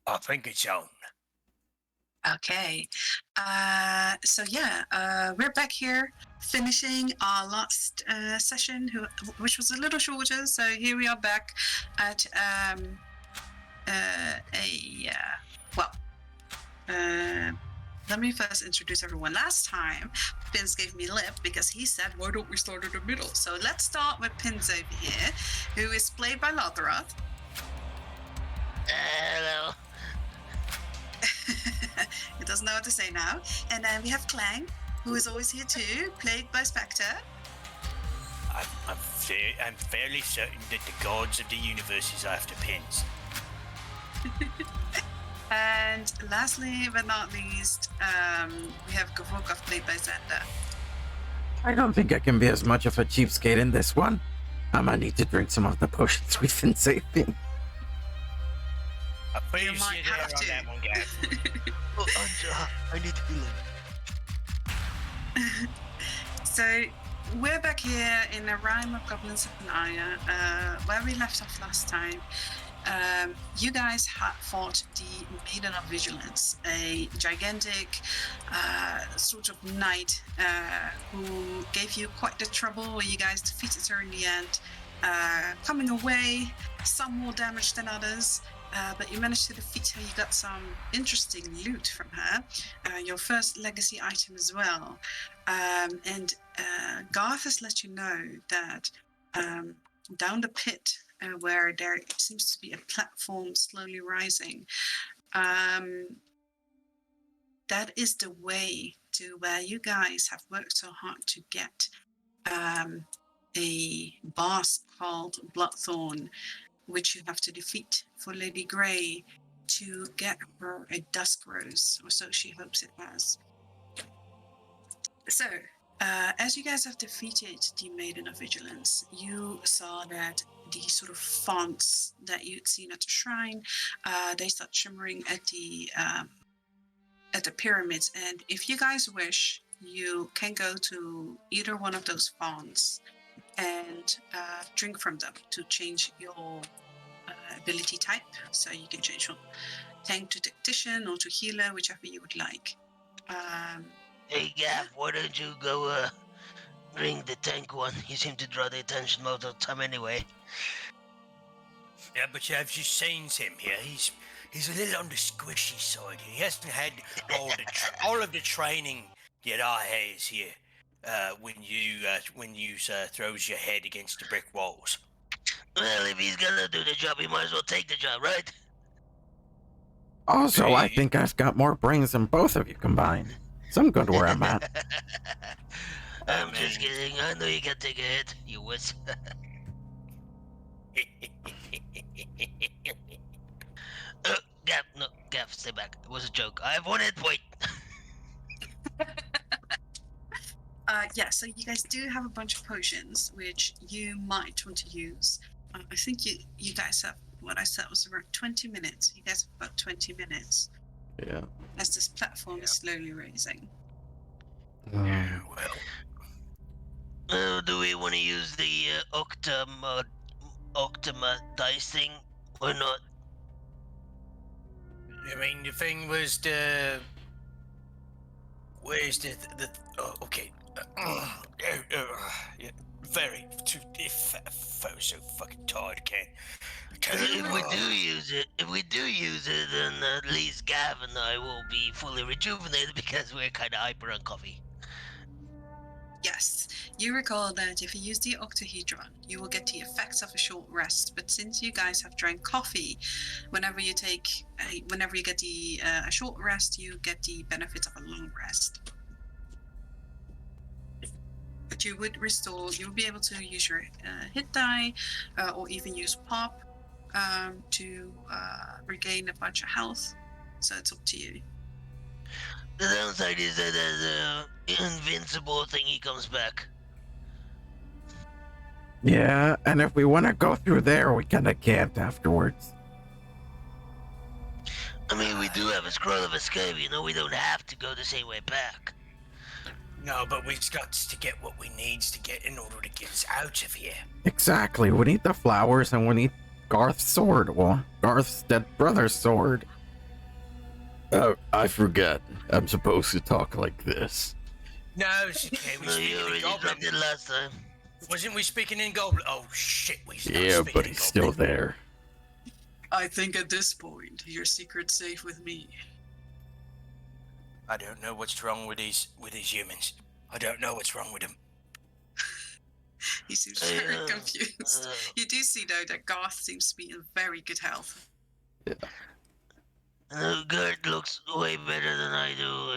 I think it's on. Okay. We're back here finishing our last session, which was a little shorter. So here we are back at let me first introduce everyone. Last time, Pins gave me lip because he said, why don't we start in the middle? So let's start with Pins over here, who is played by Lothroth. Hello. He doesn't know what to say now. And then we have Clang, who is always here too, played by Spectre. I'm fairly certain that the gods of the universe is after Pins. And lastly but not least, we have Gavokov, played by Xander. I don't think I can be as much of a cheapskate in this one. I might need to drink some of the potions we've been saving. I feel you there on that one, Gav. Oh, Anja, I need healing. So we're back here in the Rime of Goblins and Aya, where we left off last time. You guys had fought the Maiden of Vigilance, a gigantic sort of knight who gave you quite the trouble. You guys defeated her in the end, coming away some more damage than others. But you managed to defeat her. You got some interesting loot from her, your first legacy item as well. And Garth has let you know that down the pit, where there seems to be a platform slowly rising, that is the way to where you guys have worked so hard to get a boss called Bloodthorn, which you have to defeat for Lady Grey to get her a Dusk Rose, or so she hopes it has. So, as you guys have defeated the Maiden of Vigilance, you saw that the sort of fonts that you'd seen at the shrine, they start shimmering at the pyramids. And if you guys wish, you can go to either one of those fonts and drink from them to change your ability type. So you can change from tank to tactician or to healer, whichever you would like. Hey, Gav, why don't you go drink the tank one? You seem to draw the attention most of the time anyway. Yeah, but have you seen him here? He's a little on the squishy side. He hasn't had all of the training that I has here. When you throws your head against the brick walls. Well, if he's gonna do the job, he might as well take the job, right? Also, I think I've got more brains than both of you combined. So I'm good where I'm at. I'm just kidding. I know you can take a hit, you wuss. Gav, stay back. It was a joke. I have 1 hit point. So you guys do have a bunch of potions, which you might want to use. I think you guys have, what I said was around 20 minutes. You guys have about 20 minutes. Yeah. As this platform is slowly raising. Yeah, well. Do we want to use the Octama dice thing or not? I mean, the thing was where's the okay. Yeah, very too. I was so fucking tired. If we do use it, then at least Gav and I will be fully rejuvenated because we're kind of hyper on coffee. Yes, you recall that if you use the octahedron, you will get the effects of a short rest. But since you guys have drank coffee, whenever you get a short rest, you get the benefits of a long rest. But you would be able to use your hit die, or even use pop to regain a bunch of health. So it's up to you. The downside is that as invincible thingy comes back. Yeah, and if we want to go through there, we kinda can't afterwards. I mean, we do have a scroll of escape, we don't have to go the same way back. No, but we've got to get what we need to get in order to get us out of here. Exactly, we need the flowers and we need Garth's sword. Well, Garth's dead brother's sword. Oh, I forgot. I'm supposed to talk like this. No, it's okay. We No, speak you in already Goblin. dropped it last time. Wasn't we speaking in Goblin? Oh shit, we not Yeah, speaking but in he's Goblin. still there. I think at this point, your secret's safe with me. I don't know what's wrong with these humans. I don't know what's wrong with them. He seems Hey, very confused. You do see, though, that Garth seems to be in very good health. Gert looks way better than I do,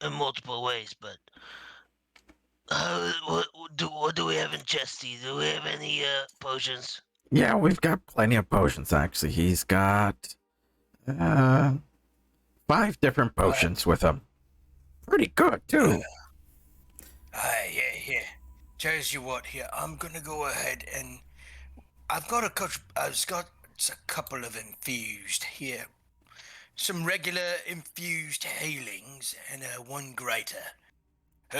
in multiple ways, but what do we have in Chesty? Do we have any potions? Yeah, we've got plenty of potions, actually. He's got 5 different potions with him. Pretty good, too. Yeah. Tells you what, here, I'm gonna go ahead and I've got a couple of infused here. Some regular infused healings and one greater.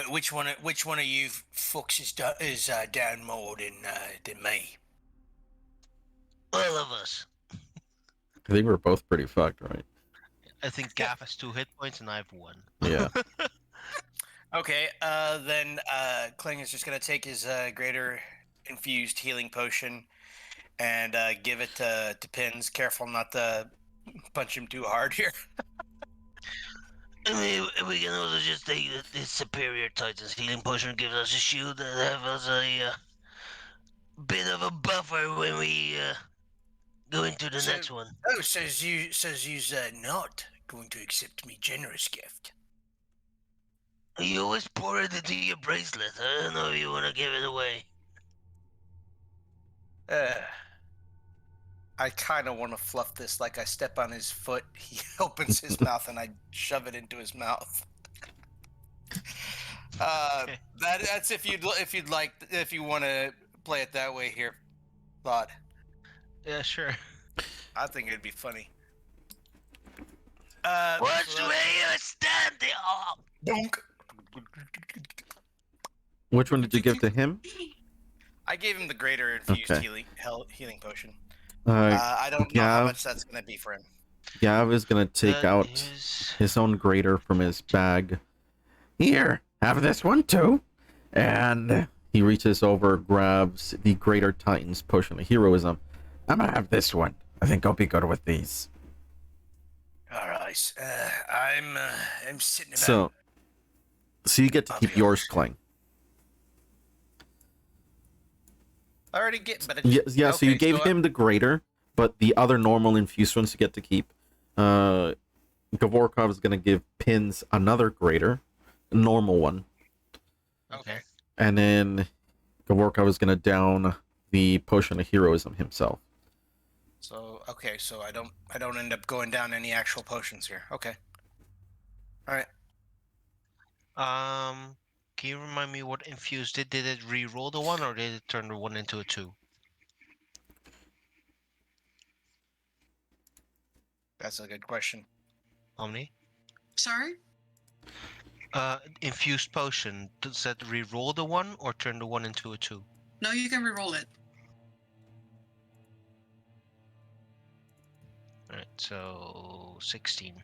Which one of you fucks is down more than me? All of us. I think we're both pretty fucked, right? I think Gav has 2 hit points and I have 1. Yeah. Okay, then Kling is just gonna take his greater infused healing potion and give it to Pins. Careful not to punch him too hard here. I mean, we can also just take the superior Titan's healing potion, gives us a shield, and have us a bit of a buffer when we go into the next one. Oh, says you's not going to accept me generous gift. You always pour it into your bracelet. I don't know if you want to give it away. I kind of want to fluff this like I step on his foot. He opens his mouth and I shove it into his mouth. That's if you want to play it that way here, Claude. Yeah, sure. I think it'd be funny. Watch where you're standing. Oh. Donk. Which one did you give to him? I gave him the greater infused Okay. healing potion. Uh, I don't know how much that's gonna be for him. Gav is gonna take That out is- his own greater from his bag. Here, have this one too. And he reaches over, grabs the Greater Titan's Potion of Heroism. I'm gonna have this one. I think I'll be good with these. All right. I'm sitting about. So you get to I'll keep be yours, honest. Clang. I already get, but Yeah. So you okay, gave him the greater, but the other normal infused ones you get to keep. Gavorkov is gonna give Pins another greater, normal one, Okay. and then Gavorkov is gonna down the Potion of Heroism himself. So I don't end up going down any actual potions here. Okay. All right. Can you remind me what infused did? Did it re-roll the 1 or did it turn the 1 into a 2? That's a good question. Omni? Sorry? Infused potion, does that re-roll the 1 or turn the 1 into a 2? No, you can reroll it. Alright, so 16.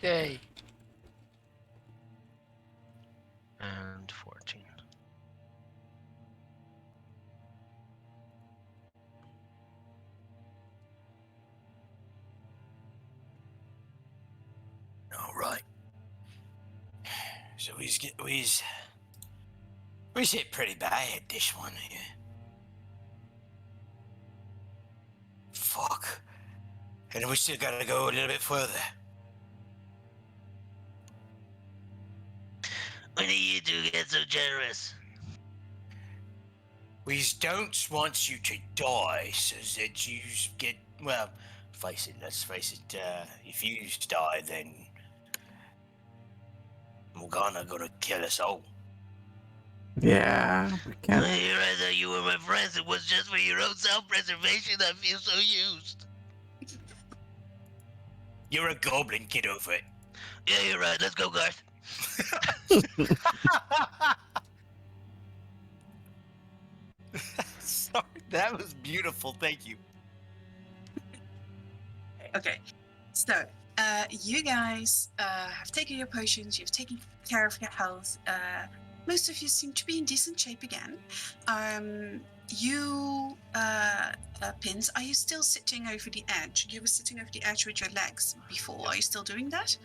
Yay. And 14. All right. So he's hit pretty bad this one here. Fuck. And we still gotta go a little bit further. When do you two get so generous? We don't want you to die so that you get, well, let's face it, if you die, then Morgana gonna kill us all. Yeah, we can't. You're right that you were my friends. It was just for your own self-preservation. I feel so used. You're a goblin, get over it. Yeah, you're right. Let's go, Garth. Sorry, that was beautiful, thank you. Okay. So, you guys have taken your potions. You've taken care of your health. Most of you seem to be in decent shape again. Pins, are you still sitting over the edge? You were sitting over the edge with your legs before. Are you still doing that?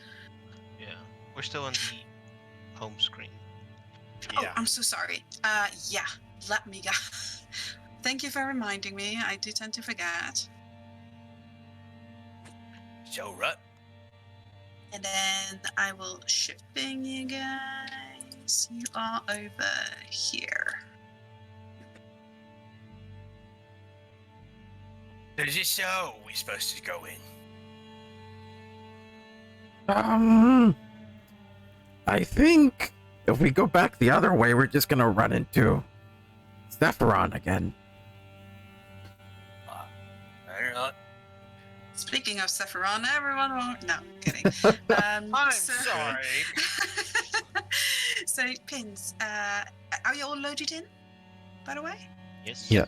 Yeah, we're still on the home screen. Oh, Yeah. I'm so sorry. Yeah, let me go. Thank you for reminding me. I do tend to forget. So, right. And then I will shipping you guys. You are over here. Is this how we're supposed to go in? I think if we go back the other way, we're just gonna run into Sephiron again. I don't know. Speaking of Sephiron, everyone won't. No, I'm kidding. I'm so- sorry. So, Pins, are you all loaded in, by the way? Yes. Yeah.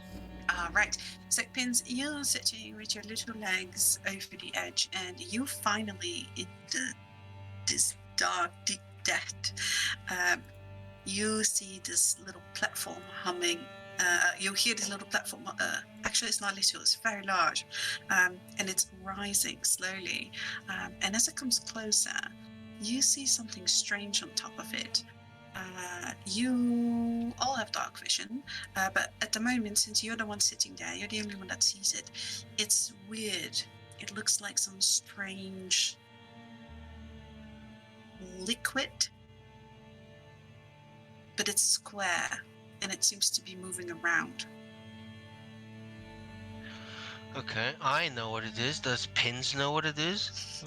Right. So, Pins, you're sitting with your little legs over the edge, and you finally, in this dark, deep depth, you see this little platform humming. You hear this little platform. Actually, it's not little, it's very large. And it's rising slowly. And as it comes closer, you see something strange on top of it. You all have dark vision, but at the moment, since you're the one sitting there, you're the only one that sees it. It's weird. It looks like some strange liquid, but it's square and it seems to be moving around. Okay, I know what it is. Does Pins know what it is?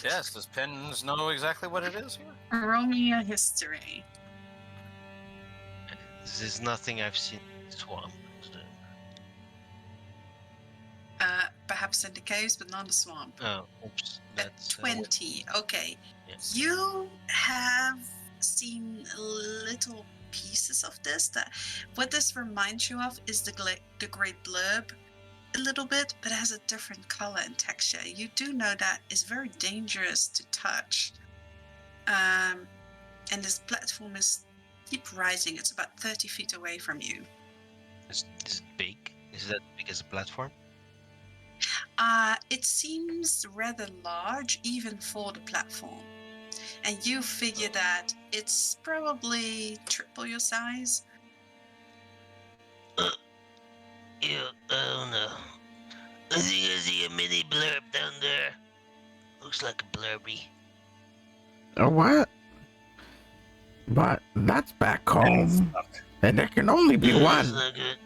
Yes, does Pins know exactly what it is here? Roll me a history. This is nothing I've seen in the swamp. Perhaps in the caves, but not in the swamp. Oh, oops. That's 20. Okay. yeah. You have seen little pieces of this. What this reminds you of is the Great Blurb a little bit, but it has a different color and texture. You do know that it's very dangerous to touch. And this platform keep rising. It's about 30 feet away from you. Is it big? Is that big as a platform? It seems rather large, even for the platform. And you figure that it's probably triple your size. Yeah, I don't know. I think I see a mini blurb down there. Looks like a blurby. A what? But that's back home, and there can only be That's one. not good.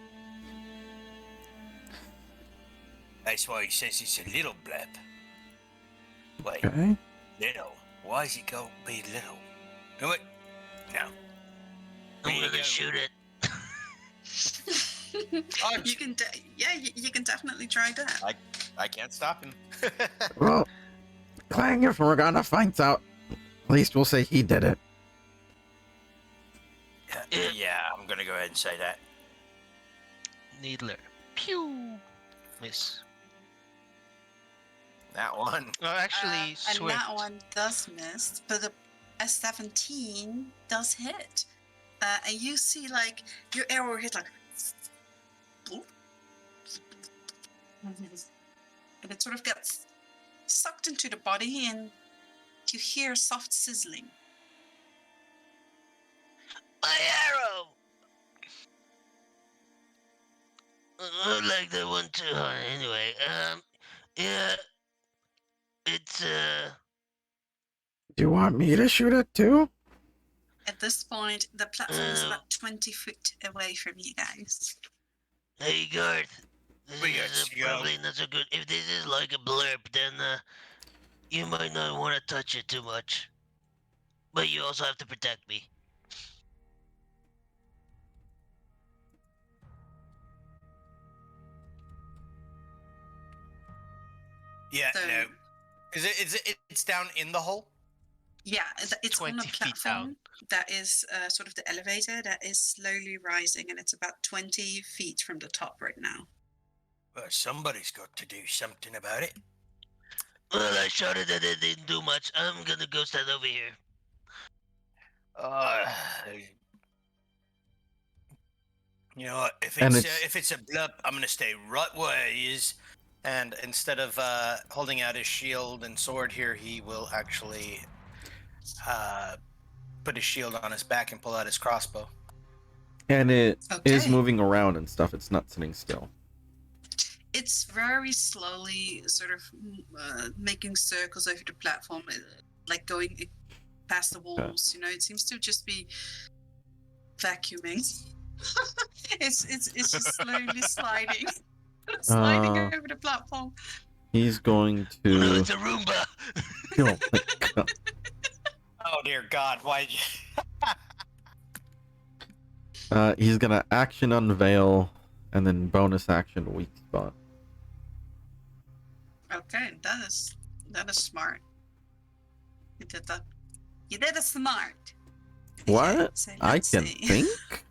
That's why he says it's a little blip. Wait, Okay. little? Why is it called be little? No, wait. No. I'm Here you gonna go. shoot it. You can, you can definitely try that. I can't stop him. Well, Clang, if Morgana finds out, at least we'll say he did it. Yeah, I'm gonna go ahead and say that. Needler. Pew! Miss. That one. Oh, actually, And Swift. that one does miss, but a 17 does hit. And you see, like, your arrow hit, like, and it sort of gets sucked into the body, and you hear soft sizzling. My arrow! I like that one too, huh? Anyway, yeah. It's, Do you want me to shoot it too? At this point, the platform is about 20 feet away from you guys. hey, Garth. We This got is to go. probably not so good. If this is like a blurb, then, you might not want to touch it too much. But you also have to protect me. Yeah, So, no. It's down in the hole? yeah, it's on a 20 feet down. platform that is sort of the elevator that is slowly rising, and it's about 20 feet from the top right now. Well, somebody's got to do something about it. Well, I shot it and it didn't do much. I'm gonna go stand over here. Uh, you know what? And If it's a blip, I'm gonna stay right where he is. And instead of holding out his shield and sword here, he will actually put his shield on his back and pull out his crossbow. And it is Okay. moving around and stuff. It's not sitting still. It's very slowly sort of making circles over the platform, like going past the walls. You know, it seems to just be vacuuming. it's just slowly sliding, sliding Uh, over the platform. He's going No, to. it's a Roomba. Oh my God. Oh dear God! Why? He's gonna action unveil, and then bonus action weak spot. Okay, that is smart. You did that. You did it smart. What? Okay, so I let's can see. think?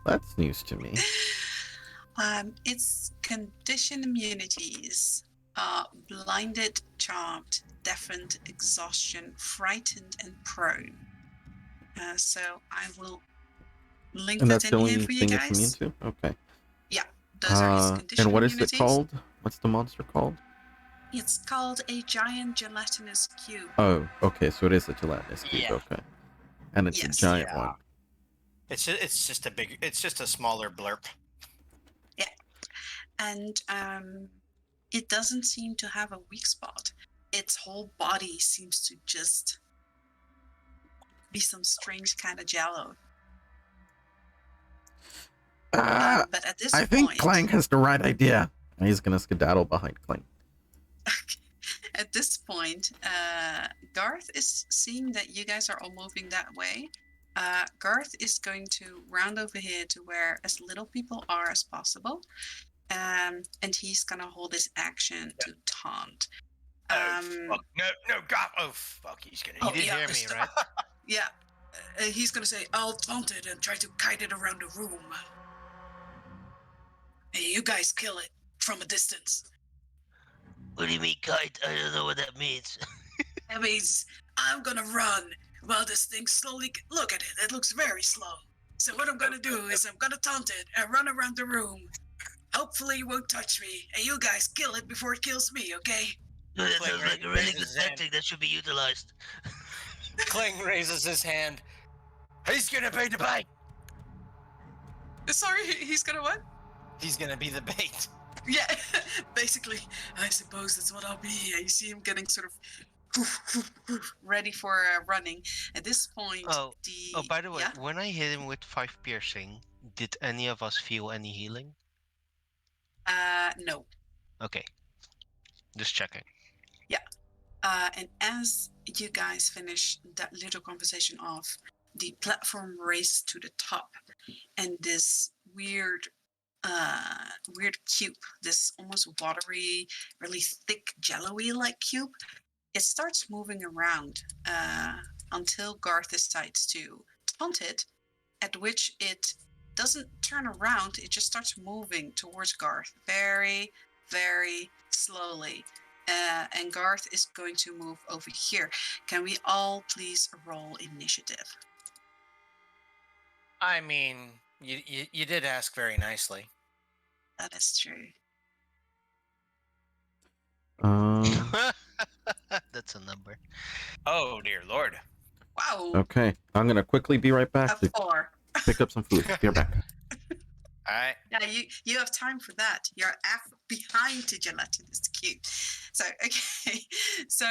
That's news to me. Its condition immunities are blinded, charmed, deafened, exhaustion, frightened, and prone. So I will link And that that's the in here only for you thing it's immune guys. to? Okay. Those are his condition And what is immunities. it called? What's the monster called? It's called a giant gelatinous cube. Oh, okay, so it is a gelatinous cube, Yeah. okay. And it's Yes. a giant Yeah. one. It's just a smaller blurb. And it doesn't seem to have a weak spot. Its whole body seems to just be some strange kind of jello. But at this I point, think Clank has the right idea. And he's gonna skedaddle behind Clank. at this point, Garth is seeing that you guys are all moving that way. Garth is going to round over here to where as little people are as possible. And he's gonna hold his action to taunt. Fuck. No, God. Oh, fuck. He's gonna. You Oh, did yeah, hear me, stop. right? Yeah, he's gonna say, "I'll taunt it and try to kite it around the room. Hey, you guys kill it from a distance." What do you mean, kite? I don't know what that means. That means I'm gonna run while this thing slowly. Look at it; it looks very slow. So what I'm gonna do is I'm gonna taunt it and run around the room. Hopefully, it won't touch me, and you guys kill it before it kills me. Okay? That Clank sounds like a really raises good his hand. tactic that should be utilized. Clang raises his hand. He's gonna be the bait. Sorry, he's gonna what? He's gonna be the bait. Yeah, basically, I suppose that's what I'll be. You see him getting sort of ready for running. At this point, Oh, by the way, yeah? when I hit him with 5 piercing, did any of us feel any healing? No. Okay. Just checking. And as you guys finish that little conversation off, the platform races to the top, and this weird cube, this almost watery, really thick, jello-y like cube, it starts moving around until Garth decides to taunt it, at which it doesn't turn around, it just starts moving towards Garth very, very slowly. And Garth is going to move over here. Can we all please roll initiative? I mean, you did ask very nicely. That is true. That's a number. Oh dear Lord. Wow. Okay, I'm gonna quickly be right back A to 4. pick up some food. Be right back. All right. Yeah, you have time for that. You're behind the gelatinous cube. So, okay. So,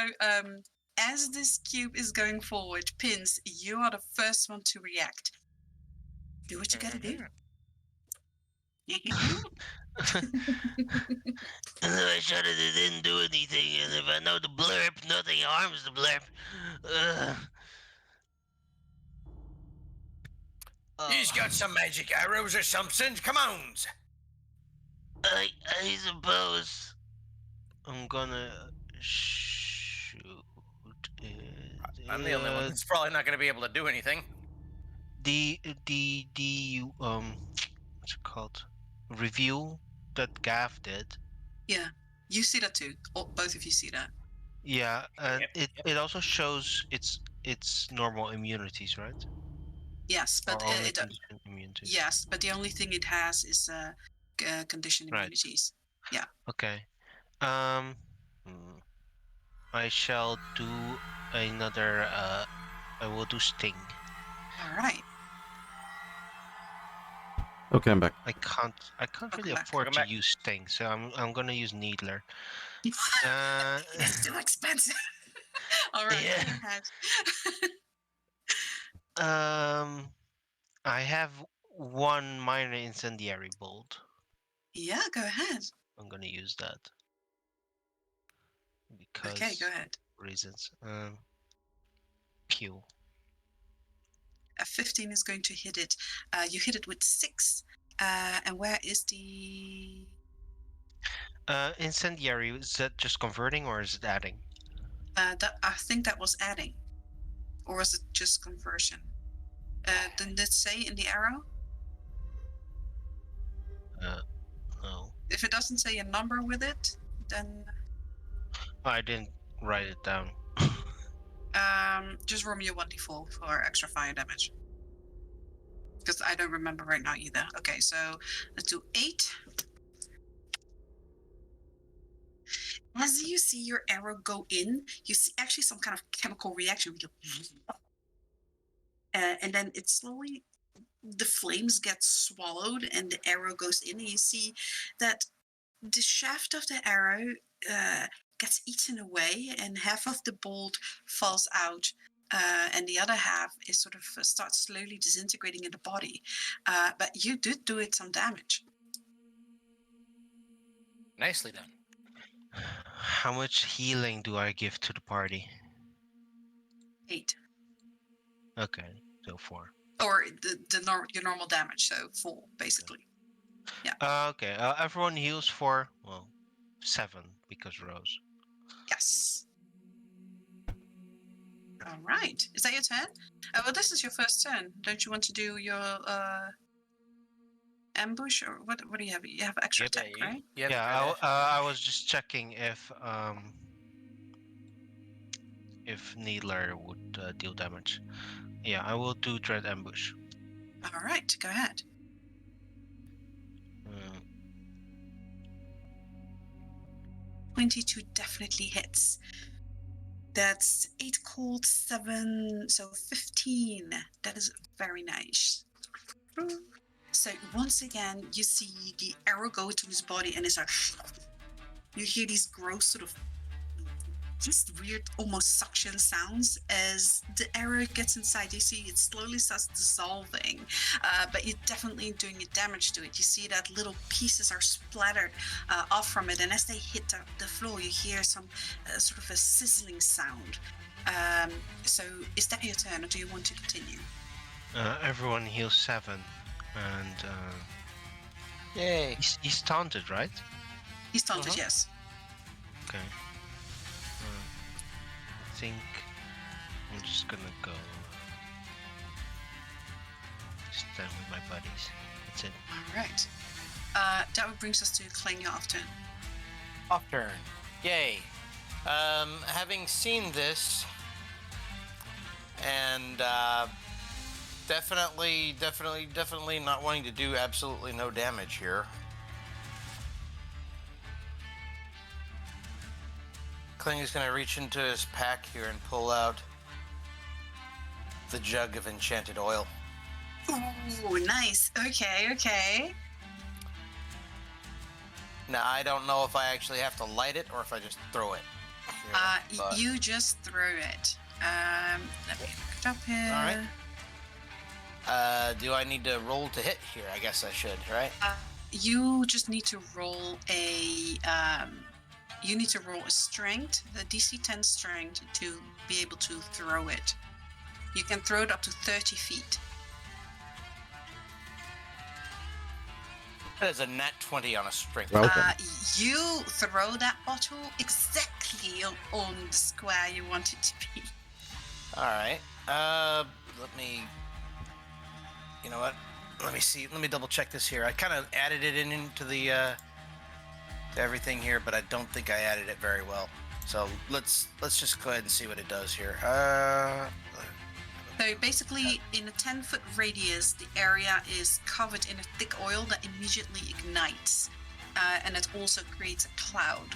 as this cube is going forward, Pins, you are the first one to react. Do what you gotta do. And then I shot it, it didn't do anything. And if I know the blurb, nothing harms the blurb. He's got some magic arrows or something. Come on. I suppose. I'm gonna shoot it. I'm the only one that's probably not going to be able to do anything. The what's it called? Review that Gav did. Yeah, you see that too. Both of you see that. Yeah, and Yep, it also shows its normal immunities, right? Yes, but Or only it conditioned immunities. yes, but the only thing it has is condition Right. immunities. Yeah. Okay. Um, hmm, I shall do another. I will do sting. All right. Okay, I'm back. I can't Welcome really back. afford Welcome to back. use sting, so I'm gonna use needler. It's too expensive. All right, Yeah. go ahead. I have one minor incendiary bolt. Yeah, go ahead. I'm gonna use that Okay, go because ahead. reasons. Pew. A 15 is going to hit it. You hit it with 6. And where is the... Incendiary, is that just converting or is it adding? I think that was adding. Or was it just conversion? Didn't it say in the arrow? No. If it doesn't say a number with it, then I didn't write it down. just roll me a 1d4 for extra fire damage. Because I don't remember right now either. Okay, so let's do 8. As you see your arrow go in, you see actually some kind of chemical reaction. And then it slowly, the flames get swallowed and the arrow goes in. And you see that the shaft of the arrow gets eaten away and half of the bolt falls out. And the other half is sort of starts slowly disintegrating in the body. But you did do it some damage. Nicely done. How much healing do I give to the party? 8. Okay, so 4. Or your normal damage, so 4, basically. Okay, everyone heals for, well, 7 because Rose. Yes. All right. Is that your turn? Well, this is your first turn. Don't you want to do your ambush or what? What do you have? You have extra attack, right? Yeah, I was just checking if Needler would deal damage. Yeah, I will do Dread Ambush. All right. Go ahead. 22 definitely hits. That's 8 cold, 7, so 15. That is very nice. So once again, you see the arrow go into his body and it's like, you hear these gross sort of just weird, almost suction sounds as the arrow gets inside. You see it slowly starts dissolving, but you're definitely doing damage to it. You see that little pieces are splattered off from it, and as they hit the floor, you hear some sort of a sizzling sound. So is that your turn, or do you want to continue? Everyone heals 7, and Yay. he's taunted, right? He's taunted, yes. Okay. I think I'm just gonna go stand with my buddies. That's it. All right. That brings us to Clang, your off turn. Off turn. Yay. Having seen this, and definitely not wanting to do absolutely no damage here. Kling is going to reach into his pack here and pull out the jug of enchanted oil. Ooh, nice. Okay. Now, I don't know if I actually have to light it or if I just throw it. You just throw it. Let me look it up here. All right. Do I need to roll to hit here? I guess I should, right? You just need to roll a strength, the DC 10 strength, to be able to throw it. You can throw it up to 30 feet. That is a nat 20 on a strength. Welcome. You throw that bottle exactly on the square you want it to be. All right. Let me. You know what? Let me see. Let me double check this here. I kind of added it into the to everything here, but I don't think I added it very well. So let's just go ahead and see what it does here. So basically, in a 10-foot radius, the area is covered in a thick oil that immediately ignites, and it also creates a cloud.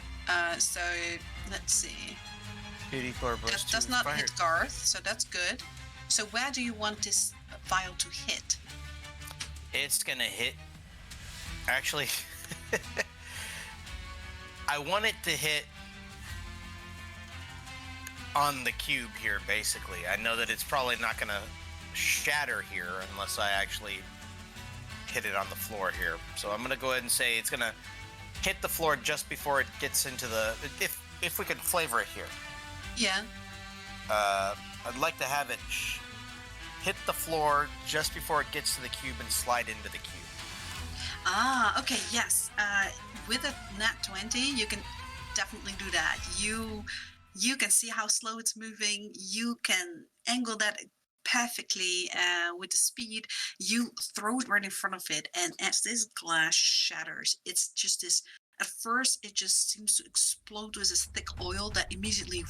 So let's see. 2d4 plus That does 2 not fire. hit Garth, so that's good. So where do you want this vial to hit? It's gonna hit. Actually, I want it to hit on the cube here, basically. I know that it's probably not gonna shatter here unless I actually hit it on the floor here. So I'm gonna go ahead and say it's gonna hit the floor just before it gets into the. If we could flavor it here, Yeah. I'd like to have it hit the floor just before it gets to the cube and slide into the cube. Ah, okay, yes. With a nat 20, you can definitely do that. You can see how slow it's moving. You can angle that perfectly with the speed. You throw it right in front of it, and as this glass shatters, it's just this. At first, it just seems to explode with this thick oil that immediately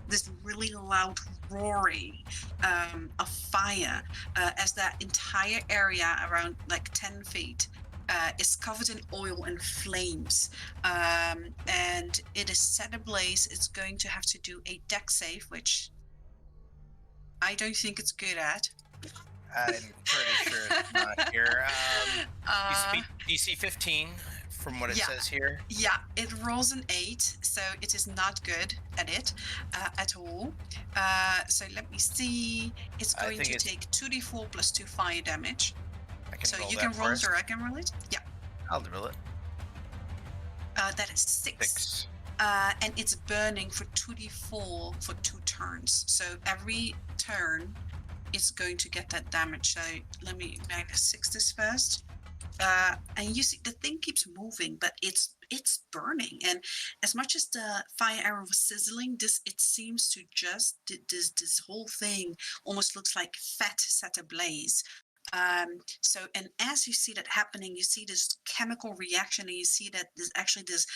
this really loud roaring of fire as that entire area around like 10 feet is covered in oil and flames, and it is set ablaze. It's going to have to do a deck save, which I don't think it's good at. I'm pretty sure it's not here. Uh, DC 15 from what it Yeah. says here. Yeah, it rolls an 8, so it is not good at it at all. So let me see. It's I going think to it's- take 2d4 plus 2 fire damage. I can So roll you that can roll it first. or I can roll it. Yeah, I'll roll it. that is 6. 6. And it's burning for 2d4 for 2 turns. So every turn, it's going to get that damage. So let me -6 this first. And you see the thing keeps moving, but it's burning. And as much as the fire arrow was sizzling, it seems to just this whole thing almost looks like fat set ablaze. So, and as you see that happening, you see this chemical reaction, and you see that there's actually this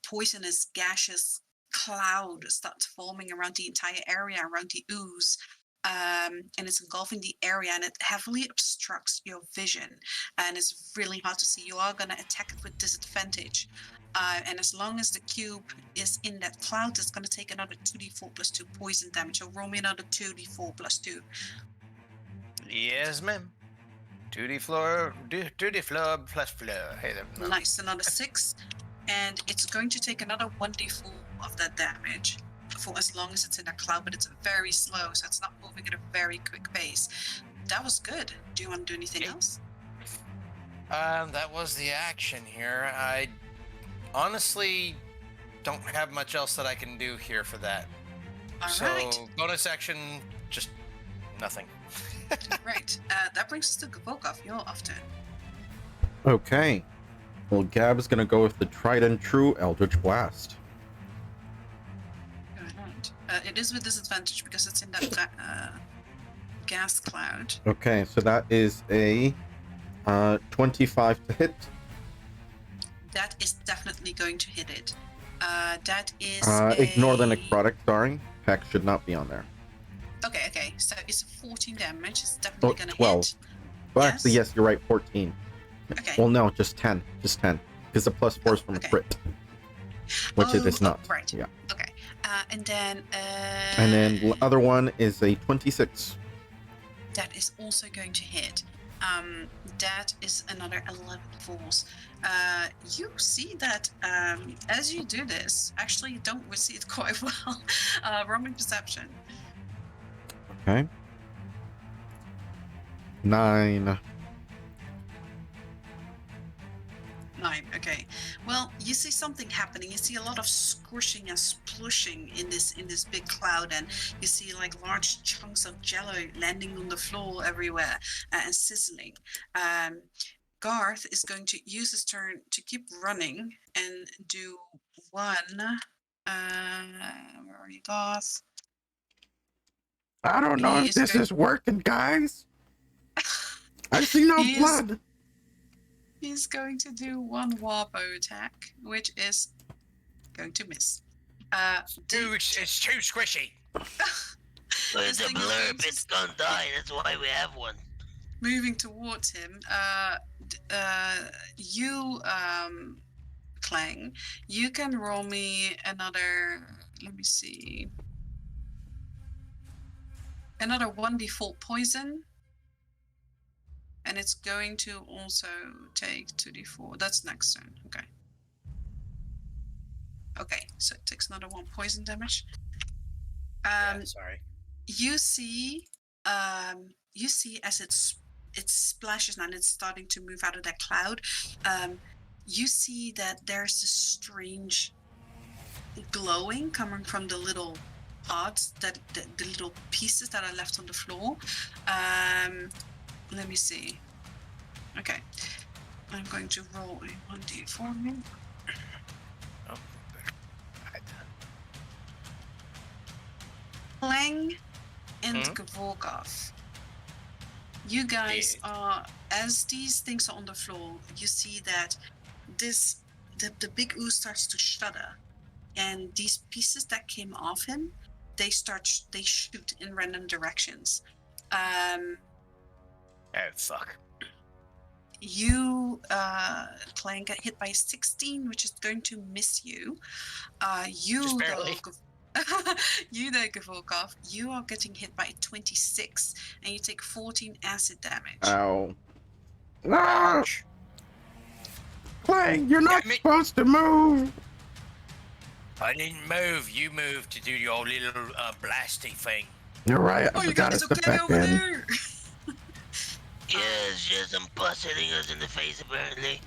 poisonous gaseous cloud starts forming around the entire area, around the ooze. And it's engulfing the area, and it heavily obstructs your vision, and it's really hard to see. You are going to attack it with disadvantage, and as long as the cube is in that cloud, it's going to take another 2d4 plus 2 poison damage. So roll me another 2d4 plus 2. Yes, ma'am. 2D floor, 2D floor plus floor. Hey there. No. Nice, another 6, and it's going to take another 1d4 of that damage for as long as it's in a cloud, but it's very slow, so it's not moving at a very quick pace. That was good. Do you want to do anything else? That was the action here. I honestly don't have much else that I can do here for that. All so right. bonus action, just nothing. Right. That brings us to Volkov. You're off turn. Okay. Well, Gab's gonna go with the tried and true Eldritch Blast. Right. It is with disadvantage because it's in that gas cloud. Okay, so that is a 25 to hit. That is definitely going to hit it. That is Ignore the necrotic, sorry. Hex should not be on there. Okay. So it's 14 damage. It's definitely going to 12. hit. Well, Yes. actually, yes, you're right, 14. Okay. Well, no, just 10. Just 10. Because the plus 4 is from okay. a crit. Which it is not. Right. Yeah. Okay. And then... And then other one is a 26. That is also going to hit. That is another 11 falls. You see that as you do this, actually you don't see it quite well. Roman perception. Okay. 9. 9. Okay. Well, you see something happening. You see a lot of squishing and splushing in this big cloud, and you see like large chunks of jello landing on the floor everywhere and sizzling. Garth is going to use his turn to keep running and do one. Where are you, Garth? I don't know He if is this going- is working, guys. I see no He is- blood. He's going to do one warbow attack, which is going to miss. It's too squishy. But This it's a thing is going blurb, to it's gonna die, that's why we have one. moving towards him. You, Clang, you can roll me another. Let me see. Another 1d4 poison. And it's going to also take 2d4. That's next turn. Okay. Okay, so it takes another 1 poison damage. Yeah, sorry. You see as it splashes and it's starting to move out of that cloud. You see that there's a strange glowing coming from the little pods, that the little pieces that are left on the floor. Let me see. Okay, I'm going to roll a 1d4. Oh, Clang and Mhm. Gvorgov. You guys are, as these things are on the floor, you see that the big ooze starts to shudder, and these pieces that came off him, they shoot in random directions. Oh, fuck. You, Clang, get hit by 16, which is going to miss you. You, Just barely. you there, Gvorkov, you are getting hit by 26, and you take 14 acid damage. Ow. Ah! Ouch. Clang, you're not Damn it. supposed to move. I didn't move. You moved to do your little blasty thing. You're right. I Oh, you forgot guys to step okay back over in. there? Yeah, it's just some pus hitting us in the face, apparently.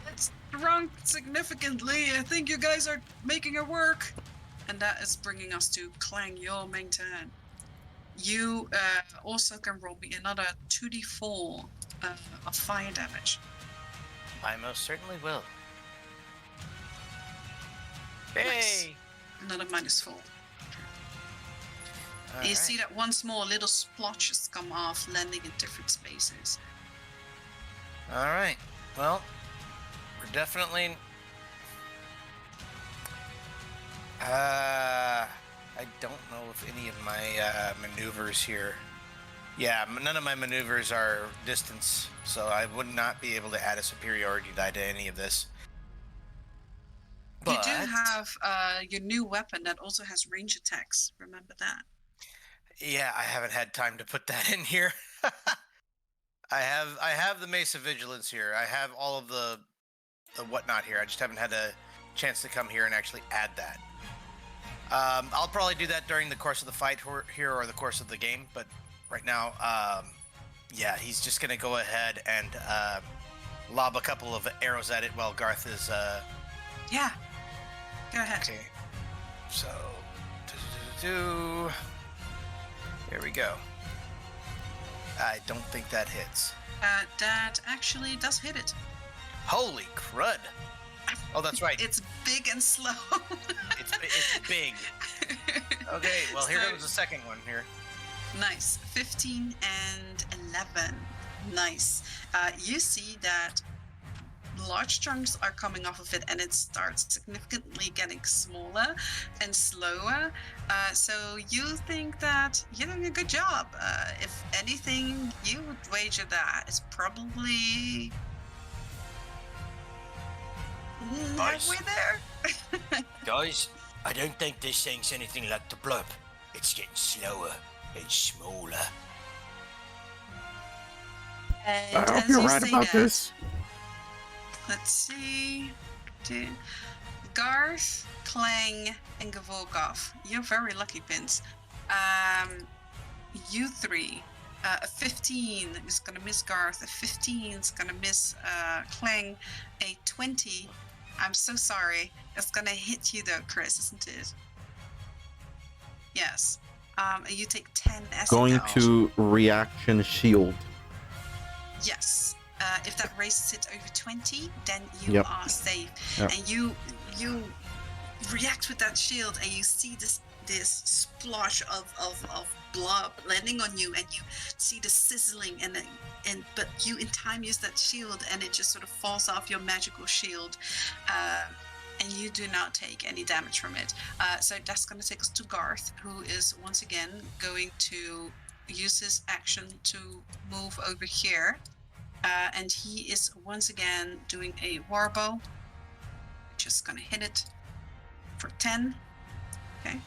It's shrunk significantly. I think you guys are making it work. And that is bringing us to Clang, your main turn. You also can roll me another 2d4 of fire damage. I most certainly will. Nice. Hey! Another -4. All You right. see that once more little splotches come off, landing in different spaces. All right. Well, we're definitely. I don't know if any of my maneuvers here. Yeah, none of my maneuvers are distance, so I would not be able to add a superiority die to any of this. But You do have your new weapon that also has range attacks. Remember that. yeah, I haven't had time to put that in here. I have the Mace of Vigilance here. I have all of the whatnot here. I just haven't had a chance to come here and actually add that. I'll probably do that during the course of the fight here or the course of the game. But right now, yeah, he's just gonna go ahead and lob a couple of arrows at it while Garth is. Yeah. Go ahead. Okay. So, here we go. I don't think that hits. That actually does hit it. Holy crud! Oh, that's right. It's big and slow. It's big. Okay, well, here So- goes the second one here. Nice. 15 and 11. Nice. You see that large chunks are coming off of it, and it starts significantly getting smaller and slower. So you think that you're doing a good job. If anything, you would wager that it's probably Nice. halfway there. Guys, I don't think this thing's anything like the blurb. It's getting slower and smaller. And I hope as you're you right say about that, this. let's see. Garth, Clang, and Gavolkov. You're very lucky, Pins. You three. A 15 is going to miss Garth. A 15 is going to miss Clang. A 20. I'm so sorry. It's going to hit you though, Chris, isn't it? Yes. And you take 10 acid Going damage. to reaction shield. Yes. If that raises it over 20, then you Yep. are safe. Yep. And you react with that shield, and you see this splosh of blood landing on you, and you see the sizzling, but you in time use that shield, and it just sort of falls off your magical shield, and you do not take any damage from it. So that's going to take us to Garth, who is once again going to use his action to move over here. And he is once again doing a warbow. Just going to hit it for 10. Okay.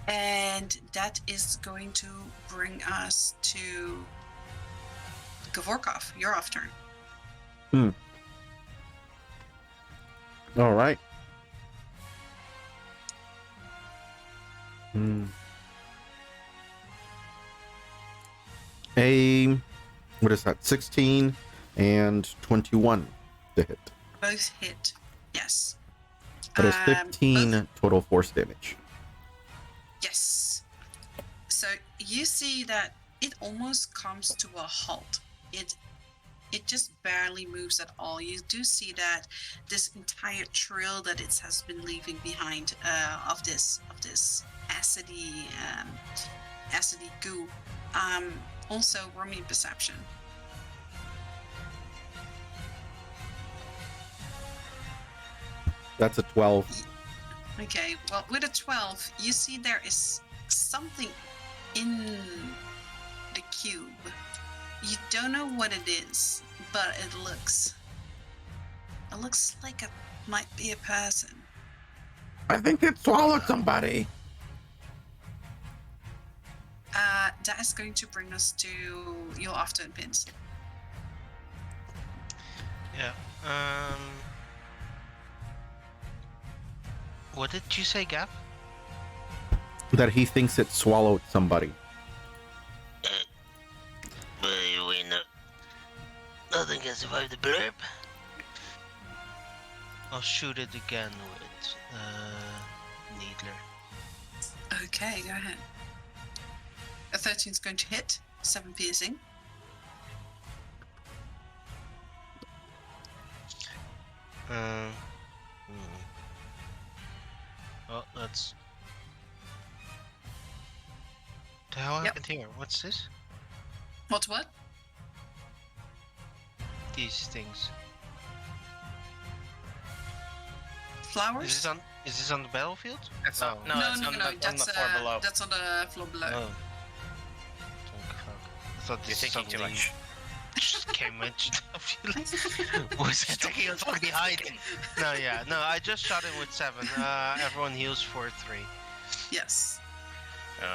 And that is going to bring us to Gavorkov. You're off turn. All right. What is that? 16 and 21 to hit. Both hit. Yes. That is 15 both- total force damage. Yes. So you see that it almost comes to a halt. It just barely moves at all. You do see that this entire trail that it has been leaving behind of this acidy goo. Also, roll me perception. That's a 12. Okay, well, with a 12, you see there is something in the cube. You don't know what it is, but it looks like it might be a person. I think it swallowed somebody. That is going to bring us to your off-turn pins. Yeah. What did you say, Gav? That he thinks it swallowed somebody. We know nothing can survive the blurb. I'll shoot it again with Needler. Okay, go ahead. A 13 is going to hit, 7 piercing. Oh, that's... The hell happened here? What's this? What? These things. Flowers? Is this on the battlefield? That's Oh. no, it's on the floor below. That's on the floor below. Oh. Fuck. I thought You're this thinking too suddenly much. just came in. Was it taking from behind? No, I just shot him with 7. Everyone heals for 3. Yes.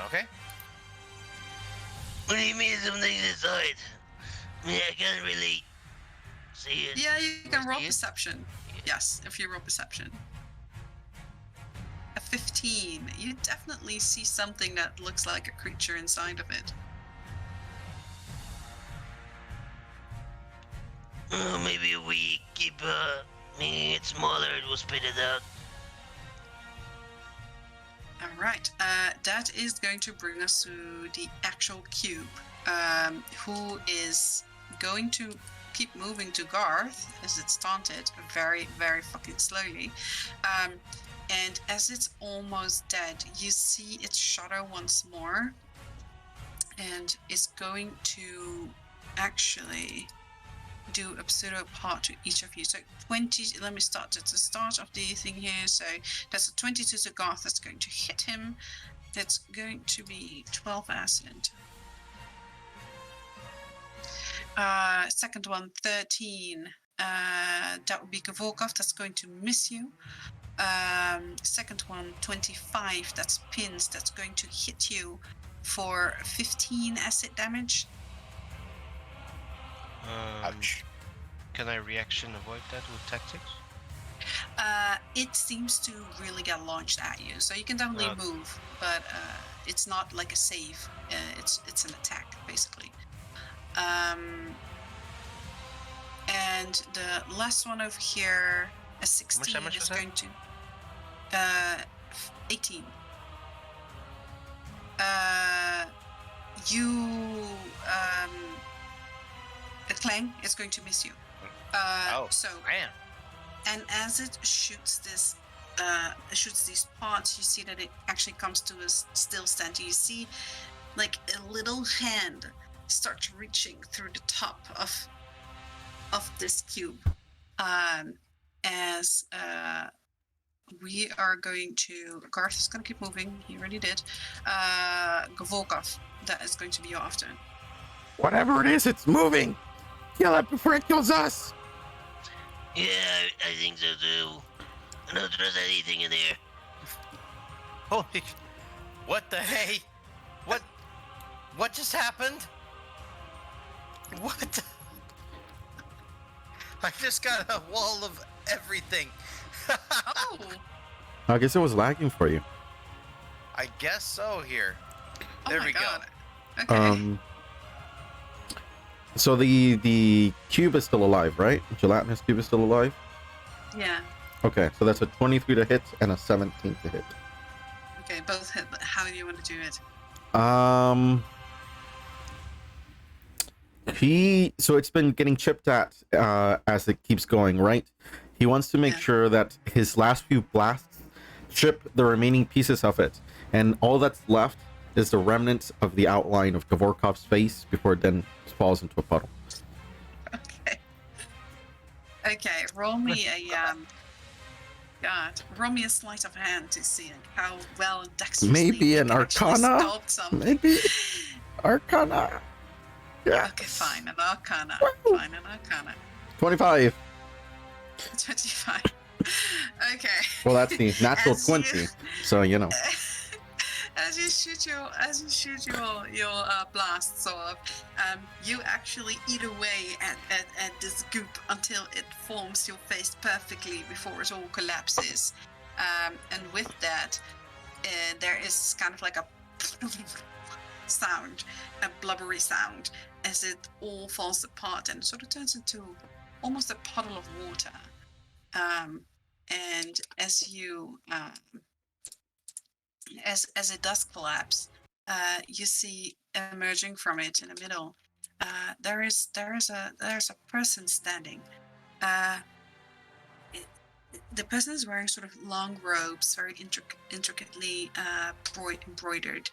Okay. What do you mean something inside? I mean, I can't really see it. Yeah, you can roll See it? perception. Yes, if you roll perception. A 15. You definitely see something that looks like a creature inside of it. Maybe if we keep making it smaller, it will spit it out. All right. That is going to bring us to the actual cube, who is going to keep moving to Garth as it's taunted very, very fucking slowly. And as it's almost dead, you see it shudder once more, and it's going to actually do a pseudo part to each of you. So 20, let me start at the start of the thing here. So that's a 22 to Garth, that's going to hit him. That's going to be 12 acid. Second one, 13. That would be Gavorkov, that's going to miss you. Second one, 25, that's pins, that's going to hit you for 15 acid damage. Ouch. Can I reaction avoid that with tactics? It seems to really get launched at you, so you can definitely move, but it's not like a save. It's an attack basically. And the last one over here, a 16 damage is was that? going to 18. The clang is going to miss you. So Man. and as it shoots these parts, you see that it actually comes to a still stand. You see like a little hand starts reaching through the top of this cube, as we are going to. Garth is going to keep moving. He already did. Volkov, that is going to be your after. Whatever it is, it's moving. Kill it before it kills us. Yeah, I think so too. I don't trust anything in here. Holy, what the hey? What just happened? What? I just got a wall of everything. Oh, I guess it was lagging for you. I guess so here. oh There my we go. God. Okay. So the cube is still alive, right? Gelatinous cube is still alive. Yeah. Okay, so that's a 23 to hit and a 17 to hit. Okay, both hit. But how do you want to do it? So it's been getting chipped at as it keeps going, right? He wants to make Yeah. sure that his last few blasts chip the remaining pieces of it, and all that's left is the remnants of the outline of Dvorkov's face before it then falls into a puddle. Okay. Okay, roll me a roll me a sleight of hand to see how well dexterously Maybe you an can actually Arcana? sculpt something. Maybe Arcana. Yeah. Okay, fine, an Arcana. Woo! Fine, an Arcana. 25. 25. Okay. Well, that's the natural As you- 20. So you know. As you shoot your blasts off, you actually eat away at this goop until it forms your face perfectly before it all collapses. And with that, there is kind of like a sound, a blubbery sound, as it all falls apart and sort of turns into almost a puddle of water. And as you as it does collapse, you see emerging from it in the middle. There's a person standing. The person is wearing sort of long robes, very intricately embroidered,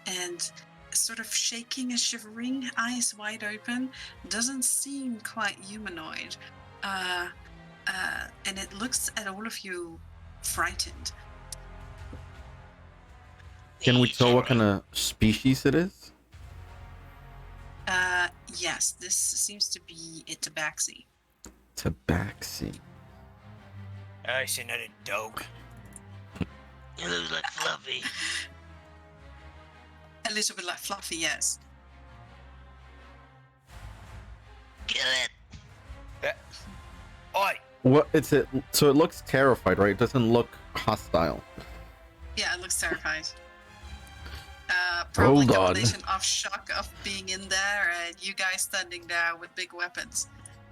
and sort of shaking and shivering, eyes wide open. Doesn't seem quite humanoid, and it looks at all of you frightened. Can we tell what kind of species it is? Yes, this seems to be a tabaxi. Tabaxi. I see another dog. It looks like Fluffy. A little bit like Fluffy, yes. Kill it. Oi! What it's it? So it looks terrified, right? It doesn't look hostile. Yeah, it looks terrified. Probably Hold a on. combination of shock of being in there and you guys standing there with big weapons.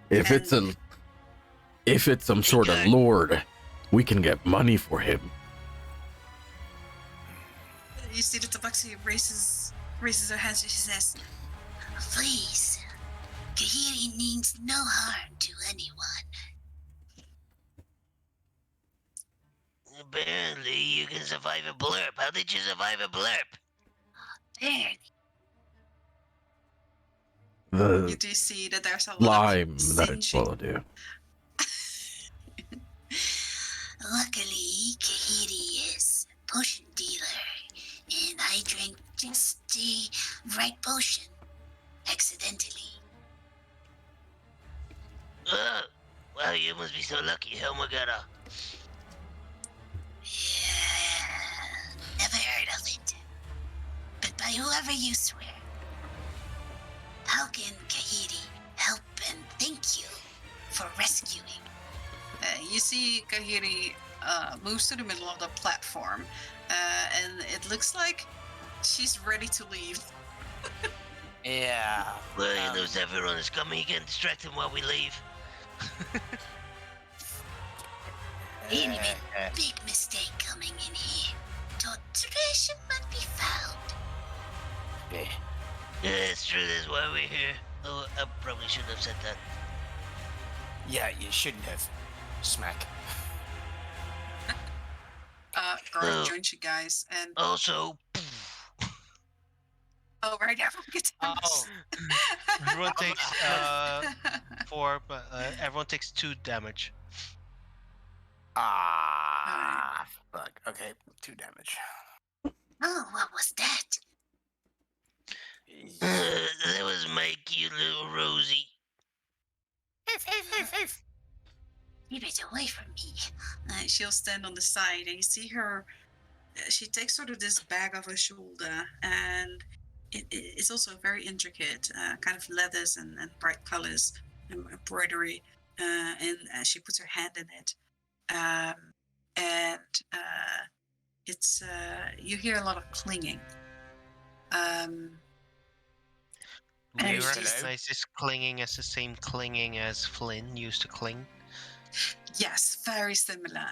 If it's some sort of lord, we can get money for him. You see the tabaxi raises her hands and she says, Please, Kahiri means no harm to anyone. Apparently, you can survive a blurp. How did you survive a blurp? Barely. you The do see that there's a lot lime of that it singeing. swallowed you. Luckily, Kahiri is a potion dealer, and I drank just the right potion, accidentally. Wow, you must be so lucky, Helmagata. Yeah, never heard of it. But by whoever you swear, how can Kahiri help and thank you for rescuing? You see Kahiri moves to the middle of the platform, and it looks like she's ready to leave. Yeah. Well, he knows everyone is coming. You can distract him while we leave. He made a big mistake coming in here. Thought treasure might be found. Yeah. Yeah, it's true. That's why we're here. Oh, I probably shouldn't have said that. Yeah, you shouldn't have. Smack. Garth joins you guys, and Also, oh right, everyone gets Oh. Everyone takes 4, but everyone takes 2 damage. Ah, fuck. Okay, 2 damage. Oh, what was that? That was my cute little Rosie. Keep it away from me. She'll stand on the side, and you see her. She takes sort of this bag off her shoulder, and it's also very intricate, kind of leathers and bright colors and embroidery. And she puts her hand in it, and it's you hear a lot of clinging. Do you And she's- recognize this clinging as the same clinging as Flynn used to cling? Yes, very similar.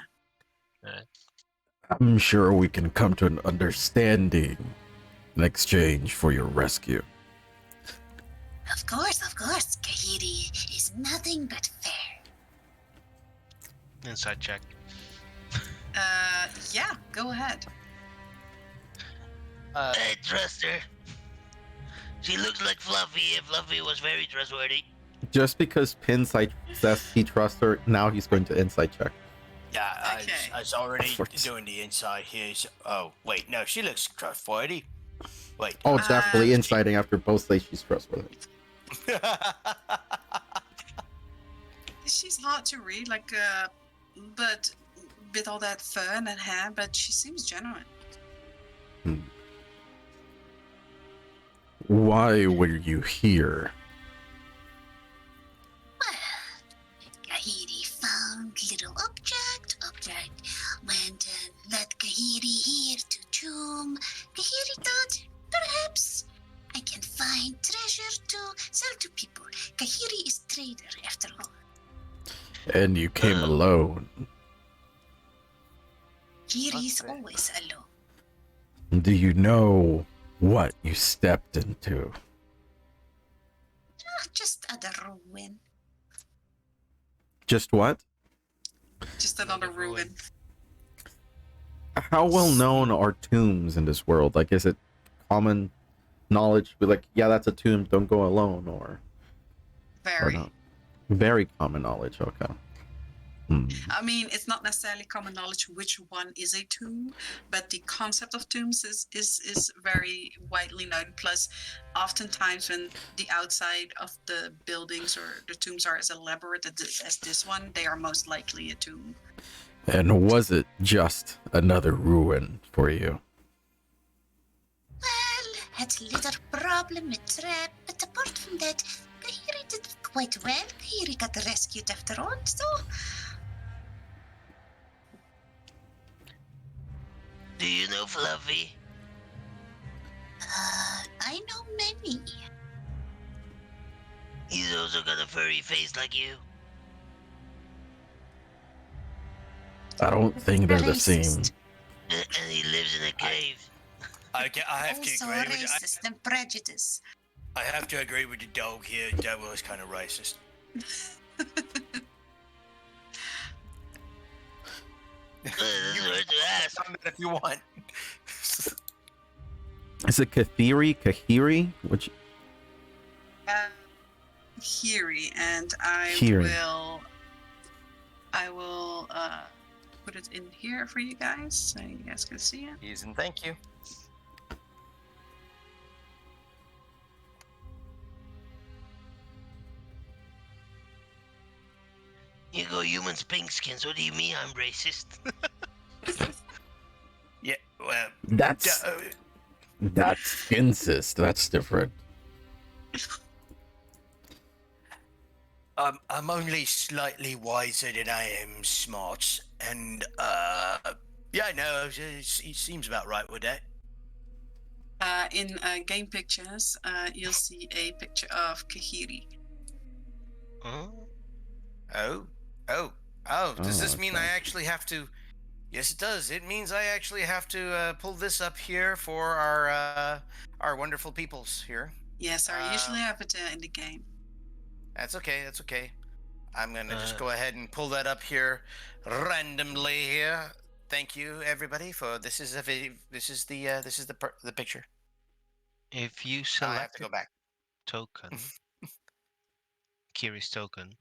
I'm sure we can come to an understanding in exchange for your rescue. Of course. Kahiri is nothing but fair. Inside check. Yeah, go ahead. I trust her. She looks like Fluffy if Fluffy was very trustworthy. Just because Pinsight says he trusts her, now he's going to insight check. Yeah, Okay. I was already Of course. doing the inside here. Oh, wait, no, she looks trustworthy. Wait. Oh, definitely inciting after both say she's trustworthy. She's hard to read, but with all that fur and that hair, but she seems genuine. Why were you here? Kahiri found little object, went and led Kahiri here to tomb. Kahiri thought, perhaps I can find treasure to sell to people. Kahiri is trader after all. And you came alone. Kahiri's Okay. always alone. Do you know what you stepped into? Just other ruin. Just what? Just another Another ruin. ruin. How well known are tombs in this world? Like, is it common knowledge? Be like, yeah, that's a tomb. Don't go alone, or Very. not? Very common knowledge. Okay. I mean, it's not necessarily common knowledge which one is a tomb, but the concept of tombs is very widely known. Plus, oftentimes when the outside of the buildings or the tombs are as elaborate as this one, they are most likely a tomb. And was it just another ruin for you? Well, had a little problem with trap, but apart from that, Kahiri did quite well. Kahiri got rescued after all, so Do you know Fluffy? I know many. He's also got a furry face like you. I don't think they're the same. Racist. And he lives in a cave. Okay, I have to Also agree with racist and prejudice. I have to agree with the dog here. That was kind of racist. That's hard to ask. Comment if you want. Is it Kahiri? Which Kahiri, and I Kahiri. will put it in here for you guys so you guys can see it. Please and thank you. You go humans pink skins. What do you mean I'm racist? Yeah, well, that's incest. That's different. I'm only slightly wiser than I am smart, and yeah, no, it seems about right with that. In game pictures, you'll see a picture of Kahiri. Huh? Oh, does this mean okay. I actually have to? Yes, it does. It means I actually have to pull this up here for our wonderful peoples here. Yes, I usually have it in the game. That's okay. I'm gonna just Uh, go ahead and pull that up here randomly here. Thank you everybody for this is the picture. If you Now I select have to go back. token, Kiri's token,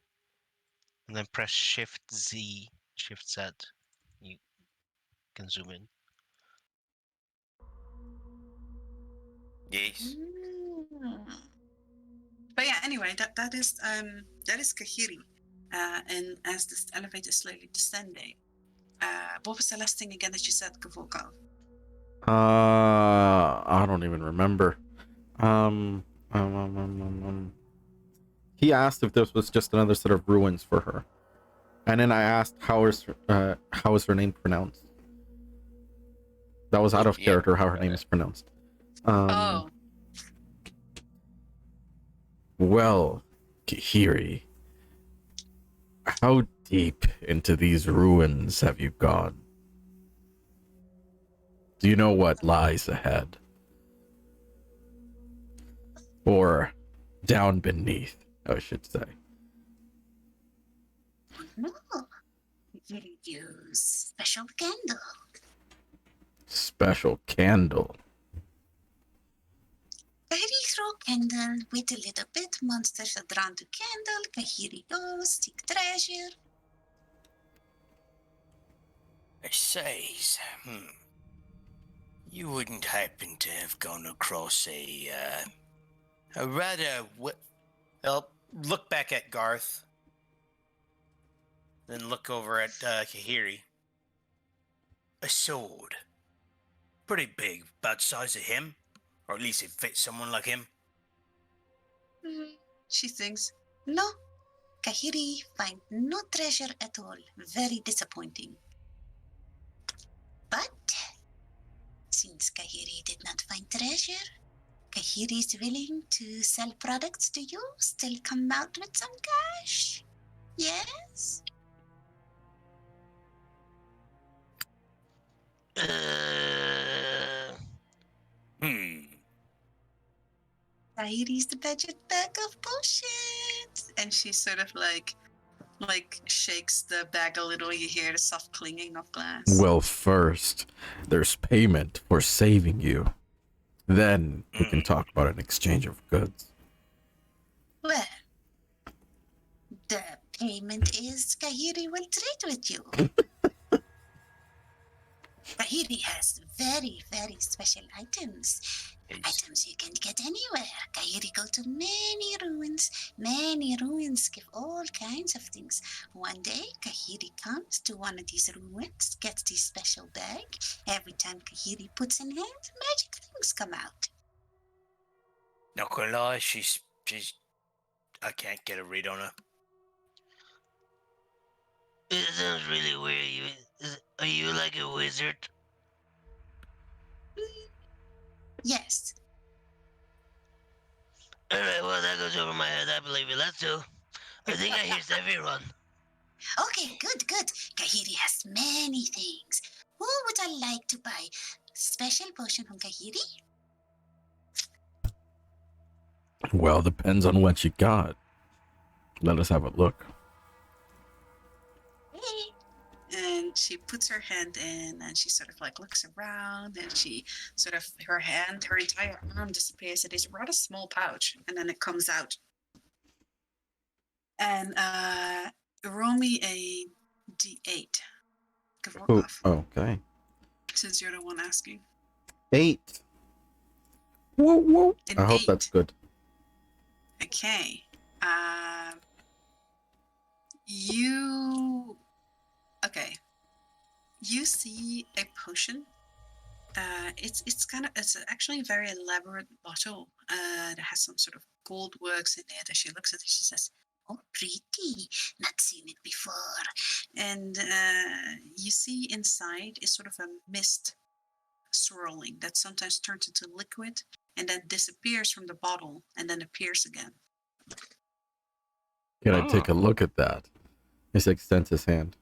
and then press Shift Z, Shift Z. You can zoom in. Yes. But yeah, anyway, that is Kahiri. And as this elevator is slowly descending, what was the last thing again that you said, Kavokal? I don't even remember. He asked if this was just another set of ruins for her, and then I asked how is her name pronounced. That was out of Yeah. character how her name is pronounced. Oh, Well, Kihiri, how deep into these ruins have you gone? Do you know what lies ahead? Or down beneath, I should say. No. You use special candle. Special candle. Kahiri throw candle with a little bit. Monsters are drawn to candle. Kahiri goes, seek treasure. It says, you wouldn't happen to have gone across a rather Well, look back at Garth. Then look over at Kahiri. a sword. Pretty big, about the size of him. Or at least it fits someone like him. She thinks, no. Kahiri find no treasure at all. Very disappointing. But since Kahiri did not find treasure, Kahiri is willing to sell products to you, still come out with some cash. Yes? Kahiri's the budget bag of bullshit. And she sort of like shakes the bag a little. You hear the soft clinging of glass. Well, first, there's payment for saving you. Then we can talk about an exchange of goods. Well, the payment is Kahiri will trade with you. Kahiri has very, very special items. Items you can't get anywhere. Kahiri go to many ruins. Many ruins give all kinds of things. One day, Kahiri comes to one of these ruins, gets this special bag. Every time Kahiri puts in hand, magic things come out. Not gonna lie, she's I can't get a read on her. It sounds really weird. Are you like a wizard? Yes. Alright, well, that goes over my head. I believe it. Let's do. I think I hear everyone. Okay, good. Kahiri has many things. Who would I like to buy? Special potion from Kahiri? Well, depends on what you got. Let us have a look. And she puts her hand in and she sort of like looks around and she sort of, her entire arm disappears. It is a rather small pouch and then it comes out. And roll me a d8. Oh, okay. Since you're the one asking. 8. Whoa. An I hope 8. that's good. Okay. You see a potion. It's actually a very elaborate bottle that has some sort of gold works in it. As she looks at it, she says, Oh, pretty. Not seen it before. and you see inside is sort of a mist swirling that sometimes turns into liquid and then disappears from the bottle and then appears again. Can I take a look at that? He extends his hand.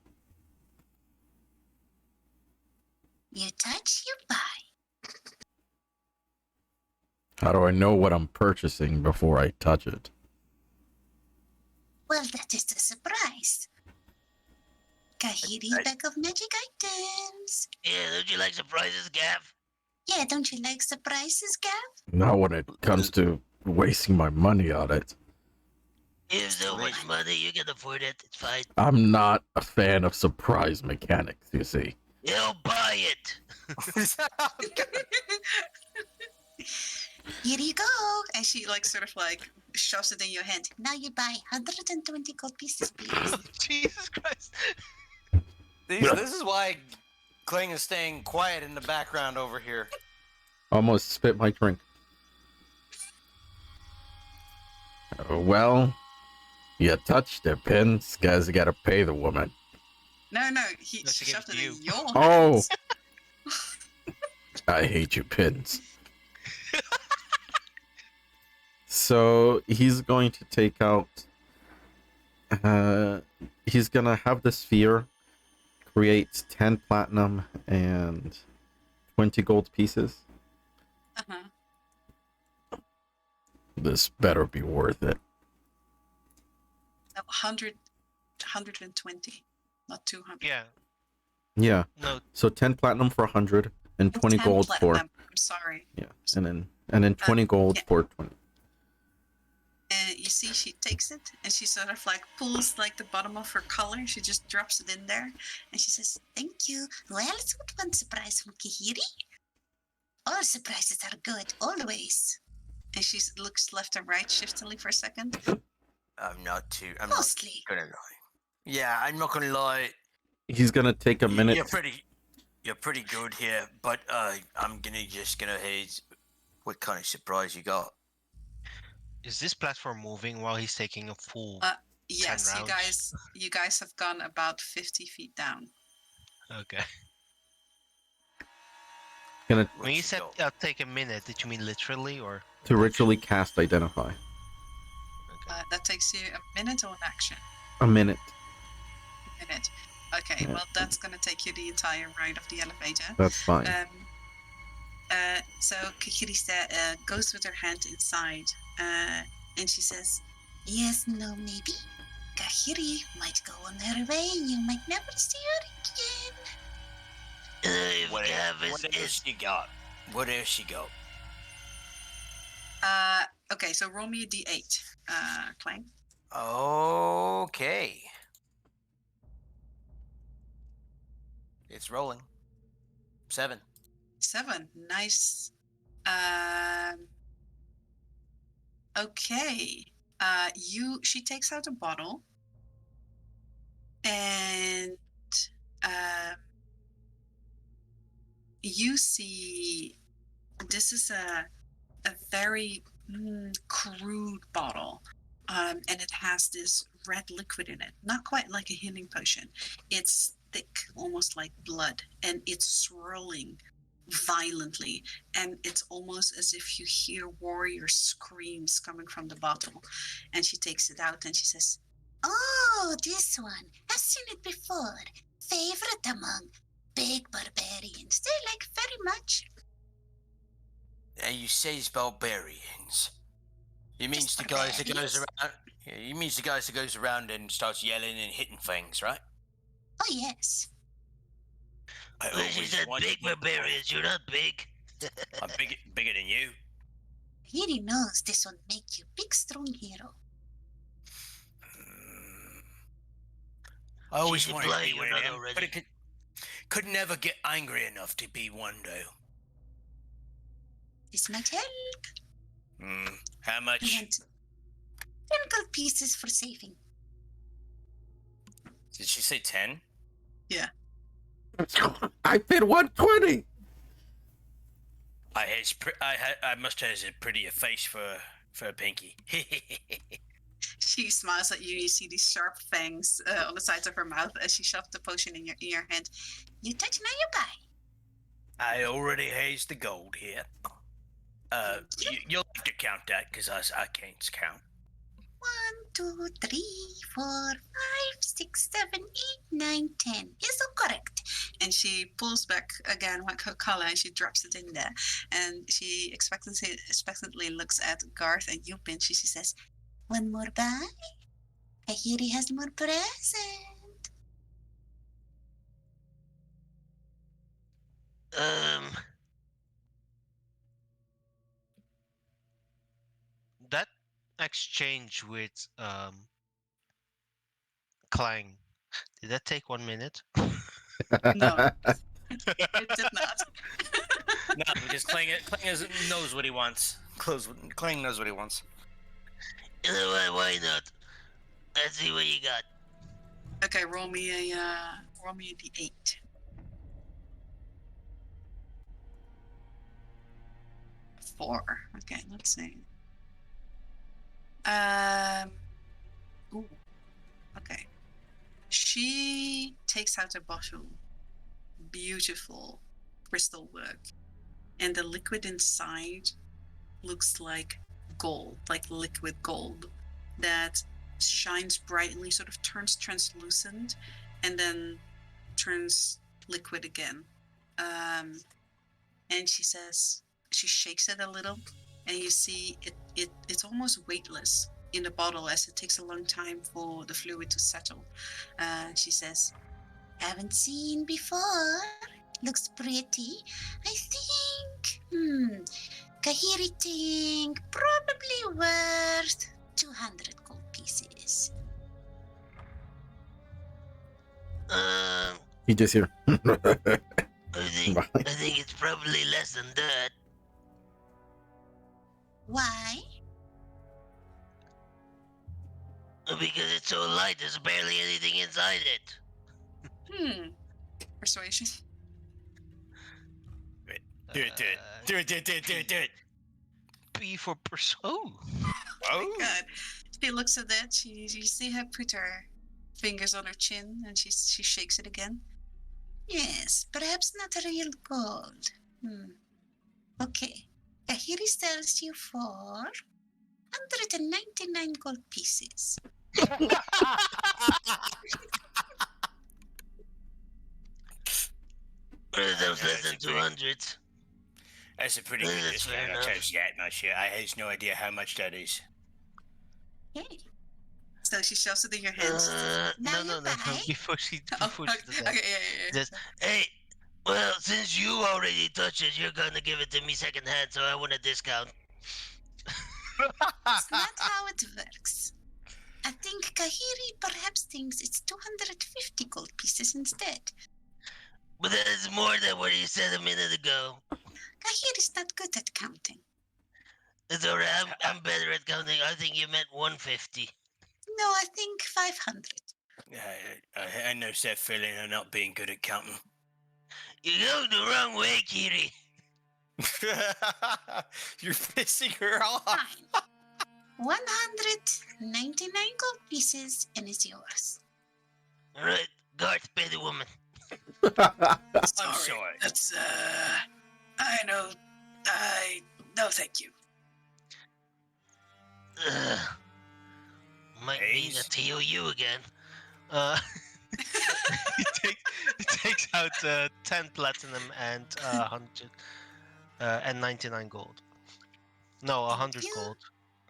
You touch, you buy. How do I know what I'm purchasing before I touch it? Well, that is the surprise. Kahiri bag of magic items. Yeah, don't you like surprises, Gav? Yeah, don't you like surprises, Gav? Not when it comes to wasting my money on it. You have so much money, you can afford it. It's fine. I'm not a fan of surprise mechanics, you see. You'll buy it. Here you go. And she like sort of like shoves it in your hand. Now you buy 120 gold pieces, please. Jesus Christ. This is why Kling is staying quiet in the background over here. Almost spit my drink. Well, you touched the pins. Guys, you gotta pay the woman. No, No, she she gave shoved it it to in you. your Oh. hands. I hate you, pins. So he's going to take out. He's gonna have the sphere create 10 platinum and 20 gold pieces. Uh-huh. This better be worth it. 120, not 200. Yeah. Yeah. No. So 10 platinum for 100 and 20 10 gold for platinum. I'm sorry. yeah, and then 20 gold yeah. for 20. And you see, she takes it and she sort of like pulls like the bottom of her collar. She just drops it in there and she says, Thank you. Well, it's what one surprise from Kahiri. All surprises are good, always. and she looks left and right shiftily for a second. I'm not Mostly. gonna lie. Yeah, I'm not gonna lie. He's gonna take a minute. You're pretty good here, but I'm gonna haze. What kind of surprise you got? Is this platform moving while he's taking a full? Yes, 10 rounds. you guys have gone about 50 feet down. Okay. Gonna When you said take a minute, did you mean literally or? to ritually cast identify. Okay. That takes you a minute or an action? A minute. A minute. Okay, well, that's going to take you the entire ride of the elevator. That's fine. So Kikirista goes with her hand inside, and she says, Yes, no, maybe. Kahiri might go on her way. You might never see her again. What else you got? What else you got? okay, so roll me a d8, Clang. Okay. It's rolling. 7. 7, nice. Okay. She takes out a bottle, and you see this is a very crude bottle, and it has this red liquid in it, not quite like a healing potion. It's thick, almost like blood, and it's swirling violently, and it's almost as if you hear warrior screams coming from the bottle. And she takes it out and she says, Oh, this one. I've seen it before. Favorite among big barbarians. They like very much. And you says barbarians. You means Just the guys that goes barbarians. around. Yeah, you means the guys that goes around and starts yelling and hitting things, right? Oh, yes. I Well, she said big barbarians. You're not big. I'm bigger than you. He knows this will make you big, strong hero. I always should wanted to fly, be you're one of not them, already. but it could never get angry enough to be one, though. This might help. How We much? want 10 gold pieces for saving. Did she say 10? I bid 120. I must have a prettier face for a pinky. she smiles at you. You see these sharp fangs on the sides of her mouth as she shoves the potion in your hand. You touch, now you buy. I already has the gold here. You'll have to count that because I can't count. 1, 2, 3, 4, 5, 6, 7, 8, 9, 10. Yes, so correct. And she pulls back again like her collar and she drops it in there. And she expectantly looks at Garth and you, Pinchy. She says, One more buy. Kahiri has more present. That exchange with Clang. Did that take 1 minute? No, it did not. No, because knows what he wants. Clang knows what he wants. You know what? Why not? Let's see what you got. Okay, roll me a d8. 4. Okay, let's see. Ooh. Okay. She takes out a bottle. Beautiful crystal work. And the liquid inside looks like gold, like liquid gold that shines brightly, sort of turns translucent, and then turns liquid again. And she says, she shakes it a little, and you see it's almost weightless in the bottle as it takes a long time for the fluid to settle. She says, Haven't seen before. Looks pretty. I think, Kahiri think probably worth 200 gold pieces. He just here. I think it's probably less than that. Why? Because it's so light, there's barely anything inside it. Persuasion. Do it. P for Oh. Oh. Good. She looks at it. You see her put her fingers on her chin, and she shakes it again. Yes, perhaps not real gold. Okay. Kahiri sells you for 199 gold pieces. Those less than 200. That's a pretty good That's fair discount. I'll enough. tell you that much. I have no idea how much that is. Okay. So she shoves it in your hands. Now No. you buy. Before she Okay, does that. yeah. Just, Hey, well, since you already touched it, you're gonna give it to me secondhand, so I want a discount. That's not how it works. I think Kahiri perhaps thinks it's 250 gold pieces instead. But that is more than what you said a minute ago. Kahiri's not good at counting. It's alright, I'm better at counting. I think you meant 150. No, I think 500. I know that feeling of not being good at counting. You're going the wrong way, Kiri. You're pissing her off. Fine. 199 gold pieces and it's yours. Alright, Garth, pay the woman. I'm sorry. That's no thank you. Might need a TOU again. he takes out 10 platinum and 100 and 99 gold. No, 100 you. gold.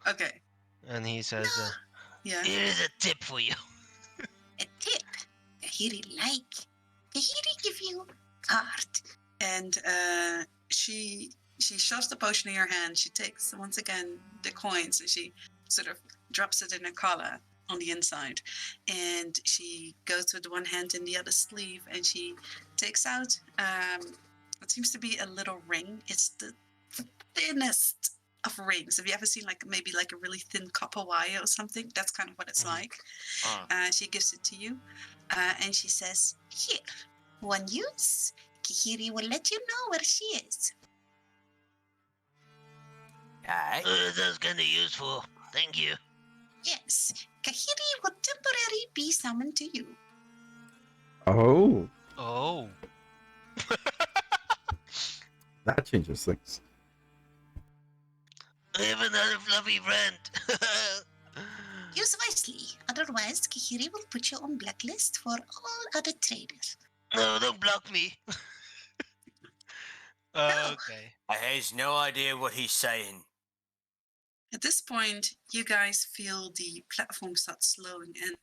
Okay. And he says, Yeah. Here's a tip for you. A tip. Kahiri like. Kahiri give you card. And she shoves the potion in her hand. She takes once again the coins and she sort of drops it in her collar on the inside. And she goes with one hand in the other sleeve and she takes out what seems to be a little ring. It's the thinnest of rings. Have you ever seen maybe a really thin copper wire or something? That's kind of what it's like. She gives it to you and she says, Here, one use. Kahiri will let you know where she is. Alright. That sounds kinda useful. Thank you. Yes, Kahiri will temporarily be summoned to you. Oh, oh. that changes things. I have another fluffy friend. Use wisely, otherwise Kahiri will put you on blacklist for all other traders. No, don't block me. Okay. I has no idea what he's saying. at this point, you guys feel the platform start slowing and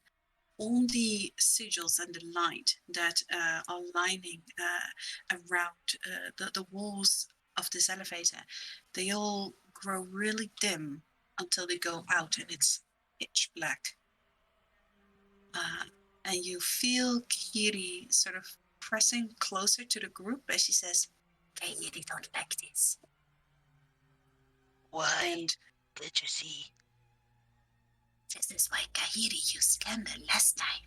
all the sigils and the light that are lining around the walls of this elevator, they all grow really dim until they go out and it's pitch black. And you feel Kiri sort of pressing closer to the group as she says, Kairi don't like this. Why? and Can't you see? This is why Kahiri used candle last time.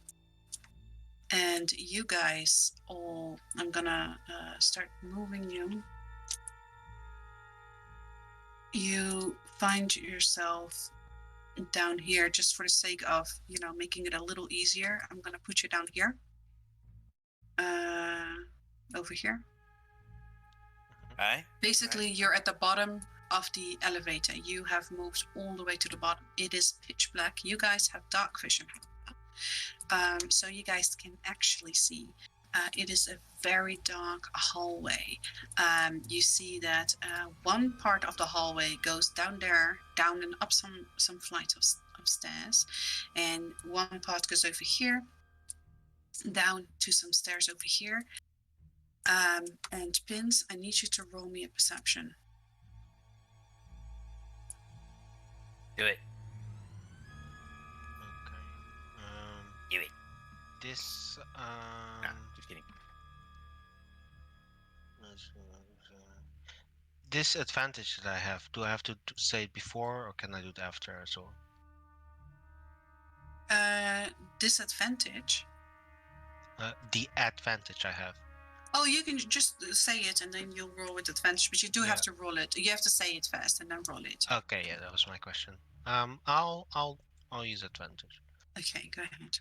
and you guys all, I'm gonna start moving you. You find yourself down here just for the sake of, making it a little easier. I'm gonna put you down here. Over here. Aye. Basically, you're at the bottom of the elevator. You have moved all the way to the bottom. It is pitch black. You guys have dark vision. So you guys can actually see. It is a very dark hallway. You see that one part of the hallway goes down there, down and up some flights of stairs, and one part goes over here, down to some stairs over here. And Pins, I need you to roll me a perception. Do it. Okay. Do it. This No, just kidding. this advantage that I have, do I have to say it before or can I do it after as well? Disadvantage. The advantage I have. Oh, you can just say it and then you'll roll with advantage, but you do have to roll it. You have to say it first and then roll it. Okay, yeah, that was my question. I'll use advantage. Okay, go ahead.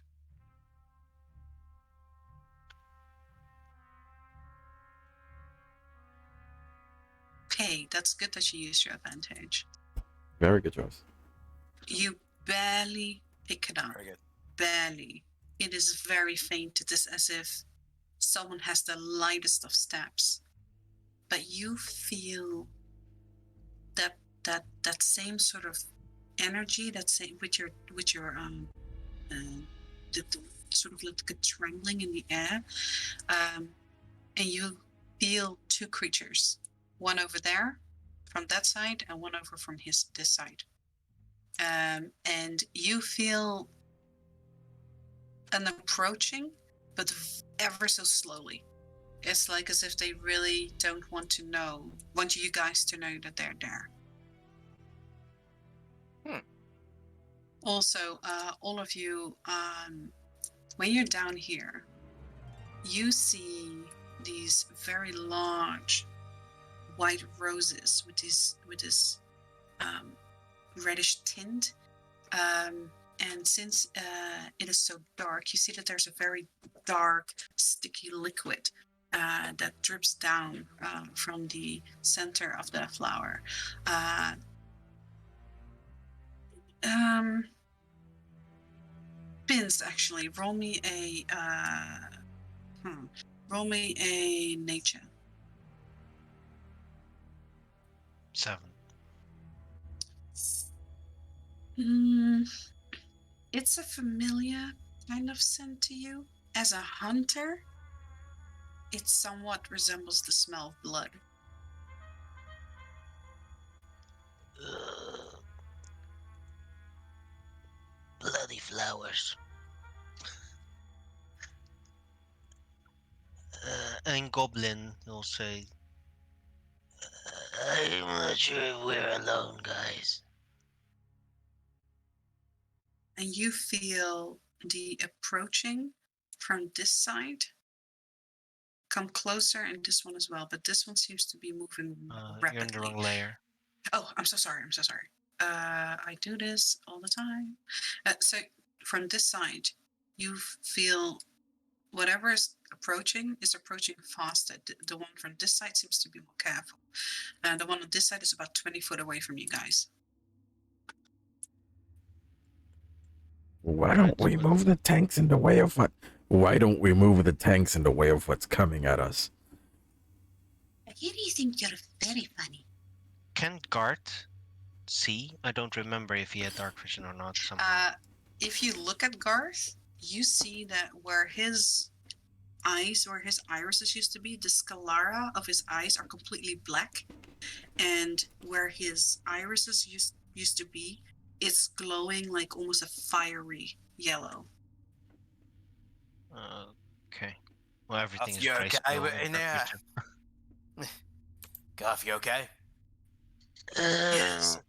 Okay, that's good that you used your advantage. Very good choice. You barely pick it up. Very good. Barely. It is very faint. It is as if someone has the lightest of steps. But you feel that same sort of energy, that same with your the sort of like a trembling in the air, and you feel two creatures, one over there from that side and one over from this side, and you feel an approaching, but ever so slowly. It's like as if they really don't want you guys to know that they're there. Also, all of you, when you're down here, you see these very large white roses with this reddish tint. And since it is so dark, you see that there's a very dark, sticky liquid that drips down from the center of the flower. Pins, actually, roll me a nature. 7. It's a familiar kind of scent to you. As a hunter, it somewhat resembles the smell of blood. Bloody flowers. And Goblin, he'll say, I'm not sure if we're alone, guys. And you feel the approaching from this side come closer, and this one as well. But this one seems to be moving rapidly. you're in the wrong layer. Oh, I'm so sorry. I do this all the time. So from this side, you feel whatever is approaching faster. The one from this side seems to be more careful. And the one on this side is about 20 foot away from you guys. Why don't we move the tanks in the way of what? Why don't we move the tanks in the way of what's coming at us? Here you think you're very funny. Can Gart see? I don't remember if he had dark vision or not. Somehow. If you look at Garth, you see that where his irises used to be, the sclera of his eyes are completely black, and where his irises used to be, it's glowing like almost a fiery yellow. Okay. Well, everything is You price okay glowing in there? Garth, you okay? Yes.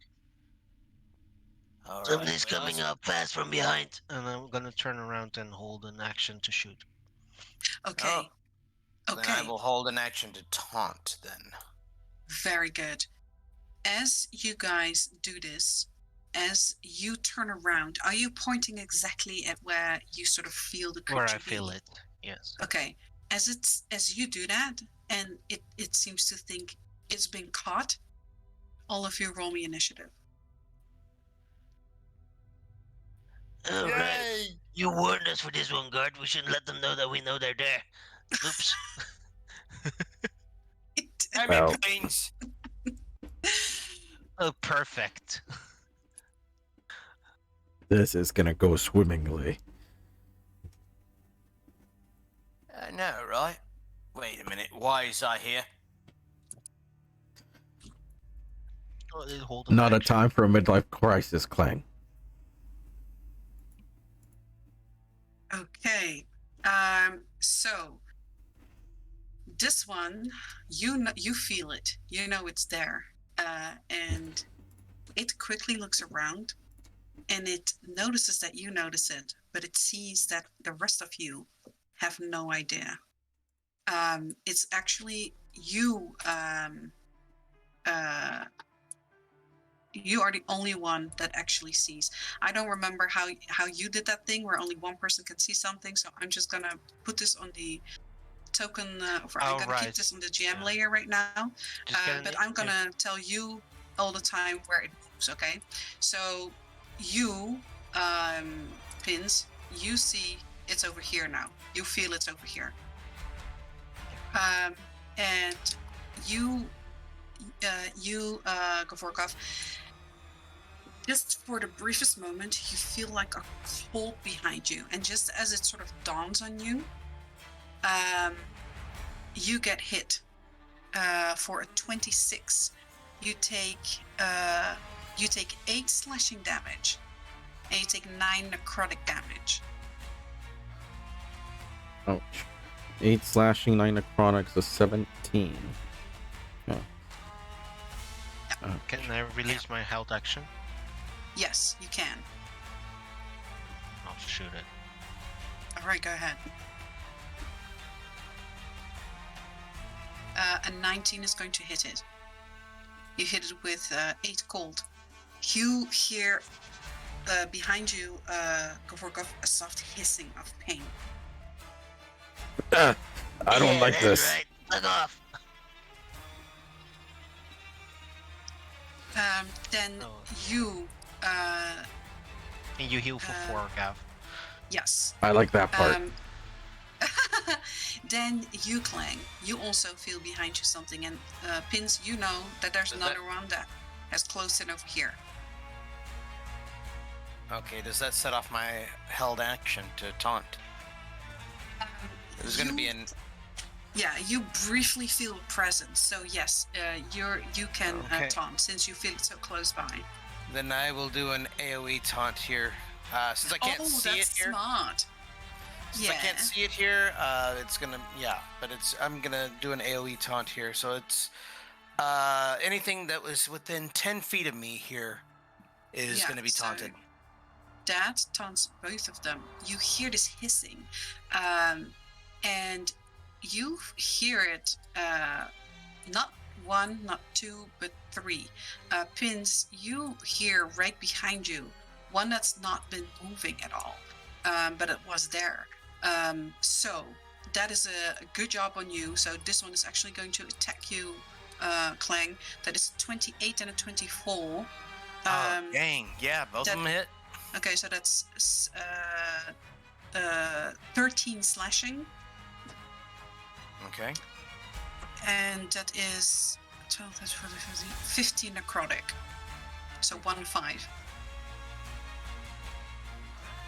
All right. Somebody's well, coming up fast from behind. And I'm gonna turn around and hold an action to shoot. Okay. Then I Okay. will hold an action to taunt then. Very good. As you guys do this, as you turn around, are you pointing exactly at where you sort of feel the Where creature I feel be? it. Yes. Okay. As you do that, and it seems to think it's been caught, all of you roll me initiative. All right. You warned us for this one, guard. We shouldn't let them know that we know they're there. Oops. Damn Well. it, Beans. Oh, perfect. This is gonna go swimmingly. I know, right? Wait a minute. Why is I here? Hold an Not a action. time for a midlife crisis, Clang. Okay. So this one, you feel it. You know it's there. And it quickly looks around and it notices that you notice it, but it sees that the rest of you have no idea. It's actually you. You are the only one that actually sees. I don't remember how you did that thing where only one person can see something. So I'm just gonna put this on the token. I'm gonna keep right. this on the GM Yeah. layer right now. Just get But I'm gonna tell you all the time where it moves. Okay. So you, Pins, you see it's over here now. You feel it's over here. And you, Gavorkov, just for the briefest moment, you feel like a cold behind you. And just as it sort of dawns on you, you get hit for a 26. You take 8 slashing damage, and you take 9 necrotic damage. Ouch. 8 slashing, 9 necrotics, a 17. Yeah. Can I release my health action? Yes, you can. I'll shoot it. All right, go ahead. A 19 is going to hit it. You hit it with 8 cold. You hear behind you, Gavorkov, a soft hissing of pain. I don't like that's this. Right. Look off. Then Oh. you, And you heal for 4, Gav. yes. I like that part. Then you, Clang, you also feel behind you something, and Pins, you know that there's another one that has closed in over here. Okay, does that set off my held action to taunt? There's gonna be an. Yeah, you briefly feel a presence, so yes, you can Okay. taunt since you feel it so close by. Then I will do an AOE taunt here. Since I can't see it that's here. smart. Since I can't see it here, it's gonna but I'm gonna do an AOE taunt here. So it's anything that was within 10 feet of me here is gonna be taunted. So that taunts both of them. You hear this hissing, and you hear it not 1, not 2, but 3. Pins, you hear right behind you one that's not been moving at all, but it was there. So that is a good job on you. So this one is actually going to attack you, Clang. That is 28 and a 24. Oh, dang. Yeah, both of them hit. Okay, so that's 13 slashing. Okay. And that is 12, that's 40, 50, 15 necrotic. So 1-5.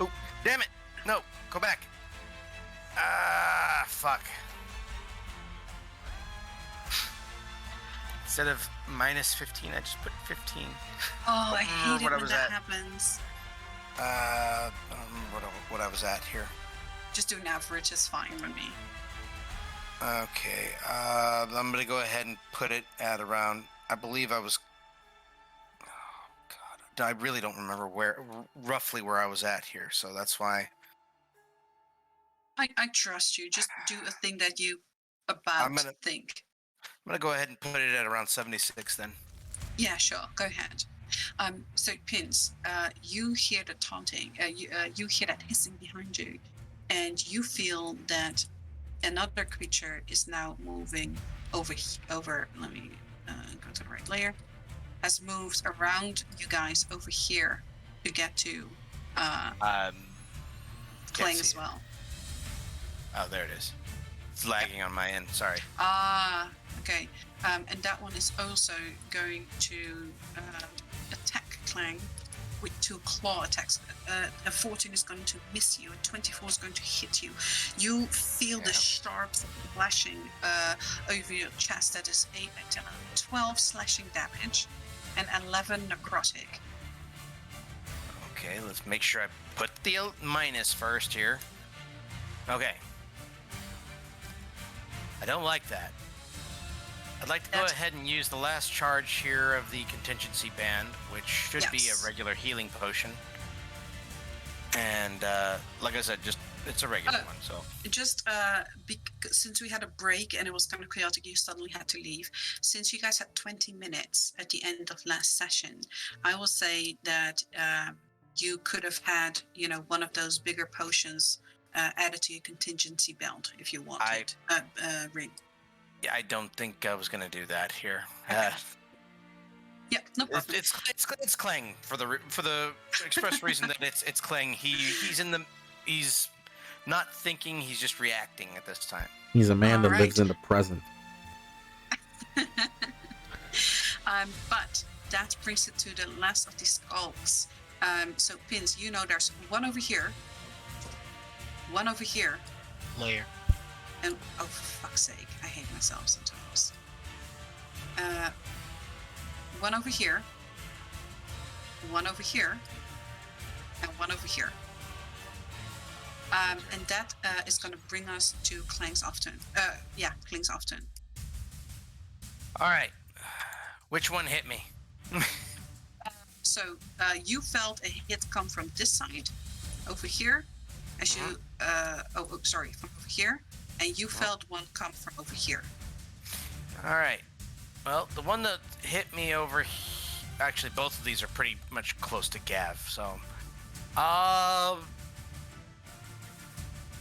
Oh, damn it. No, go back. Fuck. Instead of minus 15, I just put 15. Oh, I Remember hate it what I when was that at. happens. I don't remember what I was at here. Just do an average is fine with me. Okay, I'm gonna go ahead and put it at around. I believe I was. Oh God, I really don't remember roughly where I was at here. So that's why I trust you. Just do a thing that you I'm gonna think. go ahead and put it at around 76 then. Yeah, sure. Go ahead. So Pins, you hear the taunting. You hear that hissing behind you, and you feel that another creature is now moving over. Let me go to the right layer. Has moved around you guys over here to get to Can't Clang see as it. well. Oh, there it is. It's lagging on my end. Sorry. Okay. And that one is also going to attack Clang with 2 claw attacks. A 14 is going to miss you. A 24 is going to hit you. You feel the sharp slashing over your chest. That is 8, 10, 12 slashing damage and 11 necrotic. Okay, let's make sure I put the minus first here. Okay. I don't like that. I'd like to go ahead and use the last charge here of the contingency band, which should be a regular healing potion. And like I said, it's a regular one. So just since we had a break and it was kind of chaotic, you suddenly had to leave. Since you guys had 20 minutes at the end of last session, I will say that you could have had, one of those bigger potions added to your contingency belt if you wanted. Ring. Yeah, I don't think I was gonna do that here. Yep, no problem. It's Clang for the express reason that it's Clang. He's not thinking, he's just reacting at this time. He's a man that lives in the present. But that brings it to the last of the skulls. So Pins, there's one over here, Layer. and oh, for fuck's sake, I hate myself sometimes. One over here, and one over here. And that is going to bring us to Kling's Often. Kling's Often. All right. Which one hit me? So you felt a hit come from this side, over here, as you. From over here, and you felt one come from over here. All right. Well, the one that hit me over. Actually, both of these are pretty much close to Gav, so.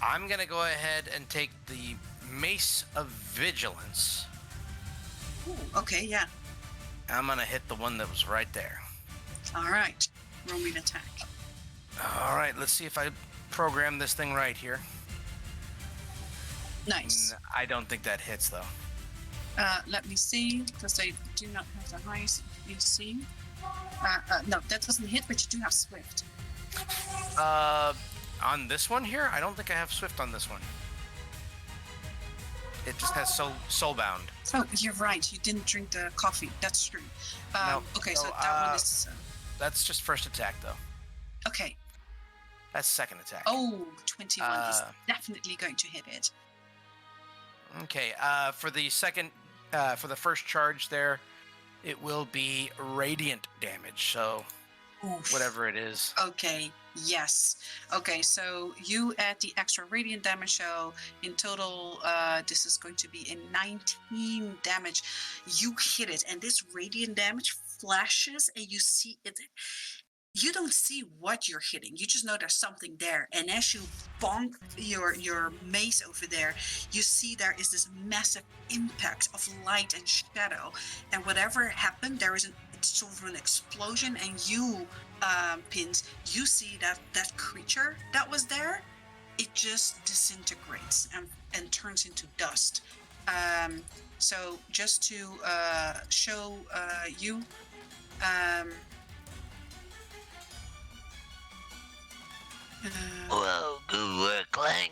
I'm gonna go ahead and take the Mace of Vigilance. Ooh, okay, yeah. I'm gonna hit the one that was right there. All right. Roll me an attack. All right, let's see if I program this thing right here. Nice. I don't think that hits, though. Let me see, because I do not have the highest AC. No, that doesn't hit, but you do have Swift. On this one here, I don't think I have Swift on this one. It just has Soulbound. Oh, you're right. You didn't drink the coffee. That's true. No, okay, no, so that one is... That's just first attack, though. Okay. That's second attack. Oh, 21 is definitely going to hit it. Okay, for the first charge there, it will be radiant damage, so Oof. whatever it is. Okay, yes. Okay, so you add the extra radiant damage, so in total, this is going to be a 19 damage. You hit it, and this radiant damage flashes, and you see it. You don't see what you're hitting. You just know there's something there. And as you bonk your mace over there, you see there is this massive impact of light and shadow. And whatever happened, there is sort of an explosion. And you, Pins, you see that creature that was there, it just disintegrates and turns into dust. So just to show you... Whoa, good work, Clang.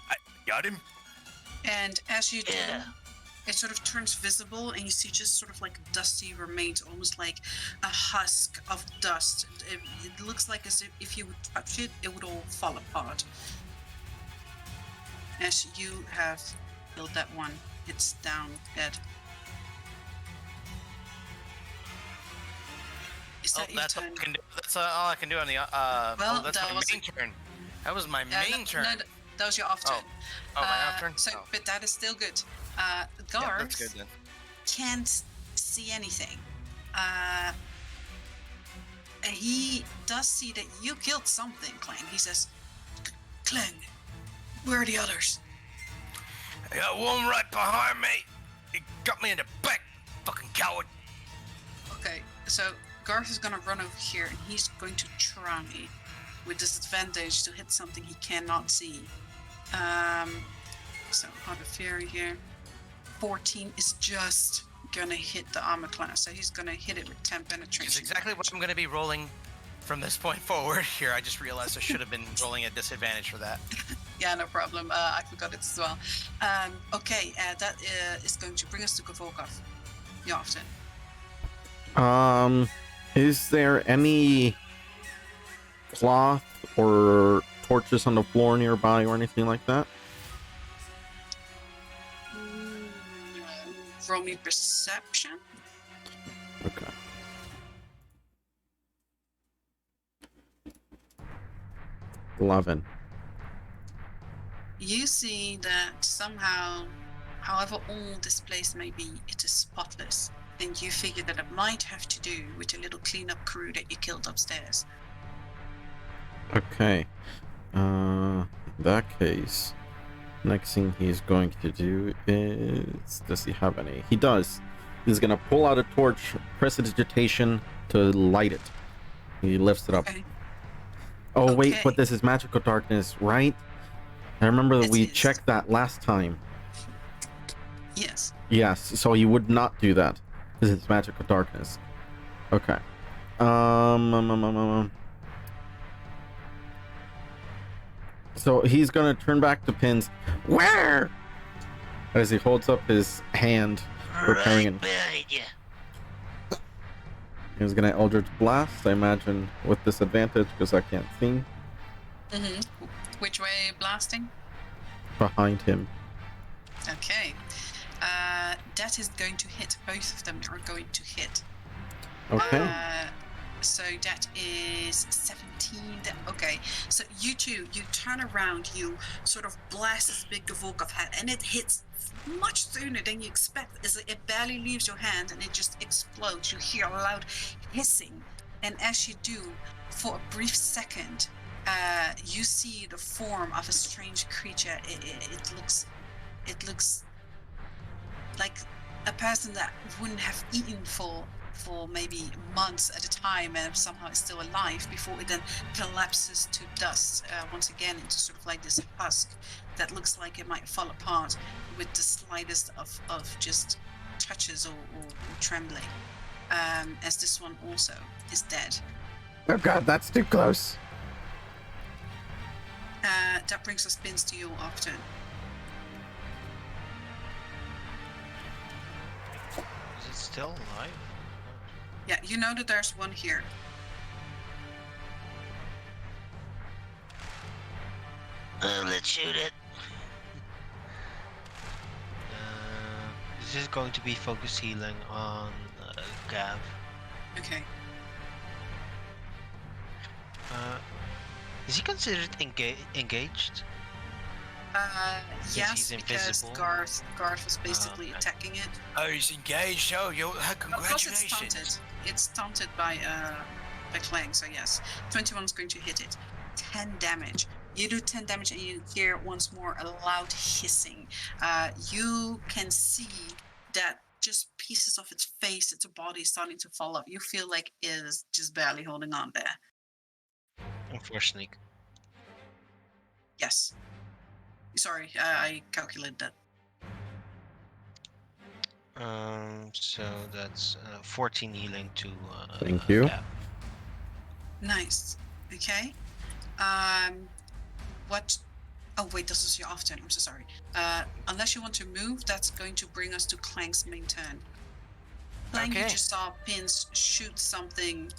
I got him. And as you do, it sort of turns visible, and you see just sort of like dusty remains, almost like a husk of dust. It looks like as if you would touch it, it would all fall apart. As you have killed that one, it's down, dead. Is that your That's all turn? I can do. That's all I can do on the. Well, that's that my was main turn. That was my main turn. No, that was your off turn. Oh, my off turn. So, Oh. but that is still good. Yeah, Garth that's good then. can't see anything. He does see that you killed something, Clang. He says, Clang, where are the others? I got one right behind me. He got me in the back, fucking coward. Okay, so Garth is gonna run over here and he's going to try with disadvantage to hit something he cannot see. So Heart of Fury here. 14 is just gonna hit the armor class, so he's gonna hit it with 10 penetration. It's exactly what I'm going to be rolling from this point forward here. I just realized I should have been rolling at disadvantage for that. Yeah, no problem. I forgot it as well. Okay, that is going to bring us to Kavokov. Yofton. Is there any cloth or torches on the floor nearby or anything like that? Roll me perception. Okay. $11. You see that somehow, however old this place may be, it is spotless. And you figure that it might have to do with the little cleanup crew that you killed upstairs. Okay. In that case, next thing he's going to do is... Does he have any? He does. He's going to pull out a torch, press digitation to light it. He lifts it up. Okay. Oh, wait, Okay. but this is magical darkness, right? I remember that It we is. checked that last time. Yes. Yes, so he would not do that because it's magical darkness. Okay. So he's gonna turn back to Pins. Where? As he holds up his hand, preparing Right it. behind you. He's gonna Eldritch Blast, I imagine, with disadvantage because I can't see Mm-hmm. Which way blasting? behind him. Okay. That is going to hit. Both of them are going to hit. Okay. So that is 17. Okay. So you two, you turn around, you sort of blast this big Gavolkov head, and it hits much sooner than you expect. As it barely leaves your hand and it just explodes. You hear a loud hissing, and as you do, for a brief second, you see the form of a strange creature. It looks like a person that wouldn't have eaten for maybe months at a time and somehow is still alive before it then collapses to dust once again into sort of like this husk that looks like it might fall apart with the slightest of just touches or trembling. As this one also is dead. Oh god, that's too close. That brings us Pins to you often. Is it still alive? Yeah, you know that there's one here. Let's shoot it. This is going to be focus healing on Gav. Okay. Is he considered engaged? Yes, he's because invisible? Garth was basically okay. attacking it. Oh, he's engaged. Oh, Plus it's congratulations. stunted. It's stunted by Clang, so yes. 21 is going to hit it. 10 damage. You do 10 damage and you hear once more a loud hissing. You can see that just pieces of its face, its body starting to fall off. You feel like it is just barely holding on there. Unfortunately. Yes. Sorry, I calculated that. So that's 14 healing to Thank you. Gav. Nice. Okay. What Oh wait, this is your off turn. I'm so sorry. Unless you want to move, that's going to bring us to Clank's main turn. Clank, you Okay. just saw Pins shoot something.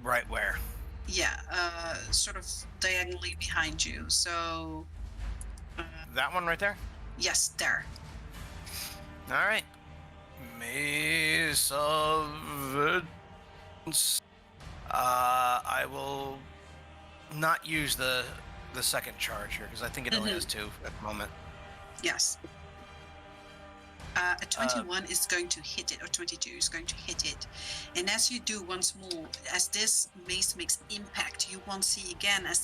Right where? Yeah, sort of diagonally behind you. So That one right there? yes, there. All right. Mace of Vengeance. I will not use the second charge here because I think it only has 2 at the moment. Yes. A 21 is going to hit it, or 22 is going to hit it. And as you do once more, as this mace makes impact, you won't see again as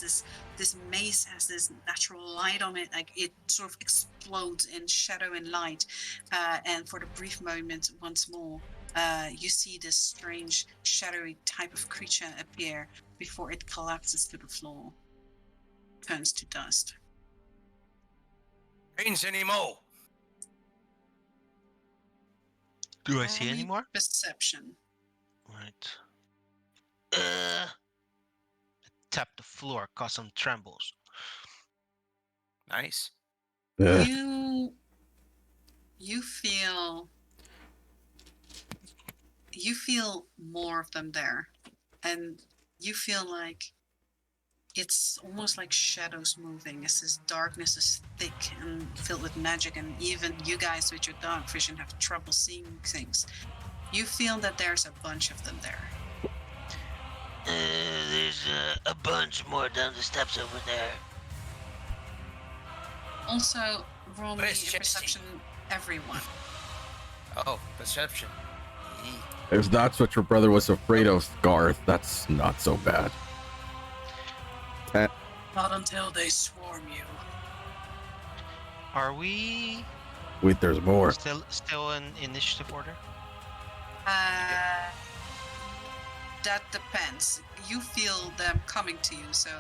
this mace has this natural light on it, like it sort of explodes in shadow and light. And for the brief moment, once more, you see this strange, shadowy type of creature appear before it collapses to the floor, turns to dust. Ain't any more. Do I see Roll any me more? Perception. Right. Tap the floor, cause some trembles. Nice. Ugh. You feel more of them there, and you feel like it's almost like shadows moving as this darkness is thick and filled with magic, and even you guys with your dark vision have trouble seeing things. You feel that there's a bunch of them there. There's a bunch more down the steps over there. Also, roll me Where's a Chesty? perception, everyone. Oh, perception. If that's what your brother was afraid of, Garth, that's not so bad. Not until they swarm you. Are we Wait, there's more. still in initiative order? That depends. You feel them coming to you, so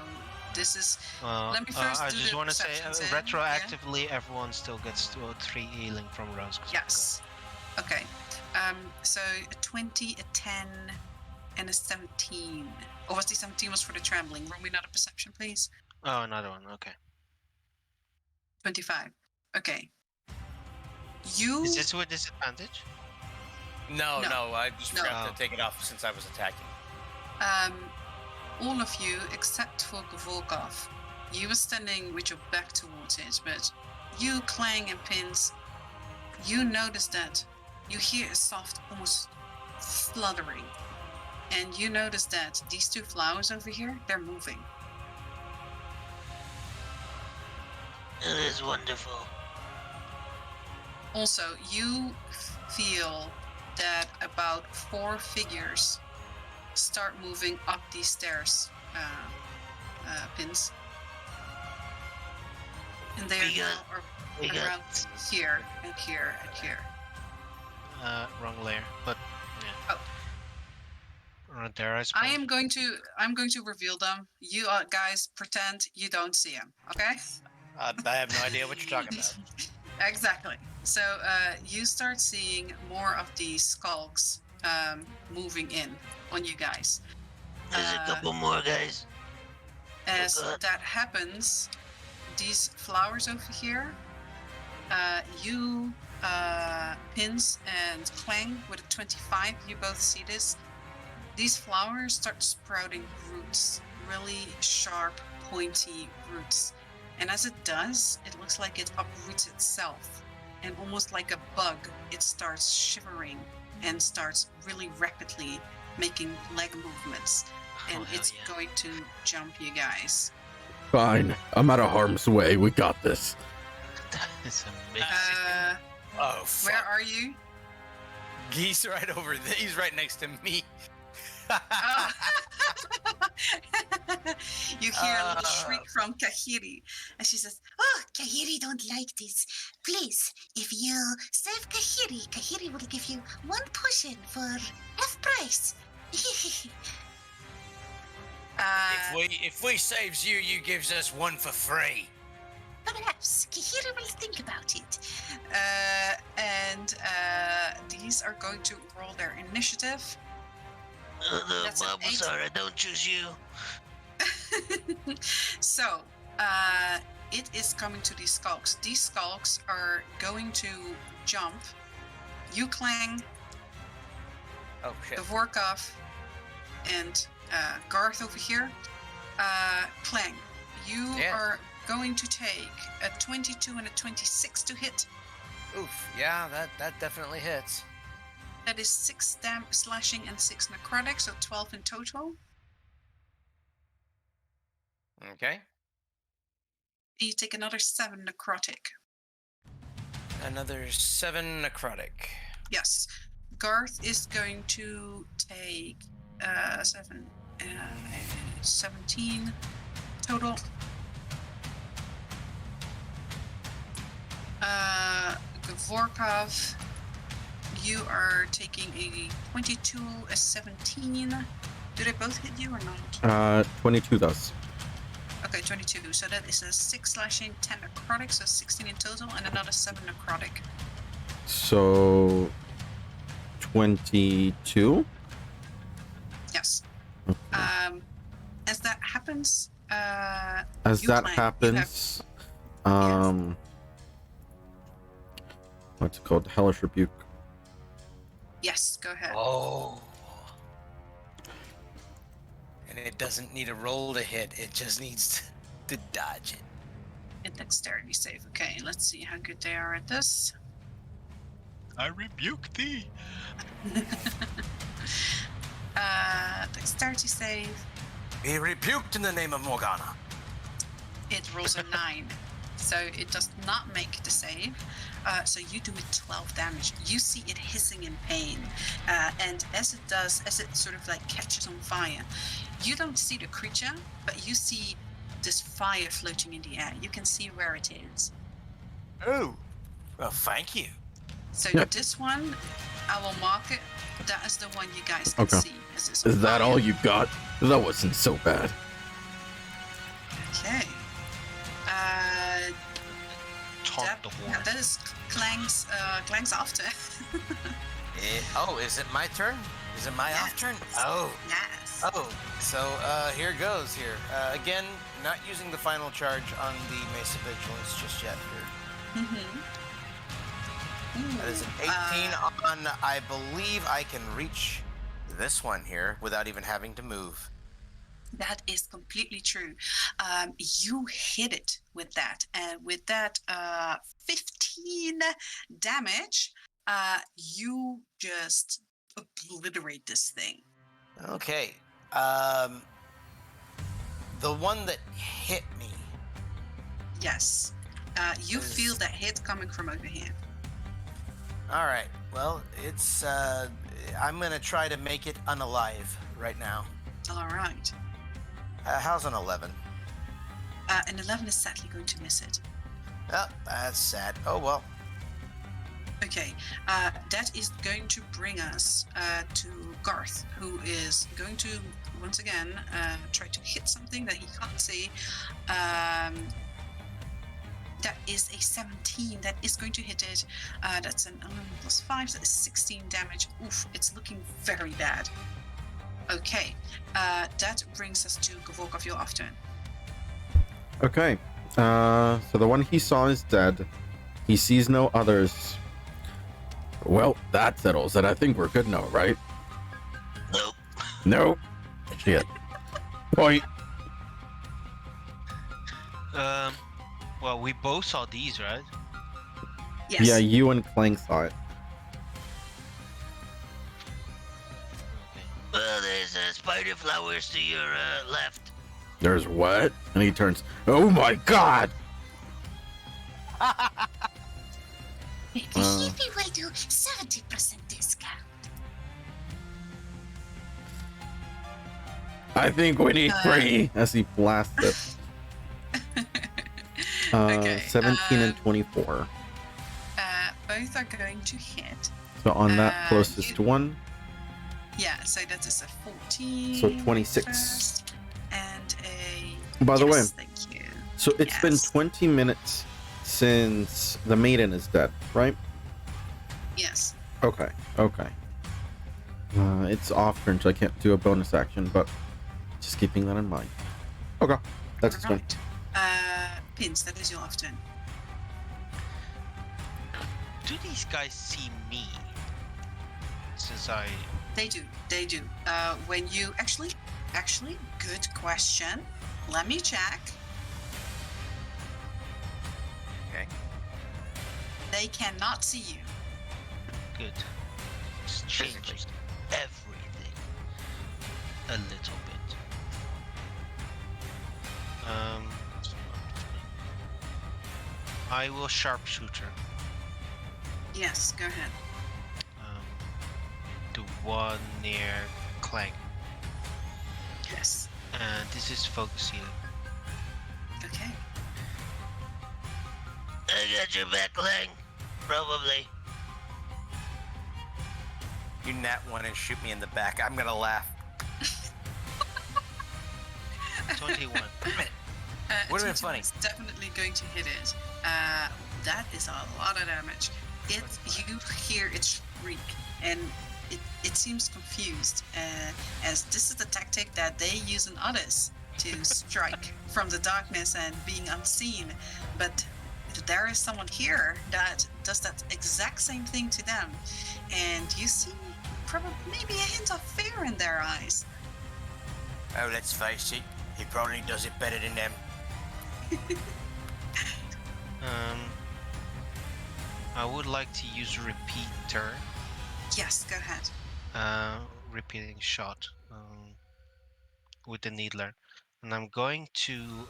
this is. Let me first I do just the want to say, perceptions in, yeah? retroactively, everyone still gets 3 healing from runs. 'cause of Yes. Okay. So a 20, a 10, and a 17. Or was the 17 was for the trembling? Roll me another perception, please. that. Oh, another one. Okay. 25. Okay. You. Is this with disadvantage? No, No. I just No. forgot to take it off since I was attacking. All of you except for Gvorkov. You were standing with your back towards it, but you, Clang, and Pins, you notice that you hear a soft, almost fluttering. And you notice that these 2 flowers over here, they're moving. It is wonderful. Also, you feel that about 4 figures start moving up these stairs, Pins. And they We are got- now we got- around here and here and here. Wrong layer, but yeah. Oh. Right there, I suppose. I'm going to reveal them. You guys pretend you don't see them, okay? I have no idea what you're talking about. Exactly. So you start seeing more of these skulks moving in on you guys. There's a couple more guys. As God. that happens, these flowers over here, you, Pins and Clang with a 25, you both see this. These flowers start sprouting roots, really sharp, pointy roots. And as it does, it looks like it uproots itself. And almost like a bug, it starts shivering and starts really rapidly making leg movements. And Oh, hell it's yeah. going to jump you guys. Fine. I'm out of harm's way. We got this. That is amazing. Oh, fuck. Where are you? He's right over there. He's right next to me. Oh. You hear a little shriek from Kahiri, and she says, Oh, Kahiri don't like this. Please, if you save Kahiri, Kahiri will give you 1 potion for half price. If we saves you, you gives us 1 for free. Perhaps Kahiri will think about it. and these are going to roll their initiative. The That's an 8. Bulbasaur, I don't choose you. So, It is coming to these skulks. These skulks are going to jump. You, Clang, Oh shit. the Vorkov, and Garth over here. Clang, you Yeah. are going to take a 22 and a 26 to hit. Oof. Yeah, that definitely hits. That is 6 slashing and 6 necrotic, so 12 in total. Okay. You take another 7 necrotic. Another 7 necrotic. Yes. Garth is going to take 17 total. Vorkov, you are taking a 22, a 17. Do they both hit you or not? 22 does. Okay, 22. So that is a 6 slashing, 10 necrotic, so 16 in total, and another 7 necrotic. So 22. Yes. Okay. As that happens, As you, that Clang, happens, what's it called? Hellish Rebuke. yes, go ahead. Oh. And it doesn't need a roll to hit. It just needs to dodge it. And dexterity save. Okay, let's see how good they are at this. I rebuke thee. Dexterity save. Be rebuked in the name of Morgana. It rolls a 9, so it does not make the save. So you do it 12 damage. You see it hissing in pain, and as it sort of like catches on fire, you don't see the creature, but you see this fire floating in the air. You can see where it is. Oh, well, thank you. So Yeah. this one, I will mark it. That is the one you guys can Okay. see. As it's on Is that fire. all you got? That wasn't so bad. Okay. Taunt the horn. That is Clang's after. Is it my turn? Is it my Yes. off turn? Oh. Yes. Oh. So here goes here. Again, not using the final charge on the Mace of Vigilance just yet here. Mm-hmm. That is an 18 on, I believe I can reach this one here without even having to move. That is completely true. You hit it with that, and with that 15 damage, you just obliterate this thing. Okay. The one that hit me. Yes. You feel that hit coming from over here. All right. Well, it's. I'm gonna try to make it unalive right now. All right. How's an 11? An 11 is sadly going to miss it. Oh, that's sad. Oh well. Okay, that is going to bring us to Garth, who is going to once again try to hit something that he can't see. That is a 17. That is going to hit it. That's an 11 plus 5, so that is 16 damage. Oof, it's looking very bad. Okay, that brings us to Gavorkov, your off turn. Okay. So the one he saw is dead. He sees no others. Well, that settles it. I think we're good now, right? Nope. Nope. Shit. Point. Well, we both saw these, right? Yes. Yeah, you and Clang saw it. Okay. Well, there's spider flowers to your left. There's what? And he turns. Oh my god! The hippie will do 70% discount. I think we need 3 as he blasts it. Okay, 17 and 24. Both are going to hit. So on that closest one, Yeah, so that is a 14. so 26. first, and a. By the way, Yes, thank you. so it's been Yes. 20 minutes since the maiden is dead, right? Yes. Okay, okay. It's off turn, so I can't do a bonus action, but just keeping that in mind. Okay, that's his turn. Right. Pins, that is your left turn. Do these guys see me? Since I... They do. When you actually, good question. Let me check. Okay. They cannot see you. Good. This changes everything a little bit. I will sharpshooter. Yes, go ahead. The one near Clang. Yes. And this is focus healing. Okay. I got your back, Lang. Probably. You nat one and shoot me in the back. I'm gonna laugh. 21. Would've been funny. It's definitely going to hit it. That is a lot of damage. You hear it shriek, and it seems confused, as this is the tactic that they use in others to strike from the darkness and being unseen. But there is someone here that does that exact same thing to them, and you see probably maybe a hint of fear in their eyes. Oh, let's face it, he probably does it better than them. I would like to use repeater. Yes, go ahead. Repeating shot with the needler, and I'm going to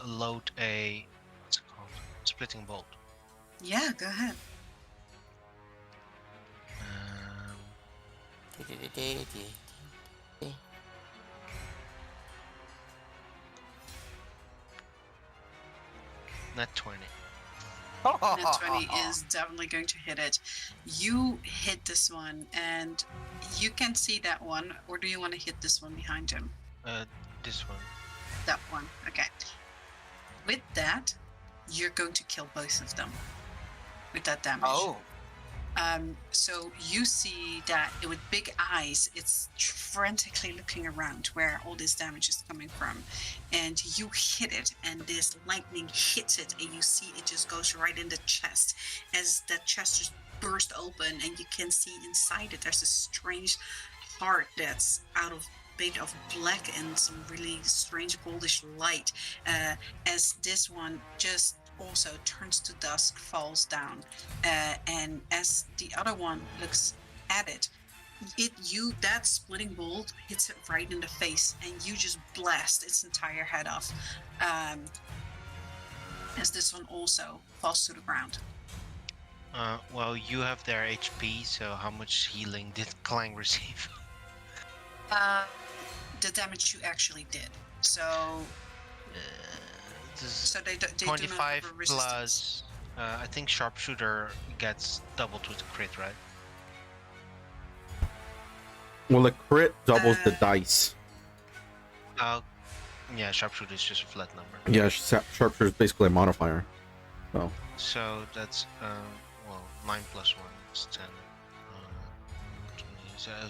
load a what's it called? Splitting bolt. Yeah, go ahead. Not 20. Net 20 is definitely going to hit it. You hit this one, and you can see that one, or do you want to hit this one behind him? This one. That one, okay. With that, you're going to kill both of them with that damage. Oh. So you see that with big eyes, it's frantically looking around where all this damage is coming from. And you hit it, and this lightning hits it, and you see it just goes right in the chest. As that chest just burst open, and you can see inside it, there's a strange heart that's out of bit of black and some really strange goldish light. As this one just also turns to dusk, falls down, and as the other one looks at it, that splitting bolt hits it right in the face, and you just blast its entire head off. As this one also falls to the ground. Well, you have their HP, so how much healing did Clang receive? The damage you actually did. So. So they 25 do not have a plus. resistance. I think sharpshooter gets doubled with the crit, right? Well, the crit doubles the dice. Yeah, sharpshooter is just a flat number. Yeah, sharpshooter is basically a modifier. So that's 9 plus 1 is 10.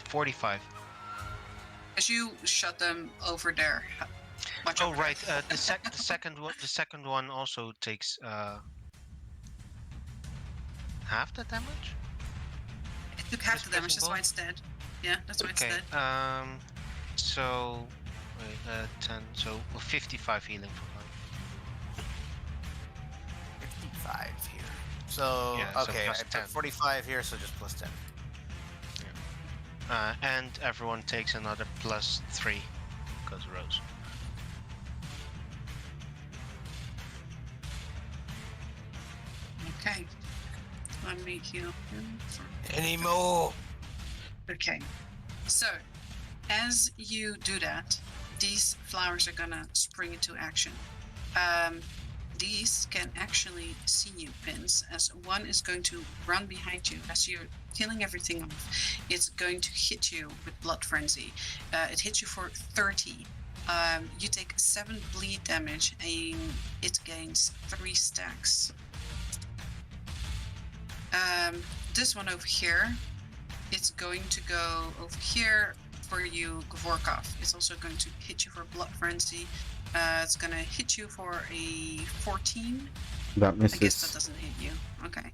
45. As you shut them over there. Oh right, the second one also takes half the damage. It took half the damage. That's why it's dead. Yeah, that's why it's dead. So wait, 10. So 55 healing for him. 55 here. So Yeah, so okay, plus I took 10. 45 here, so just plus 10. And everyone takes another plus 3 because Rose. Okay. Let me heal him. Any more? Okay. So, as you do that, these flowers are gonna spring into action. These can actually see you, Pins, as one is going to run behind you as you're killing everything off. It's going to hit you with Blood Frenzy. It hits you for 30. You take 7 bleed damage, and it gains 3 stacks. This one over here, it's going to go over here for you, Gvorkov. It's also going to hit you for Blood Frenzy. It's gonna hit you for a 14. That I guess that misses. doesn't hit you. Okay.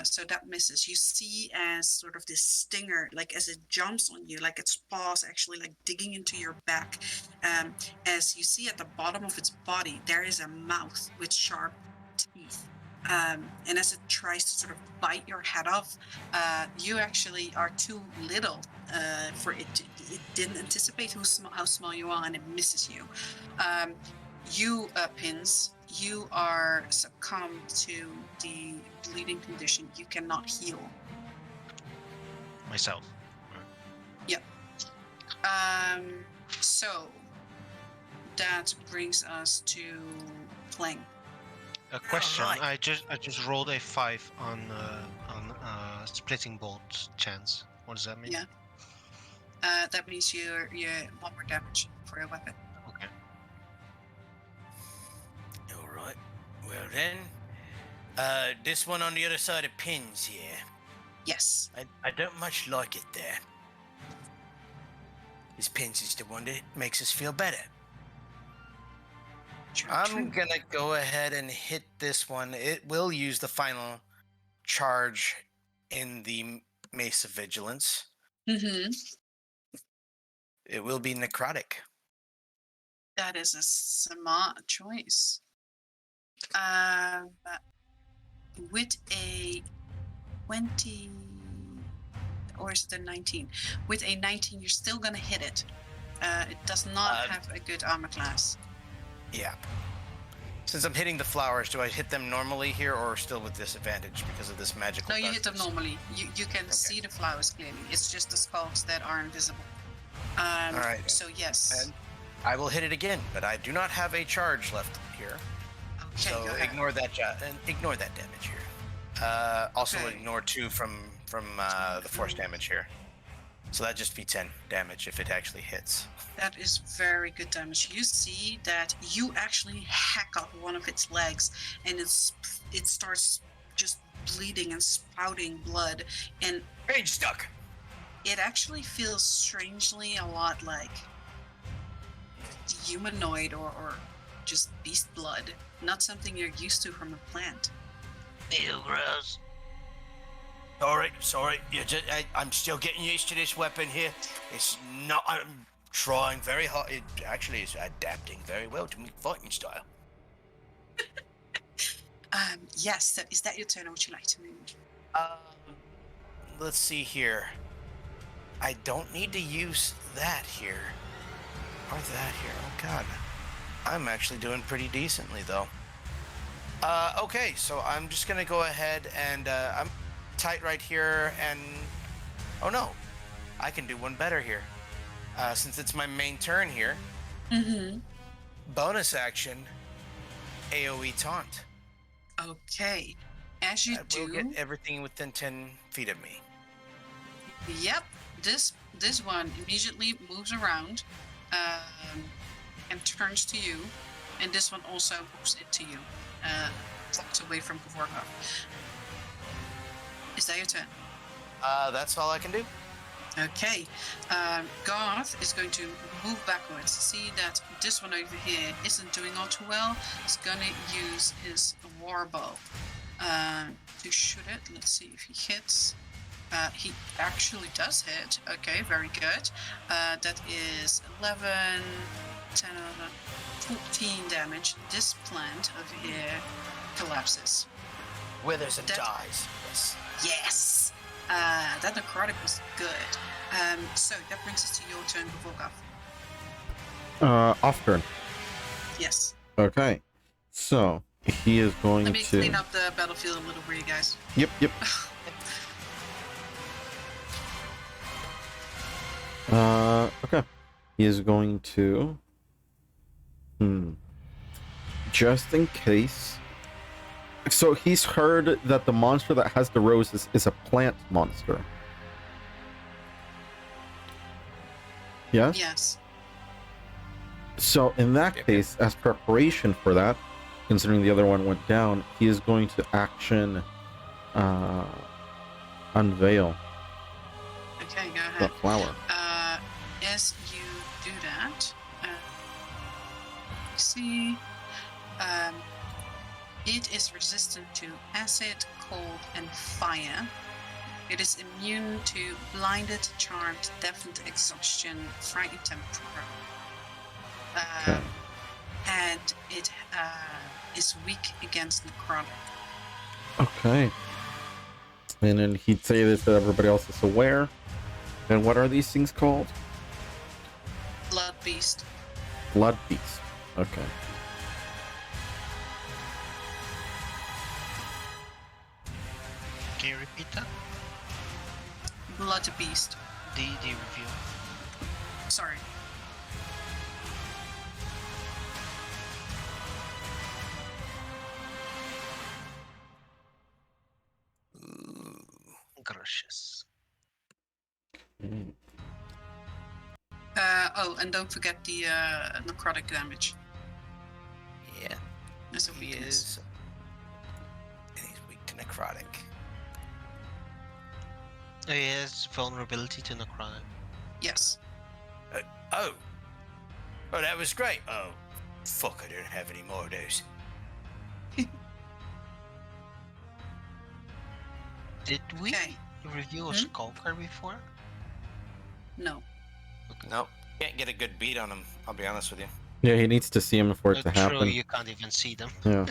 So that misses. You see as sort of this stinger, like as it jumps on you, like its paws actually like digging into your back. As you see at the bottom of its body, there is a mouth with sharp teeth. And as it tries to sort of bite your head off, you actually are too little for it. It didn't anticipate how small you are, and it misses you. You, Pins, you are succumbed to the bleeding condition. You cannot heal. Myself. So that brings us to Pling. A question. Alright. I just rolled a 5 on splitting bolt chance. What does that mean? Yeah. That means you're 1 more damage for your weapon. Okay. All right. Well then, this one on the other side of Pins here. Yes. I don't much like it there. This Pins is the one that makes us feel better. I'm gonna go ahead and hit this one. It will use the final charge in the Mace of Vigilance. Mm-hmm. It will be necrotic. That is a smart choice. With a 20, or is it a 19? With a 19, you're still gonna hit it. It does not have a good armor class. Yeah. Since I'm hitting the flowers, do I hit them normally here or still with disadvantage because of this magical No, you hit them darkness? normally. You can see the flowers clearly. It's just the skulls that are invisible. All right. So yes. And I will hit it again, but I do not have a charge left here. Okay, So go ahead. ignore that damage here. Also Okay. ignore 2 from the force damage here. So that just be 10 damage if it actually hits. That is very good damage. You see that you actually hack up one of its legs, and it starts just bleeding and spouting blood, and Rage stuck. it actually feels strangely a lot like humanoid or just beast blood. Not something you're used to from a plant. Ew, gross. Sorry. I'm still getting used to this weapon here. It's not. I'm trying very hard. It actually is adapting very well to my fighting style. Yes, is that your turn, or would you like to move? Let's see here. I don't need to use that here. Or that here. Oh, God. I'm actually doing pretty decently, though. Okay, so I'm just going to go ahead and I'm tight right here. And, oh, no. I can do one better here. Since it's my main turn here. Mm-hmm. Bonus action, AoE taunt. Okay. As you I do, will get everything within 10 feet of me. yep, this one immediately moves around and turns to you, and this one also moves into you, walks away from Kavorkov. Is that your turn? That's all I can do. Okay. Garth is going to move backwards. See that this one over here isn't doing all too well. He's going to use his warbow to shoot it. Let's see if he hits. He actually does hit. Okay, very good. That is 11, 10, 14 damage. This plant over here collapses. Withers and That- dies. Yes. Yes! That necrotic was good. So that brings us to your turn, Volkov. Off turn. Yes. Okay. So he is going Let me to. clean up the battlefield a little for you guys. Yep. Okay. He is going to. Just in case. So he's heard that the monster that has the roses is a plant monster. Yes? Yes. So in that Yep. case, as preparation for that, considering the other one went down, he is going to action unveil Okay, go ahead. that flower. As you do that, see. It is resistant to acid, cold, and fire. It is immune to blinded, charmed, deafened, exhaustion, frightened, and prone. And it is weak against necrotic. Okay. And then he'd say this so everybody else is aware. And what are these things called? Blood beast. Blood beast. Okay. Can you repeat that? Blood beast. The review. Sorry. Gracious. And don't forget the necrotic damage. Yeah. As a He weakness. is. And he's weak to necrotic. Oh, he has vulnerability to necrotic. Yes. Oh, that was great. Oh, fuck! I don't have any more of those. Did we Okay. review a skulker before? No. Nope. Can't get a good beat on him, I'll be honest with you. Yeah, he needs to see him for it to True, happen. you can't even see them. Yeah.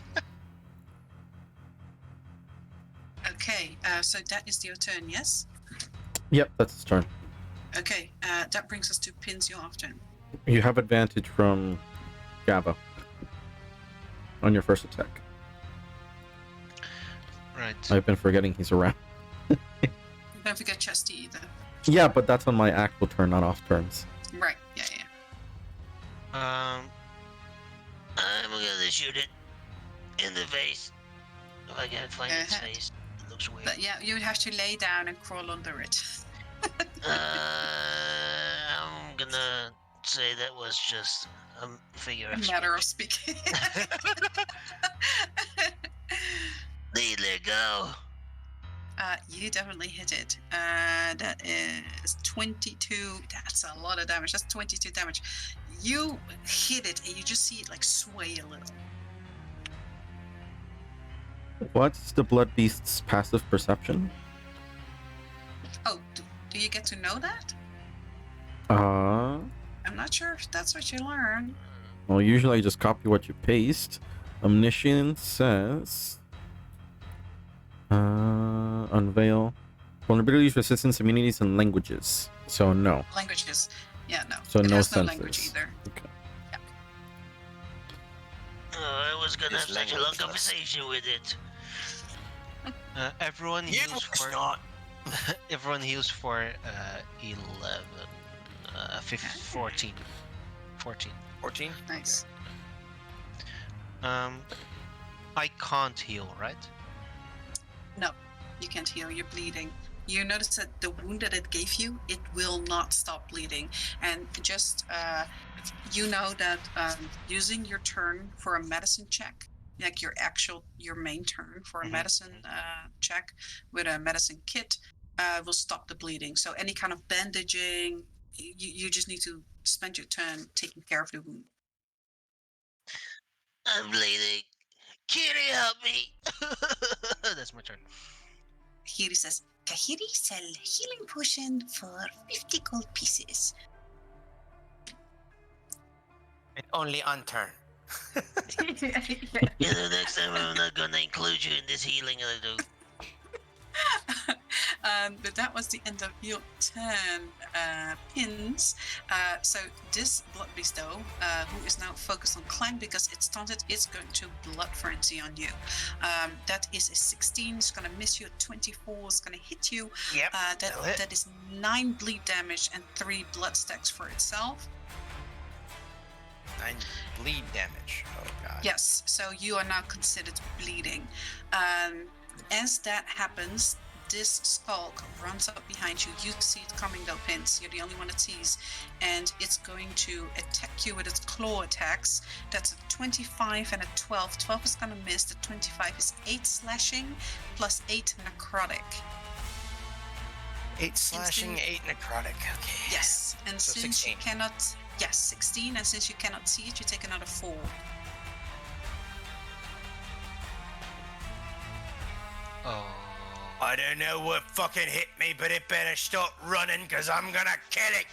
Okay. So that is your turn. Yes. Yep, that's his turn. Okay. That brings us to Pin's your turn. You have advantage from Gava on your first attack. Right. I've been forgetting he's around. Don't forget Chesty either. Yeah, but that's on my actual turn, not off turns. Right. Yeah. I'm gonna shoot it in the face. If I can find its Uh-huh. face. It looks weird. But yeah, you would have to lay down and crawl under it. I'm gonna say that was just a figure A of matter of speech. speaking. Need to let go. You definitely hit it. That is 22. That's a lot of damage. That's 22 damage. You hit it and you just see it like sway a little. What's the Blood Beast's passive perception? Oh, do you get to know that? I'm not sure if that's what you learn. Well, usually I just copy what you paste. Omniscience says... unveil. Vulnerabilities, resistance, immunities, and languages. So no. Languages. Yeah, no. So It no has senses. no language either. Okay. I was gonna This have such a long language was- conversation with it. Everyone You heals was for not. everyone heals for 11, 14. 14? Nice. I can't heal, right? No, you can't heal. You're bleeding. You notice that the wound that it gave you, it will not stop bleeding. And just, you know that using your turn for a medicine check, like your main turn for a medicine check with a medicine kit, will stop the bleeding. So any kind of bandaging, you just need to spend your turn taking care of the wound. I'm bleeding. Kitty, help me. That's my turn. Hiri says, Kahiri sell healing potion for 50 gold pieces. And only on turn. You know, next time I'm not gonna include you in this healing I do. But that was the end of your turn, Pins. So this blood beast, though, who is now focused on Clang because it's taunted, is going to blood frenzy on you. That is a 16. It's going to miss you. A 24 is going to hit you. Yep. that'll hit. That is 9 bleed damage and 3 blood stacks for itself. 9 bleed damage. Oh god. Yes, so you are now considered bleeding. As that happens, this skulk runs up behind you. You see it coming though, Pins. You're the only one that sees. And it's going to attack you with its claw attacks. That's a 25 and a 12. 12 is going to miss. The 25 is 8 slashing plus 8 necrotic. 8 slashing, 8 necrotic. Okay. Yes, and So since 16. you cannot... Yes, 16. And since you cannot see it, you take another 4. I don't know what fucking hit me, but it better stop running, because I'm gonna kill it.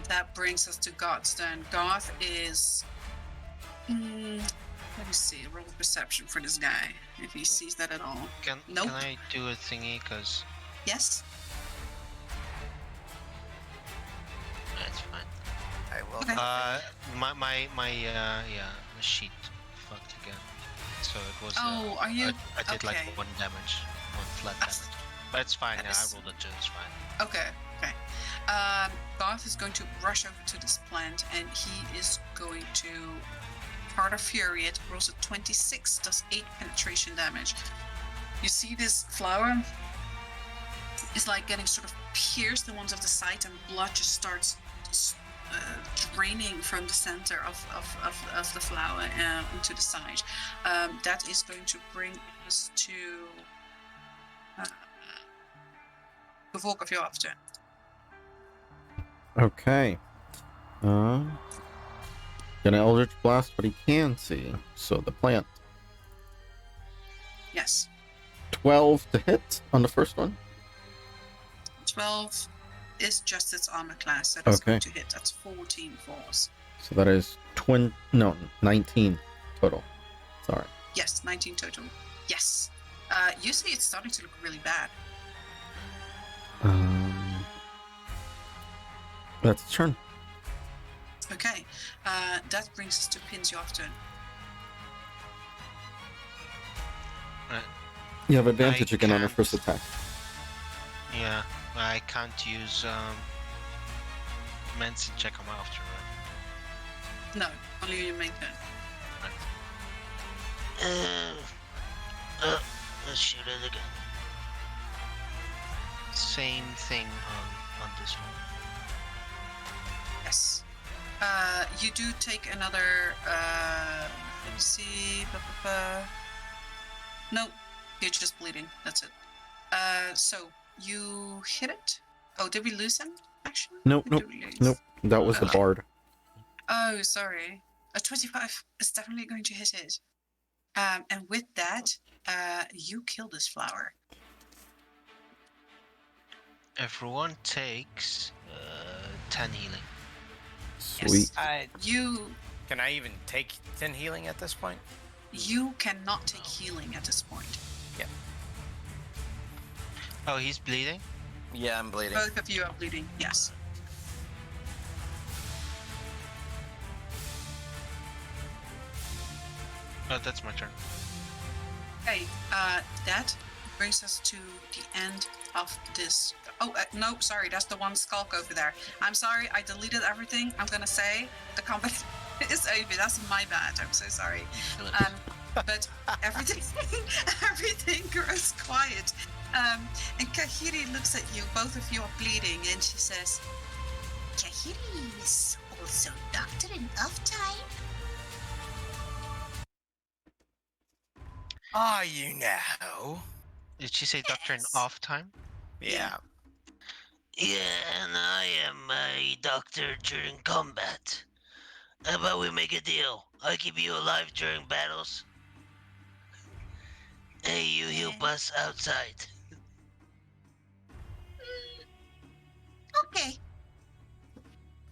That brings us to Garth then. Garth is... let me see. Roll perception for this guy, if he sees that at all. Can Nope. I do a thingy? Cause Yes? that's fine. I will. Okay. The sheet fucked again. So it was. Oh, are you... I did like okay. 1 damage, 1 flat That's- damage. But it's fine. that Yeah, is- I rolled a 2. It's fine. Okay. Garth is going to rush over to this plant, and he is going to Heart of Fury. It rolls a 26, does 8 penetration damage. You see this flower is like getting sort of pierced in one of the side, and blood just starts draining from the center of the flower into the side. That is going to bring us to the Volk of your after. Okay. Gonna Eldritch Blast what he can see. So the plant. Yes. 12 to hit on the first one. 12 is just its armor class. That is Okay. going to hit. That's 14 force. So that is 19 total. Sorry. Yes, 19 total. Yes. You see it's starting to look really bad. That's a turn. Okay. That brings us to Pin's your turn. You have advantage I again on your can't- first attack. Yeah, I can't use medicine check him after, right? No, only your main turn. Let's shoot it again. Same thing on this one. Yes. You do take another. Let me see. No, you're just bleeding. That's it. So you hit it. Oh, did we lose him? Actually, Nope, Who nope, did we lose? nope. That was the Okay. bard. Oh, sorry. A 25 is definitely going to hit it. And with that, you kill this flower. Everyone takes 10 healing. Sweet. You Can I even take 10 healing at this point? you cannot take healing at this point. Oh, he's bleeding? Yeah, I'm bleeding. Both of you are bleeding. Yes. Oh, that's my turn. Okay. That brings us to the end of this. Oh, no, sorry. That's the one skulk over there. I'm sorry. I deleted everything. I'm gonna say the combat is over. That's my bad. I'm so sorry. But everything everything grows quiet. And Kahiri looks at you. Both of you are bleeding, and she says, Kahiri is also doctor in off time. Are you now? Did she say doctor in Yes. off time? Yeah. Yeah, and I am a doctor during combat. How about we make a deal? I keep you alive during battles. Hey, you help us outside. Okay.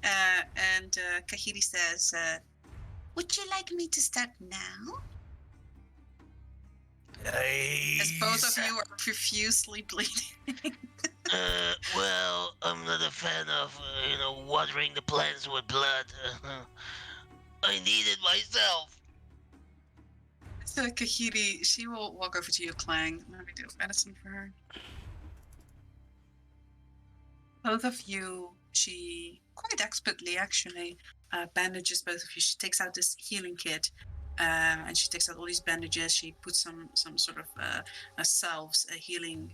and Kahiri says, Would you like me to start now? as both of you are profusely bleeding. Well, I'm not a fan of, watering the plants with blood. I need it myself. So Kahiri, she will walk over to you, Clang. Let me do medicine for her. Both of you, she quite expertly actually bandages both of you. She takes out this healing kit, and she takes out all these bandages. She puts some sort of salves, healing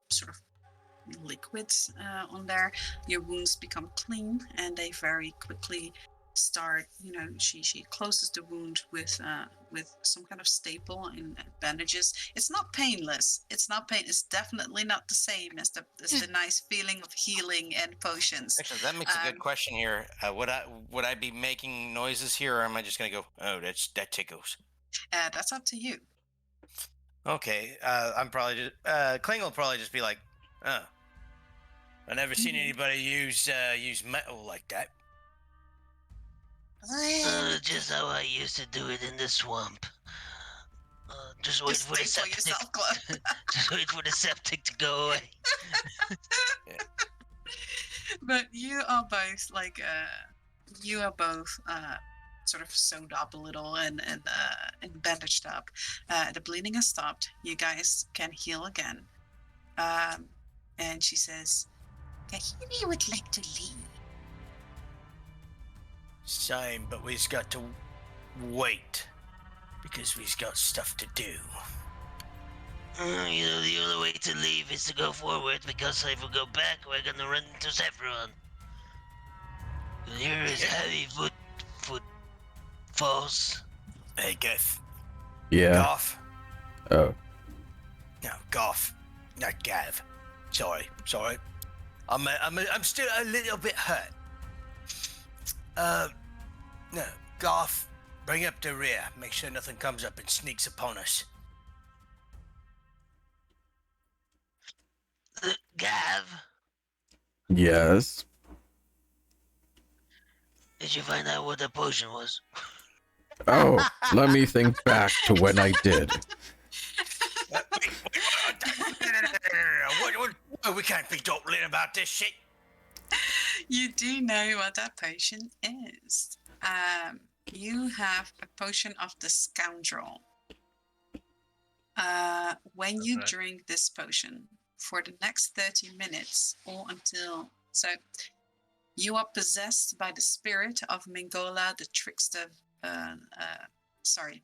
sort of liquids on there. Your wounds become clean, and they very quickly start. She closes the wound with some kind of staple and bandages. It's not painless. It's definitely not the same as the nice feeling of healing and potions. Actually, that makes a good question here. Would I be making noises here, or am I just gonna go? Oh, that tickles. That's up to you. Okay, I'm probably just Kling will probably just be like, "Oh, I never seen anybody use metal like that." Well, Just how I used to do it in the swamp. Just wait Just for the stay for septic. yourself, Club. Just wait for the septic to go away. But you are both like sort of sewed up a little and bandaged up. The bleeding has stopped. You guys can heal again. And she says, Kahiri would like to leave. Same, but we've got to wait because we've got stuff to do. You know, the only way to leave is to go forward, because if we go back, we're gonna run into Sephiron. Here is heavy footfalls. Hey, Gaff. Yeah. Goff. Oh. No, Goff. Not Gav. Sorry. I'm still a little bit hurt. No, Goff. Bring up the rear. Make sure nothing comes up and sneaks upon us. Gav, Yes. did you find out what the potion was? Oh, let me think back to when I did. We can't be dawdling about this shit. you do know what that potion is. You have a potion of the scoundrel. When you Okay. drink this potion for the next 30 minutes or until you are possessed by the spirit of Mingola the trickster.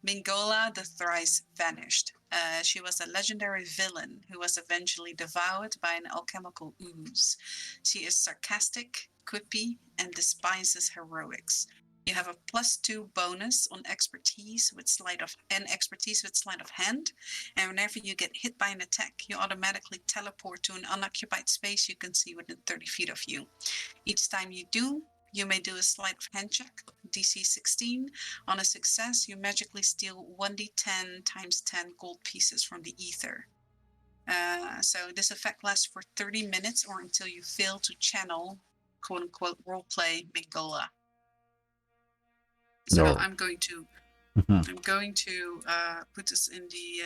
Mingola the thrice vanished. She was a legendary villain who was eventually devoured by an alchemical ooze. She is sarcastic, quippy, and despises heroics. You have a +2 bonus on expertise with sleight of hand, and whenever you get hit by an attack, you automatically teleport to an unoccupied space you can see within 30 feet of you. Each time you do, you may do a sleight of hand check, DC 16. On a success, you magically steal 1d10 times 10 gold pieces from the ether. So this effect lasts for 30 minutes or until you fail to channel, quote unquote, roleplay Mingola. So No. I'm going to put this in the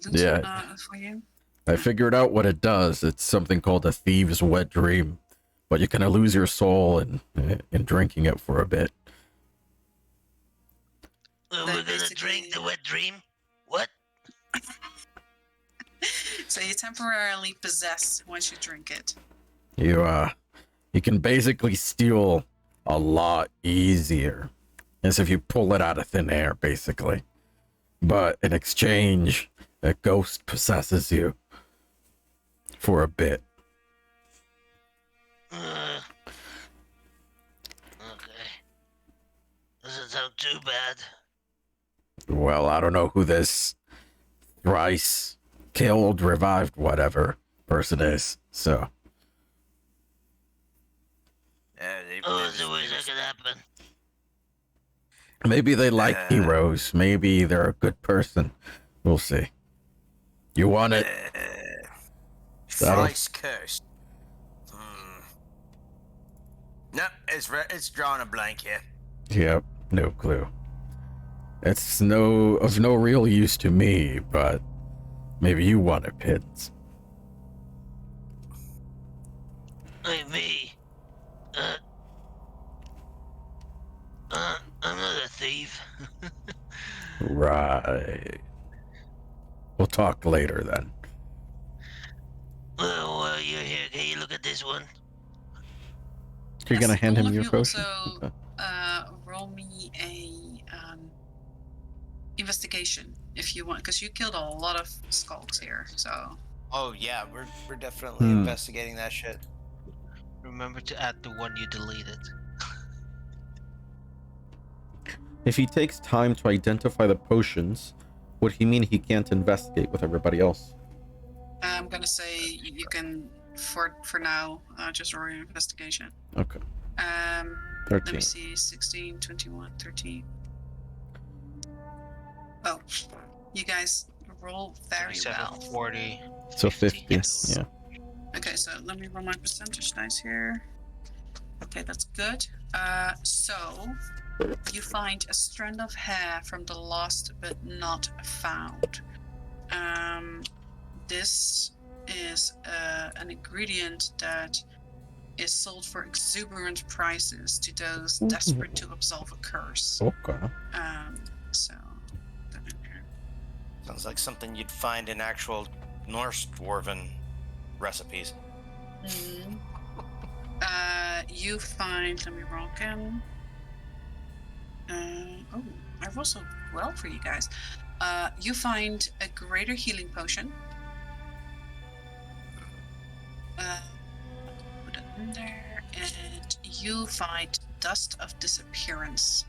loot Yeah. for you. I figured out what it does. It's something called a thieves' wet dream, but you kind of lose your soul in drinking it for a bit. Well, Then we're gonna basically- drink the wet dream? What? So you temporarily possess once you drink it. You can basically steal a lot easier, as if you pull it out of thin air, basically. But in exchange, a ghost possesses you for a bit. Okay. Doesn't sound too bad. Well, I don't know who this thrice killed, revived, whatever person is, so. Oh, so where's that gonna happen? Maybe they like heroes. Maybe they're a good person. We'll see. You want it? That'll- Thrice cursed. Nope, it's drawing a blank here. Yep, no clue. It's of no real use to me, but maybe you want it, Pids. Hey, me. I'm not a thief. Right. We'll talk later then. Well, while you're here, can you look at this one? You're gonna hand all him of your you potion? Also, Okay. roll me a investigation if you want, because you killed a lot of skulks here. So Oh yeah, we're definitely Hmm. investigating that shit. Remember to add the one you deleted. If he takes time to identify the potions, would he mean he can't investigate with everybody else? I'm gonna say you can for now just roll your investigation. Okay. Let 13. me see, 16, 21, 13. Oh, you guys roll very 37, well. 40. So 50. Yes. Yeah. Okay, so let me roll my percentage dice here. Okay, that's good. So you find a strand of hair from the lost but not found. This is an ingredient that is sold for exuberant prices to those desperate to absolve a curse. Okay. So Sounds like something you'd find in actual Norse dwarven recipes. you find. Let me roll again. Oh, I rolled so well for you guys. You find a greater healing potion. Put it in there, and you find dust of disappearance.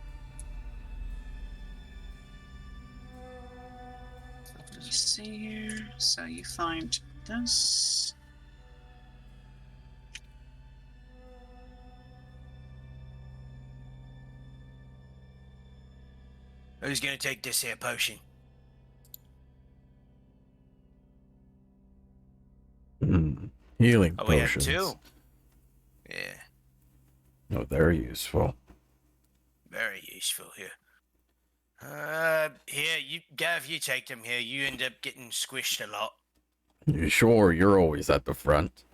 Let me see here. So you find this. Who's gonna take this here potion? Healing Oh, we have potions. two. Yeah, Oh, they're useful. Very useful here. Here, you, Gav, you take them here. You end up getting squished a lot. You sure you're always at the front?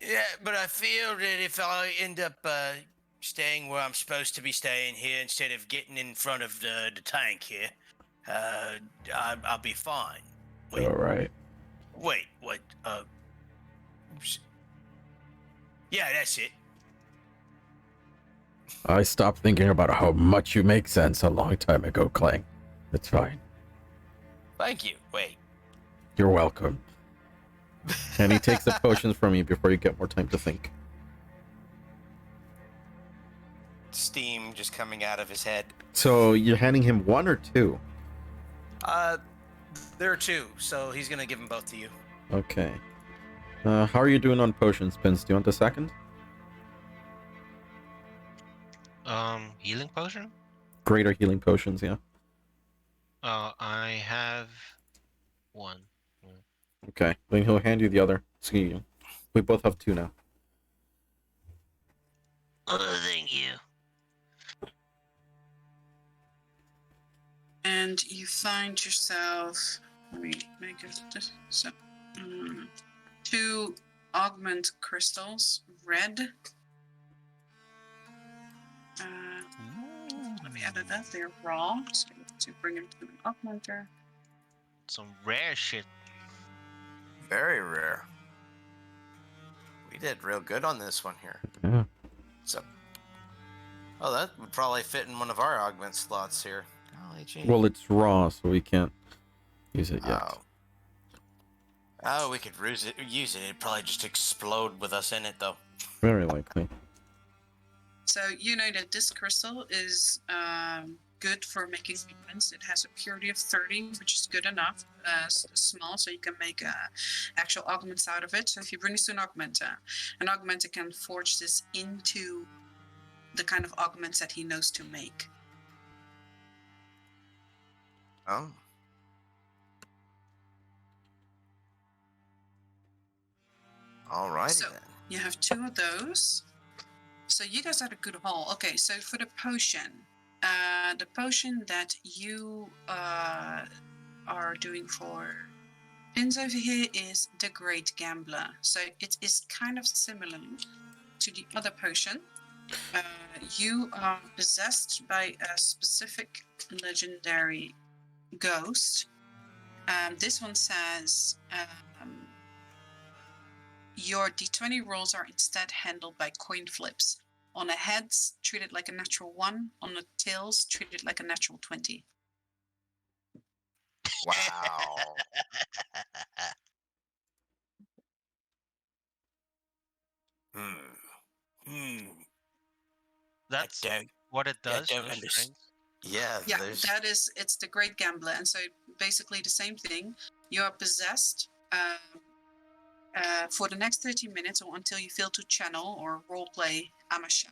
Yeah, but I feel that if I end up staying where I'm supposed to be staying here instead of getting in front of the tank here, I'll be fine. Wait, All right. wait, what? Oops. Yeah, that's it. I stopped thinking about how much you make sense a long time ago, Clang. It's fine. Thank you. Wait. You're welcome. And he takes the potions from you before you get more time to think. steam just coming out of his head. So you're handing him one or two? There are two, so he's gonna give them both to you. Okay. How are you doing on potions, Pins? Do you want a second? Healing potion? Greater healing potions, yeah. I have one. Okay. Then he'll hand you the other. See you. We both have two now. Oh, thank you. And you find yourself. Let me make it so. Two augment crystals, red. Let me edit that. They're raw, so you have to bring them to an augmenter. Some rare shit. Very rare. We did real good on this one here. Yeah. So, oh, that would probably fit in one of our augment slots here. Golly gee. Well, it's raw, so we can't use it yet. Oh, we could use it. It'd probably just explode with us in it, though. Very likely. So you know that this crystal is good for making augments. It has a purity of 30, which is good enough. Small, so you can make actual augments out of it. So if you bring this to an augmenter can forge this into the kind of augments that he knows to make. Oh. Alrighty So then. you have two of those. So you guys had a good haul. Okay, so for the potion that you are doing for Pins over here is the Great Gambler. So it is kind of similar to the other potion. You are possessed by a specific legendary ghost. This one says your d20 rolls are instead handled by coin flips. On the heads, treat it like a natural 1. On the tails, treat it like a natural 20. Wow. That's I don't, what it I does. don't Those understand. strings. Yeah, Yeah, there's... it's the Great Gambler. And so basically the same thing. You are possessed for the next 30 minutes or until you fail to channel or roleplay Amasha.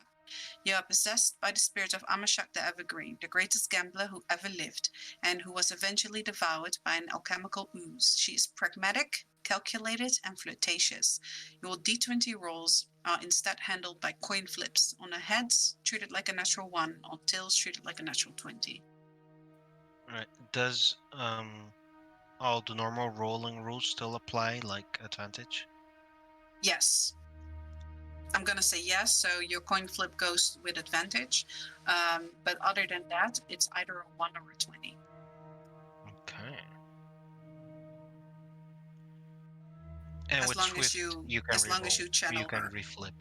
You are possessed by the spirit of Amashak the Evergreen, the greatest gambler who ever lived, and who was eventually devoured by an alchemical ooze. She is pragmatic, calculated, and flirtatious. Your D20 rolls are instead handled by coin flips. On her heads, treated like a natural 1. On tails, treated like a natural 20. Right. Does all the normal rolling rules still apply, like advantage? Yes. I'm going to say yes, so your coin flip goes with advantage. But other than that, it's either a 1 or a 20. Okay. And As with long as Swift, you- can as long as reroll. you channel You can her. reflip.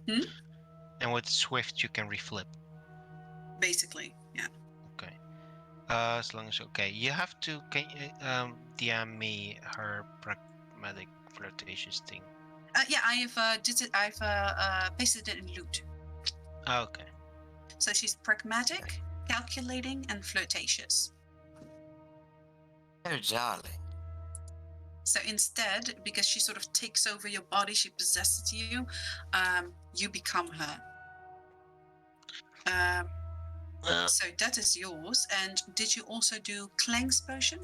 Hmm? And with Swift, you can reflip. Basically, yeah. Okay. As long as you have to DM me her pragmatic flirtatious thing. Yeah, I've pasted it in loot. Okay. So she's pragmatic, calculating, and flirtatious. Oh, darling. So instead, because she sort of takes over your body, she possesses you, you become her. So that is yours. And did you also do Klang's potion?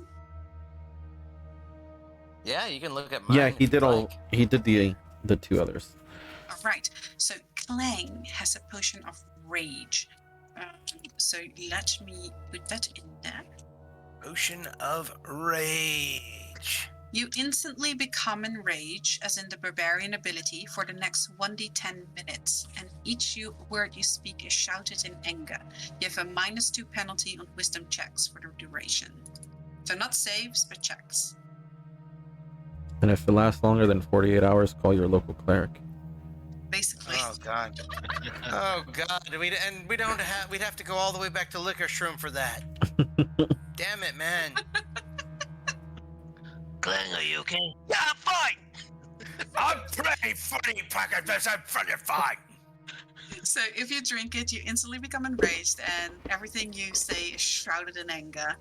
Yeah, you can look at mine. Yeah, he if did you'd all. like. He did the two others. All right. So Klang has a potion of rage. So let me put that in there. Potion of Rage. You instantly become enraged, as in the barbarian ability, for the next 1d10 minutes, and each word you speak is shouted in anger. You have a -2 penalty on wisdom checks for the duration. So not saves, but checks. And if it lasts longer than 48 hours, call your local cleric. Basically. Oh god. Oh god. We'd have to go all the way back to Liquor Shroom for that. Damn it, man. Clang, are you okay? Yeah, I'm fine. I'm pretty funny, Packers. I'm pretty fine. So if you drink it, you instantly become enraged, and everything you say is shrouded in anger.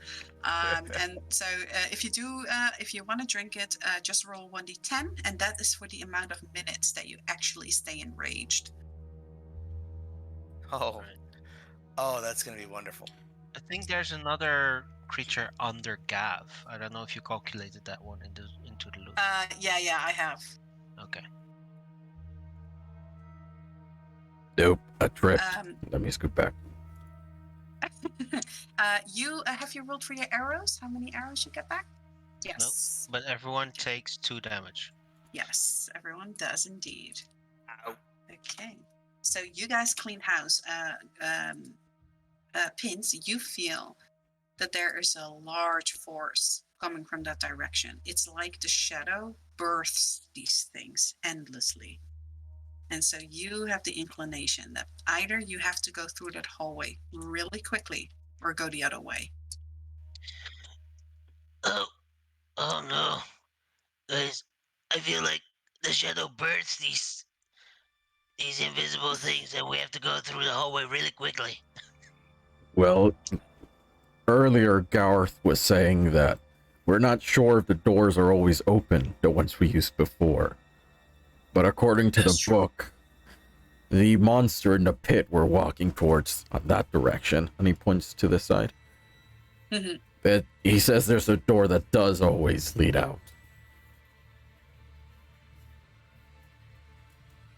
And so if you want to drink it, just roll 1d10, and that is for the amount of minutes that you actually stay enraged. Oh. Oh, that's gonna be wonderful. I think there's another creature under Gav. I don't know if you calculated that one into the loot. Yeah, I have. Okay. Nope, a trip. Um, Let me scoot back. you have you rolled for your arrows? How many arrows you get back? Yes. But everyone takes 2 damage. Yes, everyone does indeed. Ow. Okay. So you guys clean house. Pins, you feel that there is a large force coming from that direction. It's like the shadow births these things endlessly. And so you have the inclination that either you have to go through that hallway really quickly or go the other way. Oh no. Guys, I feel like the shadow birds these invisible things and we have to go through the hallway really quickly. Well, earlier Garth was saying that we're not sure if the doors are always open, the ones we used before. But according to the book, the monster in the pit we're walking towards on that direction, and he points to the side. Mm-hmm. He says there's a door that does always lead out.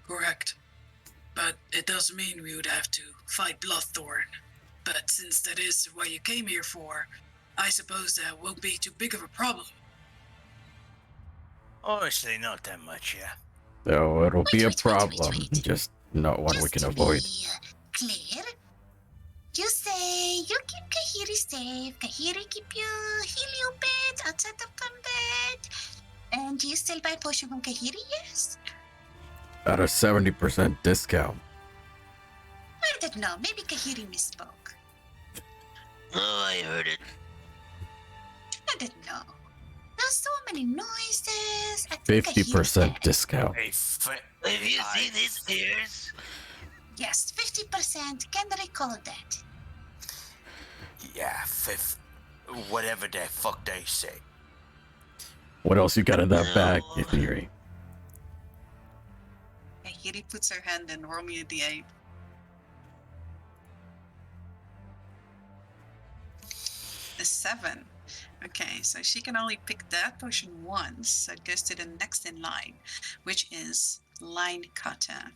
Correct. But it does mean we would have to fight Bloodthorn. But since that is what you came here for, I suppose that won't be too big of a problem. Honestly, not that much, yeah. So it'll be a Wait. problem, just not one we Just can to avoid. be clear, you say you keep Kahiri safe, Kahiri keep you, heal you a bit outside of combat, and you still buy potion from Kahiri, yes? At a 70% discount. I don't know, maybe Kahiri misspoke. No, I heard it. I don't know. There's so many noises. I think Kahiri 50% said. discount. Hey, Have you seen his ears? Yes, 50%. Can recall that. Yeah, whatever the fuck they say. What else you got in that bag, Theory? Kahiri puts her hand in, roll me a d8. A 7. Okay, so she can only pick that potion once, so it goes to the next in line, which is Line Cutter.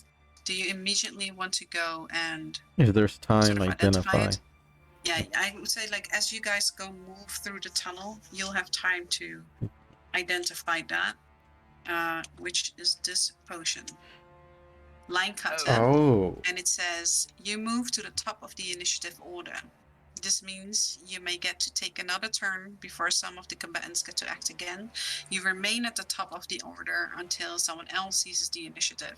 Do you immediately want to go and If there's time, sort of identify. it? Yeah, I would say like as you guys go move through the tunnel, you'll have time to identify that, which is this potion. Line Cutter. Oh. And it says you move to the top of the initiative order. This means you may get to take another turn before some of the combatants get to act again. You remain at the top of the order until someone else seizes the initiative.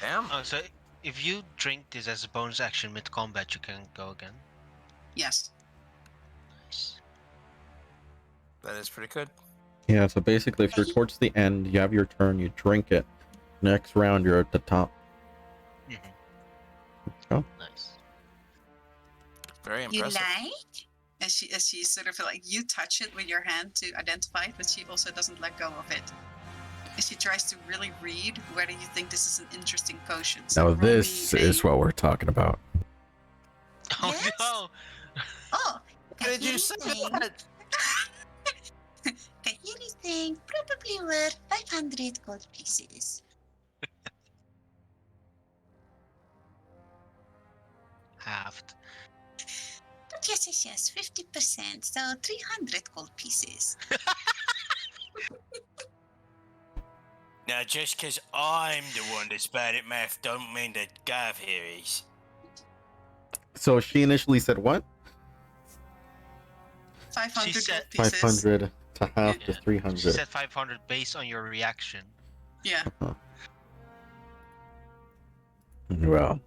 Damn. Oh, so if you drink this as a bonus action mid-combat, you can go again? Yes. Nice. That is pretty good. Yeah, so basically, if you're towards the end, you have your turn, you drink it. Next round, you're at the top. Oh. Nice. Very You impressive. like? As she sort of like you touch it with your hand to identify it, but she also doesn't let go of it. And she tries to really read whether you think this is an interesting potion. So Now roll this me is what we're talking about. Oh Yes? no! Oh, Did you say that? Kahiri thing probably worth 500 gold pieces. Halved. But yes, 50%, so 300 gold pieces. Now, just because I'm the one that's bad at math, don't mean that Gav here is. So she initially said what? 500 She said gold pieces. 500 to half to Yeah. 300. She said 500 based on your reaction. Yeah. Well,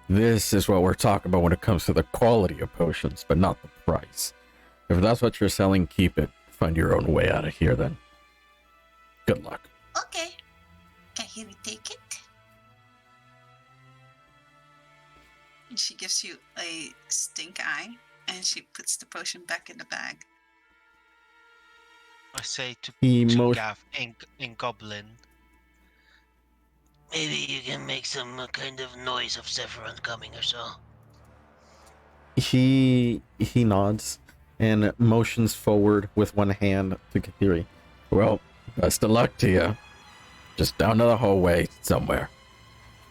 this is what we're talking about when it comes to the quality of potions, but not the price. If that's what you're selling, keep it. Find your own way out of here then. Good luck. Okay. Kahiri, take it. And she gives you a stink eye, and she puts the potion back in the bag. I say to Emotion. Gav in Goblin. Maybe you can make some kind of noise of Sephiroth coming or so. He nods and motions forward with one hand to Kathiri. Well, best of luck to you. Just down to the hallway somewhere.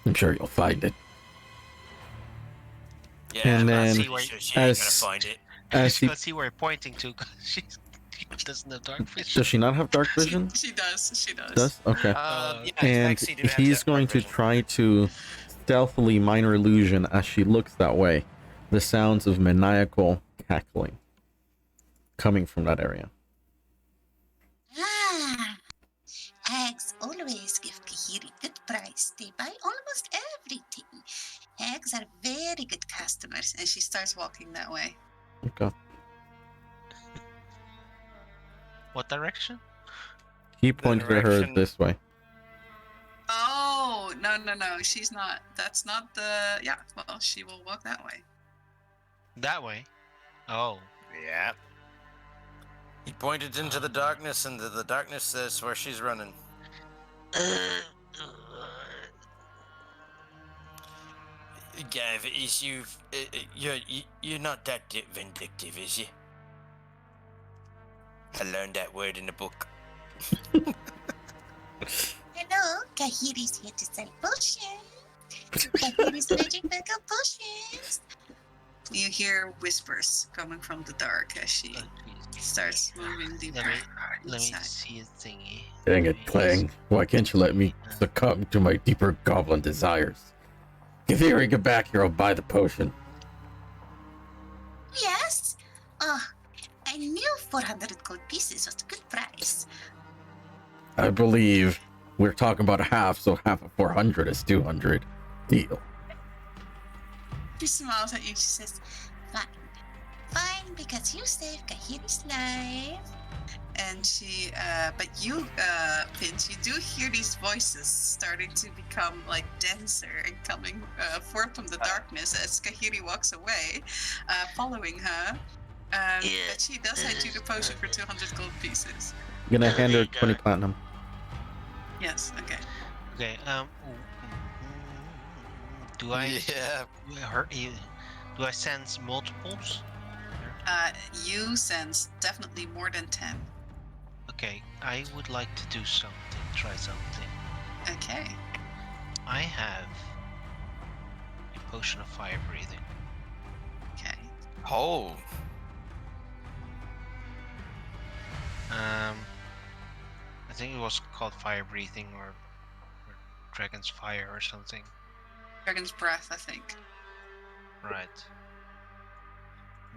I'm sure you'll find it. Yeah, And then, so she ain't as- gonna find it. As he, Let's see where you're pointing to, because she doesn't have dark vision. does she not have dark vision? She does. Does? Okay. Yeah, And Spexy do have he's dark going to vision. try to stealthily minor illusion as she looks that way. The sounds of maniacal cackling coming from that area. Ah, hags always give Kahiri good price. They buy almost everything. Hags are very good customers. And she starts walking that way. Okay. What direction? He pointed at her direction- this way. Oh, no. She's not. That's not the. Yeah, well, she will walk that way. That way. Oh. Yeah. He pointed into the darkness, and the darkness is where she's running. Gav, is you're not that vindictive, is you? I learned that word in the book. Hello, Kahiri's here to sell potions. Kahiri's magic mega potions. You hear whispers coming from the dark as she starts moving deeper. Let me inside. see a thingy. Dang it, Clang. Why can't you let me succumb to my deeper goblin desires? Kathiri, get back here, I'll buy the potion. Yes? Oh, I knew 400 gold pieces was a good price. I believe we're talking about a half, so half of 400 is 200. Deal. She smiles at you. She says, Fine. Fine, because you saved Kahiri's life. and she, but you, Pinch, you do hear these voices starting to become like denser and coming forth from the darkness as Kahiri walks away, following her. But she does hand you the potion for 200 gold pieces. I'm gonna hand her 20 platinum. Yes, okay. Okay, Do I Yeah. do I sense multiples? You sense definitely more than 10. Okay, I would like to do something. Try something. Okay. I have a potion of fire breathing. Okay. Oh. I think it was called fire breathing or dragon's fire or something. Dragon's breath, I think. Right.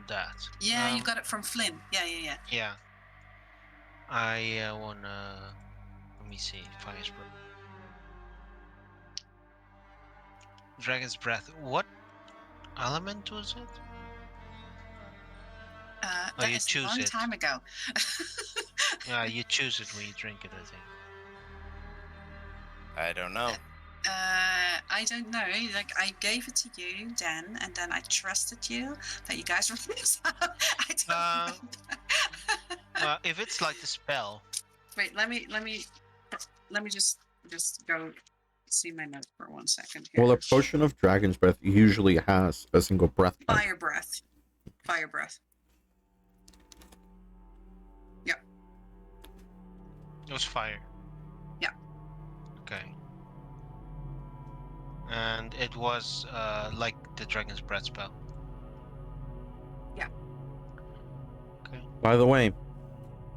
That. Yeah, you got it from Flynn. Yeah. Yeah. I wanna. Let me see. Fire's breath. Dragon's breath. What element was it? That you is a choose long it. time ago. Yeah, you choose it when you drink it, I think. I don't know. I don't know. Like, I gave it to you then, and then I trusted you that you guys were this up. I don't remember. If it's like the spell. Wait, let me just go see my notes for 1 second here. Well, a potion of dragon's breath usually has a single breath type. Fire breath. Fire breath. Yep. It was fire. Yeah. Okay. And it was like the dragon's breath spell. Yeah. Okay. By the way,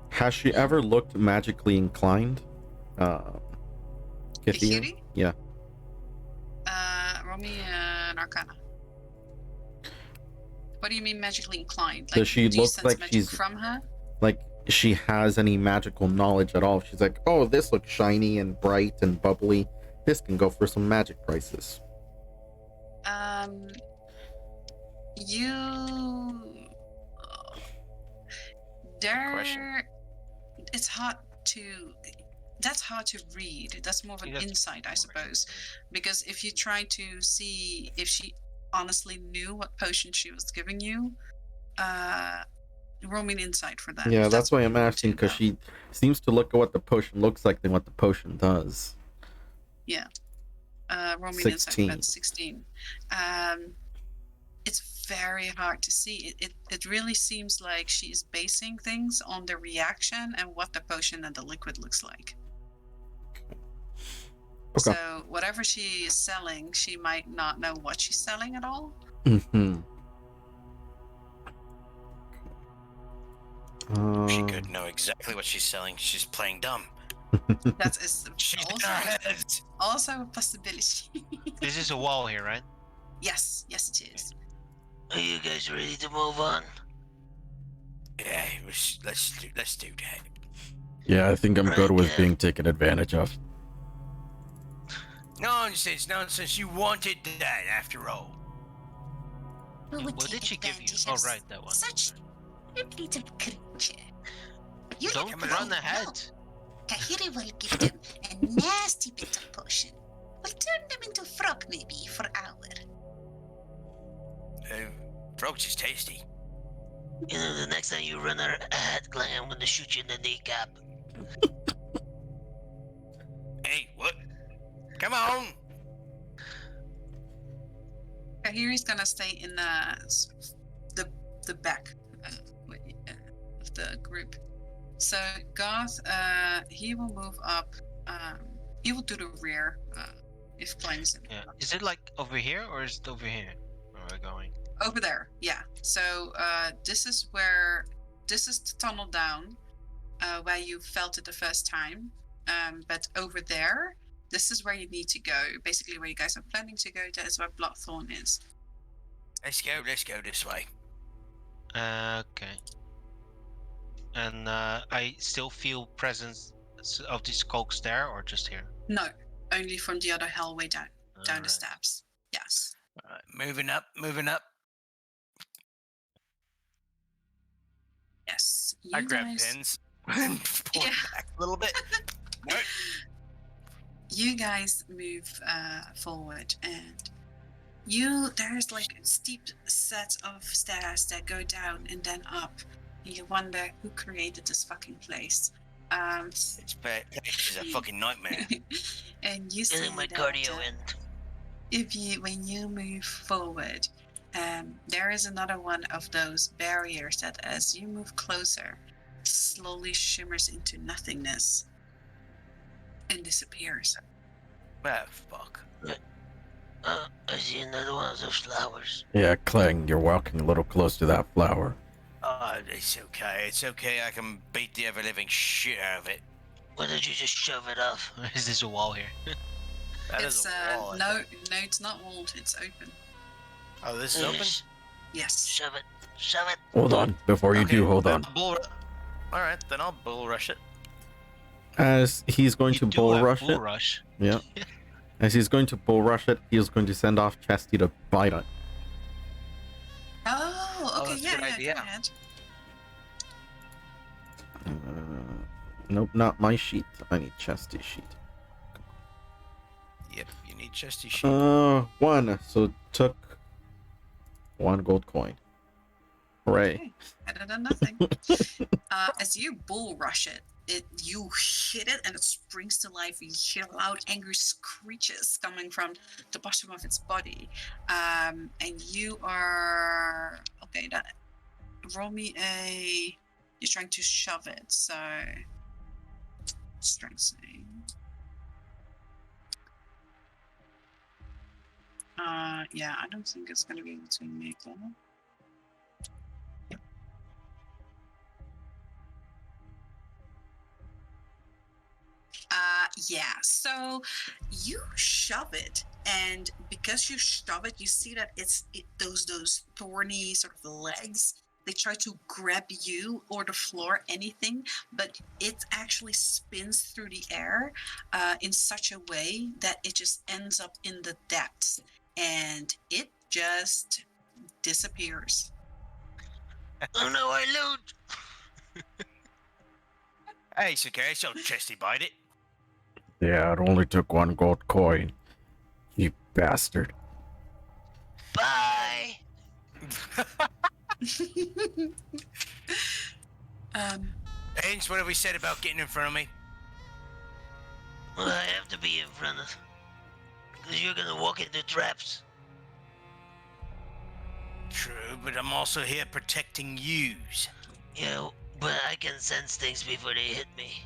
has she ever looked magically inclined? Kithian? Kahiri? Yeah. Roll me an Arcana. What do you mean magically inclined? Does she do you look sense like magic she's from her? like she has any magical knowledge at all? She's like, oh, this looks shiny and bright and bubbly. This can go for some magic prices. There. It's hard to. That's hard to read. That's more of an insight, I suppose. Because if you try to see if she honestly knew what potion she was giving you, roll me an insight for that. Yeah, that's why I'm asking, because she seems to look at what the potion looks like than what the potion does. Yeah. Roll me an insight for that. 16. It's very hard to see. It really seems like she is basing things on the reaction and what the potion and the liquid looks like. Okay. So whatever she is selling, she might not know what she's selling at all. Mm-hmm. She could know exactly what she's selling. She's playing dumb. That is also a possibility. This is a wall here, right? Yes, it is. Are you guys ready to move on? Yeah, let's do that. Yeah, I think I'm good with being taken advantage of. Nonsense. You wanted that after all. What did she give you? Oh, right, that one. Such a little creature. You Don't run ahead. Kahiri will give them a nasty bit of potion. We'll turn them into frog maybe for hour. Frog's is tasty. You know, the next time you run ahead, Glenn, I'm gonna shoot you in the kneecap. Hey, what? Come on! Kahiri's gonna stay in the back of the group. So Garth, he will move up. He will do the rear if Glenn's in. Yeah. Is it like over here or is it over here? Where are we going? Over there, yeah. So this is the tunnel down where you felt it the first time. But over there, this is where you need to go. Basically, where you guys are planning to go. That is where Bloodthorn is. Let's go this way. Okay. And I still feel presence of these skulks there, or just here? No, only from the other hallway down the Alright. steps. Yes. All right, moving up. Yes. I You grab guys, pins and pull it back a little bit. What? you guys move forward, and there's like a steep set of stairs that go down and then up. And you wonder who created this fucking place. It's bad. It's a fucking nightmare. And you see Getting my that, cardio in. when you move forward, there is another one of those barriers that, as you move closer, slowly shimmers into nothingness and disappears. Oh, fuck. I see another one of those flowers. Yeah, Clang, you're walking a little close to that flower. It's okay. It's okay. I can beat the ever-living shit out of it. Why don't you just shove it off? Or is this a wall here? That is It's a wall. I no, think. no, it's not walled. It's open. Oh, this is open? Yes. Yes. Shove it. Shove it. Hold on. Before you do, hold on. Alright, then I'll bull rush it. As he's going You to do bull have rush bull it. rush. Yeah. As he's going to bull rush it, he's going to send off Chesty to bite it. Oh, okay, that's a yeah, good yeah, idea. go ahead. Nope, not my sheet. I need Chesty's sheet. Yep, you need Chesty sheet. 1. So took 1 gold coin. Hooray. Okay, better than nothing. As you bull rush it, you hit it and it springs to life. You hear loud, angry screeches coming from the bottom of its body. And you are okay. That roll me a. You're trying to shove it, so strength saving. Yeah, I don't think it's going to be able to make that. Yeah, so you shove it, and because you shove it, you see that those thorny sort of legs. They try to grab you or the floor, anything, but it actually spins through the air in such a way that it just ends up in the depths, and it just disappears. Oh no, I loot. Hey, it's okay. So Chesty bite it. Yeah, it only took 1 gold coin. You bastard. Bye. Hence, what have we said about getting in front of me? Well, I have to be in front of. Because you're gonna walk into traps. True, but I'm also here protecting yous. Yeah, but I can sense things before they hit me.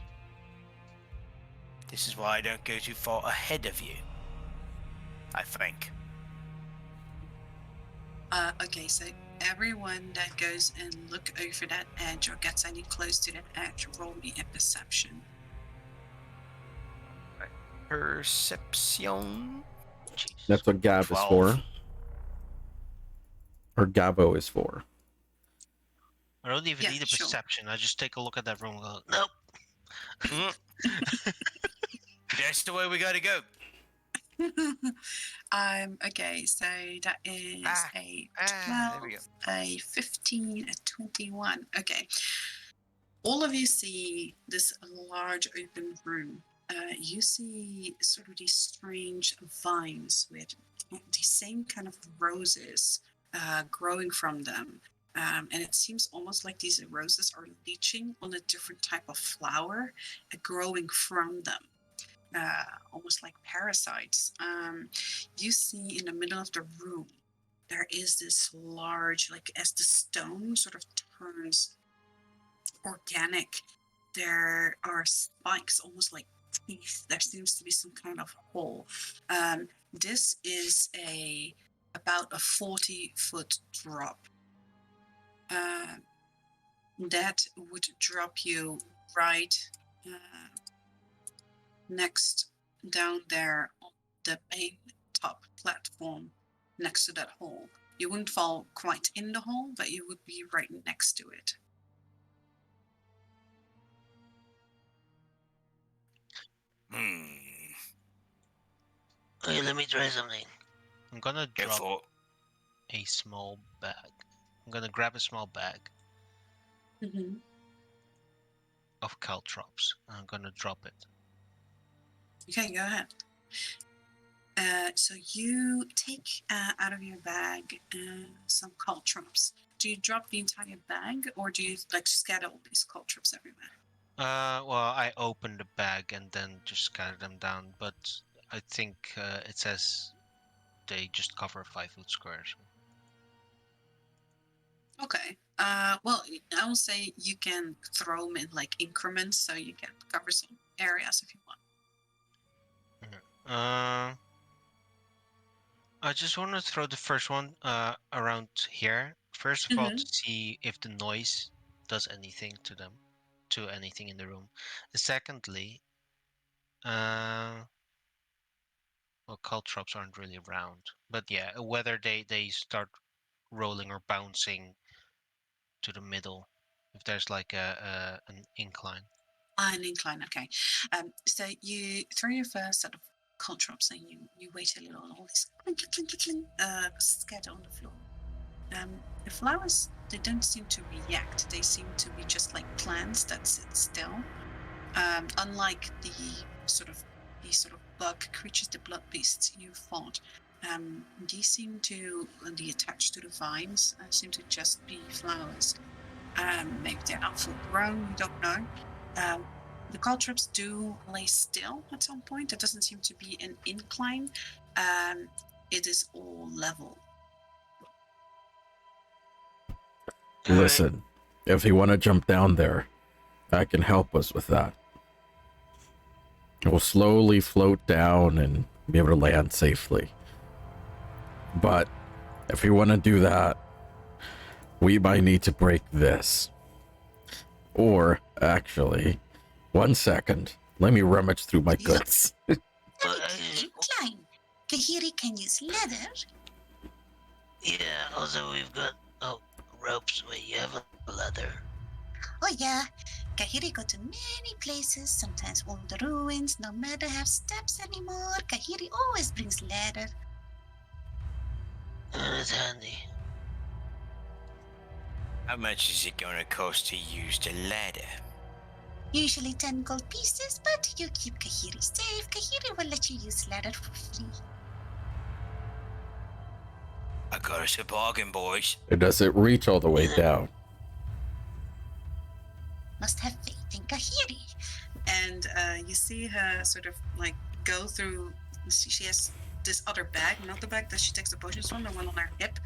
This is why I don't go too far ahead of you. I think. Okay, so everyone that goes and look over that edge or gets any close to that edge, roll me a perception. Perception. Jeez. That's what Gav is 12. for. Or Gavo is for. I don't even Yeah, need a sure. perception. I just take a look at that room and go, Nope. That's the way we gotta go. Okay, so that is a there 12, we go. a 15, a 21. Okay. All of you see this large open room. You see sort of these strange vines with the same kind of roses growing from them. And it seems almost like these roses are leaching on a different type of flower growing from them. Almost like parasites. You see in the middle of the room, there is this large, like as the stone sort of turns organic, there are spikes almost like teeth. There seems to be some kind of hole. This is about a 40-foot drop. That would drop you right next down there on the main top platform next to that hole. You wouldn't fall quite in the hole, but you would be right next to it. Okay, let me try something. I'm gonna Go drop for a small bag. I'm gonna grab a small bag Mm-hmm. of caltrops. And I'm gonna drop it. Okay, go ahead. So you take out of your bag some caltrops. Do you drop the entire bag, or do you like scatter all these caltrops everywhere? Well, I opened the bag and then just scattered them down, but I think it says they just cover 5 foot squares? Okay. Well, I will say you can throw them in like increments, so you can cover some areas if you want. I just want to throw the first one around here. First of all, Mhm. to see if the noise does anything to them, to anything in the room. Secondly, well, caltrops aren't really round, but yeah, whether they start rolling or bouncing to the middle, if there's like an incline. An incline, okay. So you throw your first set of caltrops and you wait a little, and all these clink, clink, clink, clink, scatter on the floor. The flowers, they don't seem to react. They seem to be just like plants that sit still. Unlike these sort of bug creatures, the blood beasts you fought, these seem to be attached to the vines. Seem to just be flowers. Maybe they're not full grown. We don't know. The caltrops do lay still at some point. There doesn't seem to be an incline. It is all level. Listen, if you want to jump down there, I can help us with that. We'll slowly float down and be able to land safely. But if you want to do that, we might need to break this. Or, actually, 1 second. Let me rummage through my goods. Incline. Kahiri can use leather. Yeah, also we've got ropes where you have a leather. Oh yeah, Kahiri go to many places, sometimes all the ruins, no matter have steps anymore. Kahiri always brings ladder. That's handy. How much is it going to cost to use the ladder? Usually 10 gold pieces, but you keep Kahiri safe. Kahiri will let you use ladder for free. I got us a bargain, boys. Does it reach all the way down? Must have faith in Kahiri. And you see her sort of like go through. She has this other bag, not the bag that she takes the potions from, the one on her hip,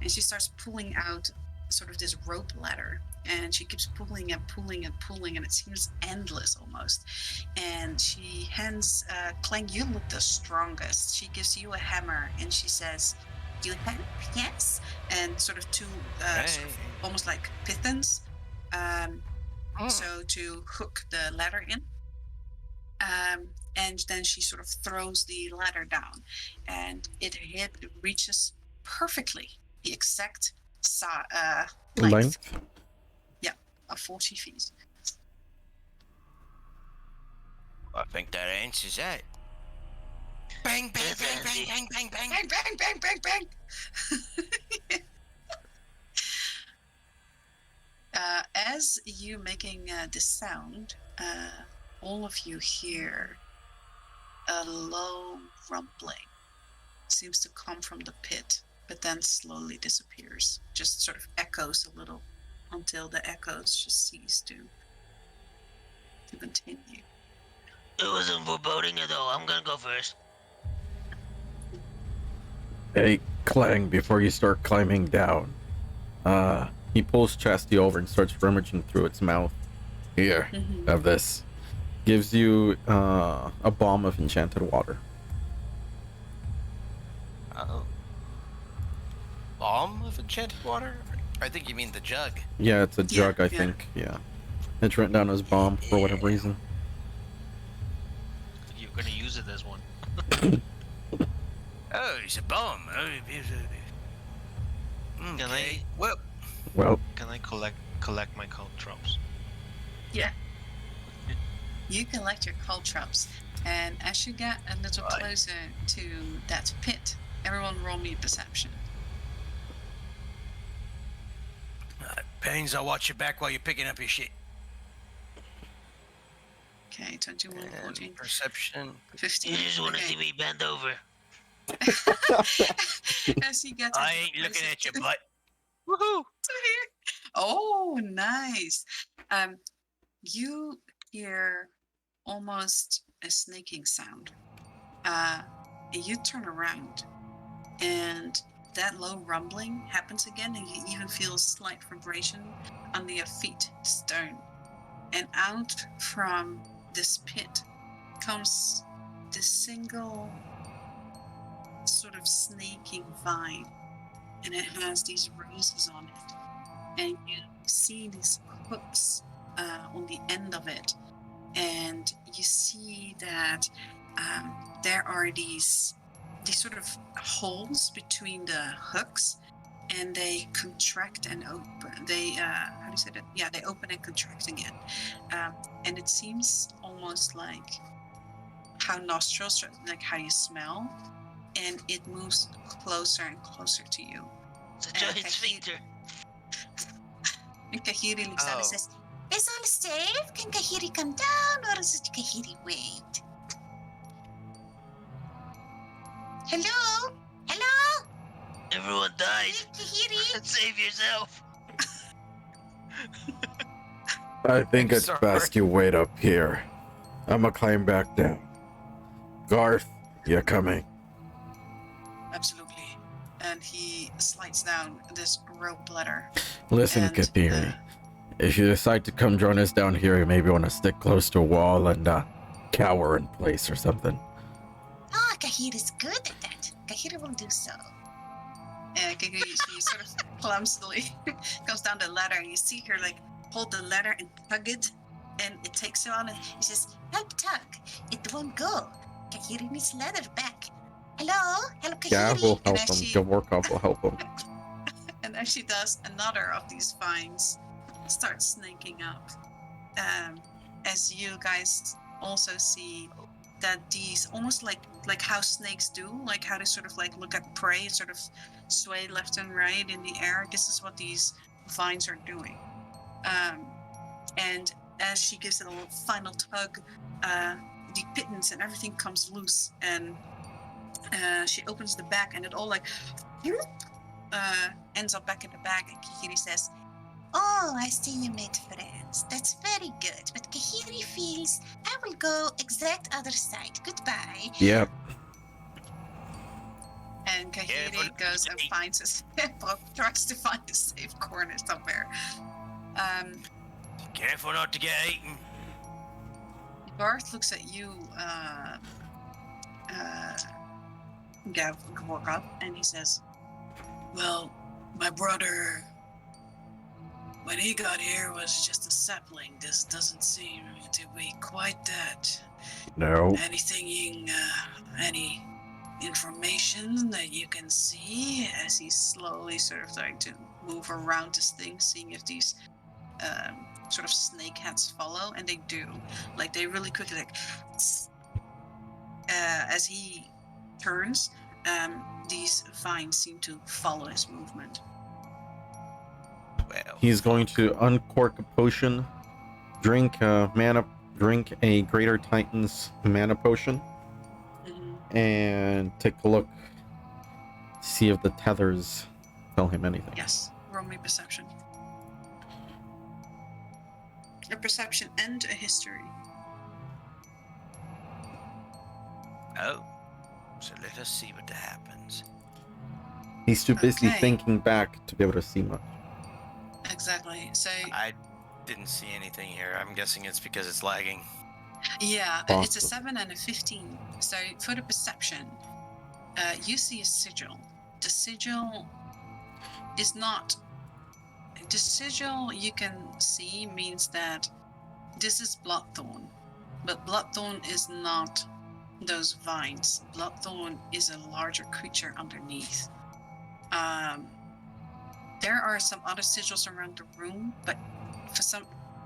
and she starts pulling out sort of this rope ladder, and she keeps pulling and pulling and pulling, and it seems endless almost. And she hands Clang, you look the strongest. She gives you a hammer, and she says, "You help, yes?" And sort of two sort of almost like pithens. So to hook the ladder in. And then she sort of throws the ladder down, and it reaches perfectly the exact length. Yeah, of 40 feet. I think that answers that. Bang, bang, bang, bang, bang, bang, bang. Bang, bang, bang, bang, bang. As you making this sound, all of you hear a low rumbling. Seems to come from the pit, but then slowly disappears. Just sort of echoes a little until the echoes just cease to continue. It wasn't foreboding at all. I'm gonna go first. Hey, Clang, before you start climbing down, he pulls Chastity over and starts rummaging through its mouth. Here, have this. Gives you a bomb of enchanted water. Bomb of enchanted water? I think you mean the jug. Yeah, it's a jug, I think. Yeah. It's written down as bomb for whatever reason. You're gonna use it as one. Oh, it's a bomb. Oh, Can I? Well, Can I collect my caltrops? Yeah. You collect your caltrops, and as you get a little closer to that pit, everyone roll me perception. Pains, I'll watch your back while you're picking up your shit. Okay, 21, 14, Perception. 15. You just want to see me bend over. As you get I ain't looking at your butt. Woohoo! Oh, nice. You hear almost a snaking sound. You turn around, and that low rumbling happens again, and you even feel a slight vibration under your feet, stone. And out from this pit comes this single sort of snaking vine, and it has these roses on it, and you see these hooks on the end of it, and you see that there are these sort of holes between the hooks, and they contract and open. They how do you say that? Yeah, they open and contract again, and it seems almost like how nostrils, like how you smell, and it moves closer and closer to you. It's a giant sphincter. And Kahiri looks down and Oh. says, Is all safe? Can Kahiri come down, or is it Kahiri wait? Hello? Hello? Everyone died. Kahiri? Save yourself. I think I'm it's sorry. best you wait up here. I'm gonna climb back down. Garth, you're coming. absolutely. And he slides down this rope ladder. Listen, And, Kathiri. If you decide to come join us down here, you maybe want to stick close to a wall and cower in place or something. Ah, Kahiri's good at that. Kahiri will do so. And Kahiri, she sort of clumsily goes down the ladder, and you see her like hold the ladder and tug it, and it takes her on, and he says, Help tug. It won't go. Kahiri needs ladder back. Hello? Hello, Yeah, Kahiri? we'll And help as him. she- Your workup will help him. and as she does, another of these vines starts snaking up. As you guys also see that these almost like how snakes do, like how they sort of like look at prey, sort of sway left and right in the air. This is what these vines are doing. And as she gives it a little final tug, the pittance and everything comes loose, and she opens the bag, and it all like ends up back in the bag. And Kikiri says, Oh, I see you made friends. That's very good. But Kahiri feels I will go exact other side. Goodbye. Yep. and Careful, Kahiri goes and Kate. finds tries to find a safe corner somewhere. Careful not to get eaten. Garth looks at you, Gav up, and he says, well, my brother, when he got here, was just a sapling. This doesn't seem to be quite that. No. Anything, any information that you can see as he's slowly sort of trying to move around this thing, seeing if these sort of snake heads follow, and they do. Like, they really quickly, like, as he turns, these vines seem to follow his movement. Well, He's going to uncork a potion, drink a Greater Titan's mana potion, and take a look, see if the tethers tell him anything. Yes, roll me perception. A perception and a history. Oh, so let us see what happens. He's too busy Okay. thinking back to be able to see much. Exactly. So, I didn't see anything here. I'm guessing it's because it's lagging. yeah, Possible. it's a 7 and a 15. So, for the perception, you see a sigil. The sigil is not. The sigil you can see means that this is Bloodthorn, but Bloodthorn is not those vines. Bloodthorn is a larger creature underneath. There are some other sigils around the room, but for some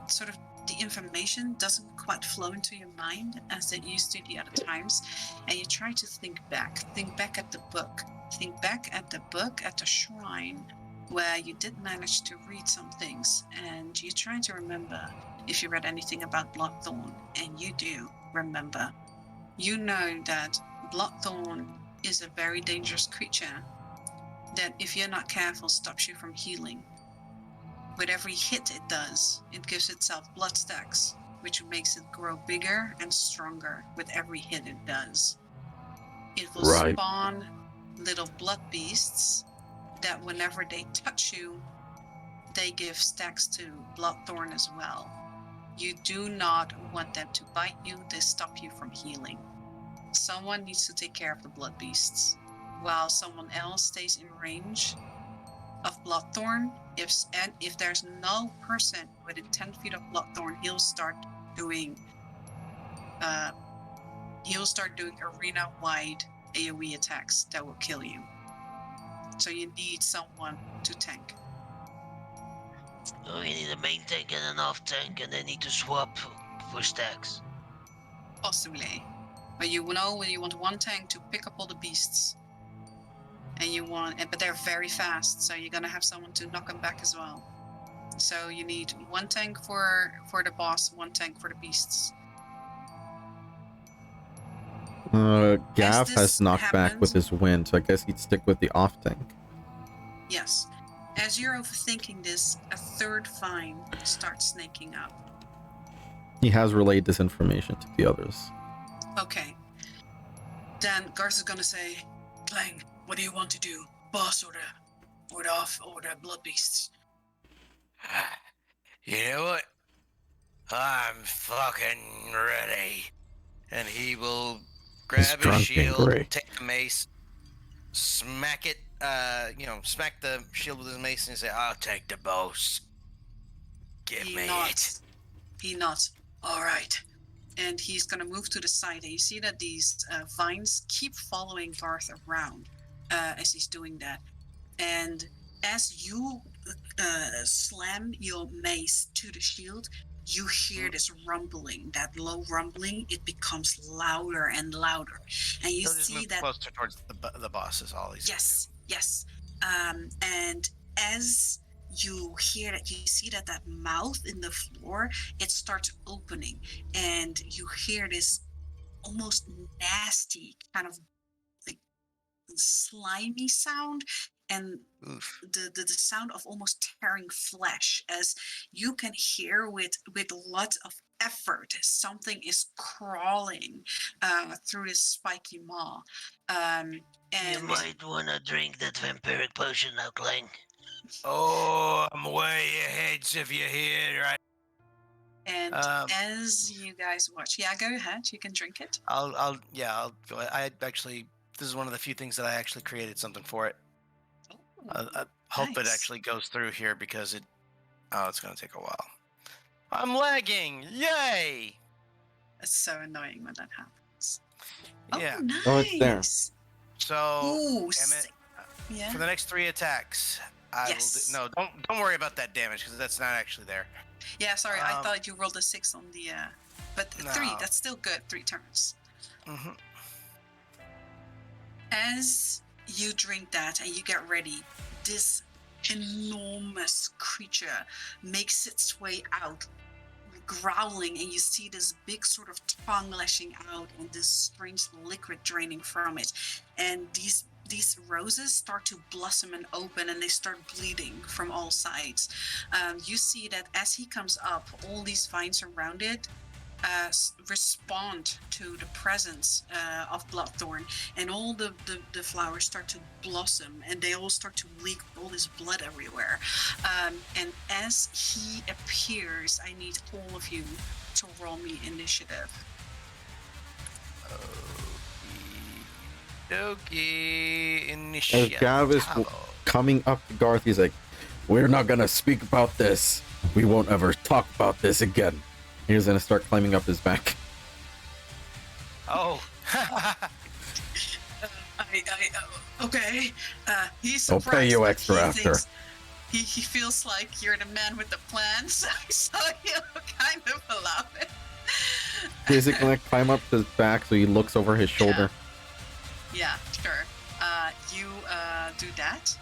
sort of the information doesn't quite flow into your mind as it used to the other times, and you try to think back at the book, at the shrine where you did manage to read some things, and you try to remember if you read anything about Bloodthorn, and you do remember. You know that Bloodthorn is a very dangerous creature that, if you're not careful, stops you from healing. With every hit it does, it gives itself blood stacks, which makes it grow bigger and stronger with every hit it does. It will Right. spawn little blood beasts that whenever they touch you, they give stacks to Bloodthorn as well. You do not want them to bite you, they stop you from healing. Someone needs to take care of the blood beasts, while someone else stays in range of Bloodthorn. If there's no person within 10 feet of Bloodthorn, he'll start doing arena-wide AoE attacks that will kill you. So you need someone to tank. Oh, we need a main tank and an off tank, and they need to swap for stacks. Possibly. But you know when you want one tank to pick up all the beasts. But they're very fast, so you're gonna have someone to knock them back as well. So you need one tank for the boss, one tank for the beasts. Gav this has knocked back with happens- his wind, so I guess he'd stick with the off tank. Yes. As you're overthinking this, a third vine starts snaking up. He has relayed this information to the others. Okay. Then Garth is gonna say, Clang, what do you want to do? Boss or the blood beasts? You know what? I'm fucking ready. And he will grab his drunk and shield, gray. take the mace, smack it, smack the shield with his mace and say, I'll take the boss. Give me it. He nods. All right. And he's going to move to the side. And you see that these vines keep following Garth around as he's doing that. And as you slam your mace to the shield, you hear this rumbling, that low rumbling. It becomes louder and louder. And you He'll just see move that... closer towards the boss is all he's Yes. And as you hear that, you see that mouth in the floor, it starts opening, and you hear this almost nasty kind of like slimy sound, and Oof. the sound of almost tearing flesh, as you can hear with lots of effort something is crawling through this spiky maw. And You might wanna drink that vampiric potion now, Clang. Oh, I'm way ahead if you're here, right? And as you guys watch, go ahead. You can drink it. I'll go. I actually, this is one of the few things that I actually created something for it. I hope it nice. actually goes through here because it's gonna take a while. I'm lagging! Yay! It's so annoying when that happens. Yeah. Oh, nice. Oh, it's there. So, Ooh, Emmett, yeah. for the next 3 attacks, Yes. will do. No, don't worry about that damage because that's not actually there. Yeah, sorry. I thought you rolled a 6 on the. But 3. No. That's still good. 3 turns. Mm-hmm. As you drink that and you get ready, this enormous creature makes its way out, growling, and you see this big sort of tongue lashing out and this strange liquid draining from it. And these roses start to blossom and open, and they start bleeding from all sides. You see that as he comes up, all these vines around it respond to the presence of Bloodthorn, and all the flowers start to blossom, and they all start to leak all this blood everywhere. And as he appears, I need all of you to roll me initiative. Okie As initiative. Gav is coming up to Garth, he's like, we're not gonna speak about this. We won't ever talk about this again. He's gonna start climbing up his back. Oh. Okay. He's I'll surprised. pay you but extra he after. thinks- He feels like you're the man with the plan, so he'll kind of allow it. He's gonna climb up his back so he looks over his shoulder. Yeah, sure. You do that.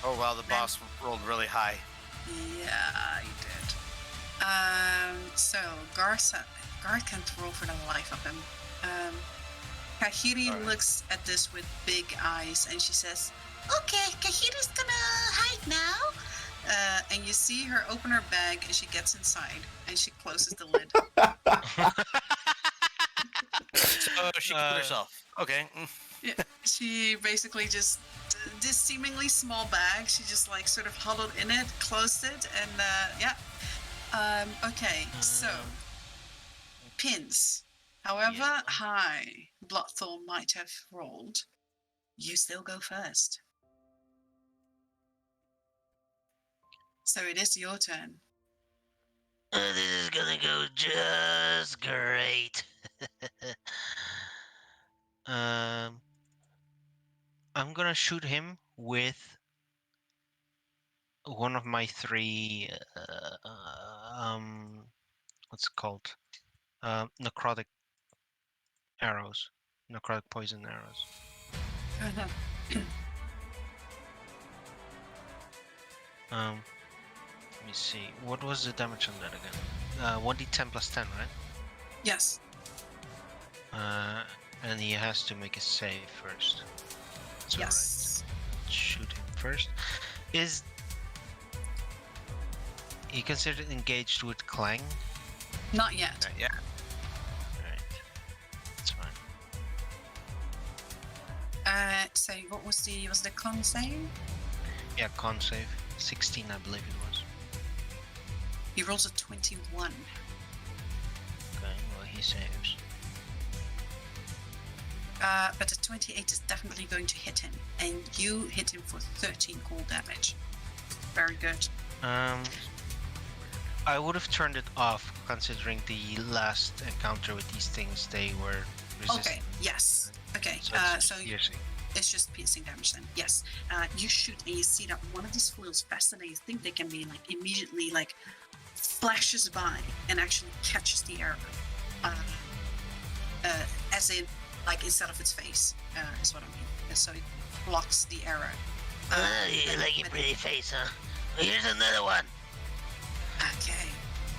Oh wow, the boss rolled really high. Yeah, you did. So Garth can't roll for the life of him. Kahiri looks at this with big eyes, and she says, Okay, Kahiri's gonna hide now. and you see her open her bag, and she gets inside, and she closes the lid. So she killed herself. Okay. Yeah, she basically just this seemingly small bag. She just like sort of huddled in it, closed it, and yeah. Okay, so pins. However Yeah. high Bloodthorn might have rolled, you still go first. So it is your turn. This is gonna go just great. I'm gonna shoot him with one of my three. What's it called? Necrotic arrows. Necrotic poison arrows. Let me see. What was the damage on that again? 1d10 plus 10, right? Yes. And he has to make a save first. That's Yes. alright. Shoot him first. Is he considered engaged with Clang? Not yet. Not yet. Right. That's fine. So what was the con save? Yeah, con save. 16, I believe it was. He rolls a 21. Okay, well, he saves. But the 28 is definitely going to hit him, and you hit him for 13 cold damage. Very good. I would have turned it off, considering the last encounter with these things, they were resistant. Okay. Yes. Okay. So it's So piercing. it's just piercing damage then. Yes. You shoot and you see that one of these flails, faster than you think they can be, like immediately like flashes by and actually catches the arrow. As in, like instead of its face, is what I mean. And so it blocks the arrow. You like your pretty face, huh? Well, here's another one. Okay.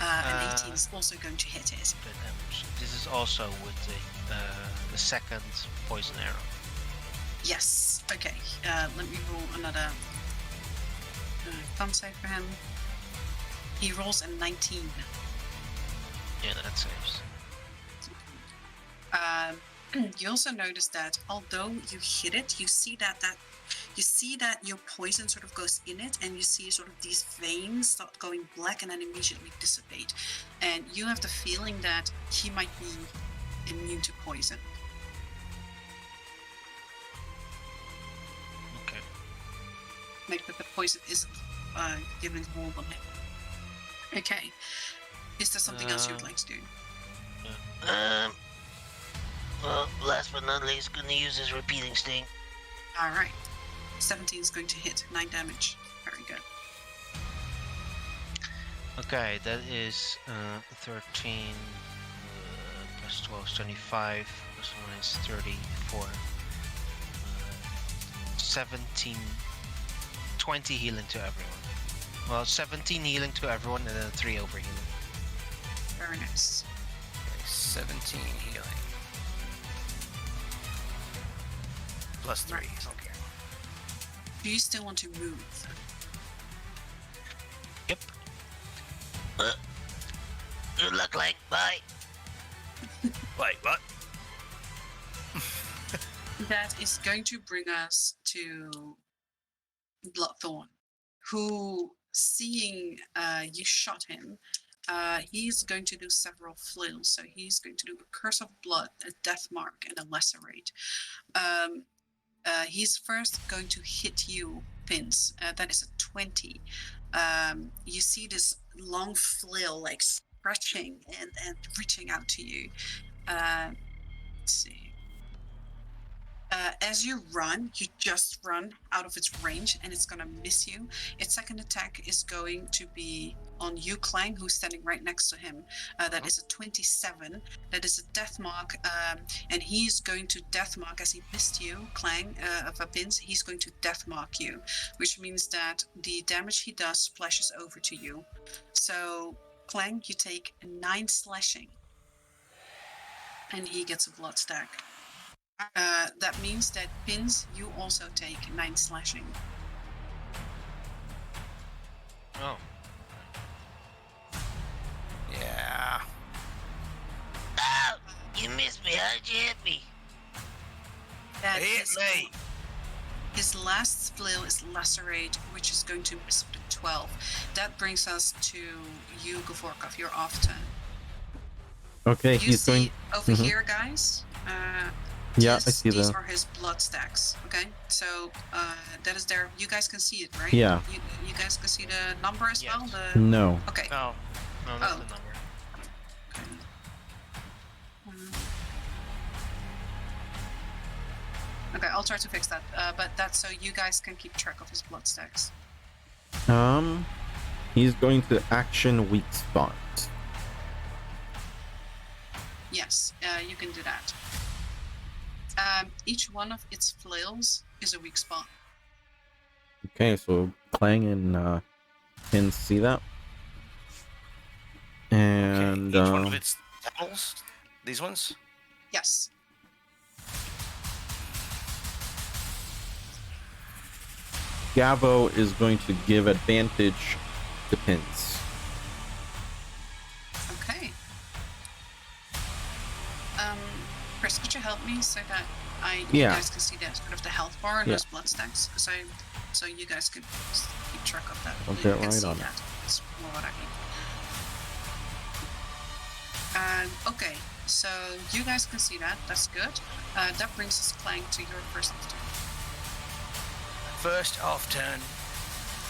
An 18 is also going to hit it. Good damage. This is also with the second poison arrow. Yes. Okay. Let me roll another con save for him. He rolls a 19. Yeah, that saves. You also notice that although you hit it, you see that your poison sort of goes in it, and you see sort of these veins start going black and then immediately dissipate. And you have the feeling that he might be immune to poison. Okay. Like that the poison isn't giving hold on him. Okay. Is there something else you would like to do? Well, last but not least, gonna use his repeating sting. All right. 17 is going to hit 9 damage. Very good. Okay, that is 13 plus 12 is 25, plus 1 is 34. 17, 20 healing to everyone. Well, 17 healing to everyone and then 3 over healing. Very nice. Okay, 17 healing. Plus 3. Right. Okay. Do you still want to move? Yep. Good luck, Lang. Bye. Wait, what? That is going to bring us to Bloodthorn, who, seeing you shot him, he's going to do several flails. So he's going to do a Curse of Blood, a Death Mark, and a Lacerate. He's first going to hit you, Pins. That is a 20. You see this long flail like stretching and reaching out to you. Let's see. As you run, you just run out of its range and it's going to miss you. Its second attack is going to be on you, Clang, who's standing right next to him. That is a 27. That is a death mark. And he's going to death mark as he missed you, Clang, of a pins. He's going to death mark you, which means that the damage he does splashes over to you. So, Clang, you take 9 slashing. And he gets a blood stack. That means that Pins, you also take 9 slashing. Oh. Yeah. Ow! You missed me. How'd you hit me? that Hit me! his last flail is lacerate, which is going to miss with a 12. That brings us to you, Gavorkov. You're off turn. Okay, You he's see going. over Mhm. here, guys. Yeah, I see These that. are his blood stacks. Okay, so that is there. You guys can see it, right? Yeah. You guys can see the number as well. Yes. The No. okay. No. No, not Oh. the number. Okay, I'll try to fix that. But that's so you guys can keep track of his blood stacks. He's going to action weak spot. Yes, you can do that. Each one of its flails is a weak spot. Okay, so Clang and can see that. And Each one of its petals? These ones? Yes. Gavo is going to give advantage to Pins. Okay. Chris, could you help me so that you Yeah. guys can see that sort of the health bar and Yeah. those blood stacks? So you guys could keep track of that. I'll You get can right see on it. that. That's more what I mean. Okay, so you guys can see that. That's good. That brings us, Clank, to your first turn. First off turn.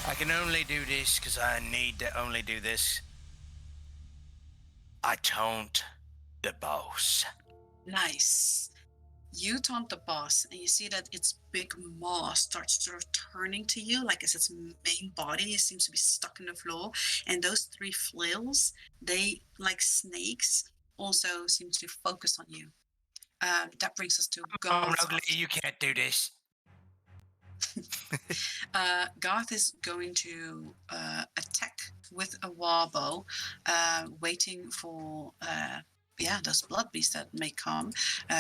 I can only do this because I need to only do this. I taunt the boss. Nice. You taunt the boss, and you see that its big maw starts sort of turning to you, like as its main body seems to be stuck in the floor. And those 3 flails, they, like snakes, also seem to focus on you. That brings us to Oh, Garth. Ugly, you can't do this. Garth is going to attack with a warbow, waiting for those blood beasts that may come.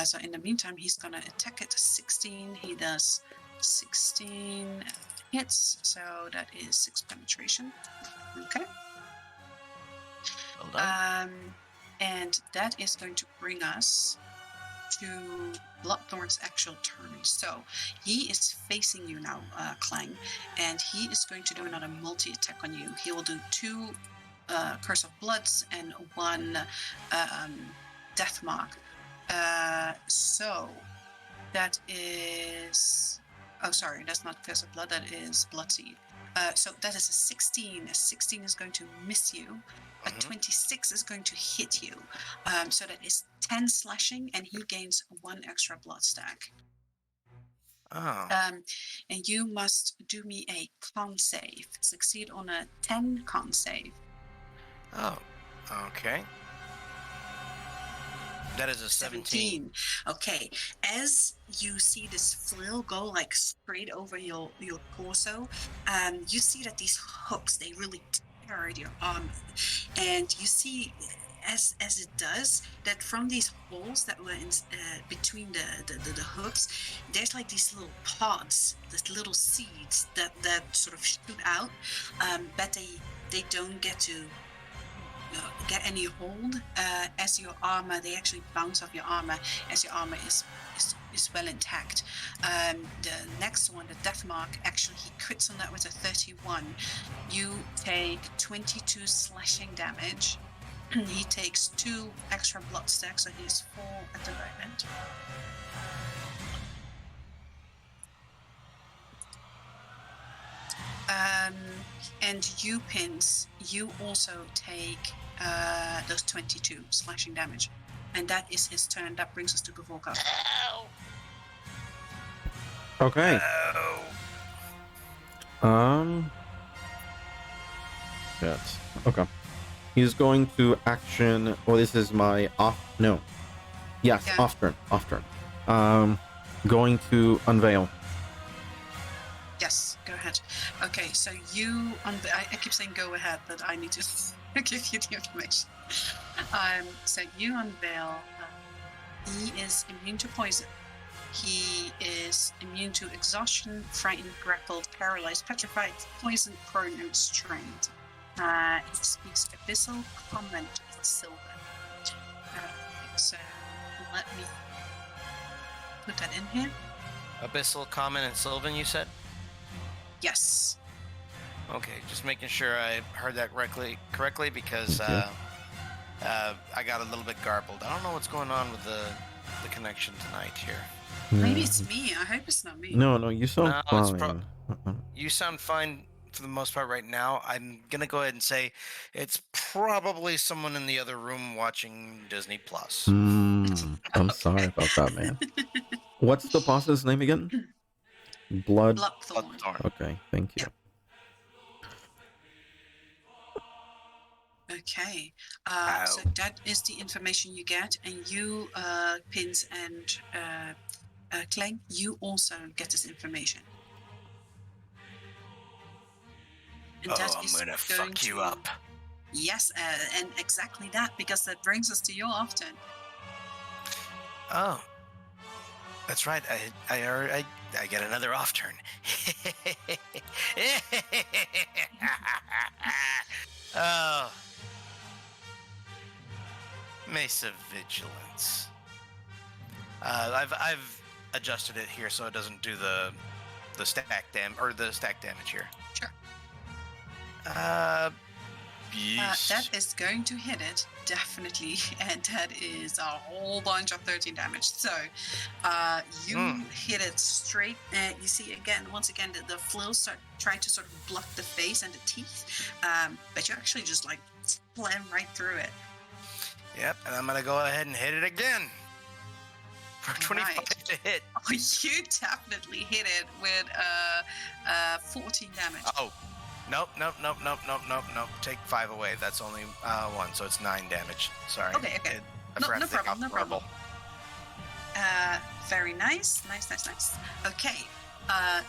So in the meantime, he's going to attack at 16. He does 16 hits, so that is 6 penetration. Okay. Well done. And that is going to bring us to Bloodthorn's actual turn. So he is facing you now, Clang, and he is going to do another multi-attack on you. He will do 2 Curse of Bloods and 1 Death Mark. So that is... Oh, sorry, that's not Curse of Blood, that is Bloodseed. So that is a 16. A 16 is going to miss you. A 26 is going to hit you. So that is 10 slashing, and he gains 1 extra blood stack. Oh. And you must do me a con save. Succeed on a 10 con save. Oh. Okay. That is a 17. Okay. As you see this flail go like straight over your torso, you see that these hooks, they really tear at your arm. And you see as it does that from these holes that were in between the hooks, there's like these little pods, these little seeds that sort of shoot out, but they don't get to get any hold as your armor. They actually bounce off your armor as your armor is well intact. The next one, the Death Mark, actually he crits on that with a 31. You take 22 slashing damage. He takes 2 extra blood stacks, so he's 4 at the moment. And you, Pins, you also take those 22 slashing damage. And that is his turn. That brings us to Gavorka. Okay. Oh. Yes. Okay. He's going to action. Well, this is my off. No. Yes, Yeah. off turn. Off turn. Going to unveil. Yes, go ahead. Okay, so you... I keep saying go ahead, but I need to give you the information. So you unveil... he is immune to poison. He is immune to exhaustion, frightened, grappled, paralyzed, petrified, poisoned, prone, and strained. He speaks abyssal, common, and silver. So let me put that in here. Abyssal, Common, and Sylvan, you said? Yes. Okay, just making sure I heard that correctly because Thank I got a little bit garbled. I don't know what's going on with the connection tonight here. Maybe Yeah. it's me. I hope it's not me. No, you sound No, it's fine. You sound fine for the most part right now. I'm gonna go ahead and say it's probably someone in the other room watching Disney Plus. I'm sorry about that, man. What's the boss's name again? Blood. Bloodthorn. Bloodthorn. Okay, thank you. Okay. So Ow. that is the information you get, and you, Pins and Clang, you also get this information. And that Oh, I'm is gonna going fuck you to- up. Yes, and exactly that, because that brings us to your off turn. Oh, that's right. I get another off turn. Oh, Mace of Vigilance. I've adjusted it here so it doesn't do the stack damage here. Sure. Yes. That is going to hit it, definitely, and that is a whole bunch of 13 damage. So you hit it straight. You see, once again, the flails try to sort of block the face and the teeth, but you actually just like slam right through it. Yep, and I'm gonna go ahead and hit it again for 25 Right. to hit. Oh, you definitely hit it with 14 damage. Oh, nope. Take 5 away. That's only 1, so it's 9 damage. Sorry. Okay. I No forgot to take problem, off no the rubble. problem. Very nice. Okay.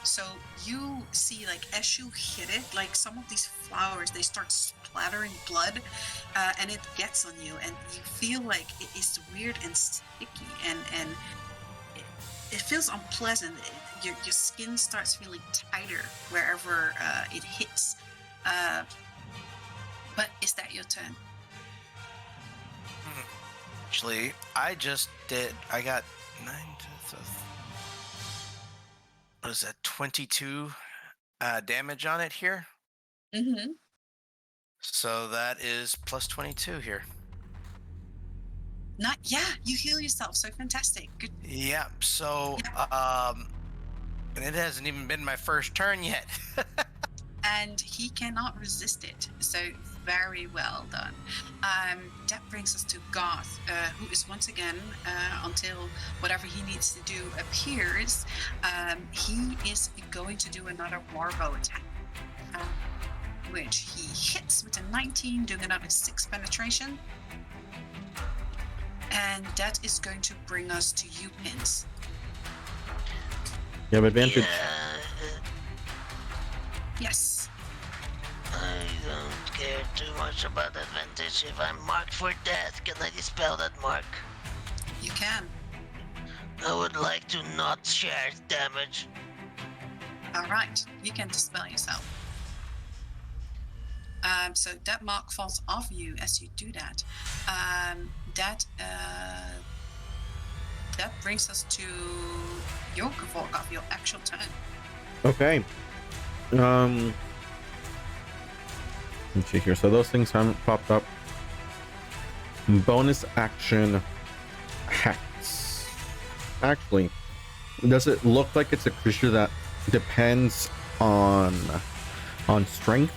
So you see, like, as you hit it, like some of these flowers, they start splattering blood, and it gets on you, and you feel like it is weird and sticky, and it feels unpleasant. Your skin starts feeling tighter wherever it hits. But is that your turn? Actually, I got 9 to what is that? 22 damage on it here. Mm-hmm. So that is plus 22 here. You heal yourself. So fantastic. Good. Yeah. So and it hasn't even been my first turn yet. And he cannot resist it. So very well done. That brings us to Goth, who is once again, until whatever he needs to do appears, he is going to do another warbow attack, which he hits with a 19, doing another 6 penetration. And that is going to bring us to you, Pins. You have advantage. Yes. I don't care too much about advantage. If I'm marked for death, can I dispel that mark? You can. I would like to not share damage. All right. You can dispel yourself. So that mark falls off you as you do that. That brings us to your Kvorkov, your actual turn. Okay. Let's see here. So those things haven't popped up. Bonus action Hex. Actually, does it look like it's a creature that depends on strength?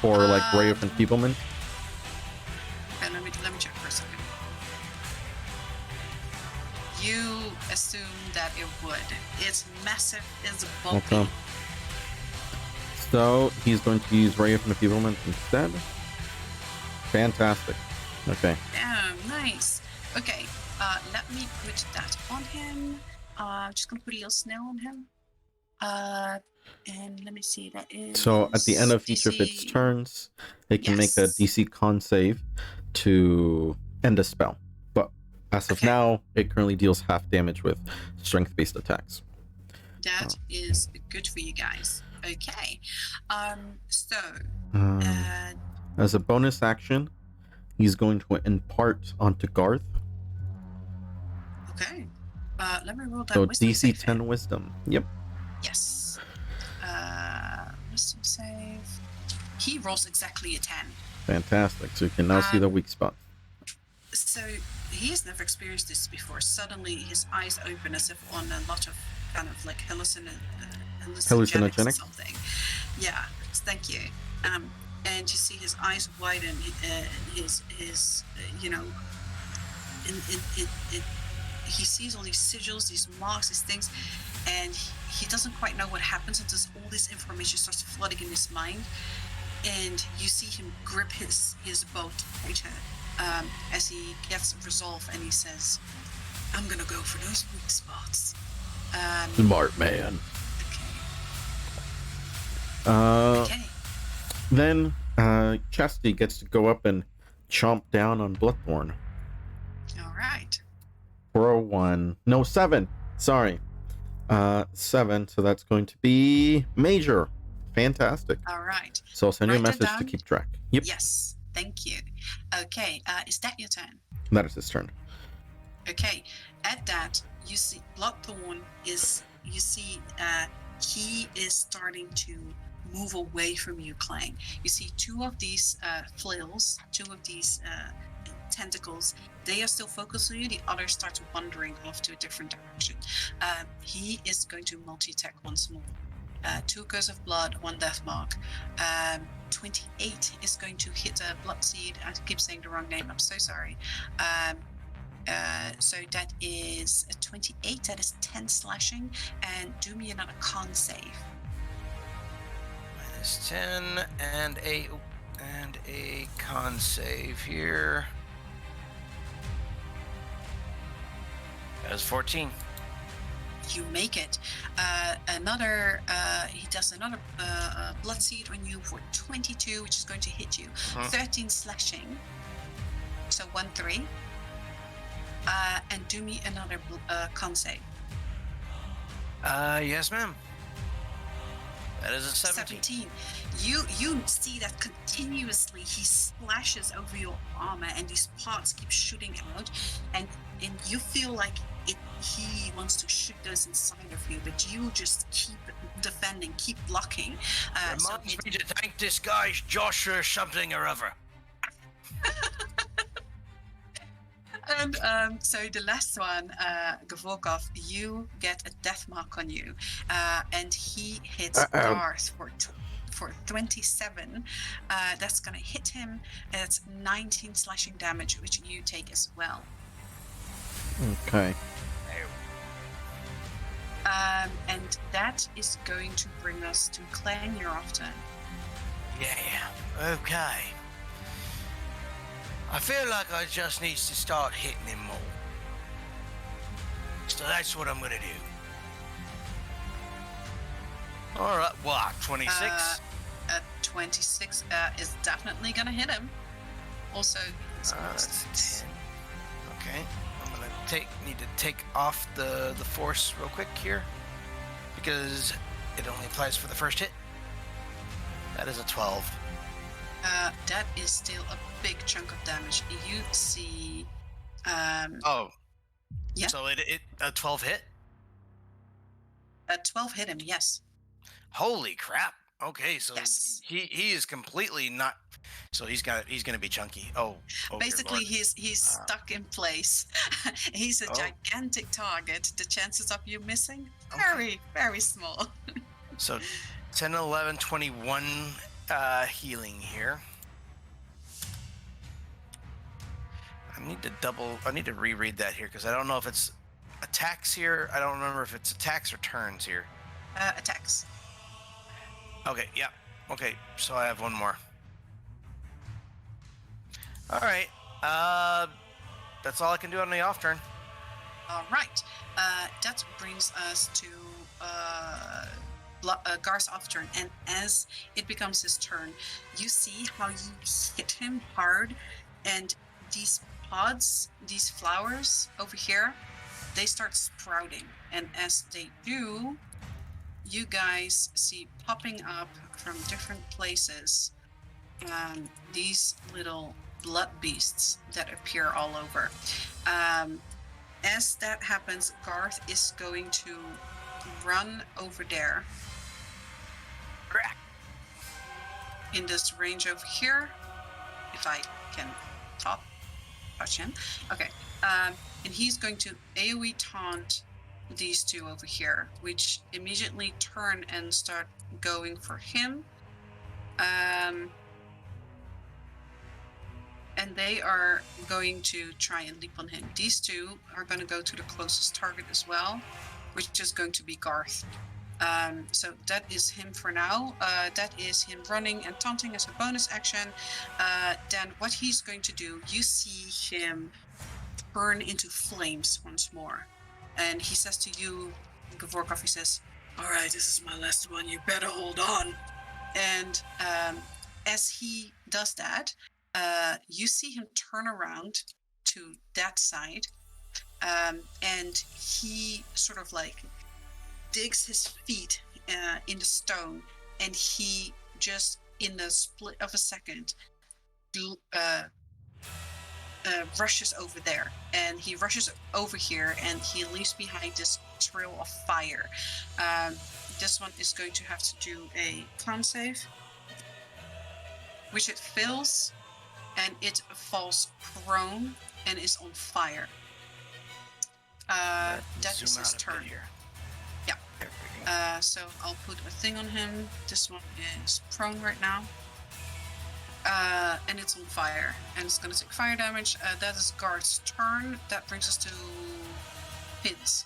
Or like Ray of Enfeeblement? Okay, let me check for a second. You assume that it would. It's massive, it's bulky. Okay. So he's going to use Ray of Enfeeblement instead. Fantastic. Okay. Damn, nice. Okay, let me put that on him. Just gonna put a little snail on him. And let me see, that is... So at the end of each of its DC. turns, it can make a Yes. DC con save to end a spell. But as of Okay. now, it currently deals half damage with strength-based attacks. That is good for you guys. Okay. So, As a bonus action, he's going to impart onto Garth. okay. Let me roll that So wisdom DC save 10 wisdom. Yep. Yes. Wisdom save. He rolls exactly a 10. Fantastic. So you can now see the weak spots. So he has never experienced this before. Suddenly his eyes open as if on a lot of kind of like hallucinogenics or Hallucinogenic? something. Yeah, thank you. And you see his eyes widen, his you know, he sees all these sigils, these marks, these things, and he doesn't quite know what happens until all this information starts flooding in his mind. And you see him grip his bow tighter as he gets resolve, and he says, "I'm gonna go for those weak spots." Smart man. Okay. Then Chesty gets to go up and chomp down on Bloodthorn. All right. 401. No, 7. Sorry. 7. So that's going to be Major. Fantastic. All right. So I'll send you a Write that message to down. keep track. Yep. Yes. Thank you. Okay. Is that your turn? That is his turn. Okay. At that, you see Bloodthorn is. You see, he is starting to move away from you, Clang. You see two of these flails, two of these tentacles. They are still focused on you. The other starts wandering off to a different direction. He is going to multi-attack once more. 2 Curse of Blood, 1 Death Mark. 28 is going to hit a Bloodseed. I keep saying the wrong name. I'm so sorry. So that is a 28. That is 10 slashing. And do me another con save. -10 and a con save here. That was 14. You make it. He does another Bloodseed on you for 22, which is going to hit you. 13 slashing. So 1-3. And do me another con save. Yes, ma'am. That is a 17. You see that continuously he splashes over your armor, and these parts keep shooting out, and you feel like he wants to shoot those inside of you, but you just keep defending, keep blocking. Reminds me to thank this guy's Josh or something or other. And so the last one, Gavorkov, you get a death mark on you, and he hits Darth for 27. That's gonna hit him. It's 19 slashing damage, which you take as well. Okay. And that is going to bring us to Clang. You're off turn. Yeah, okay. I feel like I just need to start hitting him more. So that's what I'm gonna do. Alright, what, 26? 26 is definitely gonna hit him. Also, that's 10. Okay, I'm gonna need to take off the force real quick here, because it only applies for the first hit. That is a 12. That is still a big chunk of damage. You see. Oh. Yeah. So it a 12 hit? A 12 hit him. Yes. Holy crap! Okay, so yes. he is completely not. So he's gonna be chunky. Oh basically he's stuck in place. He's a gigantic target. The chances of you missing very small. So 10, 11, 21 healing here. I need to reread that here because I don't know if it's attacks here. I don't remember if it's attacks or turns here. Attacks. Okay, yeah. Okay, so I have one more. All right. That's all I can do on the off turn. All right. That brings us to Gar's off turn, and as it becomes his turn, you see how you hit him hard, and these pods, these flowers over here, they start sprouting, and as they do, you guys see popping up from different places these little blood beasts that appear all over. as that happens, Garth is going to run over there in this range over here. If I can touch him. Okay. And he's going to AoE taunt these two over here, which immediately turn and start going for him. And they are going to try and leap on him. These two are going to go to the closest target as well, which is going to be Garth. So that is him for now. That is him running and taunting as a bonus action. Then what he's going to do, you see him burn into flames once more. And he says to you, Gavorkov, he says, "All right, this is my last one. You better hold on." And as he does that, you see him turn around to that side, and he sort of like digs his feet in the stone, and he just in the split of a second rushes over there, and he rushes over here, and he leaves behind this trail of fire. This one is going to have to do a con save, which it fails, and it falls prone and is on fire. That is his turn. Here. Yeah. So I'll put a thing on him. This one is prone right now. And it's on fire, and it's going to take fire damage. That is Guard's turn. That brings us to Pins.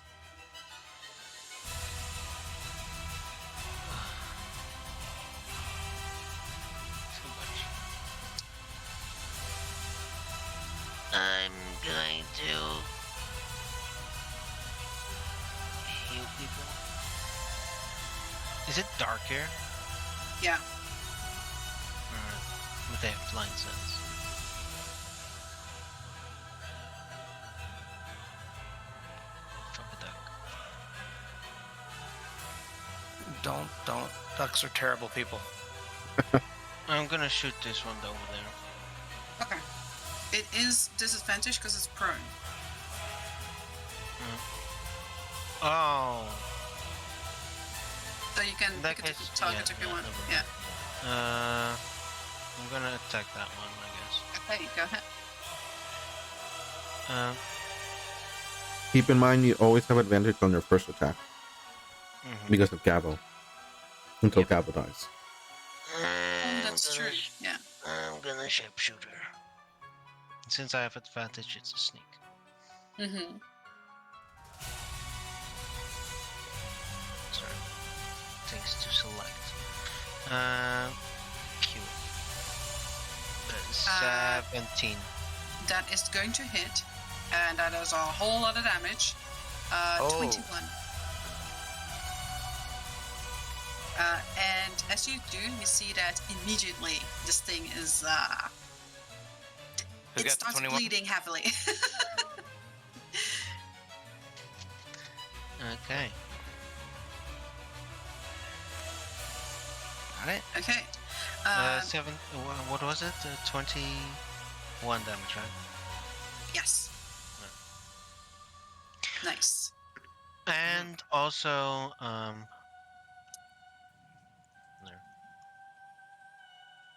I'm going to heal people. Is it dark here? Yeah. Would they have blind sense? Fuck a duck. Don't. Ducks are terrible people. I'm gonna shoot this one over there. Okay. It is disadvantage because it's prone. Oh. So you can That pick a case, target if you want. never Yeah. mind. I'm gonna attack that one, I guess. Okay, go ahead. Keep in mind, you always have advantage on your first attack because of Gabo. Until Gabo dies. That's true. Yeah. I'm gonna sharpshooter. Since I have advantage, it's a sneak. Mm-hmm. Sorry. Things to select. Q. 17. That is going to hit, and that is a whole lot of damage. 21. And as you do, you see that immediately this thing is Who it got the starts 21? bleeding heavily. Okay. Got it? Okay. What was it? 21 damage, right? Yes. Nice. And also, there.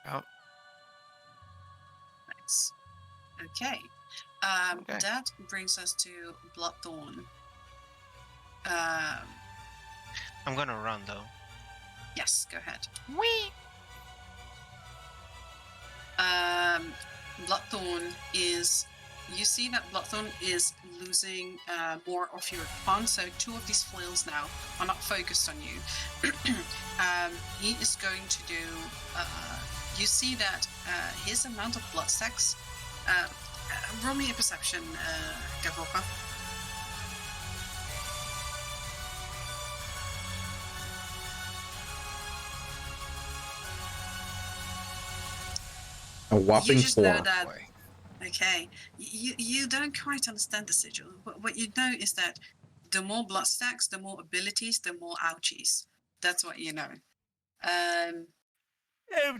Oh, Nice. Okay. Okay. That brings us to Bloodthorn. I'm gonna run though. Yes, go ahead. Whee! Bloodthorn is. You see that Bloodthorn is losing more of your fun, so 2 of these flails now are not focused on you. He is going to do. You see that his amount of blood stacks. Roll me a perception, Gavorka. A whopping You just 4. know that. Okay, you don't quite understand the sigil. What you know is that the more blood stacks, the more abilities, the more ouchies. That's what you know.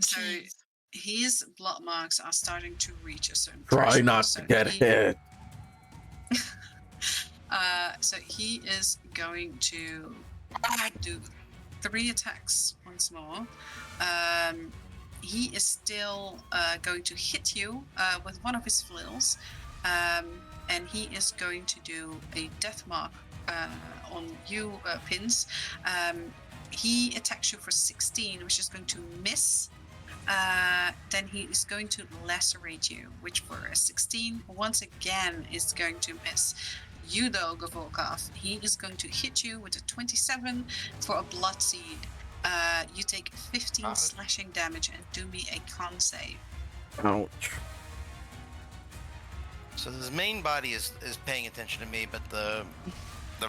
So his blood marks are starting to reach a certain Try threshold. not So to get hit. So he is going to do 3 attacks once more. He is still going to hit you with one of his flails, and he is going to do a death mark on you, Pins. He attacks you for 16, which is going to miss. Then he is going to lacerate you, which for a 16 once again is going to miss. You though, Gavorkov, he is going to hit you with a 27 for a blood seed. You take 15 slashing damage and do me a con save. Ouch. So his main body is paying attention to me, but the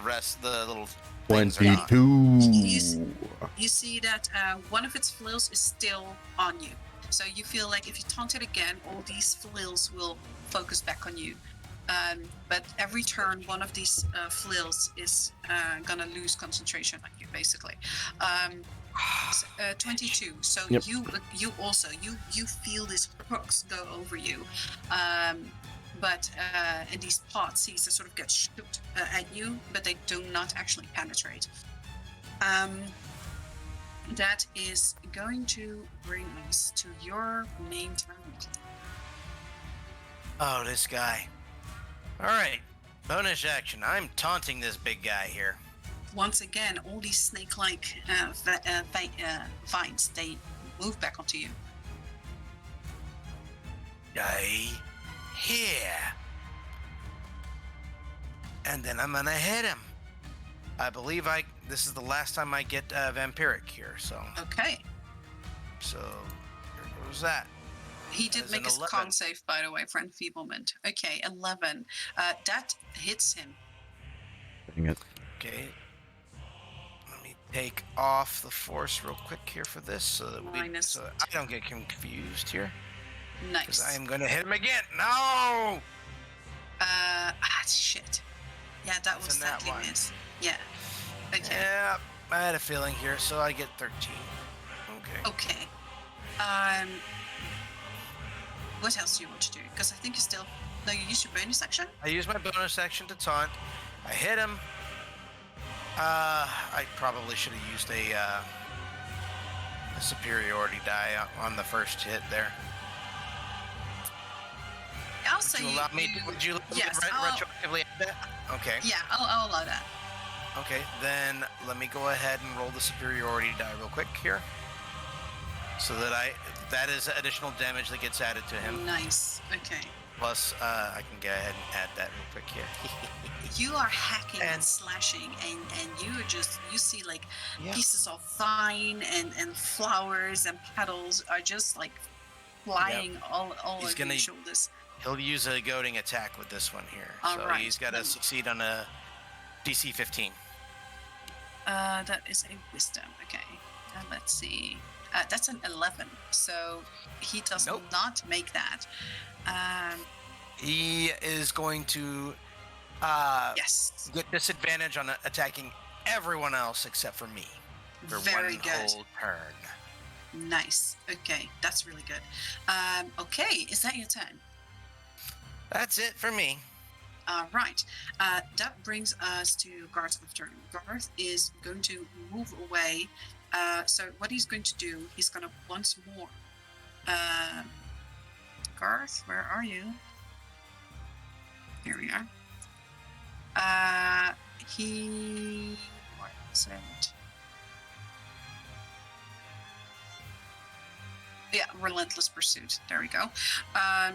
rest, the little things are not. 22. You see that one of its flails is still on you. So you feel like if you taunt it again, all these flails will focus back on you. But every turn, one of these flails is gonna lose concentration on you, basically. 22. So Yep. you also feel these hooks go over you, but in these pots, these sort of get shoot at you, but they do not actually penetrate. That is going to bring us to your main turn. Oh, this guy. All right. Bonus action. I'm taunting this big guy here. Once again, all these snake-like vines, they move back onto you. Here. And then I'm gonna hit him. I believe this is the last time I get vampiric here, so. Okay. So, here goes that. He did That is make an his 11. con save, by the way, for enfeeblement. Okay, 11. That hits him. Dang it. Okay. Let me take off the force real quick here for this, so that Minus I don't get confused here. Because Nice. I am gonna hit him again. No. Shit. Yeah, that It's was in that sadly one. missed. Yeah. Okay. Yeah, I had a feeling here, so I get 13. Okay. Okay. What else do you want to do? Because I think you still... No, you used your bonus action? I use my bonus action to taunt. I hit him. I probably should have used a superiority die on the first hit there. I'll Would say you allow me? Would you Yes, retroactively add that? Okay. Yeah, I'll allow that. Okay. Then let me go ahead and roll the superiority die real quick here, so that is additional damage that gets added to him. Nice. Okay. Plus, I can go ahead and add that real quick here. You are hacking and And- slashing, and you see like Yeah. pieces of vine and flowers and petals are just like flying all He's over gonna- your shoulders. He'll use a goading attack with this one here. All So right. he's got to succeed on a DC 15. That is a wisdom. Okay. Let's see. That's an 11. So he does Nope. not make that. He is going to Yes. get disadvantage on attacking everyone else except for me for Very one good. whole turn. Nice. Okay. That's really good. Okay. Is that your turn? That's it for me. Right. That brings us to Garth's turn. Garth is going to move away. So what he's going to do, he's going to once more. Garth, where are you? Here we are. What is it? Yeah, Relentless Pursuit. There we go.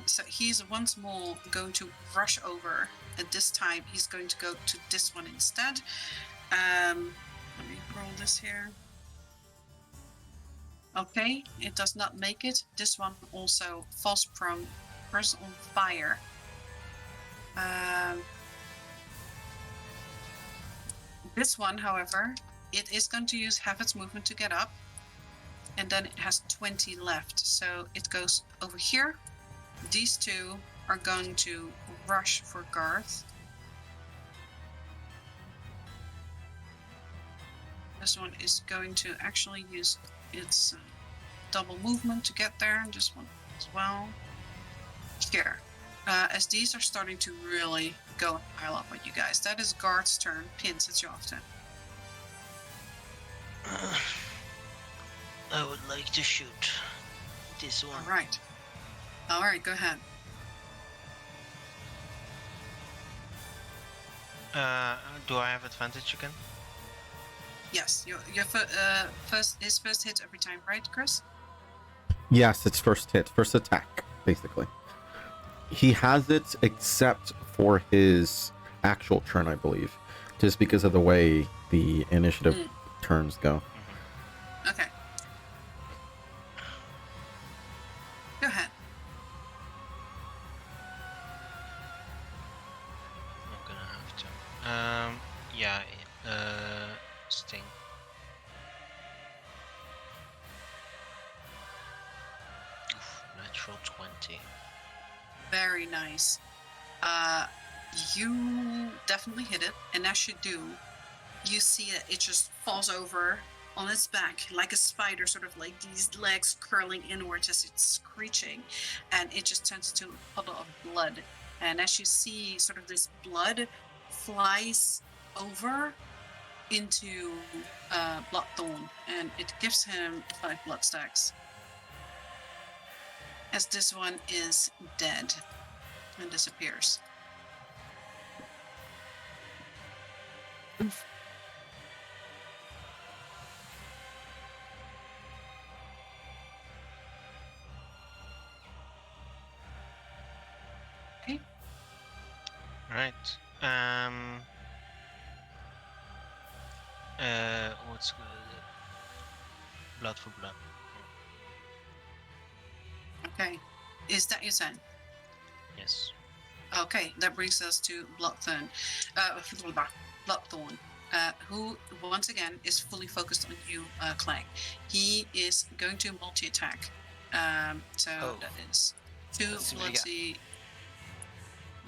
So he's once more going to rush over. And this time he's going to go to this one instead. Let me roll this here. Okay, it does not make it. This one also falls prone, bursts on fire. This one, however, it is going to use half its movement to get up. And then it has 20 left. So it goes over here. These two are going to rush for Garth. This one is going to actually use its double movement to get there. And this one as well. Here. as these are starting to really go and pile up on you guys. That is Guard's turn. Pin, since you're often. I would like to shoot this one. All right, go ahead. Do I have advantage again? Yes, your his first hit every time, right, Chris? Yes, it's first hit, first attack, basically. He has it except for his actual turn, I believe, just because of the way the initiative turns go. Okay. Go ahead. I'm gonna have to. Yeah. Sting. Oof, natural 20. Very nice. You definitely hit it, and as you do, you see that it just falls over on its back like a spider, sort of like these legs curling inwards as it's screeching, and it just turns into a puddle of blood. And as you see, sort of this blood flies over into Bloodthorn, and it gives him 5 blood stacks. As this one is dead and disappears. Okay. Right. What's blood for blood? Okay. Is that your turn? Yes. Okay, that brings us to Bloodthorn. Bloodthorn, who once again is fully focused on you, Clang. He is going to multi-attack. So that is 2 Let's see what you blood got. seed.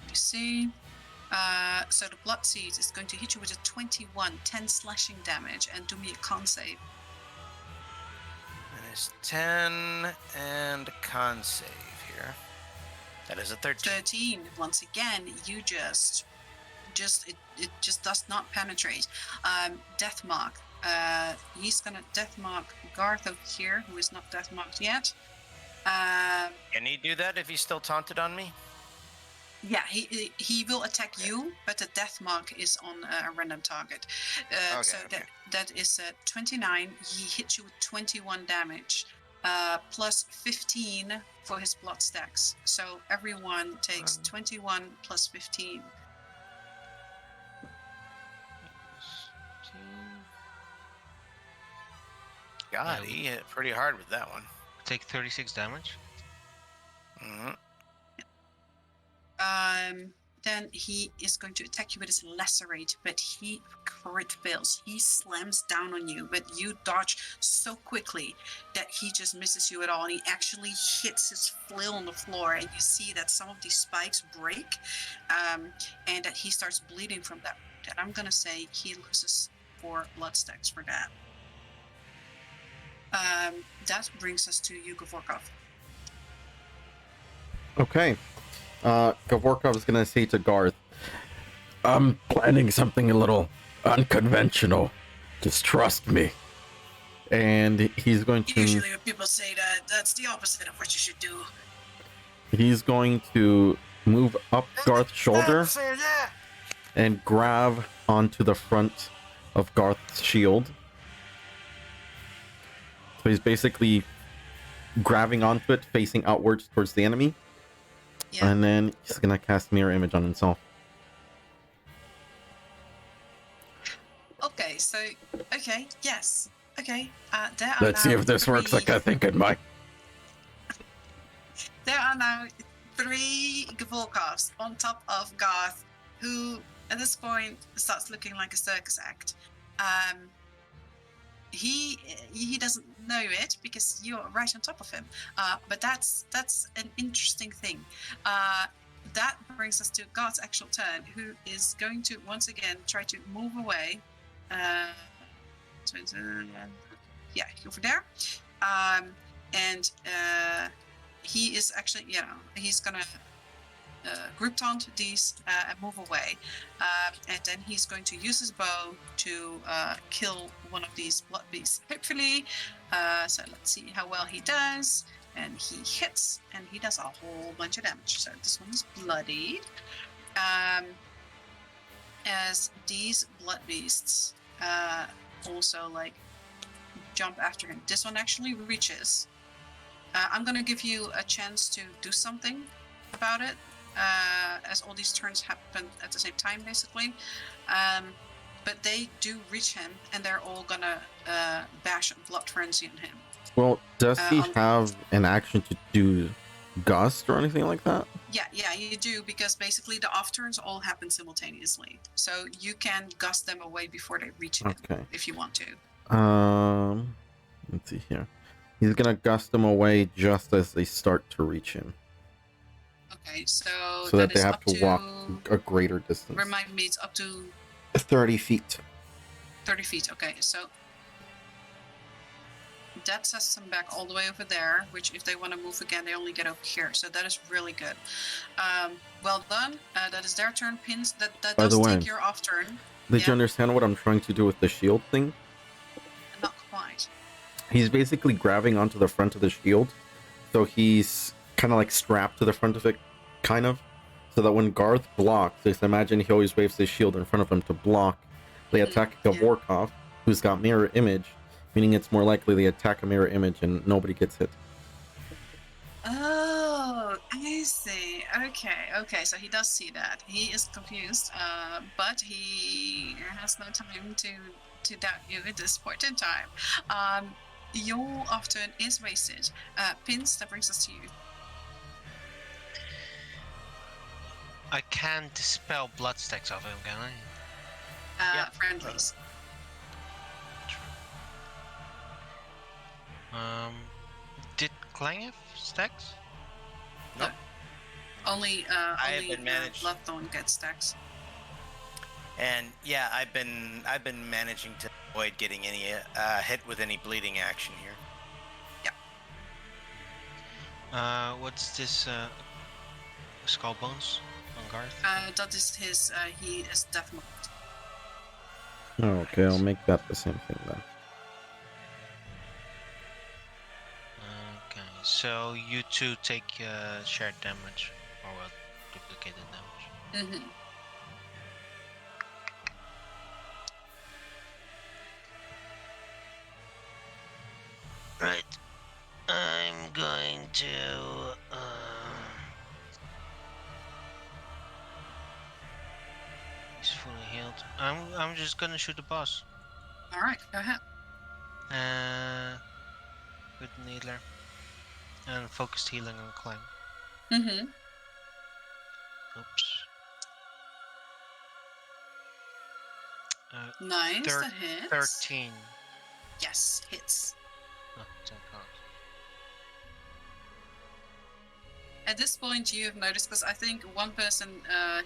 Let me see. So the blood seed is going to hit you with a 21, 10 slashing damage, and do me a con save. That is 10 and a con save here. That is a 13. 13. Once again, you it just does not penetrate. Death mark. He's gonna death mark Garth over here, who is not death marked yet. Can he do that if he's still taunted on me? Yeah, he will attack you, but the death mark is on a random target. So okay. that is 29. He hits you with 21 damage, plus 15 for his blood stacks. So everyone takes 21 plus 15. God, he hit pretty hard with that one. Take 36 damage. Mhm. Then he is going to attack you with his lacerate, but he crit fails. He slams down on you, but you dodge so quickly that he just misses you at all, and he actually hits his flail on the floor, and you see that some of these spikes break, and that he starts bleeding from that. And I'm gonna say he loses 4 blood stacks for that. That brings us to you, Gavorkov. Okay. Gavorkov is gonna say to Garth, I'm planning something a little unconventional. Just trust me. And he's going to... Usually when people say that, that's the opposite of what you should do. He's going to move up Garth's shoulder and grab onto the front of Garth's shield. So he's basically grabbing onto it, facing outwards towards the enemy. Yeah. And then he's gonna cast Mirror Image on himself. Okay, so yes. Okay. There are Let's see now if this works 3 like I think it might. There are now 3 Gavorkovs on top of Garth, who at this point starts looking like a circus act. He doesn't know it because you're right on top of him. But that's an interesting thing. That brings us to Garth's actual turn, who is going to once again try to move away. Over there. And he is actually, he's gonna group taunt these and move away. And then he's going to use his bow to kill one of these blood beasts. Hopefully, so let's see how well he does. And he hits, and he does a whole bunch of damage. So this one is bloodied. As these blood beasts also like jump after him. This one actually reaches. I'm gonna give you a chance to do something about it, as all these turns happen at the same time, basically. But they do reach him, and they're all gonna bash Blood Frenzy on him. Well, does he have an action to do gust or anything like that? Yeah, you do, because basically the off turns all happen simultaneously. So you can gust them away before they reach him, if you want to. Let's see here. He's gonna gust them away just as they start to reach him. Okay, so that they have to walk a greater distance. Remind me, it's up to 30 feet. 30 feet. Okay, so that sets them back all the way over there, which if they want to move again, they only get over here. So that is really good. Well done. That is their turn. Pins, that By does the way, take your off turn. Did you understand what I'm trying to do with the shield thing? Not quite. He's basically grabbing onto the front of the shield. So he's kind of like strapped to the front of it, kind of. So that when Garth blocks, just imagine he always waves his shield in front of him to block. They attack Gavorkov, who's got mirror image, meaning it's more likely they attack a mirror image and nobody gets hit. Oh, I see. Okay. So he does see that. He is confused, but he has no time to doubt you at this point in time. Your off turn is wasted. Pins, that brings us to you. I can dispel blood stacks of him, can I? Friendlies. Did Clang have stacks? Nope. Only Bloodthorn gets stacks. And yeah, I've been managing to avoid getting any hit with any bleeding action here. Yeah. What's this? Skull bones on Garth? That is his. He is death marked. Okay, I'll make that the same thing then. Okay, so you two take shared damage, or well, duplicated damage. Mm-hmm. Right. I'm going to. He's fully healed. I'm just gonna shoot the boss. All right, go ahead. With Needler. And focused healing on Clang. Mm-hmm. Oops. Nice. That hits. 13. Yes, hits. Oh, thank God. At this point, you have noticed, because I think one person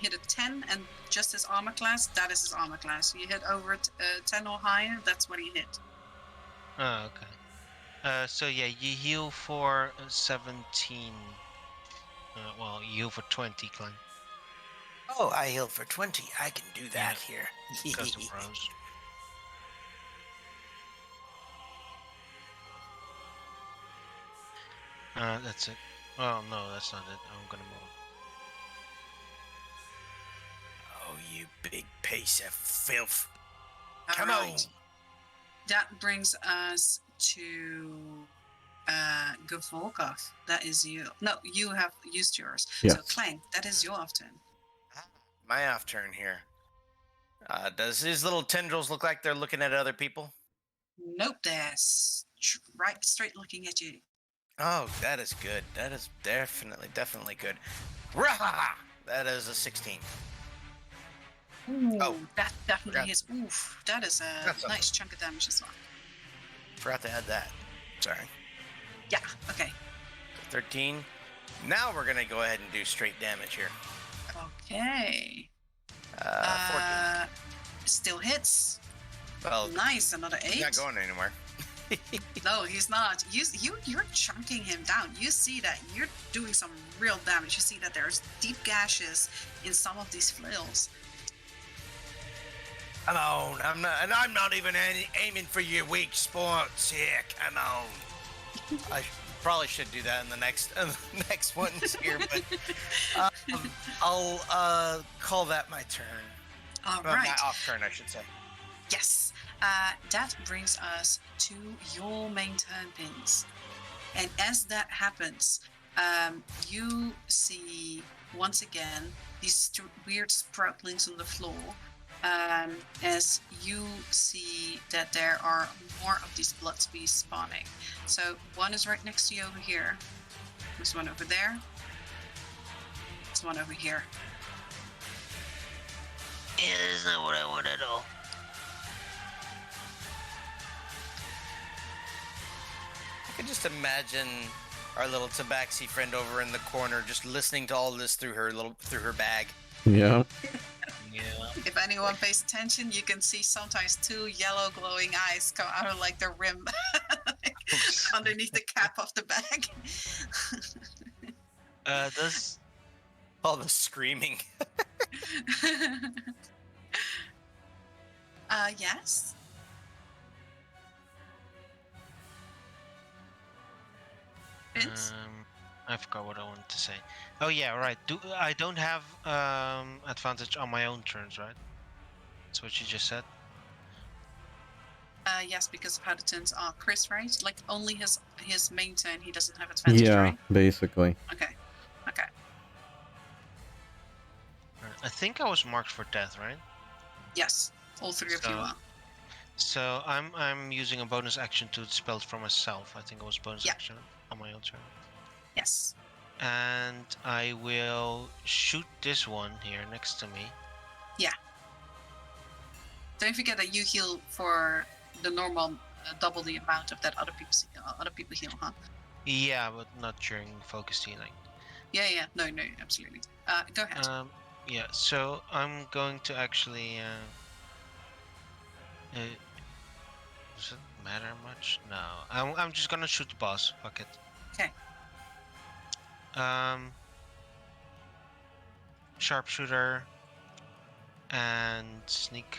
hit a 10, and just his armor class, that is his armor class. You hit over 10 or higher, that's what he hit. Oh, okay. So yeah, you heal for 17. Well, you heal for 20, Clang. Oh, I heal for 20. I can do that here. Custom pros. That's it. Oh no, that's not it. I'm gonna move. Oh, you big piece of filth. All Come right. on. That brings us to Gavorkov. That is you. No, you have used yours. Yes. So Clank, that is your off turn. My off turn here. Does his little tendrils look like they're looking at other people? Nope, they're right straight looking at you. Oh, that is good. That is definitely good. Rah! That is a 16. Ooh, Oh, that definitely forgot. is. Oof, that is a That's nice chunk of damage as well. Forgot to add that. Sorry. Yeah, okay. 13. Now we're gonna go ahead and do straight damage here. Okay. 14. Still hits. Well, Nice, another 8. he's not going anywhere. No, he's not. You're chunking him down. You see that you're doing some real damage. You see that there's deep gashes in some of these flails. Come on, I'm not even aiming for your weak spots here. Come on. I probably should do that in the next ones here, but I'll call that my turn. All Well, right. my off turn, I should say. Yes. That brings us to your main turn, Pins. And as that happens, you see once again these weird sproutlings on the floor. As you see that there are more of these blood beasts spawning. So one is right next to you over here. There's one over there. There's one over here. Yeah, that's not what I want at all. I can just imagine our little tabaxi friend over in the corner just listening to all this through her bag. Yeah. Yeah. If anyone pays attention, you can see sometimes two yellow glowing eyes come out of like the rim underneath the cap of the bag. Does All the screaming. Yes. Vince? I forgot what I wanted to say. Oh yeah, right. I don't have advantage on my own turns, right? That's what you just said. Yes, because of how the turns are. Chris, right? Like only his main turn, he doesn't have advantage, Yeah, right? basically. Okay. Right. I think I was marked for death, right? Yes, all three of you are. So I'm using a bonus action to dispel it from myself. I think it was bonus action on my own turn. Yes. And I will shoot this one here next to me. Yeah. Don't forget that you heal for the normal double the amount of that other people heal, huh? Yeah, but not during focus healing. Yeah. No, absolutely. Go ahead. Yeah, so I'm going to actually. Does it matter much? No, I'm just gonna shoot the boss. Fuck it. Okay. Sharpshooter and sneak.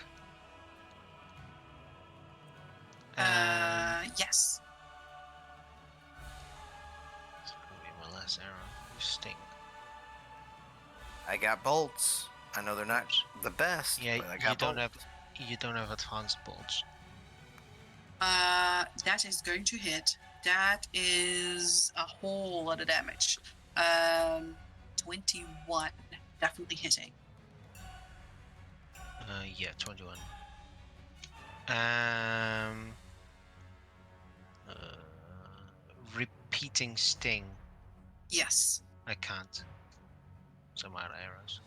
Yes. It's gonna be my last arrow. Sting. I got bolts. I know they're not the best, Yeah, but I got you don't have advanced bolts. That is going to hit. That is a whole lot of damage. 21, definitely hitting. Yeah, 21. Repeating sting. Yes. I can't. So I'm out of arrows.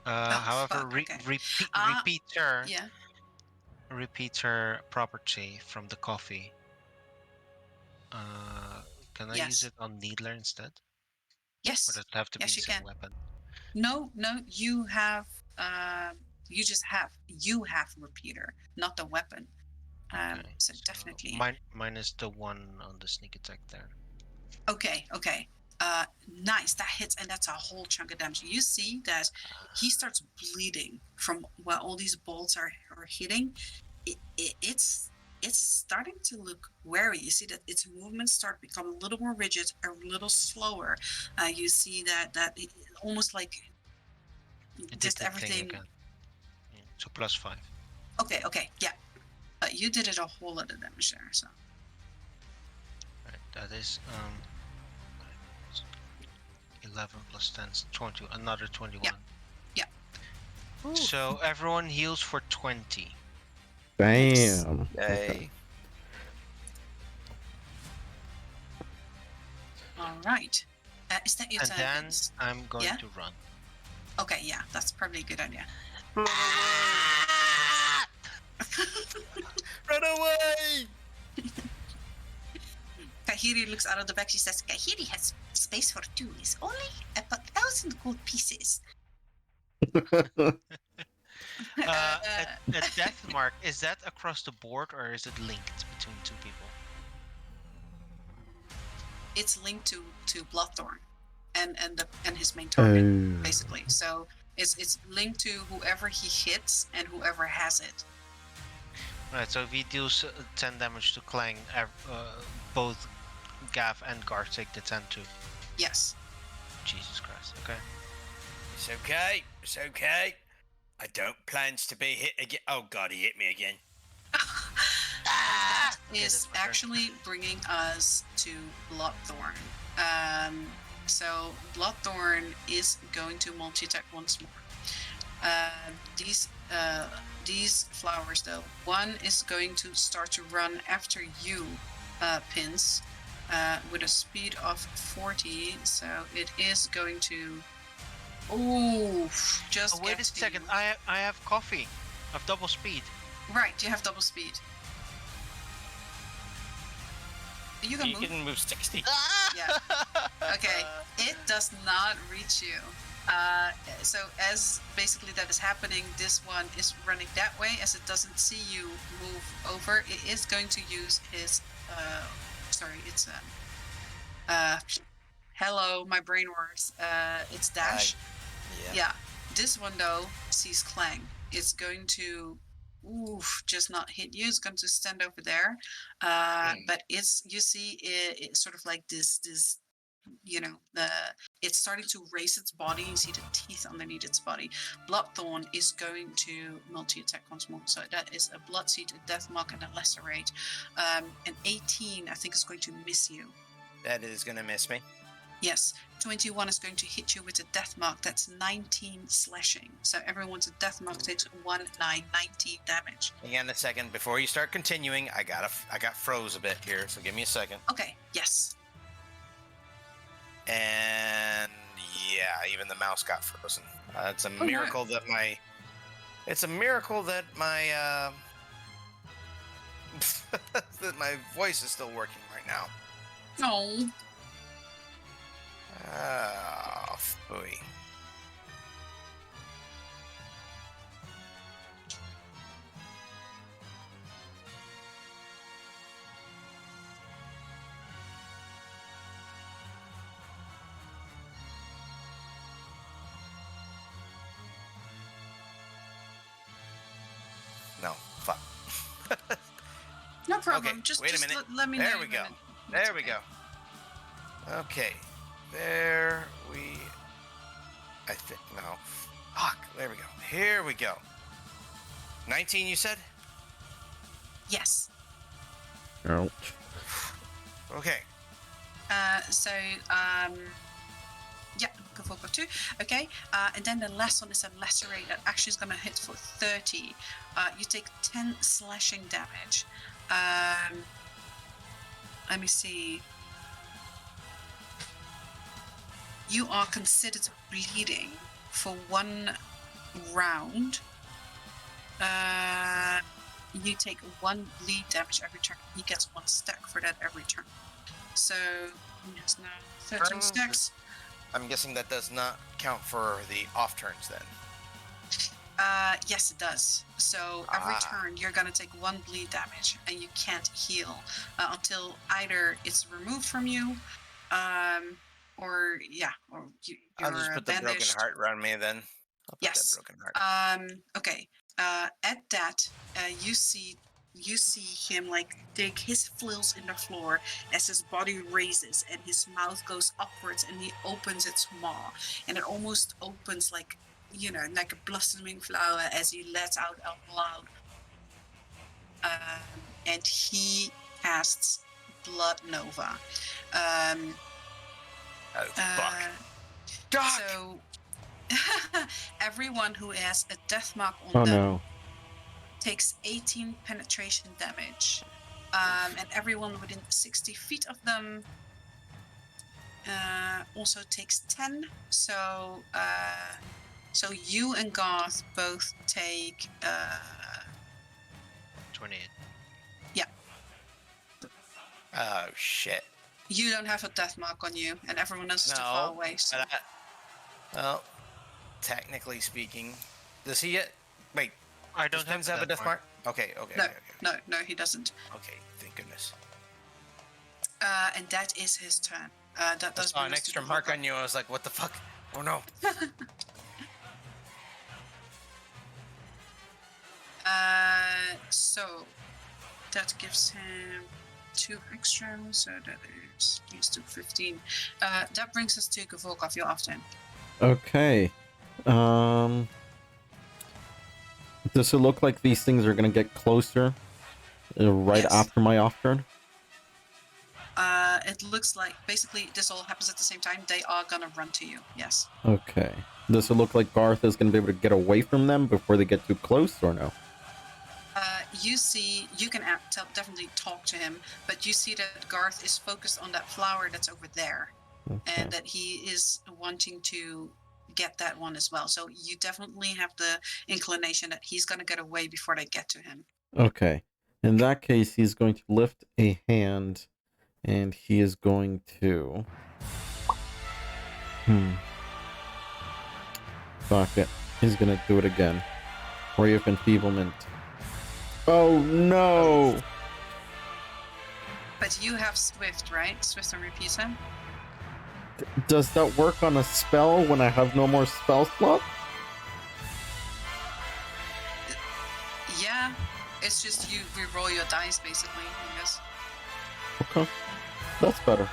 fuck, okay. Repeater. Yeah. Repeater property from the coffee. Can I use Yes. it on Needler instead? Yes. Or does it have to be Yes, you some can. weapon? No, you have you have repeater, not the weapon. Okay, so definitely. Minus the one on the sneak attack there. Okay. Nice. That hits, and that's a whole chunk of damage. You see that he starts bleeding from where all these bolts are hitting. It's starting to look wary. You see that its movements start to become a little more rigid, a little slower. You see that it, almost like just everything. Again. Yeah, so +5. Okay, yeah. You did it a whole lot of damage there, so. Right, that is 11 plus 10 is 20, another 21. Yeah. So everyone heals for 20. Bam. Yay. All right. Is that your And turn? then Vince? I'm going to run. Okay, yeah, that's probably a good idea. Run away! Kahiri looks out of the back. She says, Kahiri has space for two. It's only about 1,000 gold pieces. A death mark, is that across the board or is it linked between it's linked to Bloodthorn and his main target Oh. basically. So it's linked to whoever he hits and whoever has it. Right, so if he deals 10 damage to Clang, both Gav and Garth take the 10 too. Yes. Jesus Christ, okay. It's okay. It's okay. I don't plans to be hit again. Oh god, he hit me again. That Okay, is that's my turn. actually bringing us to Bloodthorn. So Bloodthorn is going to multi-attack once more. These flowers, though, one is going to start to run after you, Pins, with a speed of 40. So it is going to. Oh, just Oh, wait get a to second. you. I have coffee. I have double speed. Right, you have double speed. You can You move. can move 60. Yeah. Okay, it does not reach you. So as basically that is happening, this one is running that way. As it doesn't see you move over, it is going to use his. Hello, my brain works. It's dash. Yeah. This one though sees Clang. It's going to. Just not hit you. It's going to stand over there, but you see it's sort of like this it's starting to raise its body. You see the teeth underneath its body. Bloodthorn is going to multi-attack once more. So that is a Blood Seed, a Death Mark, and a Lacerate. An 18, I think, is going to miss you. That is going to miss me. Yes, 21 is going to hit you with a Death Mark. That's 19 slashing. So everyone's a Death Mark takes 19 damage. Hang on a second. Before you start continuing, I got froze a bit here, so give me a second. Okay, yes. And yeah, even the mouse got frozen. It's a miracle that my. It's a miracle that my that my voice is still working right now. No. Oh, phooey. No, fuck. No problem. Okay, Just wait a minute. let me know. There we go. There we go. Okay. There we. I think. No. Fuck. There we go. Here we go. 19, you said? Yes. Ouch. Okay. Yeah, go for got 2. Okay, and then the last one is a lacerate that actually is going to hit for 30. You take 10 slashing damage. Let me see. You are considered bleeding for 1 round. You take 1 bleed damage every turn. He gets 1 stack for that every turn. So he has now 13 Turns stacks. I'm guessing that does not count for the off turns then. Yes, it does. So every turn you're gonna take 1 bleed damage, and you can't heal until either it's removed from you, or I'll just you're put the broken bandaged. heart around me then. I'll put Yes. that broken heart. Okay. At that, you see him like dig his flails in the floor as his body raises and his mouth goes upwards, and he opens its maw, and it almost opens like like a blossoming flower as he lets out loud. And he casts Blood Nova. Oh fuck. Doc! So everyone who has a death mark on Oh them no. takes 18 penetration damage, and everyone within 60 feet of them also takes 10. So you and Garth both take 28. Yeah. Oh shit. You don't have a death mark on you, and everyone else is too far away. So. Well, technically speaking, does he get? Wait, I does don't Pins have a death mark? Okay. No, he doesn't. Okay, thank goodness. And that is his turn. That I does saw bring an us to extra the mark hookup. on you. I was like, what the fuck? Oh no. So that gives him 2 extra, so that is he's to 15. That brings us to Gavolkov. You're off then. Okay. Does it look like these things are gonna get closer right Yes. after my off turn? It looks like basically this all happens at the same time. They are gonna run to you. Yes. Okay. Does it look like Garth is gonna be able to get away from them before they get too close, or no? You see, you can definitely talk to him, but you see that Garth is focused on that flower that's over there, Okay. and that he is wanting to get that one as well. So you definitely have the inclination that he's going to get away before they get to him. Okay. In that case, he's going to lift a hand, and he is going to... Fuck it. He's gonna do it again. Ray of Enfeeblement. Oh no! But you have Swift, right? Swift and repeat him? Does that work on a spell when I have no more spell slot? Yeah. It's just you re-roll your dice, basically, I guess. Okay. That's better.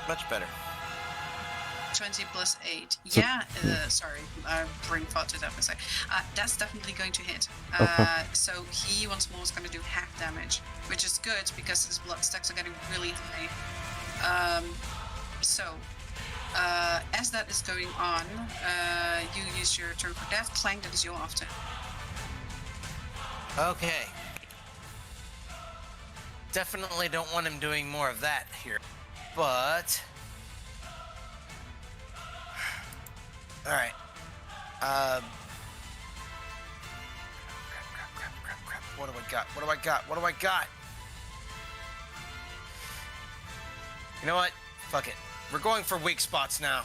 Much better. 20 plus 8. So- Yeah, sorry, brain farted it up a sec. That's definitely going to hit. Okay. So he once more is going to do half damage, which is good because his blood stacks are getting really high. As that is going on, you use your turn for death. Clank, that is your after. Okay. Definitely don't want him doing more of that here. But... Alright. Crap. What do I got? You know what? Fuck it. We're going for weak spots now.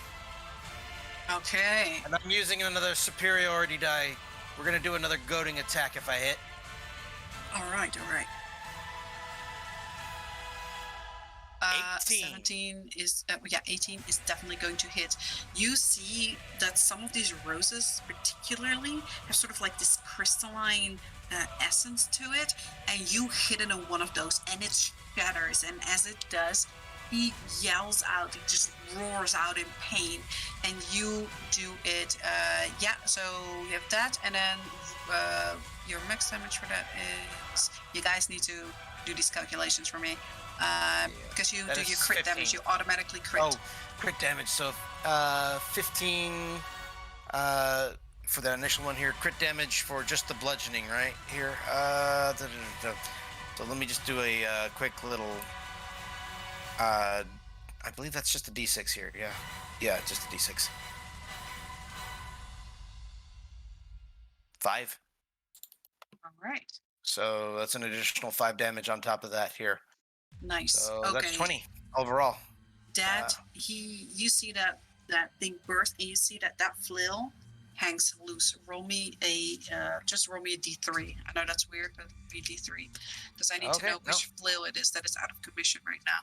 Okay. And I'm using another superiority die. We're gonna do another goading attack if I hit. All right. 18. 17 is 18 is definitely going to hit. You see that some of these roses particularly have sort of like this crystalline essence to it, and you hit into one of those and it shatters, and as it does, he yells out, he just roars out in pain, and you do it. So you have that, and then your max damage for that is, you guys need to do these calculations for me. Because you That do is your crit 15. damage, you automatically crit. Oh, crit damage. So, 15 for the initial one here. Crit damage for just the bludgeoning, right? Here. So let me just do a quick little... I believe that's just a D6 here. Yeah, just a D6. 5. All right. So that's an additional 5 damage on top of that here. Nice. So okay. that's 20 overall. You see that thing burst, and you see that flail hangs loose. Roll me a D3. I know that's weird, but be D3 because I need to know which flail it is that is out of commission right now.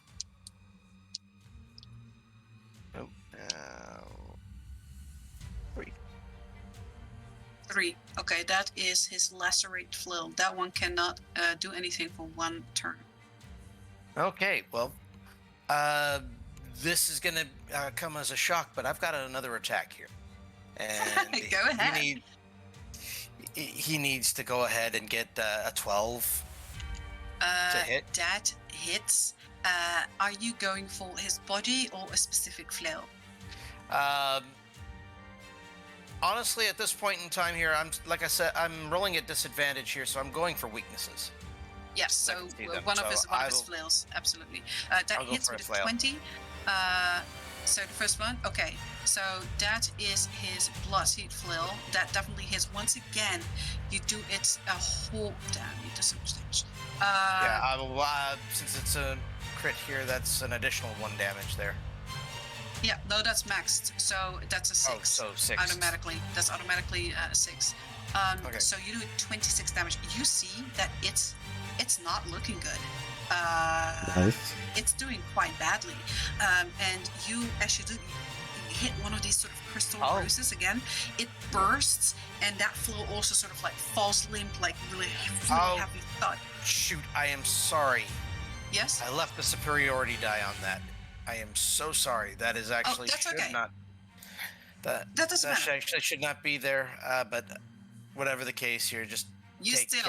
3. Okay, that is his lacerate flail. That one cannot do anything for 1 turn. Okay, well, this is gonna come as a shock, but I've got another attack here, and Go ahead. He needs to go ahead and get a 12 to hit. That hits. Are you going for his body or a specific flail? Honestly, at this point in time here, I'm rolling at disadvantage here, so I'm going for weaknesses. Yes, so one of his flails, absolutely. That hits with a 20. So the first one, okay. So that is his blood-heat flail. That definitely hits. Once again, you do it a whole... Damn, you do so much damage. Since it's a crit here, that's an additional 1 damage there. Yeah, no, that's maxed. So that's a 6. Oh, so 6. Automatically. That's automatically a 6. Okay. So you do 26 damage. You see that it's not looking good. Nice. It's doing quite badly. And as you do, you hit one of these sort of crystal bruises again. It bursts, and that flow also sort of like falls limp, like really heavy thud. Shoot, I am sorry. Yes? I left the superiority die on that. I am so sorry. That is actually that's should okay. not. That doesn't matter. actually should not be there. But whatever the case here, just You take. still,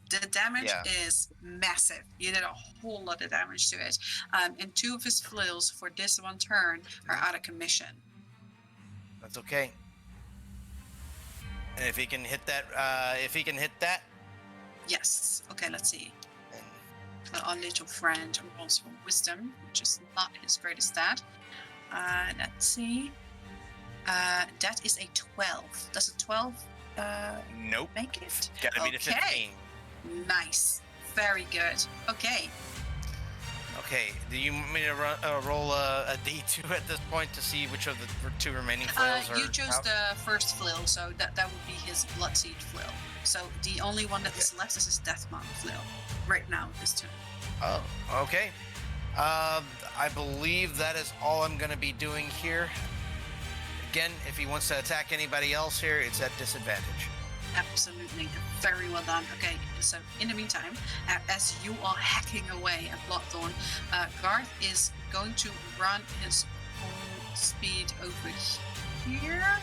the damage yeah. is massive. You did a whole lot of damage to it. And 2 of his flails for this one turn are out of commission. That's okay. And if he can hit that, Yes. Okay, let's see. then Our little friend rolls for wisdom, which is not his greatest stat. Let's see. That is a 12. Does a 12 nope. make it? Gotta be the 15. Nice. Very good. Okay. Okay. Do you want me to roll a D2 at this point to see which of the 2 remaining flails are? You chose the first flail, so that would be his Bloodseed flail. So the only one that is left is his Deathmount flail. Right now, this turn. Oh, okay. I believe that is all I'm going to be doing here. Again, if he wants to attack anybody else here, it's at disadvantage. Absolutely. Very well done. Okay, so in the meantime, as you are hacking away at Bloodthorn, Garth is going to run his full speed over here,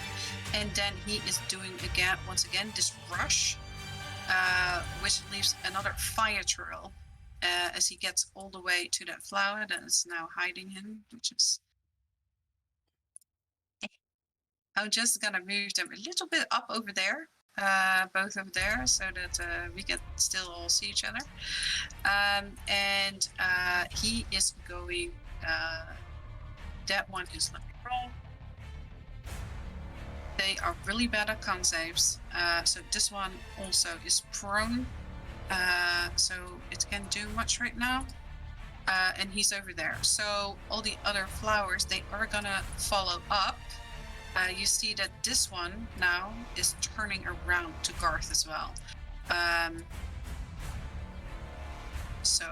and then he is doing once again this rush, which leaves another fire trail as he gets all the way to that flower that is now hiding him, which is... I'm just gonna move them a little bit up over there, both over there, so that we can still all see each other. And he is going. That one is let me roll. They are really bad at con saves, so this one also is prone, so it can't do much right now. And he's over there. So all the other flowers, they are gonna follow up. You see that this one now is turning around to Garth as well. So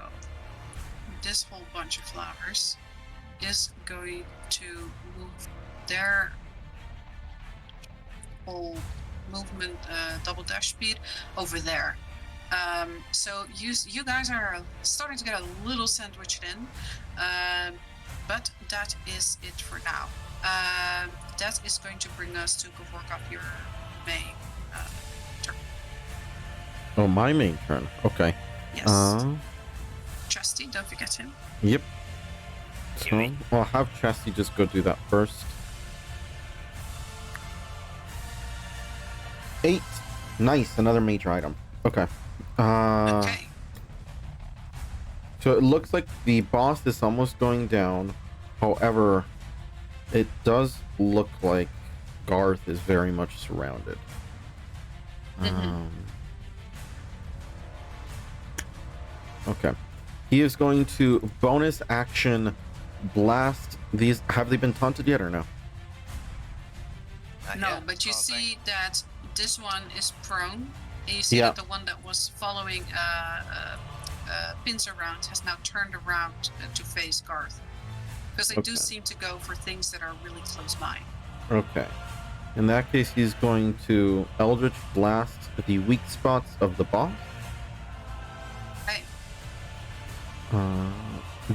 this whole bunch of flowers is going to move their whole movement double dash speed over there. So you guys are starting to get a little sandwiched in, but that is it for now. That is going to bring us to go work up your main turn. Oh, my main turn. Okay. Yes. Trusty, don't forget him. Yep. So, I'll have Chesty just go do that first. 8. Nice, another major item. Okay. Okay. So it looks like the boss is almost going down. However, it does look like Garth is very much surrounded. Okay. He is going to bonus action blast these. Have they been taunted yet or no? Not No, yet. but you Oh, see that this one is prone, and you see that the one that was following pins around has now turned around to face Garth. Because they do seem to go for things that are really close by. Okay. In that case, he's going to Eldritch Blast the weak spots of the boss. Okay.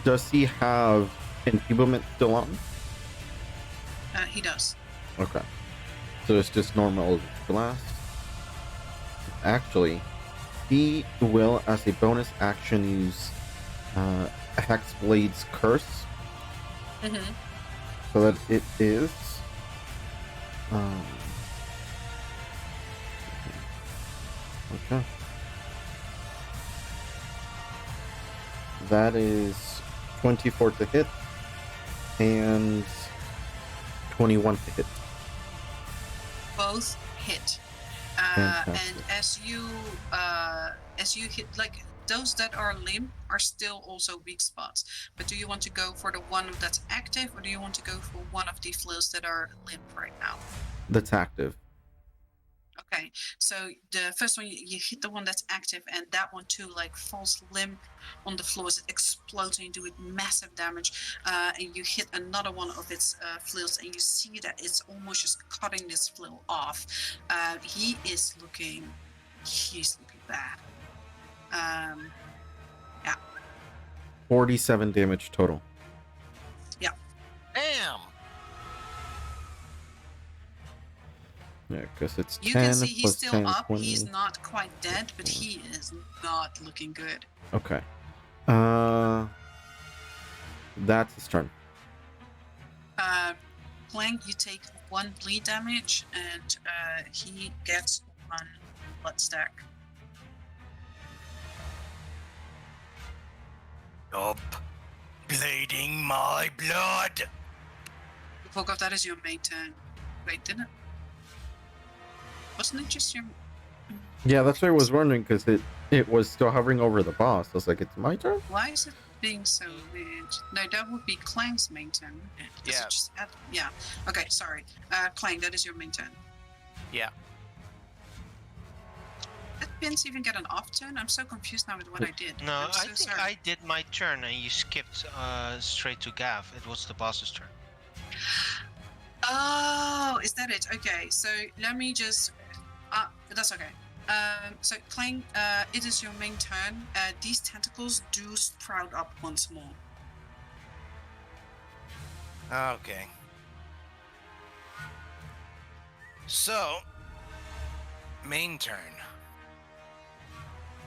Does he have enfeeblement still on? He does. Okay. So it's just normal Eldritch Blast. Actually, he will, as a bonus action, use Hexblade's Curse. So that it is okay. That is 24 to hit and 21 to hit. Both hit. Fantastic. And as you hit, like those that are limp are still also weak spots. But do you want to go for the one that's active, or do you want to go for one of the flails that are limp right now? That's active. Okay, so the first one you hit the one that's active, and that one too like falls limp on the floor. It explodes and you do it massive damage. And you hit another one of its flails, and you see that it's almost just cutting this flail off. He's looking bad. Yeah. 47 damage total. Damn. Yeah, because it's You 10 can see he's plus still 10, up. 20. He's not quite dead, but he is not looking good. Okay. That's his turn. Clank, you take 1 bleed damage, and he gets 1 blood stack. Stop bleeding my blood. Volkov, that is your main turn. Wait, didn't it? Wasn't it just your... Yeah, that's what I was wondering, because it was still hovering over the boss. I was like, it's my turn? Why is it being so weird? No, that would be Clang's main turn. Does Yeah. It just add... Yeah. Okay, sorry. Clang, that is your main turn. Yeah. Did Vince even get an off turn? I'm so confused now with what I did. No, I'm so I think sorry. I did my turn and you skipped straight to Gav. It was the boss's turn. Oh, is that it? Okay, so let me just... that's okay. So Clang, it is your main turn. These tentacles do sprout up once more. Okay. So, main turn.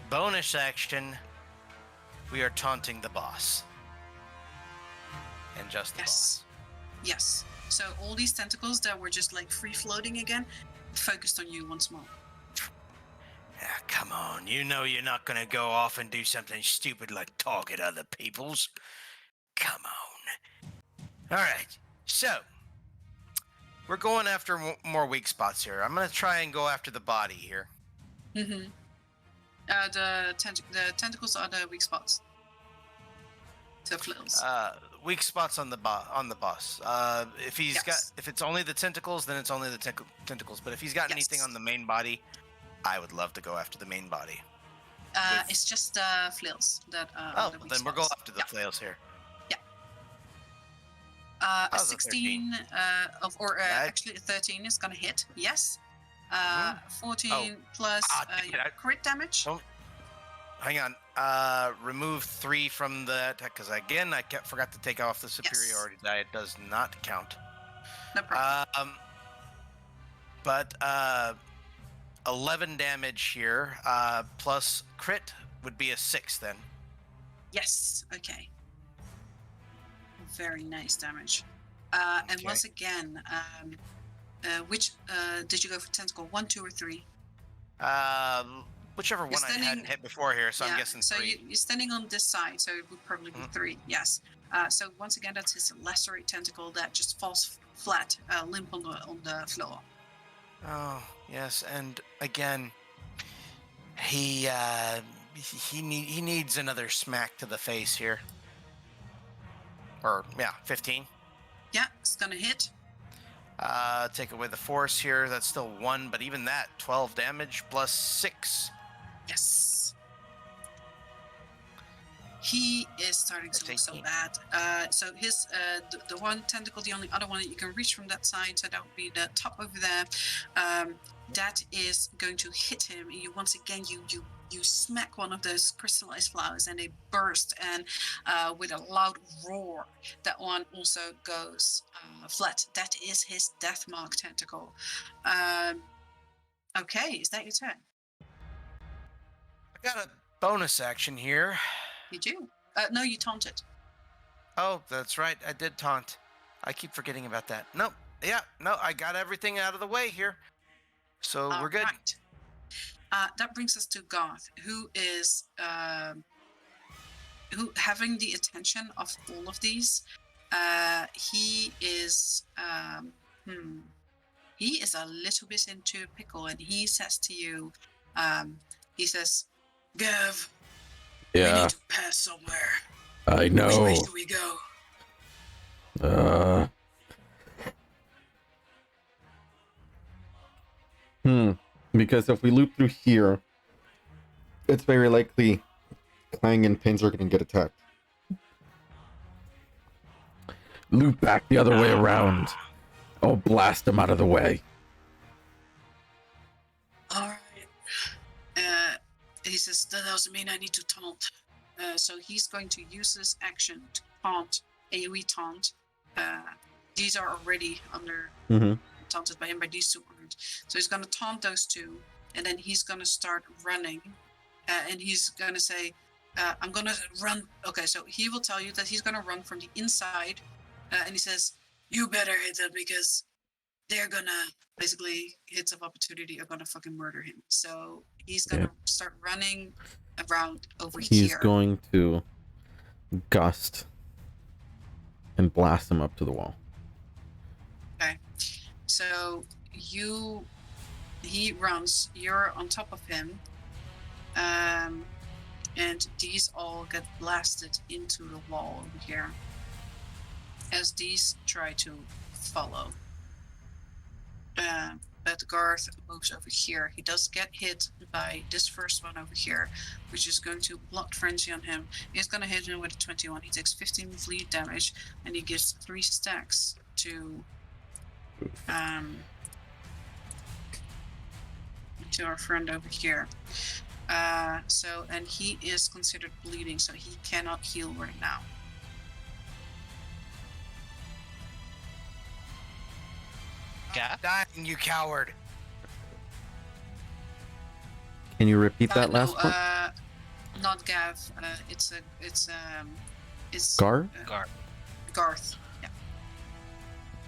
Bonus action. We are taunting the boss. And just the boss. Yes. So all these tentacles that were just like free floating again, focused on you once more. Ah, come on, you know you're not gonna go off and do something stupid like target other people's. Come on. Alright, so we're going after more weak spots here. I'm gonna try and go after the body here. Mm-hmm. The tentacles are the weak spots. To flails. Weak spots on the boss. If he's got, if it's only the tentacles, then it's only the tentacles. But if he's got anything on the main body, I would love to go after the main body. It's just flails that are Oh, the weak then spots. we'll go after the flails here. A was a 16 actually a 13 is gonna hit. Yes. 14 plus damn it, crit damage. Oh. Hang on. Remove 3 from the attack because again I forgot to take off the superiority die. It does not count. No problem. But 11 damage here. Plus crit would be a 6 then. Yes. Okay. Very nice damage. And Okay. once again, which did you go for tentacle? 1, 2, or 3? Whichever one I hadn't hit before here, so I'm guessing 3. So you're standing on this side, so it would probably be 3. Yes. So once again, that's his lacerate tentacle that just falls flat, limp on the floor. Oh yes, and again, he needs another smack to the face here. Or yeah, 15. Yeah, it's gonna hit. Take away the force here. That's still 1, but even that, 12 damage plus 6. Yes. He is starting to look so bad. So his the one tentacle, the only other one that you can reach from that side, so that would be the top over there. That is going to hit him. And you once again you smack one of those crystallized flowers, and they burst. And with a loud roar, that one also goes flat. That is his death mark tentacle. Okay, is that your turn? I got a bonus action here. You do? No, you taunted. Oh, that's right. I did taunt. I keep forgetting about that. Nope. Yeah, no, I got everything out of the way here. So we're good. Right. That brings us to Garth, who is who having the attention of all of these. He is he is a little bit into a pickle, and he says to you, he says, "Gav, we Yeah, need to pass somewhere. I Which know. way should we go?" Because if we loop through here, it's very likely Clang and Pins are going to get attacked. Loop back the other way around. Oh, blast them out of the way. All right. He says, that doesn't mean I need to taunt. So he's going to use his action to taunt, AoE taunt. These are already under taunted by him, but these two aren't. So he's going to taunt those two, and then he's going to start running. And he's going to say, I'm going to run. Okay, so he will tell you that he's going to run from the inside. And he says, you better hit them because they're going to, basically, hits of opportunity are going to fucking murder him. So he's going to start running around over here. He's going to gust and blast him up to the wall. Okay. So he runs, you're on top of him. And these all get blasted into the wall over here as these try to follow. But Garth moves over here. He does get hit by this first one over here, which is going to blood frenzy on him. He's going to hit him with a 21. He takes 15 bleed damage, and he gives 3 stacks to our friend over here. And he is considered bleeding, so he cannot heal right now. Gav? Dying, you coward. Can you repeat that last part? Not Gav. It's Gar? Garth. Yeah.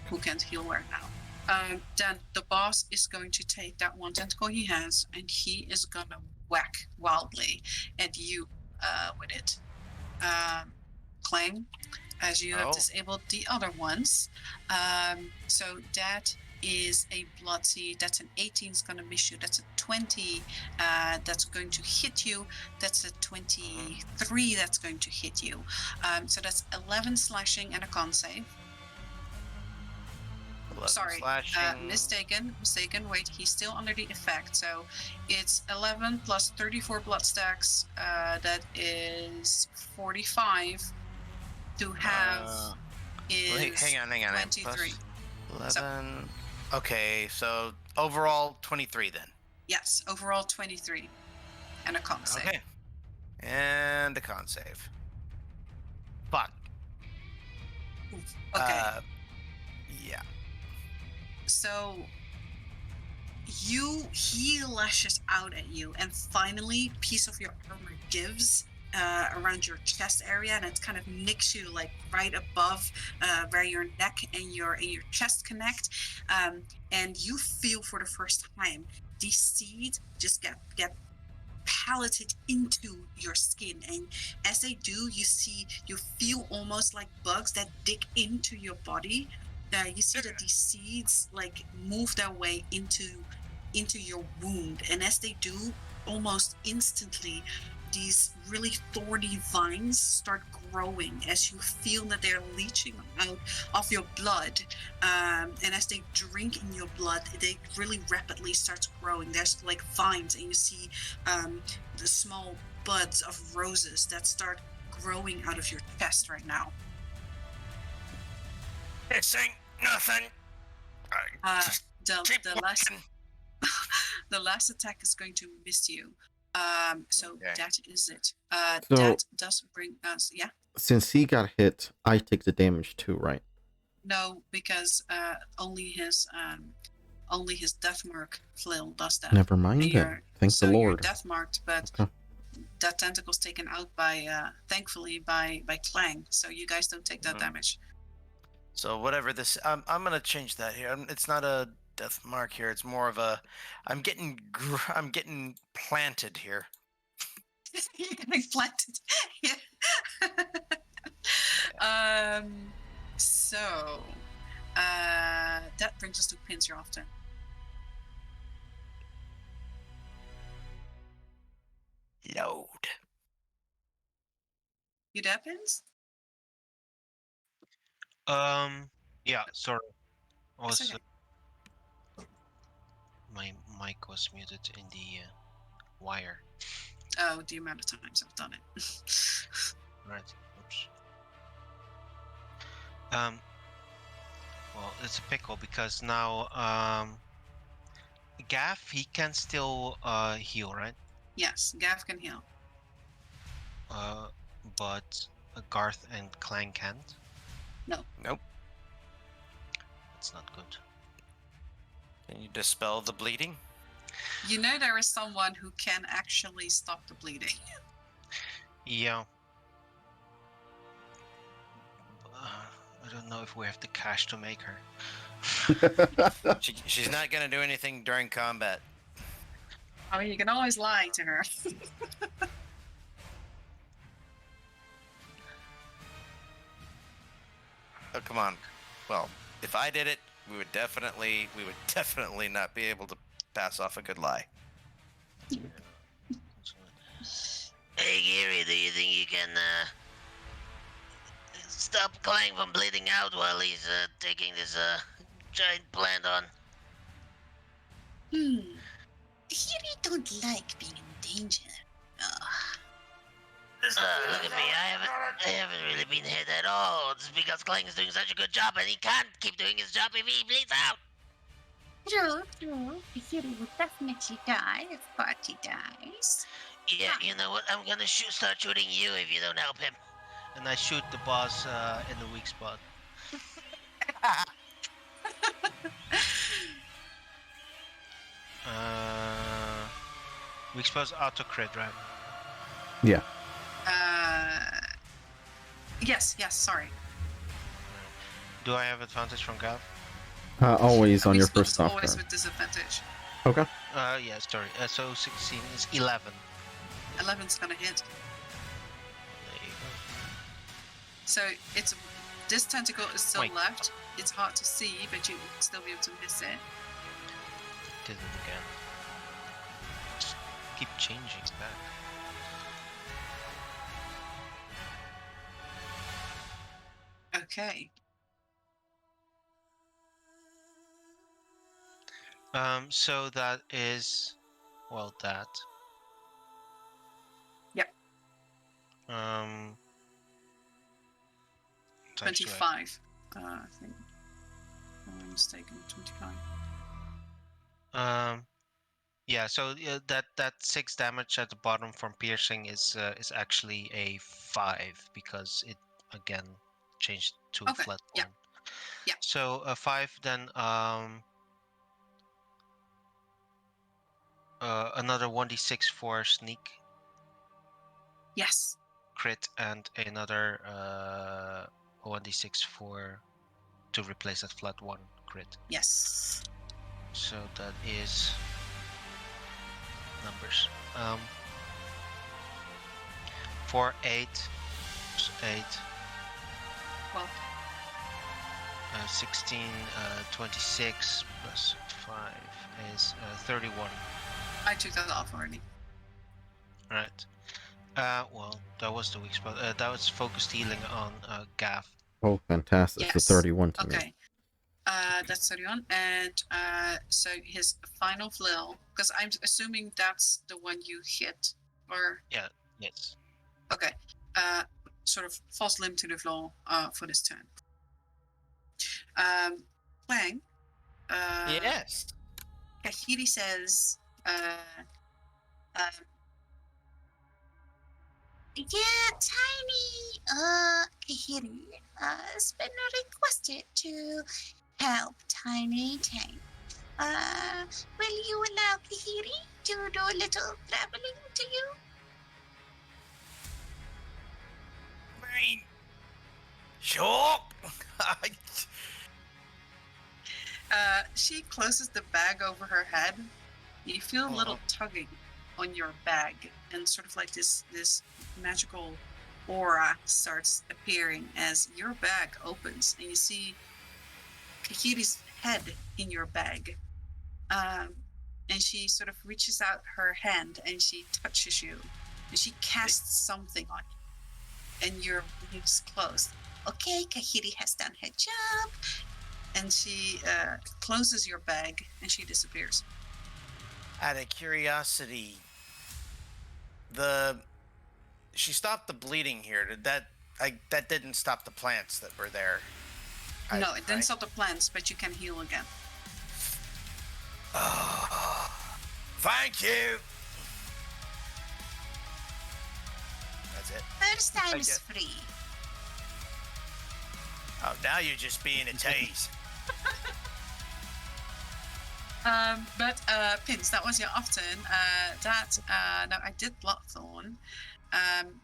Who can't heal right now. Then the boss is going to take that one tentacle he has, and he is gonna whack wildly at you with it. Clang, as you have disabled the other ones. So that is a blood seed. That's an 18 is going to miss you. That's a 20 that's going to hit you. That's a 23 that's going to hit you. So that's 11 slashing and a con save. Sorry, mistaken. Wait, he's still under the effect. So it's 11 plus 34 blood stacks. That is 45 to have is hang on. 23. Plus 11. Okay, so overall 23 then. Yes, overall 23. And a con save. Okay. And a con save. Fuck. Okay. Yeah. So he lashes out at you, and finally piece of your armor gives around your chest area, and it kind of nicks you like right above where your neck and your chest connect, and you feel for the first time these seeds just get palleted into your skin, and as they do, you feel almost like bugs that dig into your body. You see that these seeds like move their way into your wound, and as they do, almost instantly these really thorny vines start growing as you feel that they're leaching out of your blood, and as they drink in your blood, they really rapidly start growing. There's like vines, and you see the small buds of roses that start growing out of your chest right now. This ain't nothing. The last attack is going to miss you. So Okay. that is it. So- That does bring us, yeah. Since he got hit, I take the damage too, right? No, because only his death mark flail does that. Never mind And then. you're- Thank so the you're Lord. death marked, but Okay. that tentacle's taken out by thankfully by Clang, so you guys don't take that damage. So whatever this, I'm gonna change that here. It's not a death mark here. It's more of a, I'm getting planted here. You're getting planted. Yeah. So that brings us to Pins. You're off turn. Load. You there, Pins? Yeah, sorry. That's Was okay. my mic was muted in the wire. Oh, the amount of times I've done it. Right. Oops. Well, it's a pickle because now Gaff, he can still heal, right? Yes, Gav can heal. But Garth and Clang can't. Nope. That's not good. Can you dispel the bleeding? You know there is someone who can actually stop the bleeding. Yeah. I don't know if we have the cash to make her. She's not gonna do anything during combat. I mean, you can always lie to her. Oh, come on. Well, if I did it, we would definitely not be able to pass off a good lie. Hey, Gary, do you think you can stop Clang from bleeding out while he's taking this giant plant on? Here don't like being in danger. Look at me, I haven't really been hit at all. It's because Clang is doing such a good job and he can't keep doing his job if he bleeds out. True. Kahiri would definitely die if Party dies. Yeah, you know what? I'm gonna start shooting you if you don't help him. And I shoot the boss in the weak spot. Weak spot's auto crit, right? Yeah. Yes, sorry. Do I have advantage from Gav? Always on Weak your spot's first off always turn. with disadvantage. Okay. Yeah, sorry. So 16 is 11. 11's gonna hit. There you go. So it's this tentacle is still Wait. left. It's hard to see, but you will still be able to miss it. Did it again. Just keep changing back. Okay. So that is, well, that. Yep. Times 12. 25. I think. If I'm mistaken. 25. Yeah. So that 6 damage at the bottom from piercing is actually a 5 because it again changed to Okay, flat yeah. one. Yeah. So a 5 then another 1d6 for sneak Yes. crit and another 1d6 to replace that flat 1 crit. Yes. So that is numbers. 4, 8, plus 8, Well, 16, 26 plus 5 is 31. I took that off already. Right. Well, that was the weak spot. That was focused healing on Gav. Oh, fantastic. Yes. It's a 31 to me. Okay. That's 31. And so his final flail, because I'm assuming that's the one you hit, or Yes. okay. Sort of false limb to the floor for this turn. Clang. Yes. Kahiri says, Yeah, Tiny, Kahiri has been requested to help Tiny Tank. Will you allow Kahiri to do a little traveling to you? Sure. she closes the bag over her head. You feel a little tugging on your bag, and sort of like this magical aura starts appearing as your bag opens, and you see Kahiri's head in your bag. And she sort of reaches out her hand and she touches you, and she casts something on you, and your lips closed. Okay, Kahiri has done her job. And she closes your bag and she disappears. Out of curiosity, she stopped the bleeding here. Did that? That didn't stop the plants that were there. No, it didn't stop the plants, but you can heal again. Oh, thank you. That's it. First time is guess. free. Oh, now you're just being a tease. But Pins, that was your often. No, I did Bloodthorn.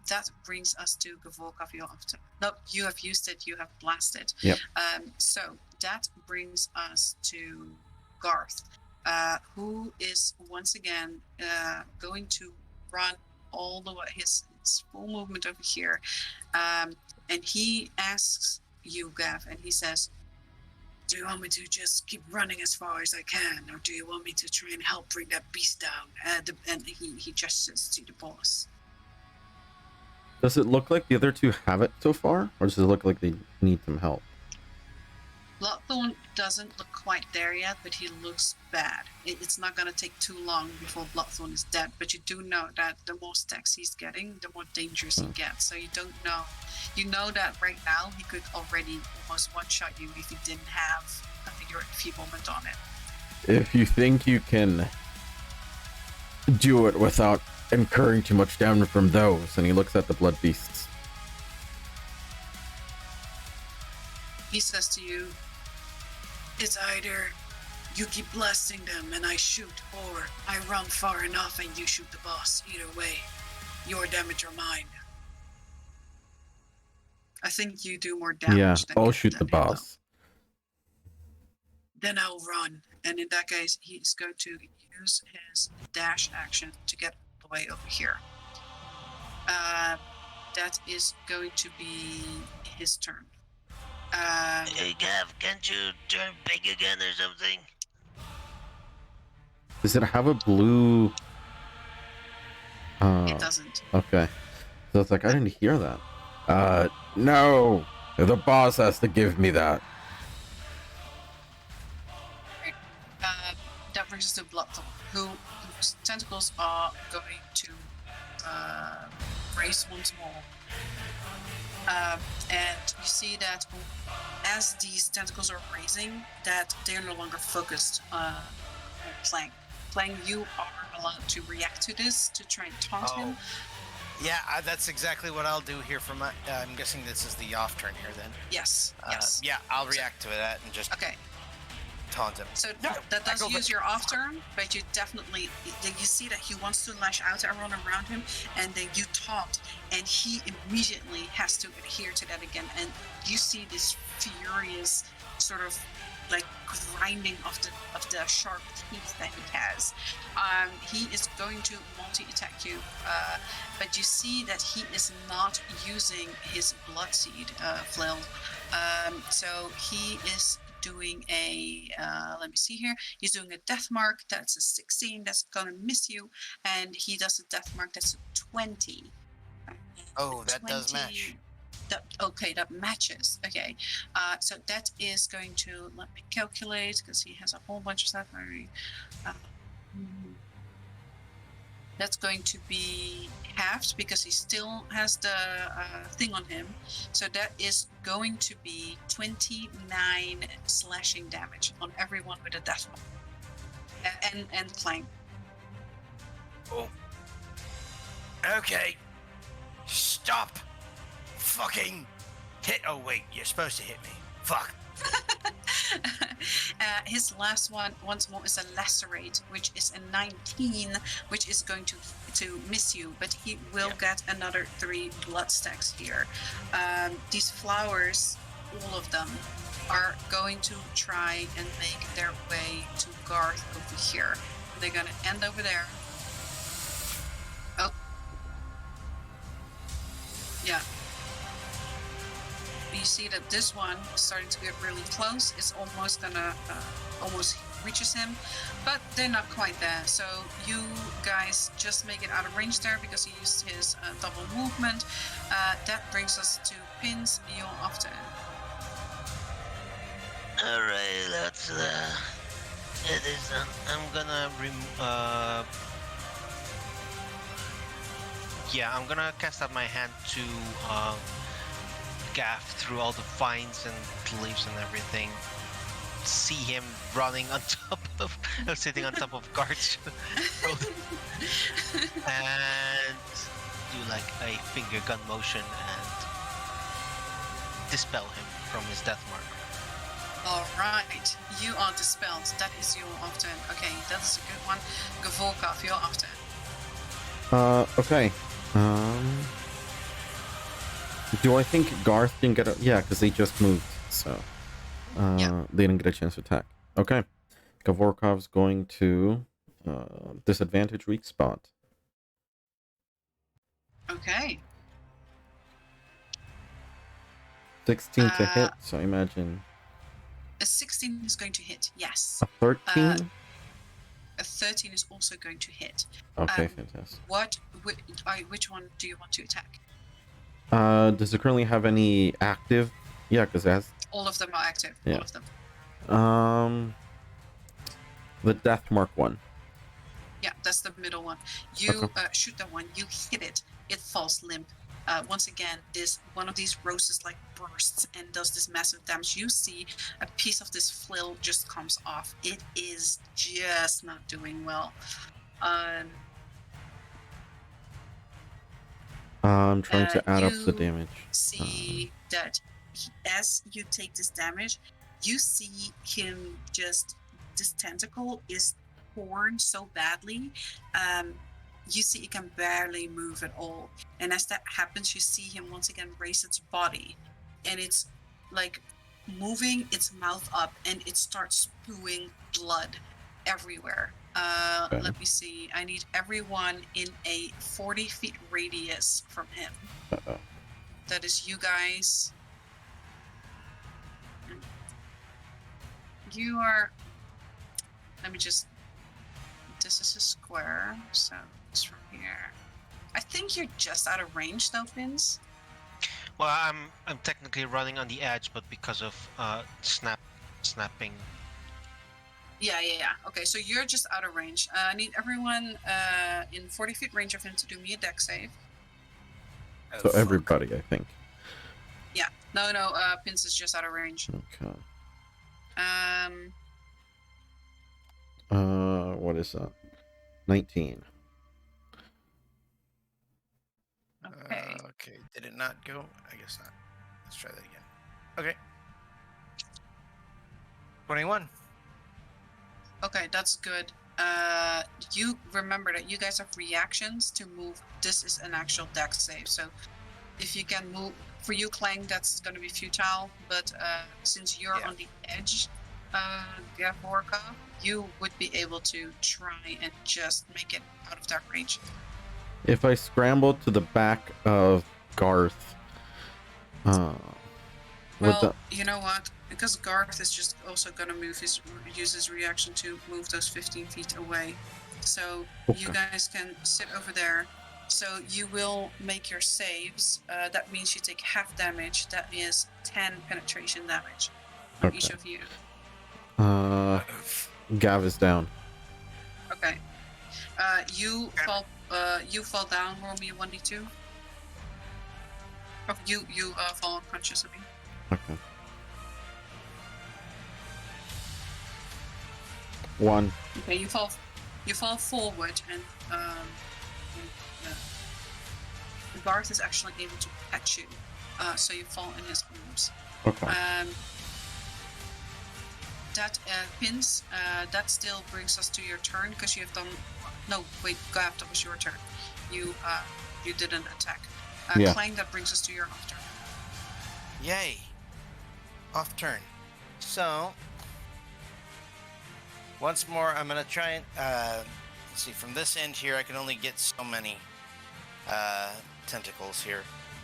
That brings us to Gavorkov, your often. No, you have used it. You have blasted. Yep. So that brings us to Garth, who is once again going to run all the way his full movement over here, and he asks you, Gav, and he says, "Do you want me to just keep running as far as I can, or do you want me to try and help bring that beast down?" And he gestures to the boss. Does it look like the other two have it so far, or does it look like they need some help? Bloodthorn doesn't look quite there yet, but he looks bad. It's not going to take too long before Bloodthorn is dead, but you do know that the more stacks he's getting, the more dangerous he gets. So you don't know. You know that right now he could already almost one-shot you if he didn't have your enfeeblement on it. If you think you can do it without incurring too much damage from those, and he looks at the blood beasts. He says to you, "It's either you keep blasting them and I shoot, or I run far enough and you shoot the boss. Either way, your damage or mine." I think you do more damage. Yeah, than I'll you- shoot than the him, though. boss. Then I'll run. And in that case, he's going to use his dash action to get all the way over here. That is going to be his turn. Hey, Gav, can't you turn big again or something? Does it have a blue? It doesn't. Okay. So it's like, I didn't hear that. No! The boss has to give me that. That brings us to Bloodthorn, whose tentacles are going to raise once more. And you see that as these tentacles are raising, that they're no longer focused on Clang. Clang, you are allowed to react to this to try and taunt him. Yeah, that's exactly what I'll do here for my... I'm guessing this is the off turn here then. Yes, yes. Yeah, I'll react to that and just Okay, taunt him. so No, that I does go use for- your off turn, but you definitely, you see that he wants to lash out at everyone around him, and then you taunt, and he immediately has to adhere to that again, and you see this furious sort of like grinding of the sharp teeth that he has. He is going to multi-attack you, but you see that he is not using his bloodseed flail. So he is doing a let me see here. He's doing a death mark. That's a 16. That's gonna miss you, and he does a death mark. That's a 20. Oh, that does match. That matches. Okay, so that is going to, let me calculate, because he has a whole bunch of stuff. That's going to be halved because he still has the thing on him. So that is going to be 29 slashing damage on everyone with a death mark. And Clang. Oh. Okay. Stop. Fucking hit. Oh wait, you're supposed to hit me. Fuck. His last one once more is a lacerate, which is a 19, which is going to miss you, but he will get another 3 blood stacks here. These flowers, all of them, are going to try and make their way to Garth over here. They're gonna end over there. Oh. Yeah. You see that this one is starting to get really close. It's almost gonna almost reaches him, but they're not quite there. So you guys just make it out of range there because he used his double movement. That brings us to Pins. You're after. Alright, let's It is. I'm gonna yeah, I'm gonna cast out my hand to gaff through all the vines and leaves and everything. See him running on top of, sitting on top of guards, and do like a finger gun motion and dispel him from his death mark. All right, you are dispelled. That is your off-turn. Okay, that is a good one. Gavorkov, your off-turn. Okay. Do I think Garth can get a... Yeah, because they just moved, so... Yeah. They didn't get a chance to attack. Okay. Gavorkov's going to... disadvantage weak spot. Okay. 16 to hit, so I imagine... A 16 is going to hit, yes. A 13? A 13 is also going to hit. Okay, fantastic. Which one do you want to attack? Does it currently have any active? Yeah, because it has... All of them are active. Yeah. All of them. The death mark one. Yeah, that's the middle one. You Okay. shoot that one. You hit it. It falls limp. Once again, one of these roses like bursts and does this massive damage. You see a piece of this flill just comes off. It is just not doing well. I'm trying to add up the you damage. See that as you take this damage, you see him just, this tentacle is torn so badly. You see it can barely move at all. And as that happens, you see him once again raise its body. And it's like moving its mouth up and it starts spewing blood everywhere. Okay. Let me see. I need everyone in a 40 feet radius from him. Uh-oh. That is you guys. You are... Let me just... This is a square, so it's from here. I think you're just out of range though, Vince. Well, I'm technically running on the edge, but because of snapping. Yeah. Okay, so you're just out of range. I need everyone in 40 feet range of him to do me a dex save. So everybody, I think. Yeah. No, Vince is just out of range. Okay. What is that? 19. Okay. Okay. Did it not go? I guess not. Let's try that again. Okay. 21. Okay, that's good. You remember that you guys have reactions to move. This is an actual dex save, so if you can move, for you, Clang, that's going to be futile. But since you're on the edge, Gavorka, you would be able to try and just make it out of that range. If I scramble to the back of Garth, you know what? Because Garth is just also going to use his reaction to move those 15 feet away. So you guys can sit over there. So you will make your saves. That means you take half damage. That is 10 penetration damage from each of you. Gav is down. Okay. You fall down. Roll me a 1d2. Oh, you fall unconscious. I mean. Okay. 1. Okay, you fall forward, and Garth is actually able to catch you, so you fall in his arms. Okay. That pins. That still brings us to your turn because you have done. No, wait, Gav, that was your turn. You didn't attack. Yeah. Clang, that brings us to your off turn. Yay. Off turn. So, once more, I'm going to try and, let's see, from this end here, I can only get so many tentacles here.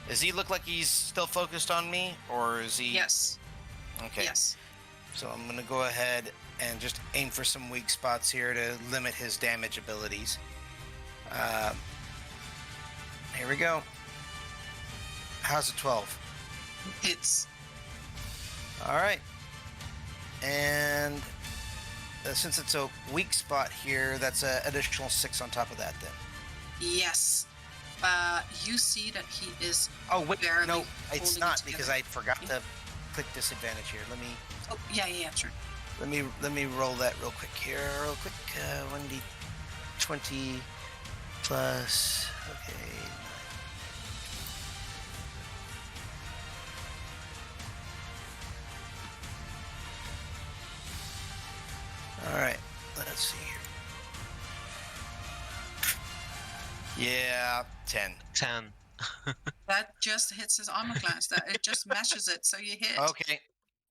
Does he look like he's still focused on me, or is he? Yes. Okay. Yes. So I'm going to go ahead and just aim for some weak spots here to limit his damage abilities. Here we go. How's a 12? Hits. All right. And since it's a weak spot here, that's an additional 6 on top of that then. Yes. You see that he is. Oh wait, barely no, it's holding not it because together. I forgot to click disadvantage here. Oh, yeah, sure. Let me roll that real quick here, 1d20 plus. Okay. All right, let's see here. Yeah, 10. 10. That just hits his armor class. That it just matches it, so you hit. Okay.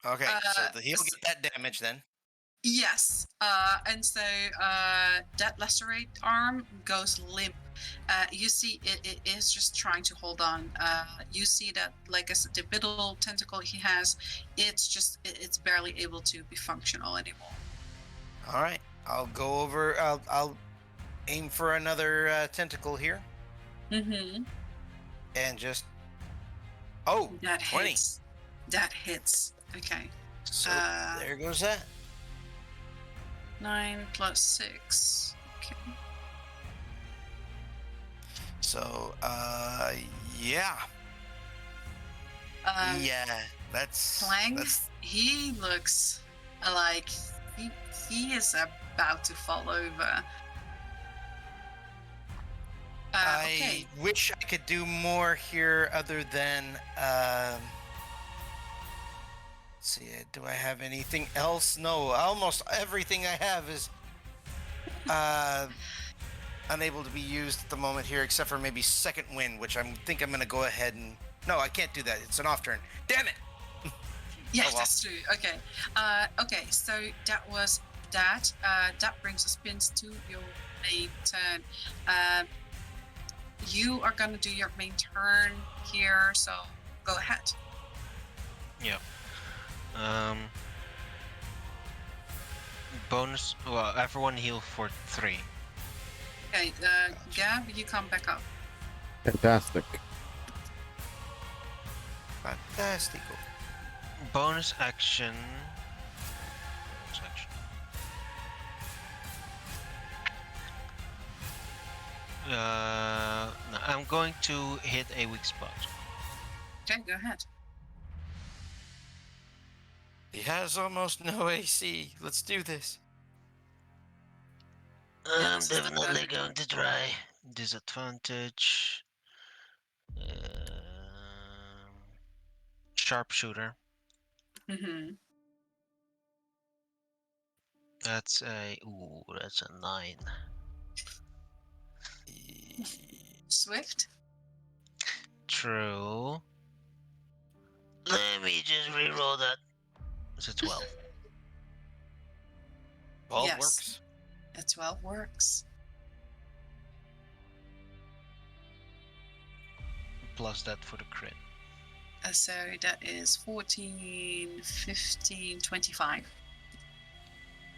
Okay, so he'll s- get that damage then. Yes. And so that lacerate arm goes limp. You see, it is just trying to hold on. You see that, like I said, the middle tentacle he has, it's barely able to be functional anymore. All right, I'll go over. I'll aim for another tentacle here, Mm-hmm. and just. Oh, That 20. hits. That hits. Okay. So Uh, there goes that. 9 plus 6. Okay. So, yeah, that's Clang, that's he looks like he is about to fall over. Okay. I wish I could do more here other than let's see, do I have anything else? No, almost everything I have is unable to be used at the moment here, except for maybe second wind, which I'm gonna go ahead and no, I can't do that. It's an off turn. Damn it! Yeah, Oh, well. that's true. Okay. Okay, so that was that. That brings us pins to your main turn. You are gonna do your main turn here, so go ahead. Yeah. Bonus. Well, everyone heal for 3. Okay, Gab, you come back up. Fantastic. Fantastico. Bonus action. Bonus action. No, I'm going to hit a weak spot. Okay, go ahead. He has almost no AC. Let's do this. I'm this is the definitely perfect going to try. Disadvantage. Sharpshooter. Mm-hmm. That's a 9. Swift. True. Let me just reroll that. It's a 12. 12 Yes. works. A 12 works. Plus that for the crit. So that is 14, 15, 25.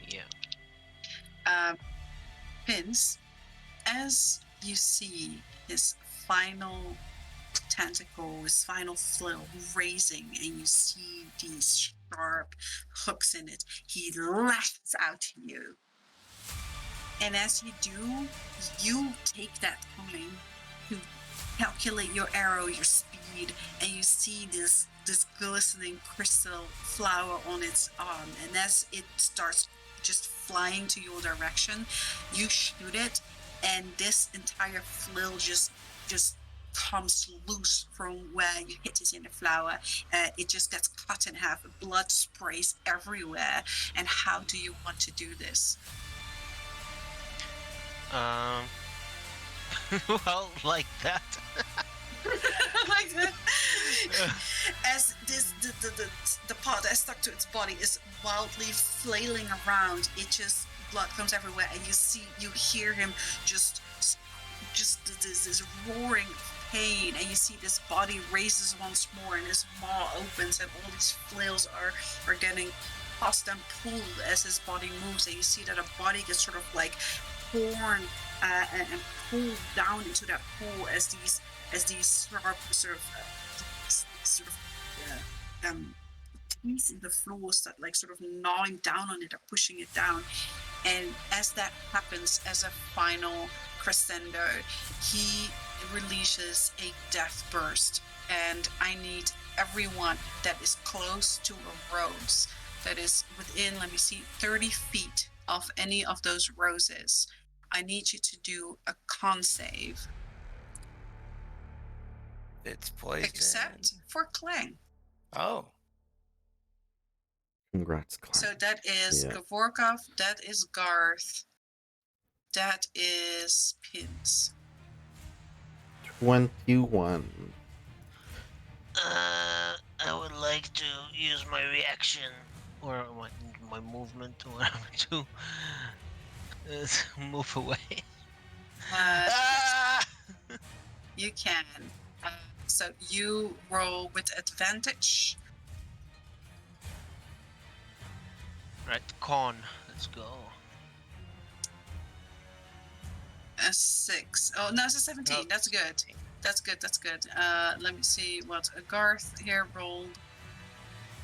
Yeah. Pins, as you see his final tentacle, his final flail raising, and you see these sharp hooks in it, he lashes out to you. And as you do, you take that time to calculate your arrow, your speed, and you see this glistening crystal flower on its arm. And as it starts just flying to your direction, you shoot it, and this entire flail just comes loose from where you hit it in the flower. It just gets cut in half. Blood sprays everywhere. And how do you want to do this? Well, like that. Like that. As the part that is stuck to its body is wildly flailing around, it just blood comes everywhere, and you hear him just this roaring pain, and you see this body raises once more, and his maw opens, and all these flails are getting tossed and pulled as his body moves, and you see that a body gets sort of like torn and pulled down into that pool as these sharp sort of teeth in the floors that like sort of gnawing down on it or pushing it down. And as that happens, as a final crescendo, he releases a death burst. And I need everyone that is close to a rose, that is within, 30 feet of any of those roses. I need you to do a con save. It's poison. Except for Clang. Oh. Congrats, Clang. So that is Yeah. Gavorkov, that is Garth, that is Pins. 21. I would like to use my reaction or my movement or whatever to move away. Ah! You can. So you roll with advantage. Right, con. Let's go. A 6. Oh, no, it's a 17. No. That's good. That's good. Let me see what Garth here rolled.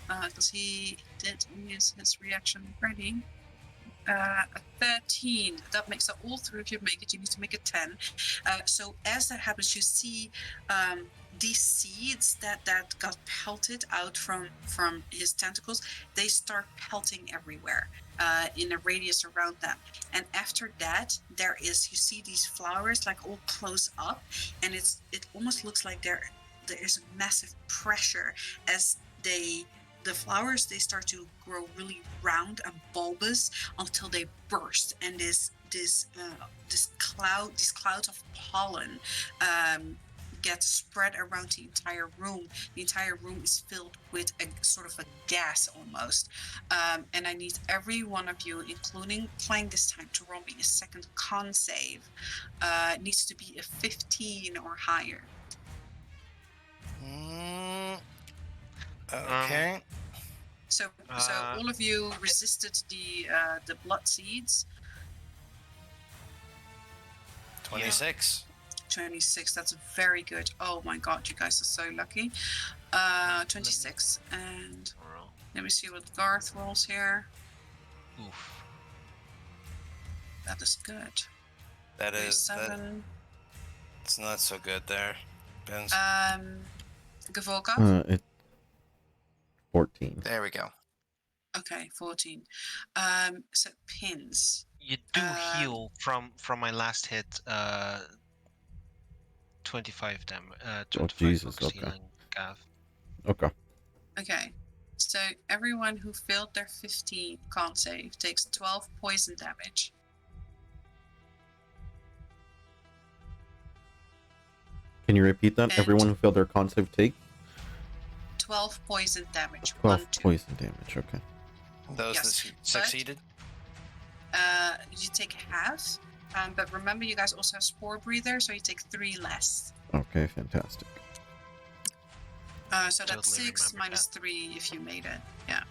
Because he did use his reaction already. A 13. That makes it all three of you make it. You need to make it 10. So as that happens, you see these seeds that got pelted out from his tentacles. They start pelting everywhere in a radius around them. And after that, you see these flowers like all close up, and it almost looks like there is massive pressure as the flowers, they start to grow really round and bulbous until they burst, and these clouds of pollen get spread around the entire room. The entire room is filled with a sort of a gas almost. And I need every one of you, including Clang this time, to roll me a second con save. It needs to be a 15 or higher. Okay. So all of you resisted the blood seeds. 26. 26. That's very good. Oh my god, you guys are so lucky. 26. And let me see what Garth rolls here. Oof. That is good. That is 7. It's not so good there. Ben's. Gavorkov? It's 14. There we go. Okay, 14. So Pins. You do heal from my last hit. 25 damage. 25 Jesus, bucks okay. healing, Gav. Okay. Okay. So everyone who failed their 15 con save takes 12 poison damage. Can you repeat that? And- Everyone who failed their con save take 12 poison damage. 12 1, 2. poison damage. Okay. Those Yes, that succeeded. You take half. But remember, you guys also have Spore Breather, so you take 3 less. Okay, fantastic. So that's Totally 6 remember minus 3 if you made it. Yeah.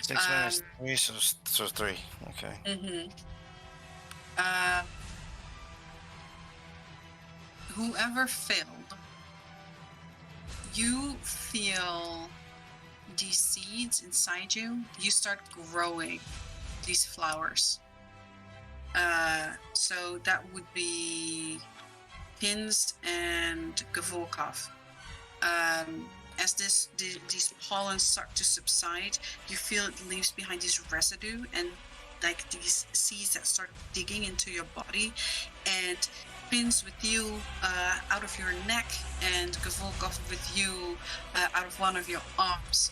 6 minus 3, so 3. Okay. Mm-hmm. Whoever failed, you feel these seeds inside you. You start growing these flowers. So that would be Pins and Gavorkov. As these pollens start to subside, you feel it leaves behind this residue and like these seeds that start digging into your body. And Pins with you out of your neck, and Gavorkov with you out of one of your arms.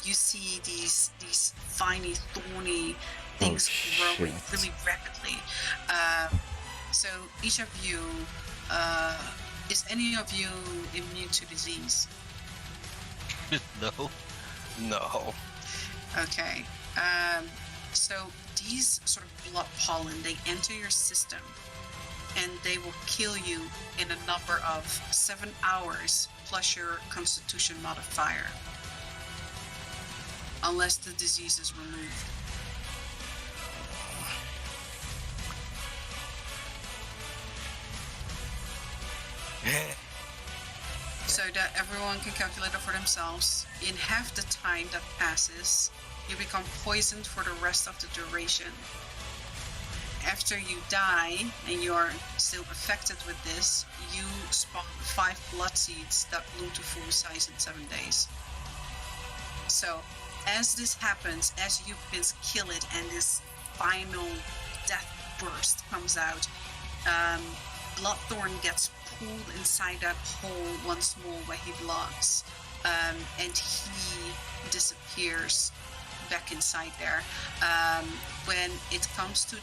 You see these viney, thorny things growing shit. really rapidly. So each of you, is any of you immune to disease? No. No. Okay. So these sort of blood pollen, they enter your system and they will kill you in a number of 7 hours plus your constitution modifier. Unless the disease is removed. so that everyone can calculate it for themselves. In half the time that passes, you become poisoned for the rest of the duration. After you die and you're still affected with this, you spawn 5 blood seeds that bloom to full size in 7 days. So, as this happens, as you kill it and this final death burst comes out, Bloodthorn gets pulled inside that hole once more where he belongs, and he disappears back inside there. When it comes to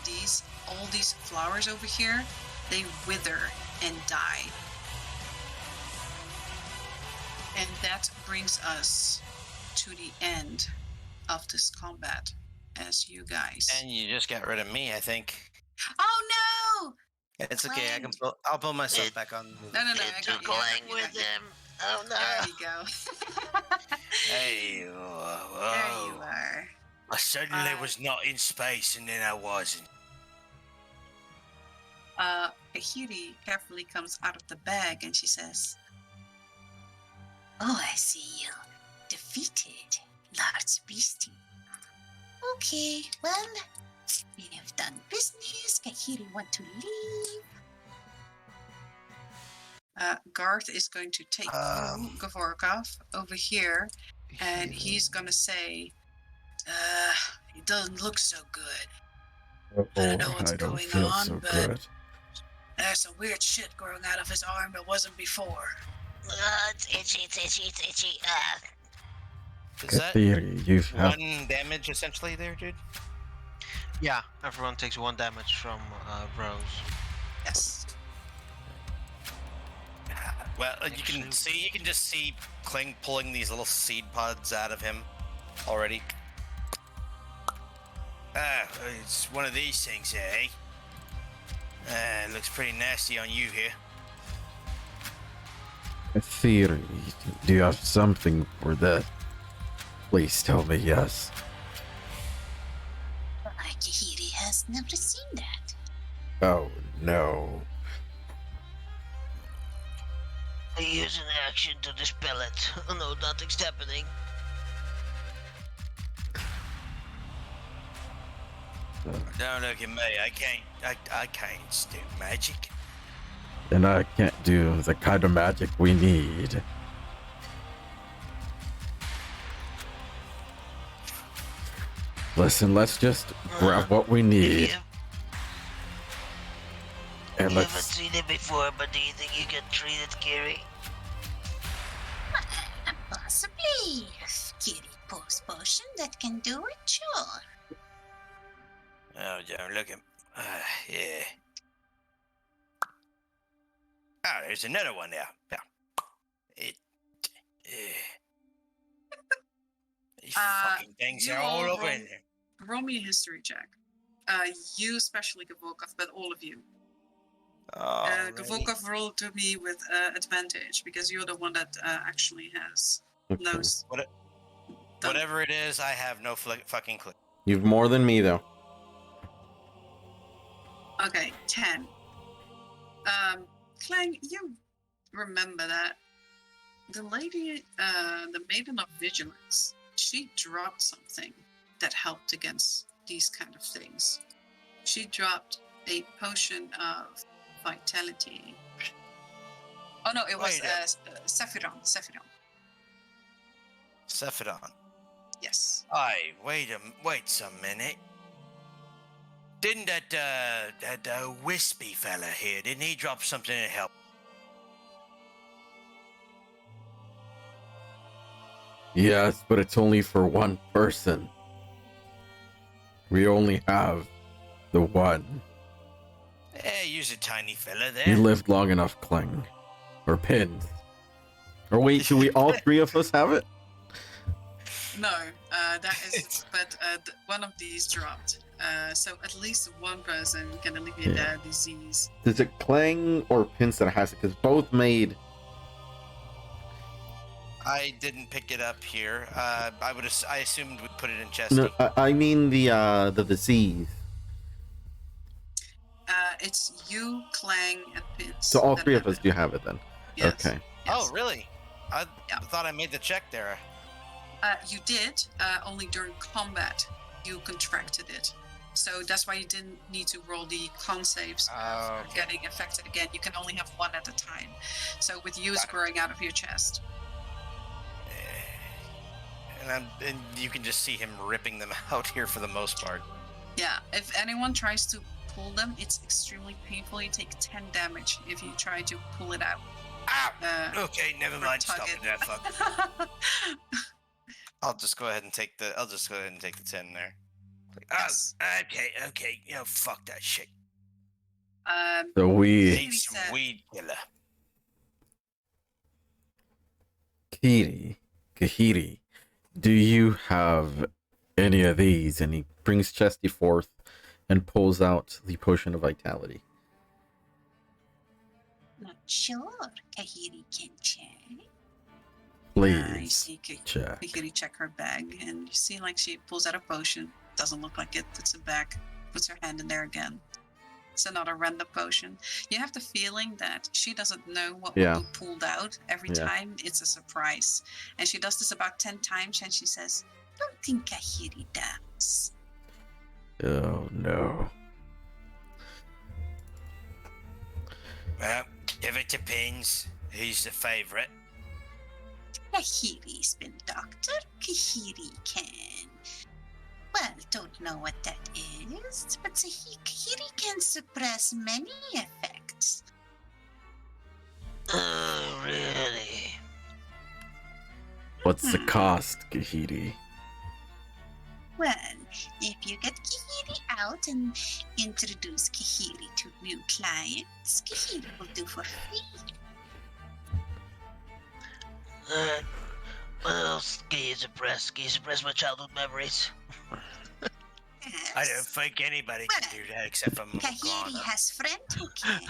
all these flowers over here, they wither and die. And that brings us to the end of this combat as you guys. And you just got rid of me, I think. Oh no! It's okay. I'll pull myself back on. No, I It's got you. playing with him. Oh no. There you go. Hey, There whoa. you are. I suddenly was not in space, and then I wasn't. Kahiri carefully comes out of the bag and she says, Oh, I see you. Defeated, large beastie. Okay, well, we have done business. Kahiri want to leave. Garth is going to take Gavorkov over here, and he's going to say, he doesn't look so good. I don't know what's going on, but there's some weird shit growing out of his arm that wasn't before. It's itchy, it's itchy. Is that You've one damage essentially there, dude? Yeah, everyone takes 1 damage from Rose. Yes. Well, you can just see Kling pulling these little seed pods out of him already. It's one of these things, eh? It looks pretty nasty on you here. a theory. Do you have something for that? Please tell me yes. Kahiri has never seen that. Oh no. I use an action to dispel it. No, nothing's happening. Don't look at me. I can't do magic. And I can't do the kind of magic we need. Listen, let's just grab what we need. And You haven't let's... seen it before, but do you think you can treat it, Kiri? Possibly. If Kiri pulls potion that can do it, sure. Oh, don't look at. Yeah. Oh, there's another one there. Yeah. These fucking things you are all all over roll- in there. Roll me a history check. You especially, Gavorkov, but all of you. Oh, Gavorkov rolled to me with advantage because you're the one that actually has knows. whatever it is, I have no fucking clue. You've more than me, though. Okay, 10. Clang, you remember that the lady, the Maiden of Vigilance, she dropped something that helped against these kind of things. She dropped a potion of vitality. Oh no, it was Sephiron. Sephiron. Yes. Aye, wait some minute. Didn't that wispy fella here, didn't he drop something to help? Yes, but it's only for one person. We only have the one. Use a tiny fella there. He lived long enough, Kling. Or Pins. Or wait, should we all three of us have it? No, that is, but one of these dropped. So at least one person can alleviate their disease. Is it Kling or Pins that has it? Because both made... I didn't pick it up here. I assumed we put it in chest. No, I mean the disease. It's you, Clang, and Pins. So all that three of have us it. do have it then. Yes. Okay. Yes. Oh, really? I Yeah. thought I made the check there. You did, only during combat you contracted it. So that's why you didn't need to roll the con saves for Okay. getting affected again. You can only have one at a time. So with you, it's Got it. growing out of your chest. And you can just see him ripping them out here for the most part. Yeah, if anyone tries to pull them, it's extremely painful. You take 10 damage if you try to pull it out. Ow! Okay, never or mind. tug Stop it. it there, fuck. I'll just go ahead and take the 10 there. Yes. Okay. Fuck that shit. So we, Katie Need some said- weed killer. Kahiri, do you have any of these? And he brings Chesty forth and pulls out the potion of vitality. Not sure. Kahiri can check. you Please see check. Kahiri check her bag, and you see like she pulls out a potion. Doesn't look like it. It's a bag. Puts her hand in there again. It's another random potion. You have the feeling that she doesn't know what Yeah. will be pulled out. Every Yeah. time it's a surprise. And she does this about 10 times, and she says, Don't think Kahiri does. Oh no. Well, if it depends, who's the favourite? Kahiri's been doctor. Kahiri can. Well, don't know what that is, but Kahiri can suppress many effects. Oh, really? What's the cost, Kahiri? Well, if you get Kahiri out and introduce Kahiri to new clients, Kahiri will do for free. What else can you suppress? Can you suppress my childhood memories? I don't think anybody can do that except for Kahiri Morgana. has friend who can.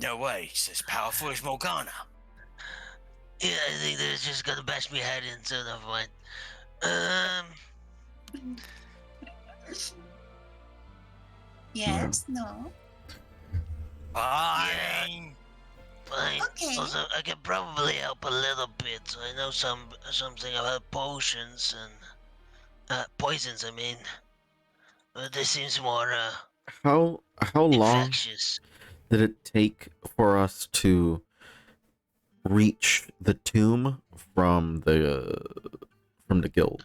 No way, it's as powerful as Morgana. Yeah, I think they're just gonna bash me head in, so never mind. Yes, no. Fine. Fine. Okay. Also, I can probably help a little bit. I know something about potions and poisons. I mean, but this seems more How long infectious. did it take for us to reach the tomb from the guild?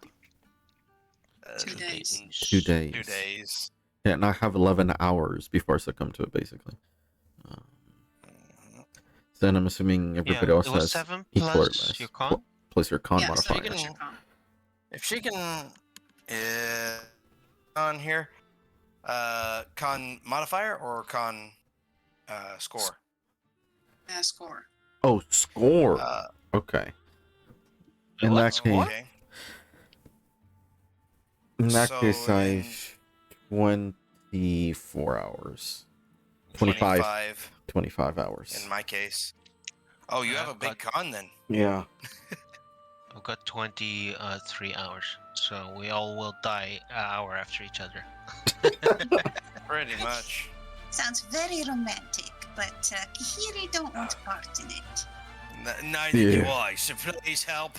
2 days. 2 days. 2 days. Yeah, and I have 11 hours before I succumb to it, basically. So then I'm assuming everybody else it was has 7 equal or plus less. your con. Plus your con Yeah, so you modifier. get your con. If she can, on here, con modifier or con score. Score. Oh, score. Okay. In What? that case, Okay. I So have 24 hours. 25 hours. in my case. Oh, you have a big con then. Yeah. I've got 23 hours, so we all will die an hour after each other. Pretty much. Sounds very romantic, but Kahiri don't want part in it. Neither do Yeah. I, so please help.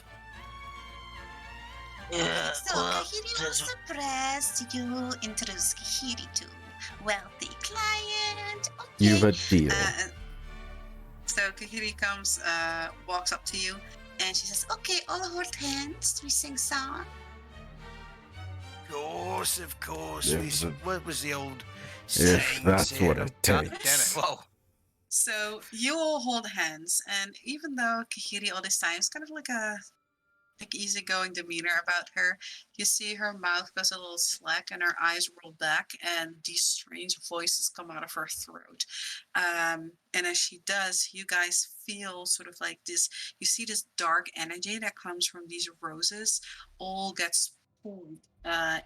Yeah. So Well, Kahiri will since- suppress you, introduce Kahiri to wealthy client. Okay. You've a deal. So Kahiri comes, walks up to you, and she says, Okay, all hold hands. We sing song. Of course. Yeah, This, but- what was the old If saying? that's said? what it God damn takes. it. Whoa. So you all hold hands, and even though Kahiri all this time is kind of like a easygoing demeanor about her, you see her mouth goes a little slack and her eyes roll back, and these strange voices come out of her throat. And as she does, you guys feel sort of like this. You see this dark energy that comes from these roses, all gets pulled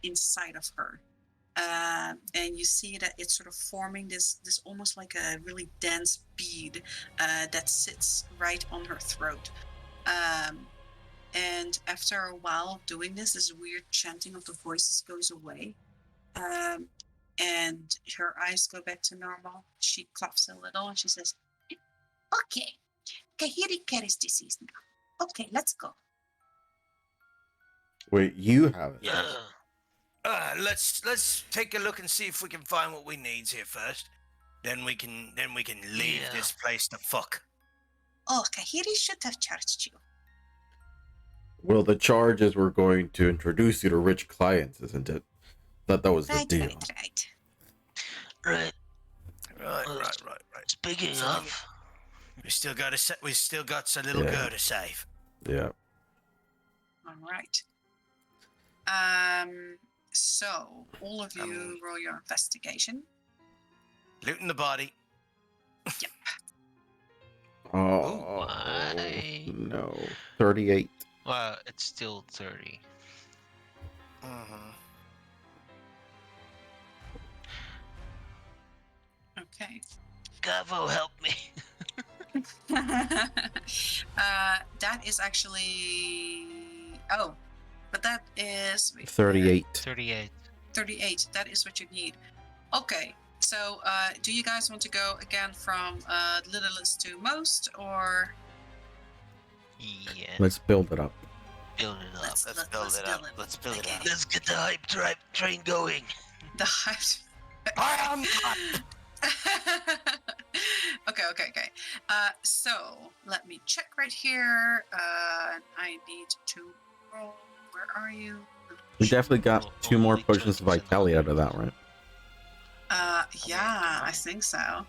inside of her. And you see that it's sort of forming this almost like a really dense bead that sits right on her throat. And after a while of doing this weird chanting of the voices goes away. And her eyes go back to normal. She coughs a little and she says, Okay. Kahiri carries disease now. Okay, let's go. Wait, you have it. Yes. Let's take a look and see if we can find what we need here first. Then we can leave Yeah. this place to fuck. Oh, Kahiri should have charged you. Well, the charge is we're going to introduce you to rich clients, isn't it? Thought that was the Right, deal. right. Right. Right. Speaking So of, we still got a little Yeah. girl to save. Yeah. All right. So all of you roll your investigation. Looting the body. Oh, why? no. 38. Well, it's still 30. Mm-hmm. Okay. Gavo, help me. That is actually. Oh, but that is. Wait, 38. 38. 38. That is what you need. Okay. So, do you guys want to go again from littlest to most, or Yeah. Let's build it up. Build it up. Let's build it up. Let's build it up. Let's get the hype train going. the hype? Okay. So let me check right here. I need to roll. Where are you? We definitely got Well, 2 more only potions of 20% vitality out of that, right? Yeah, I think so. I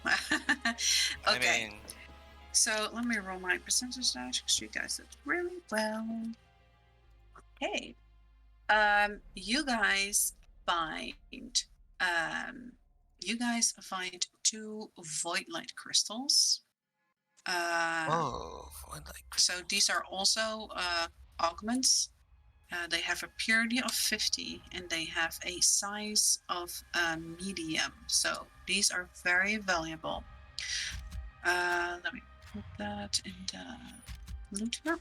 Okay. mean, So let me roll my percentage dash because you guys did really well. Okay. You guys find 2 void light crystals. Oh, So these are also augments. They have a purity of 50 and they have a size of medium. So these are very valuable. Let me put that in the loot map.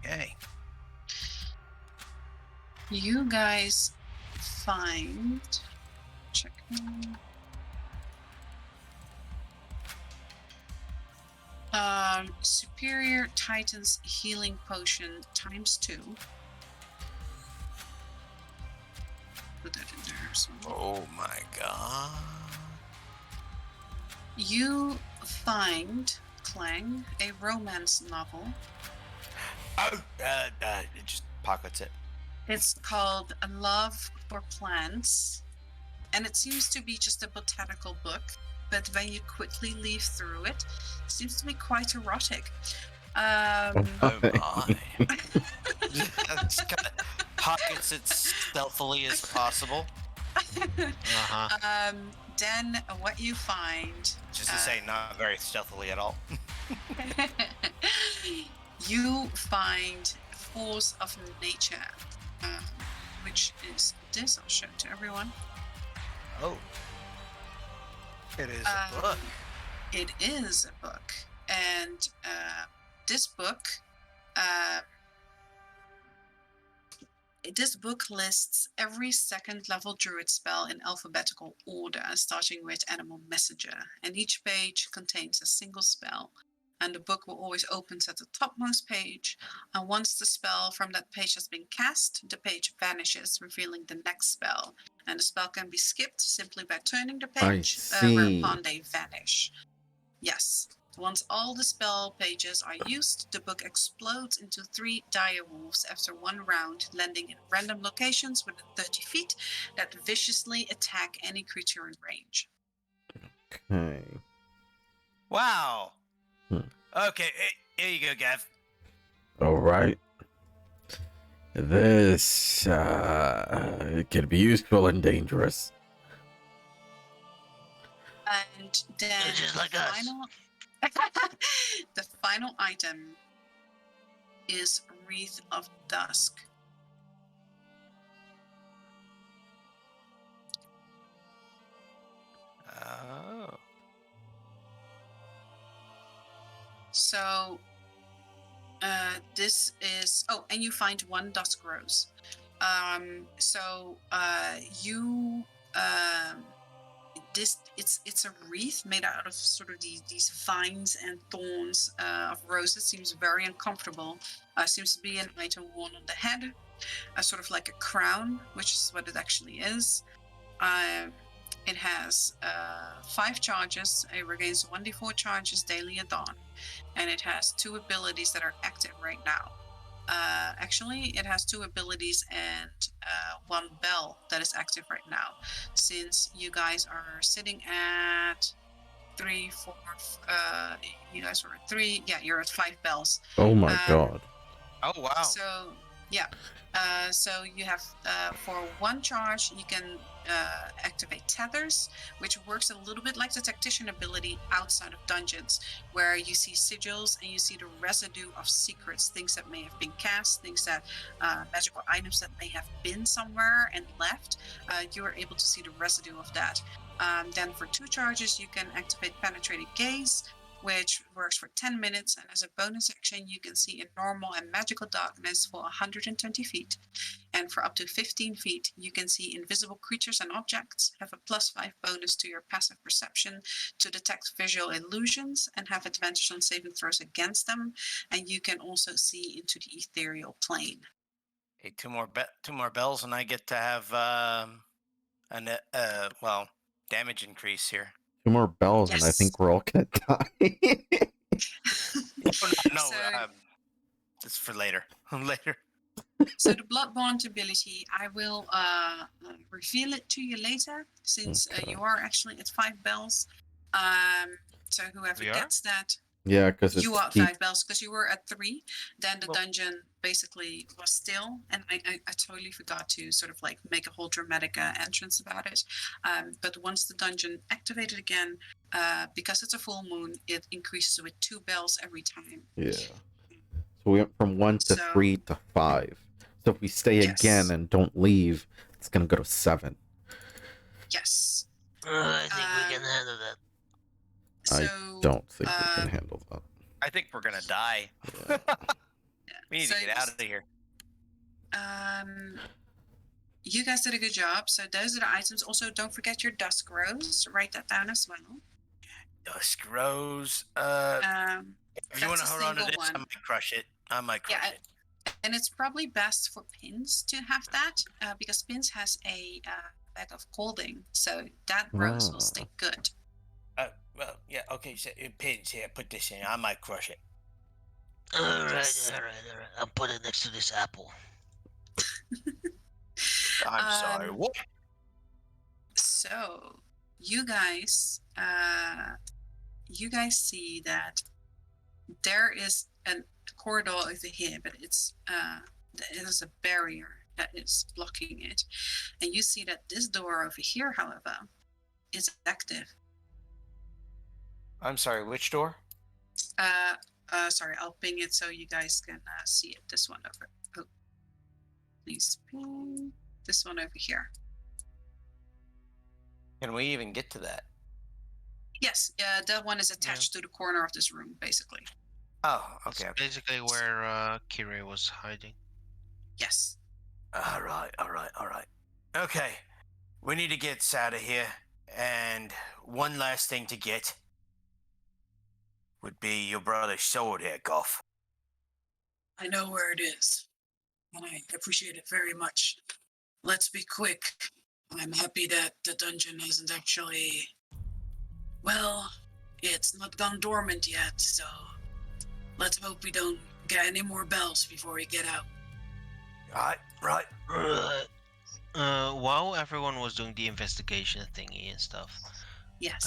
okay. You guys find. Checking. Superior Titan's Healing Potion ×2. Put that in there. So. Oh my god. You find, Clang, a romance novel. Oh, it just pockets it. It's called A Love for Plants, and it seems to be just a botanical book, but when you quickly leaf through it, it seems to be quite erotic. Oh my. Just kind of pockets it stealthily as possible. Uh-huh. Then what you find... Just to say, not very stealthily at all. You find Force of Nature, which is this. I'll show it to everyone. Oh. It is a book. It is a book, and this book lists every second level druid spell in alphabetical order, starting with Animal Messenger, and each page contains a single spell. And the book will always open at the topmost page, and once the spell from that page has been cast, the page vanishes, revealing the next spell. And the spell can be skipped simply by turning the page, whereupon they vanish. Yes. Once all the spell pages are used, the book explodes into 3 dire wolves after 1 round, landing in random locations within 30 feet that viciously attack any creature in range. Okay. Wow. Okay, here you go, Gav. All right. This it can be useful and dangerous. And then Just like us. the final item is Wreath of Dusk. Oh. So this is and you find 1 Dusk Rose. it's a wreath made out of sort of these vines and thorns of roses. Seems very uncomfortable. Seems to be an item worn on the head, sort of like a crown, which is what it actually is. It has 5 charges. It regains 1d4 charges daily at dawn, and it has 2 abilities that are active right now. Actually, it has 2 abilities and 1 bell that is active right now. Since you guys are sitting at 3, 4, you guys are at 3. Yeah, you're at 5 bells. Oh my god. Oh wow. So yeah, so you have for 1 charge you can activate tethers, which works a little bit like the tactician ability outside of dungeons, where you see sigils and you see the residue of secrets, things that may have been cast, things that magical items that may have been somewhere and left. You are able to see the residue of that. Then for 2 charges you can activate penetrating gaze, which works for 10 minutes, and as a bonus action you can see in normal and magical darkness for 120 feet. And for up to 15 feet you can see invisible creatures and objects, have a +5 bonus to your passive perception to detect visual illusions, and have advantage on saving throws against them, and you can also see into the ethereal plane. Hey, 2 more bells, and I get to have damage increase here. 2 more bells, and I Yes. think we're all gonna die. No, So- it's for later. Later. So the Bloodborne ability, I will reveal it to you later, since Okay. you are actually at 5 bells. So whoever We are? gets that, Yeah, because you are at 5 bells because you were at 3. Then the Well- dungeon basically was still, and I totally forgot to sort of like make a whole dramatic entrance about it. But once the dungeon activated again, because it's a full moon, it increases with 2 bells every time. Yeah. So we went from 1 to So- 3 to 5. So if we stay Yes. again and don't leave, it's gonna go to 7. Yes. I think we can handle that. I So Don't think we um, can handle that. I think we're gonna die. Yeah. We need So to get out of here. You guys did a good job. So those are the items. Also, don't forget your dusk rose. Write that down as well. Dusk Rose. If you that's want to a hold on to single this, I one. might crush it. I might crush Yeah, it. and it's probably best for Pins to have that because Pins has a bag of clothing, so that rose will stay good. Well, yeah, okay. So pins here. Put this in. I might crush it. All right, Yes. all right, all right. I'll put it next to this apple. I'm sorry. Um, What? So you guys see that there is a corridor over here, but it's there is a barrier that is blocking it, and you see that this door over here, however, is active. I'm sorry. Which door? Sorry, I'll ping it so you guys can see it. This one over. Oh, please ping this one over here. Can we even get to that? Yes, that one is attached to the corner of this room, basically. Oh, It's okay. Okay. basically where Kire was hiding. Yes. All right. Okay. We need to get us out of here. And one last thing to get would be your brother's sword here, Goff. I know where it is, and I appreciate it very much. Let's be quick. I'm happy that the dungeon hasn't actually. Well, it's not gone dormant yet, so let's hope we don't get any more bells before we get out. Right. Right. While everyone was doing the investigation thingy and stuff, Yes.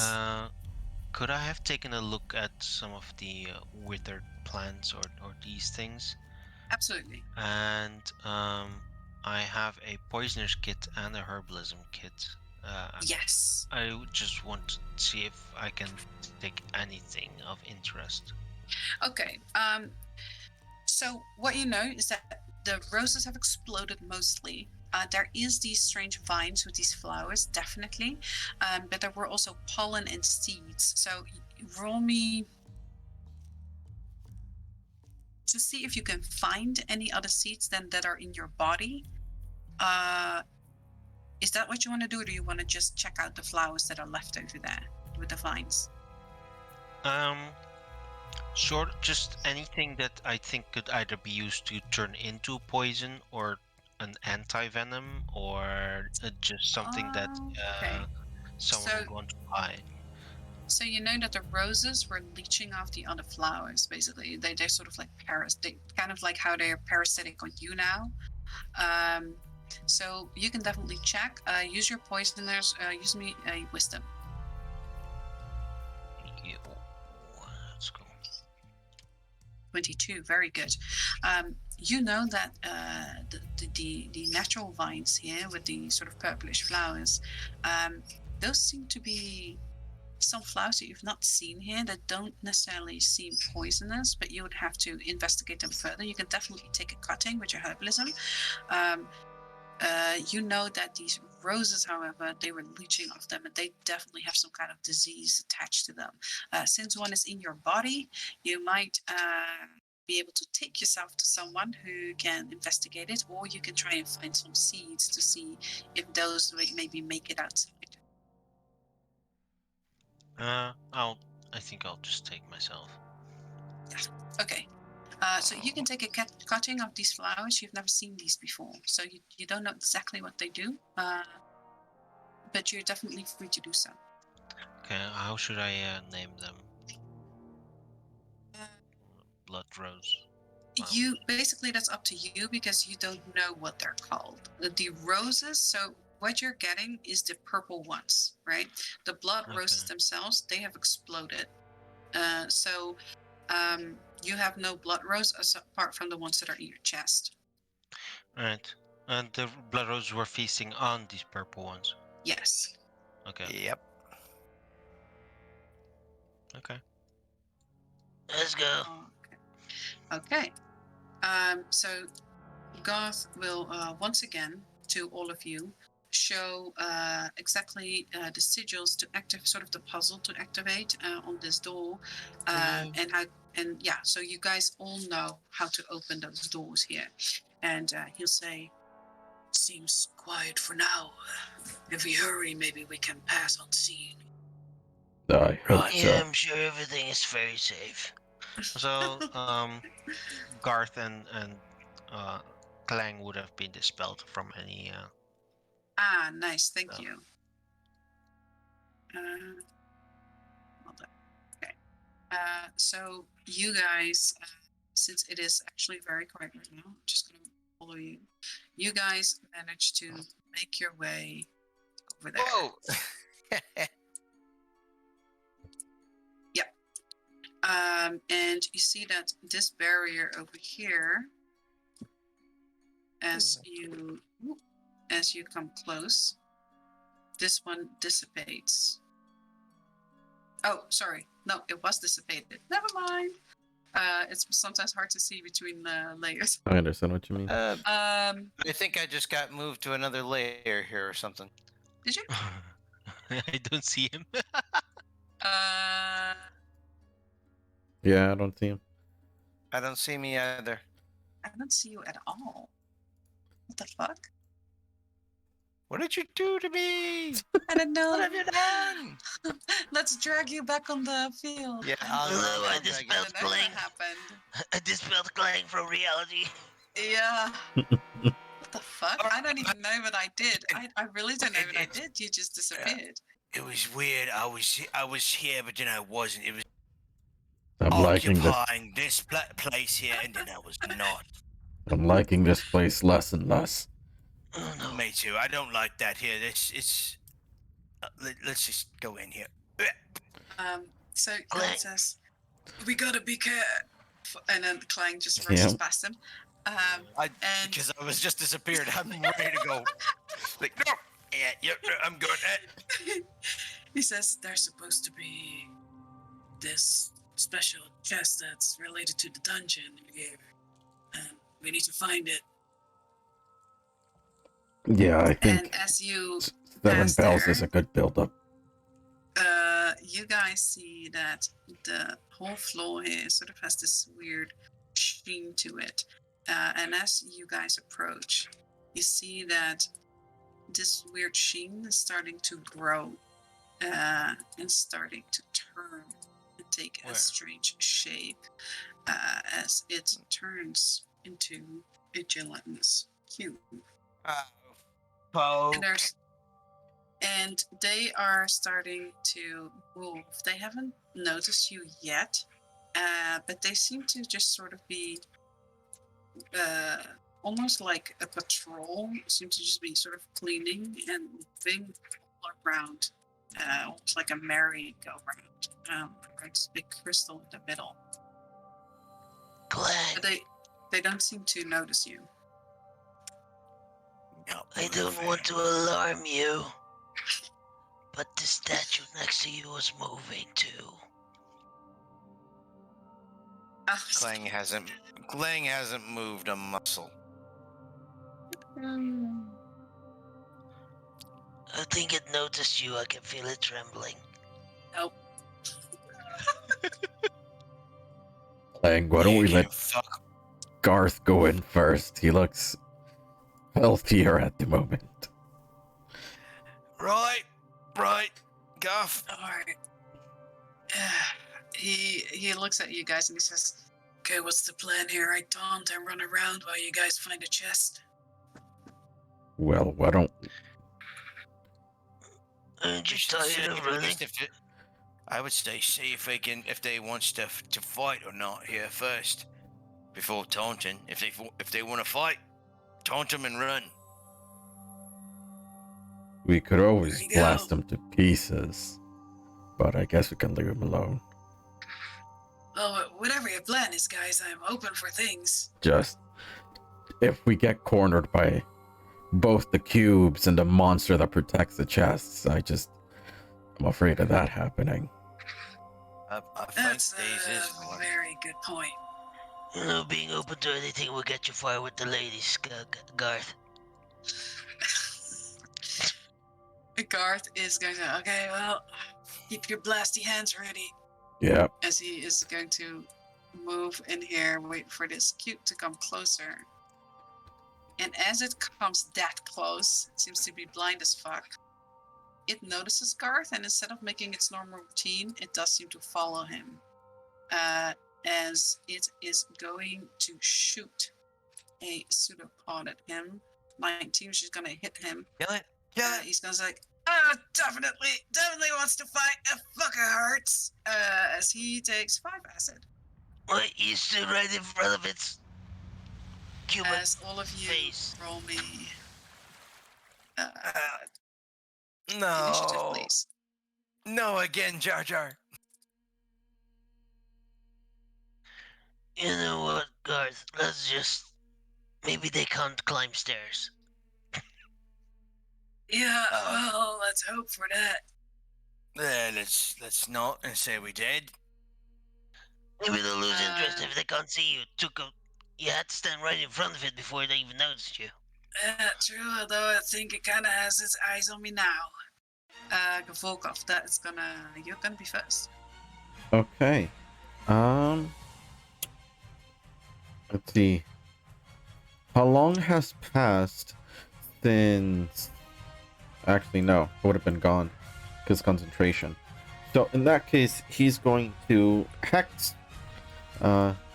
could I have taken a look at some of the withered plants or these things? Absolutely. And I have a poisoner's kit and a herbalism kit. Yes. I would just want to see if I can take anything of interest. Okay. So what you know is that the roses have exploded mostly. There is these strange vines with these flowers, definitely. But there were also pollen and seeds. So roll me to see if you can find any other seeds than that are in your body. Is that what you want to do, or do you want to just check out the flowers that are left over there with the vines? Sort just anything that I think could either be used to turn into poison or an anti-venom, or just something that Okay. someone So- would want to buy. So you know that the roses were leeching off the other flowers. Basically, they're sort of like they kind of like how they're parasitic on you now. So you can definitely check. Use your poisoners. Use me a wisdom. Yeah, let's go. 22. Very good. You know that the natural vines here with the sort of purplish flowers, those seem to be some flowers that you've not seen here that don't necessarily seem poisonous, but you would have to investigate them further. You can definitely take a cutting with your herbalism. You know that these roses, however, they were leeching off them, and they definitely have some kind of disease attached to them. Since one is in your body, you might be able to take yourself to someone who can investigate it, or you can try and find some seeds to see if those maybe make it outside. I think I'll just take myself. Okay. So you can take a cutting of these flowers. You've never seen these before, so you don't know exactly what they do, but you're definitely free to do so. Okay, how should I name them? Blood rose. You basically, that's up to you because you don't know what they're called. The roses. So what you're getting is the purple ones, right? The blood roses Okay. themselves, they have exploded. So you have no blood rose apart from the ones that are in your chest. Alright. And the blood roses were feasting on these purple ones. Yes. Okay. Yep. Okay. Let's go. Okay. So Garth will once again to all of you show exactly the sigils to activate, sort of the puzzle to activate on this door, and how. And yeah, so you guys all know how to open those doors here. And he'll say, "Seems quiet for now. If we hurry, maybe we can pass unseen." I hope Yeah, so. I'm sure everything is very safe. So, Garth and Clang would have been dispelled from any. Ah, nice. Thank Oh. you. Hold on. Okay. So you guys, since it is actually very quiet right now, I'm just going to follow you. You guys managed to make your way over there. Whoa. And you see that this barrier over here, as you come close, this one dissipates. Oh, sorry. No, it was dissipated. Never mind. It's sometimes hard to see between the layers. I understand what you mean. I think I just got moved to another layer here or something. Did you? I don't see him. Yeah, I don't see him. I don't see me either. I don't see you at all. What the fuck? What did you do to me? I don't know. What have you done? Let's drag you back on the field. Yeah, Hello, I I'll drag dispelled you. I don't know Clang. what happened. I dispelled Clang from reality. Yeah. What the fuck? I don't even know what I did. I really don't know what I did. You just disappeared. It was weird. I was here, but then I wasn't. It was I'm liking this. occupying this place here, and then I was not. I'm liking this place less and less. Oh no. Me too. I don't like that here. It's. Let's just go in here. So Clang. Clang says, "We gotta be careful," and then Clang just rushes Yeah. past him. I And because I was just disappeared. I'm ready to go. Like no. Yeah, I'm good. he says, "There's supposed to be this special chest that's related to the dungeon here, and we need to find it." Yeah, I think And as you 7 pass bells there, is a good build-up. you guys see that the whole floor here sort of has this weird sheen to it. And as you guys approach, you see that this weird sheen is starting to grow and starting to turn and take Where? a strange shape as it turns into a gelatinous cube. Poke. And they are starting to move. They haven't noticed you yet, but they seem to just sort of be almost like a patrol. Seem to just be sort of cleaning and moving all around, almost like a merry-go-round. Around this big crystal in the middle. Clang, But they don't seem to notice you. I don't want to alarm you, but the statue next to you is moving too. Clang hasn't moved a muscle. I think it noticed you. I can feel it trembling. Nope. Lang, why don't You we let can't fuck. Garth go in first? He looks healthier at the moment. Right. Guff. All right. He looks at you guys and he says, "Okay, what's the plan here? I taunt and run around while you guys find a chest." Well, why don't... Aren't you We should see tired of at running? least I would say see if they want to fight or not here first, before taunting. If they want to fight, taunt them and run. We could always There you blast go. him to pieces. But I guess we can leave him alone. Well, whatever your plan is, guys, I'm open for things. Just... if we get cornered by both the cubes and the monster that protects the chests, I'm afraid of that happening. I think That's Days is a one. very good point. You know, being open to anything will get you far with the ladies, Garth. Garth is going to, okay, well, keep your blasty hands ready. Yeah. As he is going to move in here, wait for this cube to come closer. And as it comes that close, it seems to be blind as fuck. It notices Garth, and instead of making its normal routine, it does seem to follow him. As it is going to shoot a pseudopod at him. 19, she's going to hit him. Kill it. He's going to say, definitely wants to fight. Fucker hurts. As he takes 5 acid. What? You stood right in front of its human As all of you face. roll me initiative, No. please. No again, Jar Jar. You know what, Garth? Let's just... maybe they can't climb stairs. Yeah, well, let's hope for that. Let's not and say we did. Maybe they'll lose interest if they can't see you. You had to stand right in front of it before they even noticed you. True, although I think it kind of has its eyes on me now. Volkov, you're gonna be first. Okay. Let's see. How long has passed since... Actually, no. It would have been gone. Because concentration. So, in that case, he's going to hex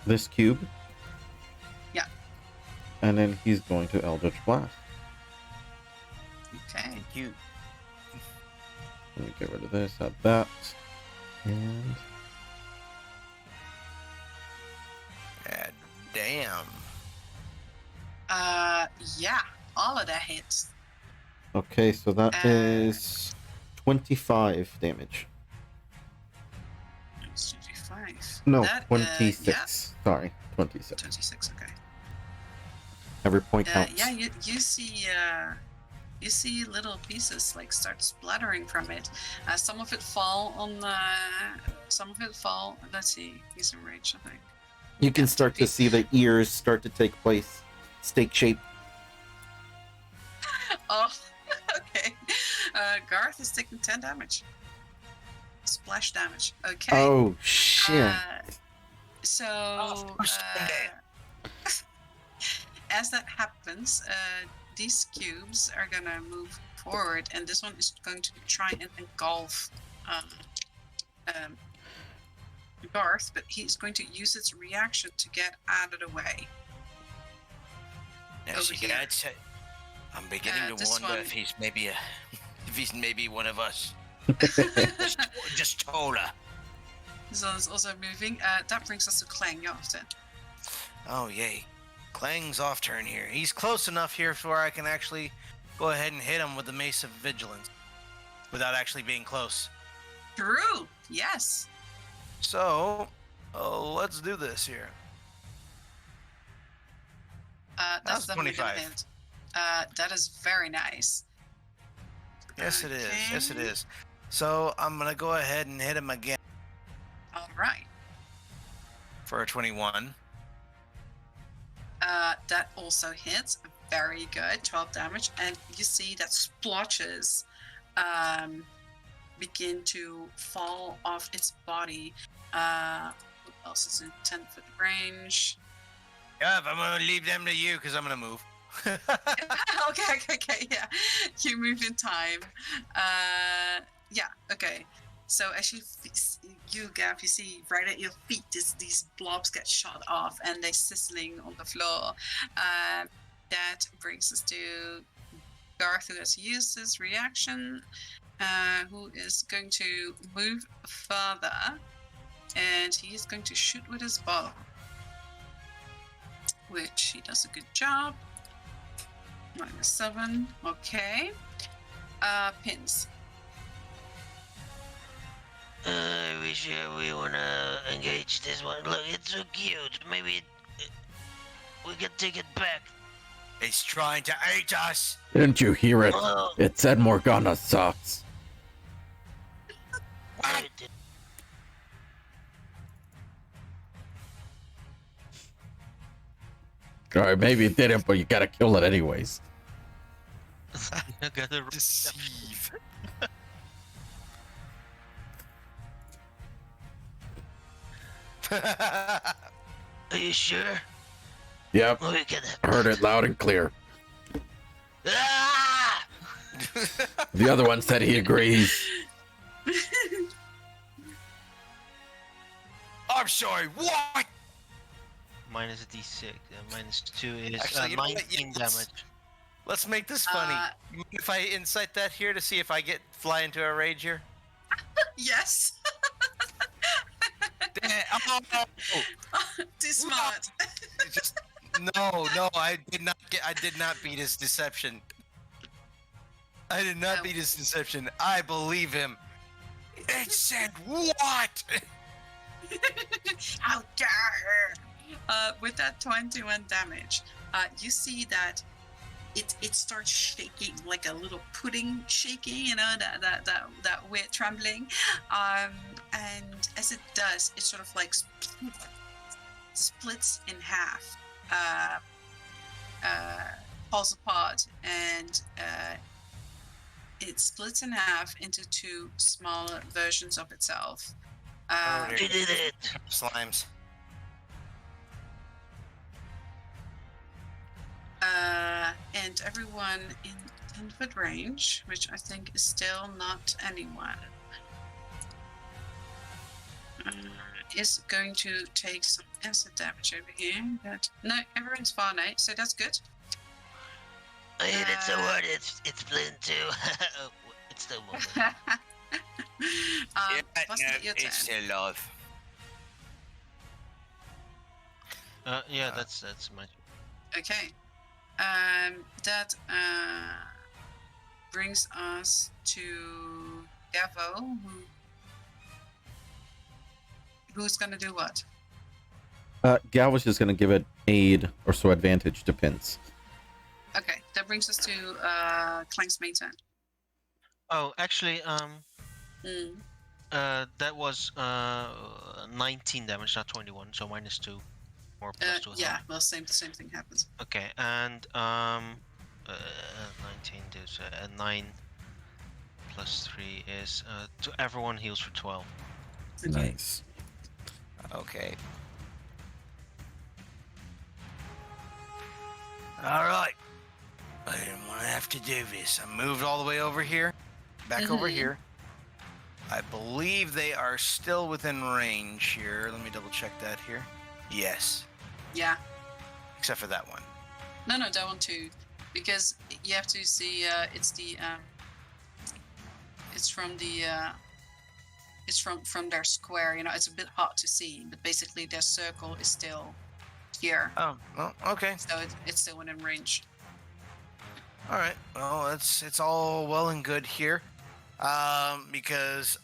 this cube. Yeah. And then he's going to Eldritch Blast. Okay. Thank you. Let me get rid of this, add that. And... God damn. Yeah, all of that hits. Okay, so that is 25 damage. It's 25. No, That, 26. Yeah, Sorry, 26. 26, okay. Every point counts. Yeah, you see little pieces like start splattering from it. Some of it fall on let's see, he's in range, I think. You can start to see the ears start to take place, steak shape. Oh, okay. Garth is taking 10 damage. Splash damage. Okay. Oh shit! So, as that happens, these cubes are gonna move forward, and this one is going to try and engulf Garth, but he's going to use its reaction to get out of the way. Now, Over see, here. that's I'm beginning to this wonder one- if he's maybe one of us. Just taller. This one is also moving. That brings us to Clang. You're off then. Oh, yay. Clang's off turn here. He's close enough here where I can actually go ahead and hit him with the Mace of Vigilance without actually being close. True. Yes. So, let's do this here. That's That's definitely gonna 25. hit. That is very nice. Yes, it is. Yes, it Okay. is. So, I'm going to go ahead and hit him again All right. for a 21. That also hits. Very good. 12 damage. And you see that splotches begin to fall off its body. Who else is in 10-foot range? Yep, I'm going to leave them to you because I'm going to move. Okay, yeah. You move in time. Yeah, okay. So as you Gav, you see right at your feet, these blobs get shot off and they're sizzling on the floor. That brings us to Garth, who has used his reaction, who is going to move further, and he is going to shoot with his bow, which he does a good job. -7. Okay. Pins. We sure we wanna engage this one? Look, it's so cute. Maybe we can take it back. It's trying to eat us. Didn't you hear it? Oh, It said Morgana sucks. I did- Alright, maybe it didn't, but you gotta kill it anyways. I gotta roll Deceive. Are you sure? Yep, We can. heard it loud and clear. Ah! The other one said he agrees. I'm sorry, what? minus a d6. Minus 2 is Actually, you know what? 19 Yes. damage. Let's make this funny. You mind if I incite that here to see if I fly into a rage here? Yes. Oh, Too smart. just no. I did not beat his deception. I did not No. beat his deception. I believe him. It said what? How dare her! With that 21 damage, you see that it starts shaking like a little pudding shaking, you know, that weird trembling. And as it does, it sort of like splits in half, falls apart, and it splits in half into two smaller versions of itself. Oh, dear. We did it. Slimes. And everyone in 10-foot range, which I think is still not anyone, is going to take some acid damage over here. But no, everyone's fine, eh? So that's good. I hit it so hard it's split in two. Oh, it's still moving. Buster, your turn. it's still alive. Yeah, that's my. Okay. That brings us to Gavo, who's gonna do what? Gal was just gonna give it aid or so advantage to Pins. Okay, that brings us to Clank's main turn. Oh, actually, Mm. that was 19 damage, not 21, so minus 2 or plus 2. Yeah, well, same thing happens. Okay, and 19 is 9 plus 3 is to everyone heals for 12. Nice. Okay. All right. I didn't want to have to do this. I moved all the way over here, back over Mhm. here. I believe they are still within range here. Let me double check that here. Yes, Yeah. except for that one. No, that one too, because you have to see. It's the. It's from the. It's from their square. You know, it's a bit hard to see, but basically their circle is still here, Oh, well, okay. so it's still within range. All right. Well, it's all well and good here, because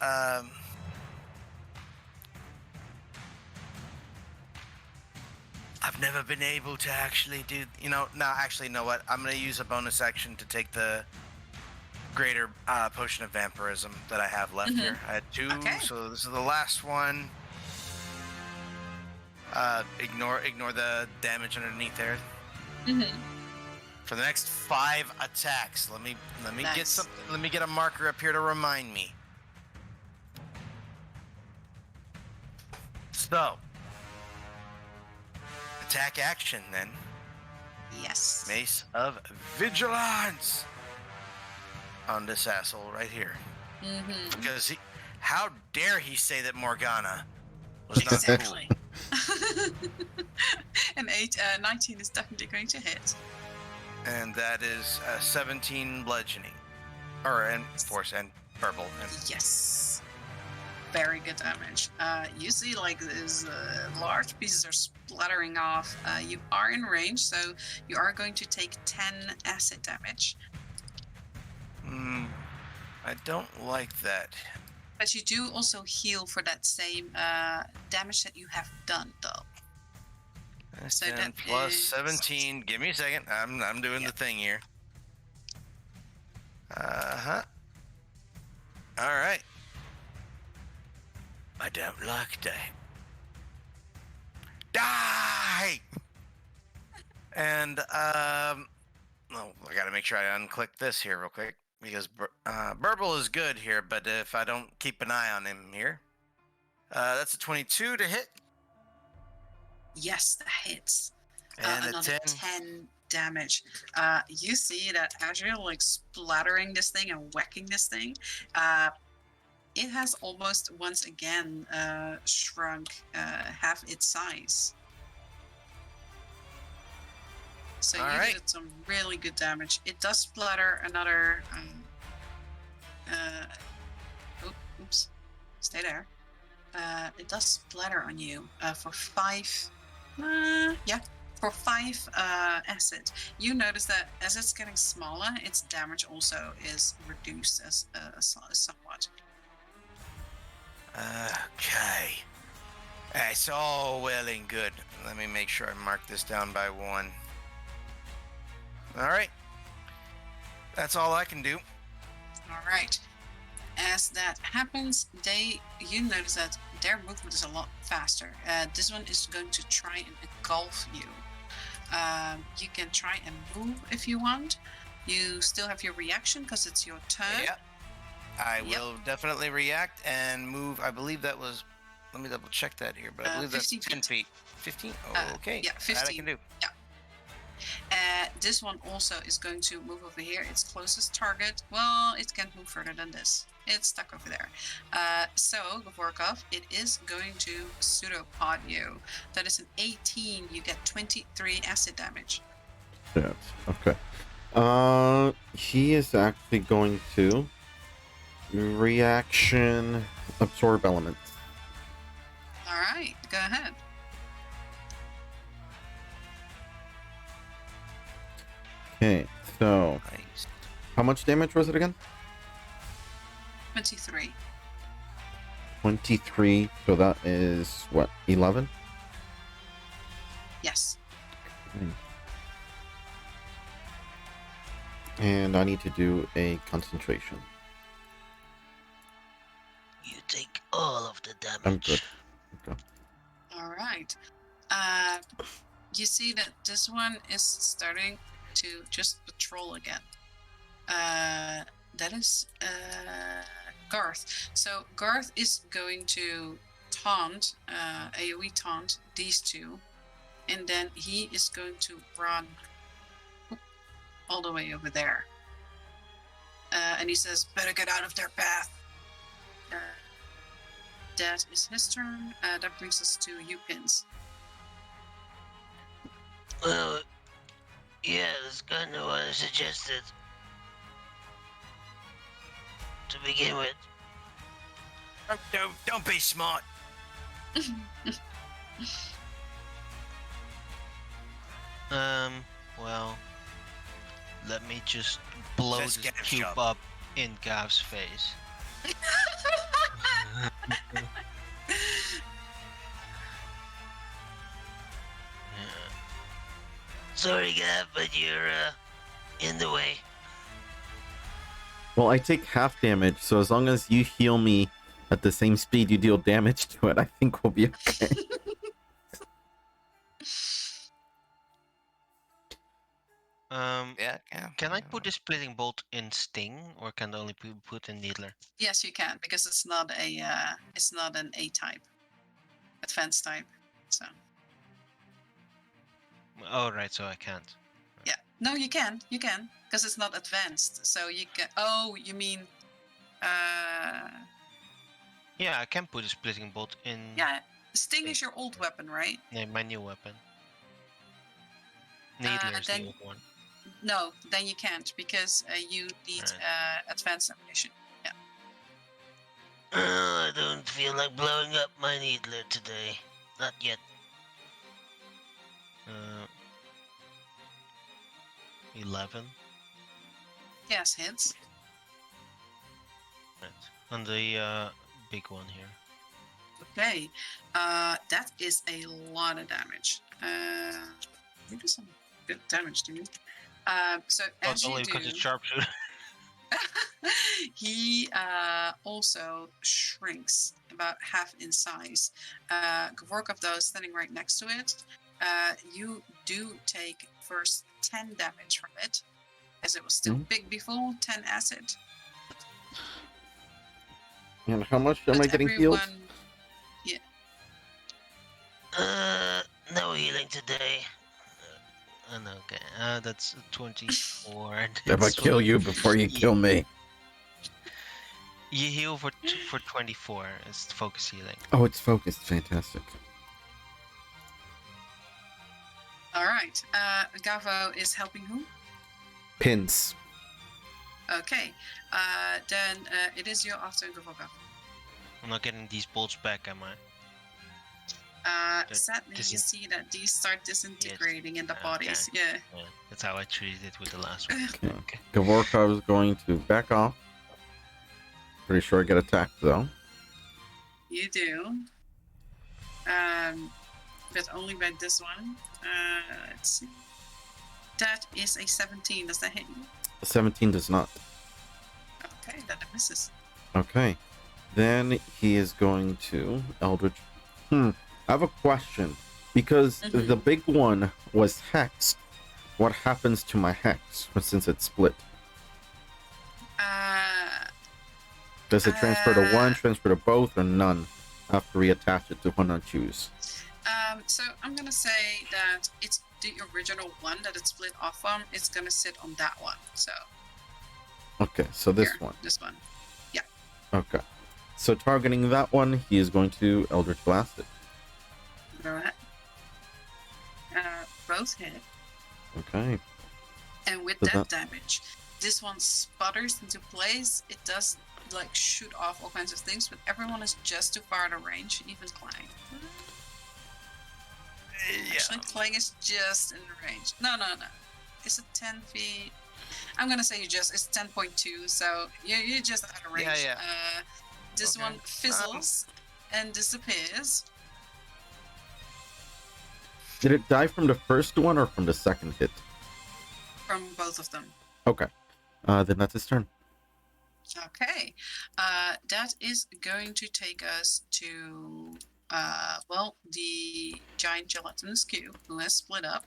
I've never been able to actually do. No, actually, you know what? I'm gonna use a bonus action to take the greater potion of vampirism that I have left Mhm. here. I had 2, Okay. so this is the last one. Ignore the damage underneath there. Mm-hmm. For the next 5 attacks, let me get Nice. something. Let me get a marker up here to remind me. So, attack action then. Yes. Mace of Vigilance on this asshole right here. Mm-hmm. Because how dare he say that Morgana was not Exactly. An 19 is definitely going to hit. cool. And that is 17 bludgeoning, and force and verbal. And Yes. Very good damage. You see, like, these large pieces are splattering off. You are in range, so you are going to take 10 acid damage. I don't like that. But you do also heal for that same damage that you have done, though. That's So 10 that plus is- 17. Give me a second. I'm doing the thing here. All right. I don't like that. Die! And I gotta make sure I unclick this here real quick because Burble is good here, but if I don't keep an eye on him here, that's a 22 to hit Yes, that hits. and a Another 10. 10 damage. You see that as you're like splattering this thing and whacking this thing, it has almost once again shrunk half its size. So All you right. did some really good damage. It does splatter another. Oops, stay there. It does splatter on you for 5. For 5 acid. You notice that as it's getting smaller, its damage also is reduced as somewhat. Okay. It's all well and good. Let me make sure I mark this down by 1. All right. That's all I can do. All right. As that happens, you notice that their movement is a lot faster. This one is going to try and engulf you. You can try and move if you want. You still have your reaction because it's your turn. Yeah. I will definitely react and move. I believe that was. Let me double check that here, but I believe that's 15 10 feet. 15? Oh, okay. Yeah, 15. That I can do. This one also is going to move over here. Its closest target. Well, it can't move further than this. It's stuck over there. So, Gavorkov, it is going to pseudopod you. That is an 18. You get 23 acid damage. Shit. Okay. He is actually going to reaction absorb elements. All right, go ahead. Okay, so Nice. how much damage was it again? 23. 23. So that is what, 11? Yes. And I need to do a concentration. You take all of the damage. I'm good. Okay. All right. You see that this one is starting to just patrol again. That is Garth. So Garth is going to taunt, AoE taunt these two, and then he is going to run. all the way over there. And he says, better get out of their path. That is his turn. That brings us to you, Pins. Well, yeah, that's kind of what I suggested to begin with. Don't be smart. Well, let me just blow Says this Gav cube shop. up in Gav's face. Sorry, Gav, but you're in the way. Well, I take half damage, so as long as you heal me at the same speed you deal damage to it, I think we'll be okay. Yeah. Can I put the splitting bolt in Sting, or can it only be put in Needler? Yes, you can, because it's not an A type, advanced type. So Oh, right, so I can't. yeah, no, you can, because it's not advanced. So you can. Oh, you mean? Yeah, I can put a splitting bolt in Yeah, Sting is your old weapon, right? my new weapon. Needler is then- the old one. No, then you can't, because you need Right. advanced ammunition. Yeah. I don't feel like blowing up my needler today. Not yet. 11. Yes, hits. Right. On the big one here. Okay, that is a lot of damage. You do some good damage, dude. So Oh, as it's you only do, because it's sharpshooter. he also shrinks about half in size. Gavorkov, though, standing right next to it. You do take first 10 damage from it, as it was still big before. 10 acid. And how much am But I getting healed? everyone- No healing today. No, okay. That's 24. If I That's kill you before you kill me. You heal for 24. It's focus healing. Oh, it's focused. Fantastic. All right. Gavo is helping who? Pins. Okay. Then it is your after Gavorkov. I'm not getting these bolts back, am I? That Sadly, you see that these start disintegrating in the Okay. bodies. Yeah. Yeah, that's how I treated it with the last one. Okay. Gavorkov is going to back off. Pretty sure I get attacked, though. You do. But only by this one. Let's see. That is a 17. Does that hit you? 17 does not. Okay, that misses. Okay. Then he is going to Eldritch. I have a question. Because the big one was hexed, what happens to my hex since it's split? Does it transfer to one, transfer to both, or none after we attach it to one I choose? So I'm gonna say that it's the original one that it split off from. It's gonna sit on that one. So Okay, so this here, one. This one. Okay. So targeting that one, he is going to Eldritch Blast it. Go ahead. Both hit. Okay. And with So that that- damage, this one sputters into place. It does like shoot off all kinds of things, but everyone is just too far out of range, even Clang. Actually, Clang is just in range. No. Is it 10 feet? I'm gonna say it's 10.2, so you're just out of range. Yeah. This Okay. one fizzles and disappears. Did it die from the first one or from the second hit? From both of them. Okay. Then that's his turn. Okay. That is going to take us to, the giant gelatinous cube who has split up.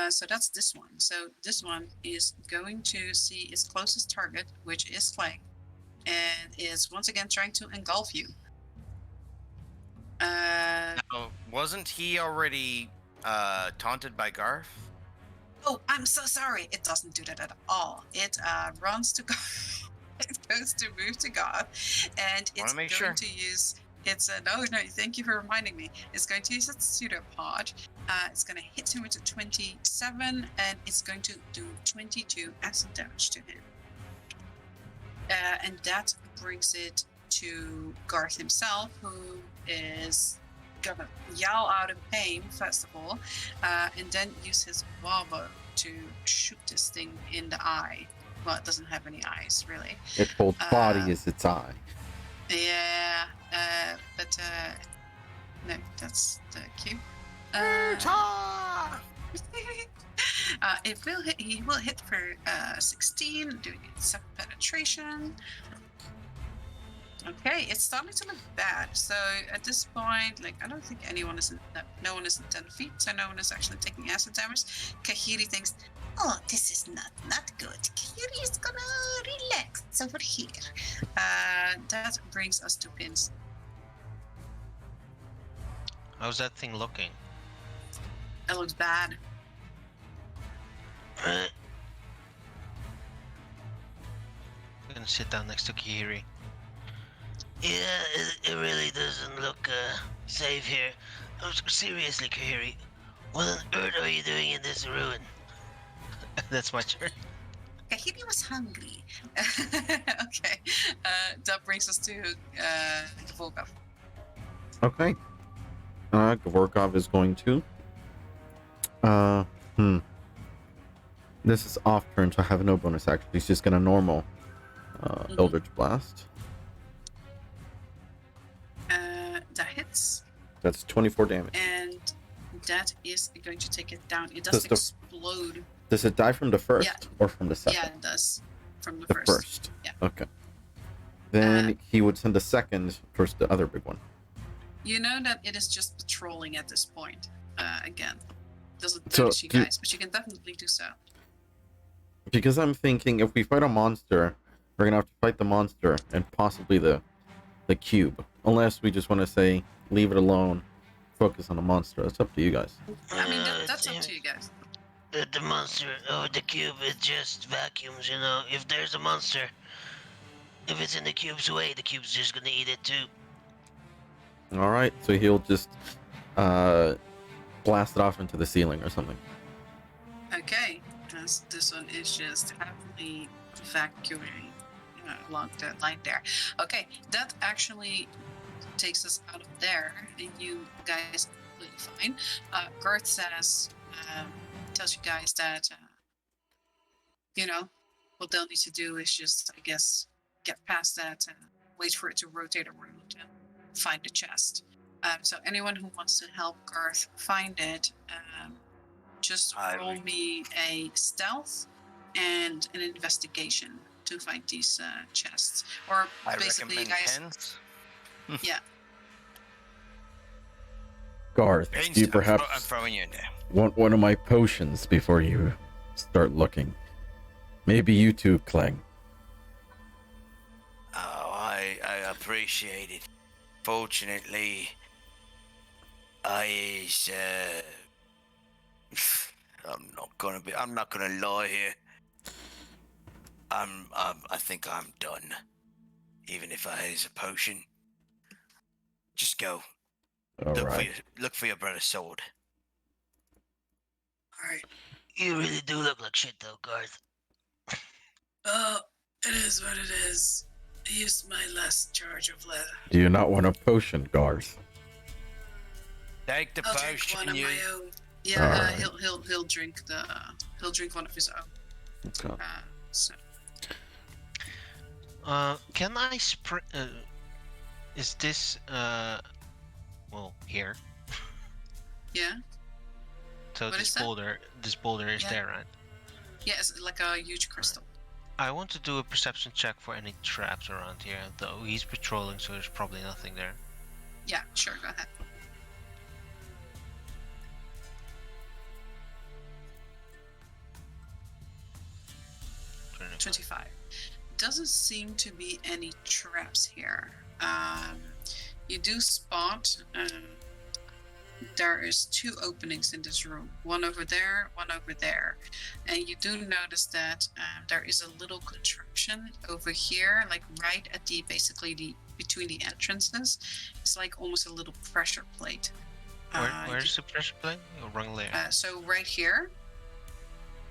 So that's this one. So this one is going to see its closest target, which is Clang, and is once again trying to engulf you. Now, wasn't he already taunted by Garth? Oh, I'm so sorry. It doesn't do that at all. It runs to God. It goes to move to God, and it's make going sure. to use its no. Thank you for reminding me. It's going to use its pseudopod. It's going to hit him with a 27, and it's going to do 22 acid damage to him. And that brings it to Garth himself, who is gonna yell out in pain first of all, and then use his Wabo to shoot this thing in the eye. Well, it doesn't have any eyes, really. Its whole body is its eye. Yeah, but no, that's the cube. It will hit. He will hit for 16, doing 7 penetration. Okay, it's starting to look bad. So at this point, like I don't think anyone is no one is in 10 feet, so no one is actually taking acid damage. Kahiri thinks, Oh, this is not good. Kiri is gonna relax over here. that brings us to Pins. How's that thing looking? It looks bad. Uh, I'm gonna sit down next to Kihiri. yeah, it really doesn't look safe here. Oh, seriously, Kahiri, what on earth are you doing in this ruin? That's my turn. Kahiri was hungry. Okay, that brings us to Volkov. Okay. Gavorkov is going to. This is off turn, so I have no bonus action. He's just gonna normal Eldritch Blast. That hits. That's 24 damage. And that is going to take it down. It Does does the- explode. Does it die from the first Yeah. or from the second? Yeah, it does. From the The first. first. Yeah. Okay. Then he would send the second towards the other big one. You know that it is just patrolling at this point. Again, doesn't So, notice you do- guys, but you can definitely do so. Because I'm thinking if we fight a monster, we're gonna have to fight the monster and possibly the cube. Unless we just want to say leave it alone, focus on the monster. It's up to you guys. I mean, Uh, that's up it to you guys. The monster over the cube, it just vacuums, you know. If there's a monster, if it's in the cube's way, the cube's just gonna eat it too. All right, so he'll just blast it off into the ceiling or something. Okay, because this one is just happily vacuuming along the line there. Okay, that actually takes us out of there, and you guys are completely fine. Garth says, tells you guys that, what they'll need to do is just, I guess, get past that and wait for it to rotate around and find the chest. So anyone who wants to help Garth find it, just roll me a stealth and an investigation to find these chests. Or I basically, you recommend guys. pens. Yeah. Garth, Pens, do you I'm perhaps throwing you in there. want one of my potions before you start looking? Maybe you too, Clegg. Oh, I appreciate it. Fortunately, I'm not gonna lie here. I think I'm done. Even if I is a potion. Just go. All right. Look for your brother's sword. All right. You really do look like shit, though, Garth. It is what it is. I used my last charge of leather. Do you not want a potion, Garth? Take the I'll drink potion, one of you. my own. Yeah, All right. he'll drink one of his own. Okay. So Can I spray? Is this well here? yeah, So What this is that? boulder is Yeah. there, right? yeah, it's like a huge crystal. I want to do a perception check for any traps around here, though he's patrolling, so there's probably nothing there. Yeah, sure, go ahead. Twenty-five. 25. Doesn't seem to be any traps here. You do spot there is 2 openings in this room, one over there, one over there, and you do notice that there is a little contraption over here, like right at the between the entrances. It's like almost a little pressure plate. Where's the pressure plate? Oh, wrong layer. So right here.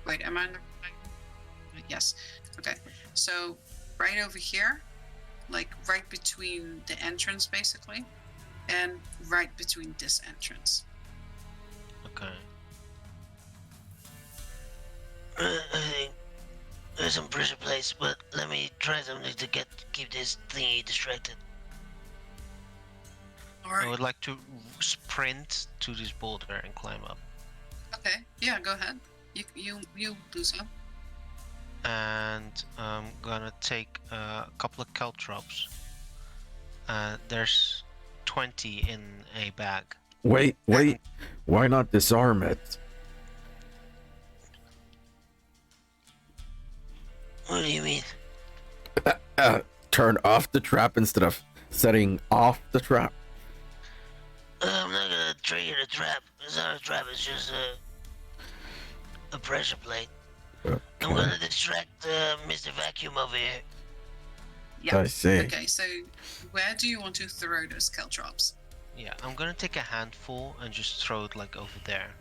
Wait, am I on the right? Yes. Okay. So right over here, like right between the entrance, basically, and right between this entrance. Okay. I think there's some pressure plates, but let me try something to keep this thingy distracted. All right. I would like to sprint to this boulder and climb up. Okay. Yeah. Go ahead. You do so. And I'm gonna take a couple of caltrops. There's 20 in a bag. Wait. Why not disarm it? What do you mean? Turn off the trap instead of setting off the trap. I'm not gonna trigger the trap. It's not a trap, it's just a pressure plate. Okay. I'm gonna distract Mr. Vacuum over here. Yeah. I see. Okay. So where do you want to throw those caltrops? Yeah, I'm gonna take a handful and just throw it like over there.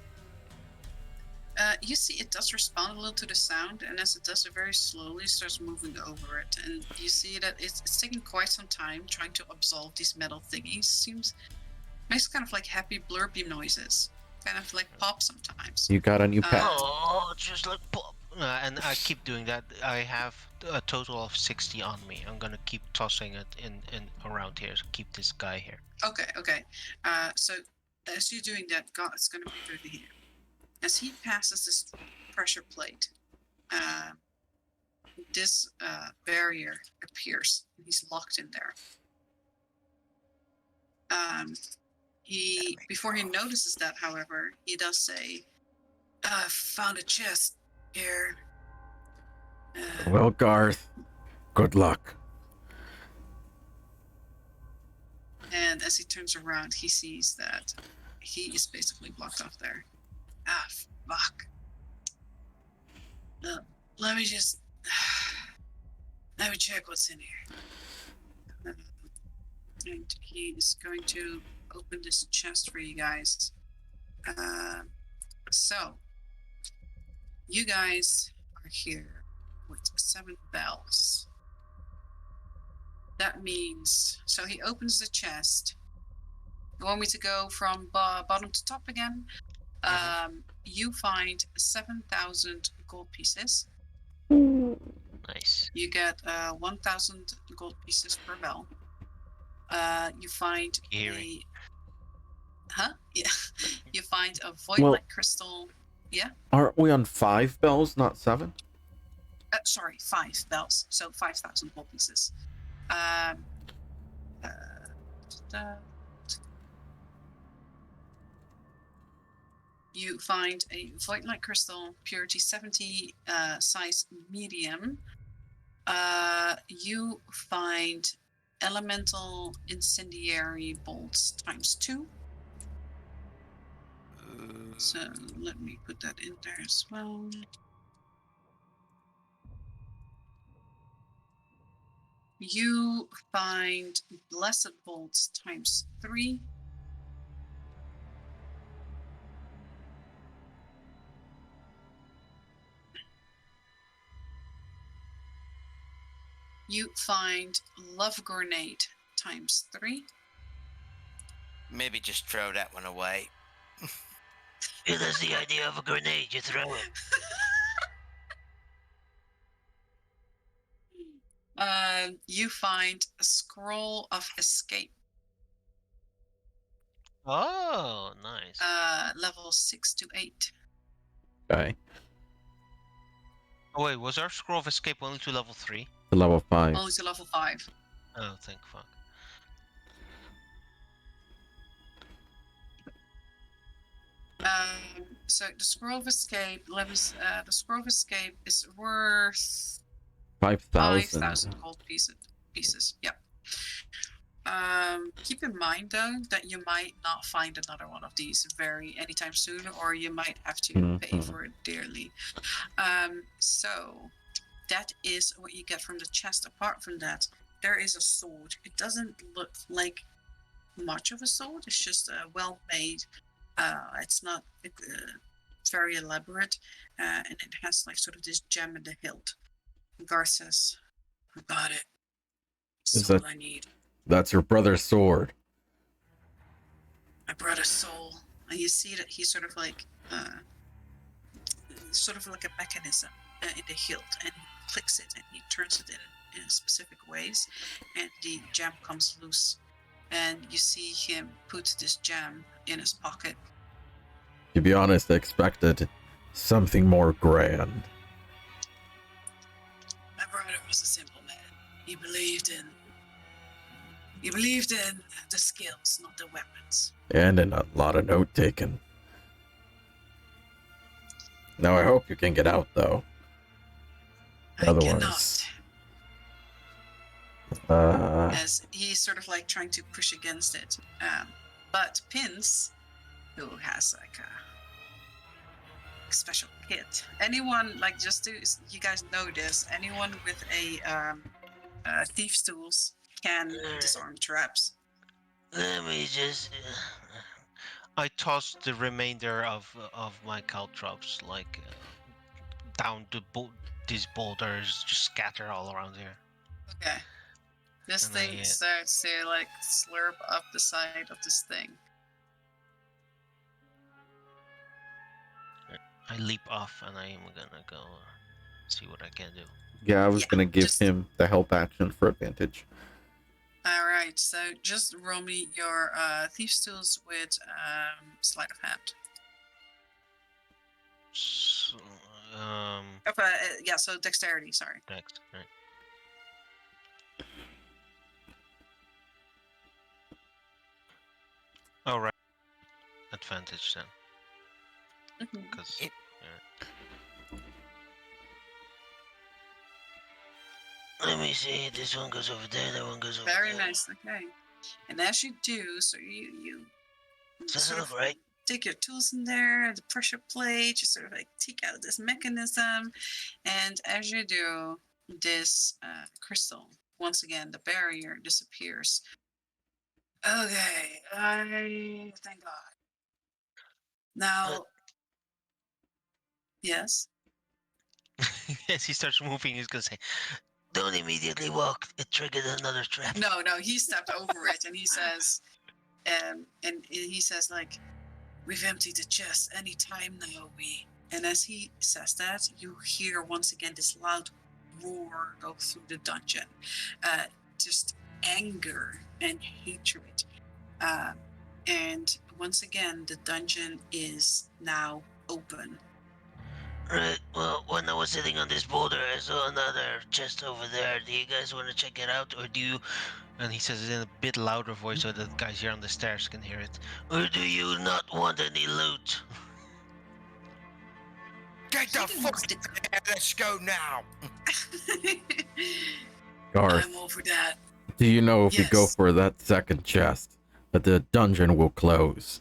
You see, it does respond a little to the sound, and as it does, it very slowly starts moving over it. And you see that it's taking quite some time trying to absorb these metal thingies. Makes kind of like happy blurpy noises, kind of like pop sometimes. You got a new pet. Oh, just like pop. And I keep doing that. I have a total of 60 on me. I'm gonna keep tossing it in around here to keep this guy here. Okay. So as you're doing that, God, it's gonna be over here. As he passes this pressure plate, this barrier appears. He's locked in there. Before he notices that, however, he does say, "I found a chest here." Well, Garth, good luck. And as he turns around, he sees that he is basically blocked off there. Ah, fuck. Let me check what's in here. And he is going to open this chest for you guys. So, you guys are here with 7 bells. That means, so he opens the chest. You want me to go from bottom to top again? You find 7,000 gold pieces. Nice. You get 1,000 gold pieces per bell. You find Eerie. Yeah. You find a void-like crystal. Yeah. Aren't we on 5 bells, not 7? Sorry, 5 bells. So 5,000 gold pieces. You find a void-like crystal, purity 70, size medium. You find elemental incendiary bolts ×2. So let me put that in there as well. You find blessed bolts ×3. You find love grenade ×3. Maybe just throw that one away. Yeah, that's the idea of a grenade. You throw it. You find a scroll of escape. Oh, nice. Level 6 to 8. Okay. Oh, wait, was our scroll of escape only to level 3? To level 5. Only to level 5. Oh, thank fuck. So the scroll of escape the scroll of escape is worth 5,000. 5,000 gold pieces. Yep. Keep in mind though that you might not find another one of these anytime soon, or you might have to pay for it dearly. So that is what you get from the chest. Apart from that, there is a sword. It doesn't look like much of a sword. It's just well-made. It's not very elaborate, and it has like sort of this gem in the hilt. Garth says, "I got it. That's all I need. That's your brother's sword." My brother's soul." And you see that he's sort of like a mechanism in the hilt, and he clicks it and he turns it in specific ways, and the gem comes loose. And you see him put this gem in his pocket. To be honest, I expected something more grand. My brother was a simple man. He believed in the skills, not the weapons. And in a lot of note taking. Now I hope you can get out, though. Otherwise, as he's sort of like trying to push against it. But Pins, who has like a special kit. Anyone, like, just to, you guys know this, anyone with a thief's tools can disarm traps. Let me just. I tossed the remainder of my caltrops like down these boulders, just scatter all around here. Okay. This And thing starts to like slurp up the side of this thing. I leap off and I'm gonna go see what I can do. yeah, I was gonna give him the help action for advantage. All right, so just roll me your thief's tools with sleight of hand. So, So dexterity. Sorry. next, right. All right. Advantage then, because Let me see. This one goes over there. That one goes over Very there. nice. Okay. And as you do, so you Doesn't sort look of right. take your tools in there, the pressure plate, you sort of like take out this mechanism, and as you do, this crystal, once again, the barrier disappears. Okay, thank God. Now, yes. as he starts moving, he's gonna say, Don't immediately walk. It triggered another trap. No, he stepped over it, and he says, like, we've emptied the chest any time now, And as he says that, you hear once again this loud roar go through the dungeon. Just anger and hatred. And once again, the dungeon is now open. Right. Well, when I was sitting on this boulder, I saw another chest over there. Do you guys want to check it out, or do you? and he says it in a bit louder voice so that the guys here on the stairs can hear it. Or do you not want any loot? Get the fuck out of here. Let's go now. Garth, I'm over that. do you know if you go Yes. for that second chest, that the dungeon will close?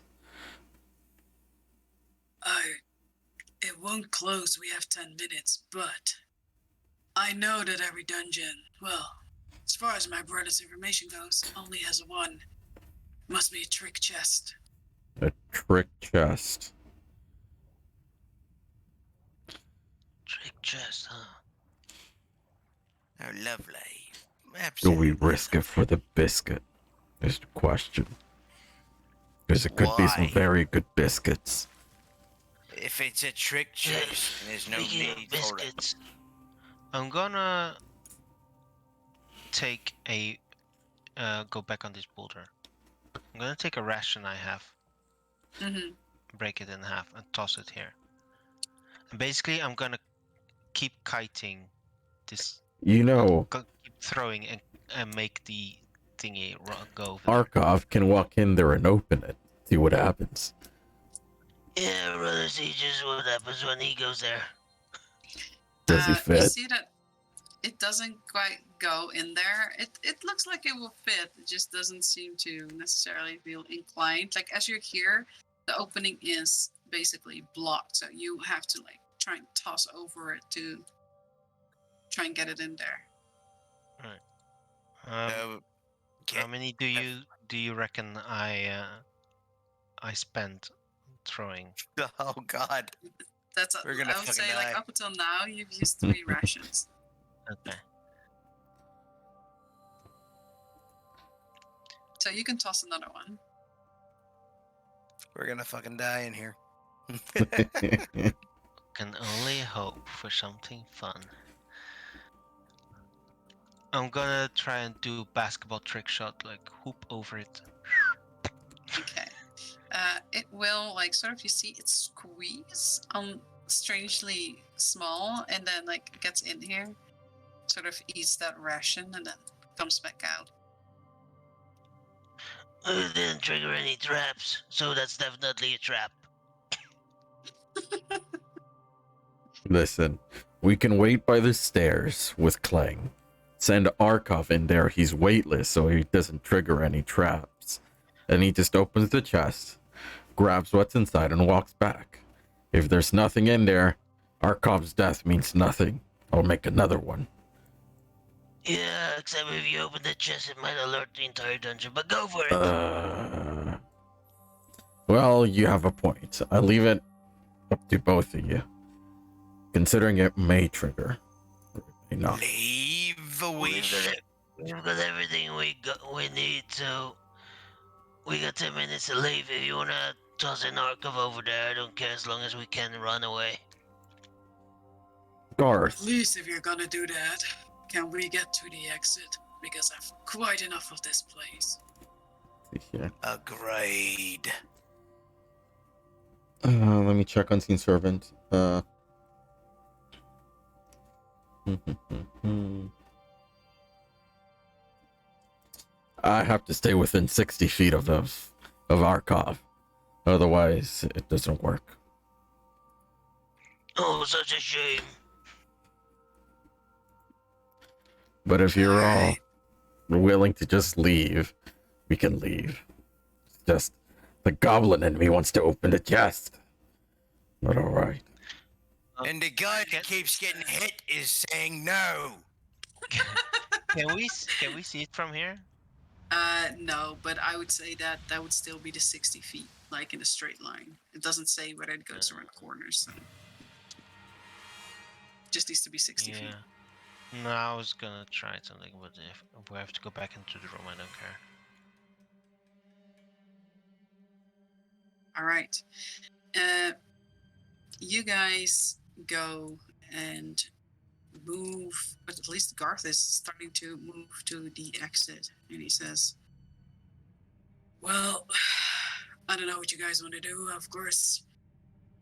It won't close. We have 10 minutes, but I know that every dungeon, well, as far as my brother's information goes, only has one. Must be a trick chest. A trick chest. Trick chest, huh? Oh, lovely. Do Absolutely. we risk it for the biscuit? Is the question. Because it could be some Why? very good biscuits. If it's a trick chest, there's no Speaking of need for it. biscuits, I'm gonna take a go back on this boulder. I'm gonna take a ration I have, Mm-hmm. break it in half, and toss it here. And basically, I'm gonna keep kiting this, You know, keep throwing and make the thingy go over there. Arkhov can walk in there and open it. See what happens. yeah, I'd rather see just what happens when he goes there. Does he You fit? see that it doesn't quite go in there. It looks like it will fit. It just doesn't seem to necessarily feel inclined. Like as you're here, the opening is basically blocked, so you have to like try and toss over it to try and get it in there. How Okay. many do you reckon I spent throwing? Oh God. That's We're gonna I would fucking say like die. up until now you've used 3 rations. Okay. So you can toss another one. We're gonna fucking die in here. Can only hope for something fun. I'm gonna try and do basketball trick shot, like hoop over it. Okay. It will like sort of you see it squeeze strangely small and then like gets in here, sort of eats that ration and then comes back out. It didn't trigger any traps, so that's definitely a trap. Listen, we can wait by the stairs with Clang. Send Arkov in there. He's weightless, so he doesn't trigger any traps. And he just opens the chest, grabs what's inside, and walks back. If there's nothing in there, Arkov's death means nothing. I'll make another one. Yeah, except if you open the chest, it might alert the entire dungeon, but go for it. Well, you have a point. I leave it up to both of you. Considering it may trigger. Or it may not. Leave a wish. We've got everything we need, so we got 10 minutes to leave. If you wanna toss an Arkham over there, I don't care as long as we can run away. Garth. At least if you're gonna do that, can we get to the exit? Because I've quite enough of this place. Yeah. Agreed. Let me check Unseen Servant. I have to stay within 60 feet of Arkov. Otherwise, it doesn't work. Oh, such a shame. But if you're all willing to just leave, we can leave. It's just the goblin in me wants to open the chest. But alright. And the guy that keeps getting hit is saying no. Can we see it from here? No, but I would say that that would still be the 60 feet, like in a straight line. It doesn't say whether it goes around corners, so. Just needs to be 60 feet. No, I was gonna try something, but if we have to go back into the room, I don't care. All right. You guys go and move, but at least Garth is starting to move to the exit, and he says, well, I don't know what you guys want to do. Of course,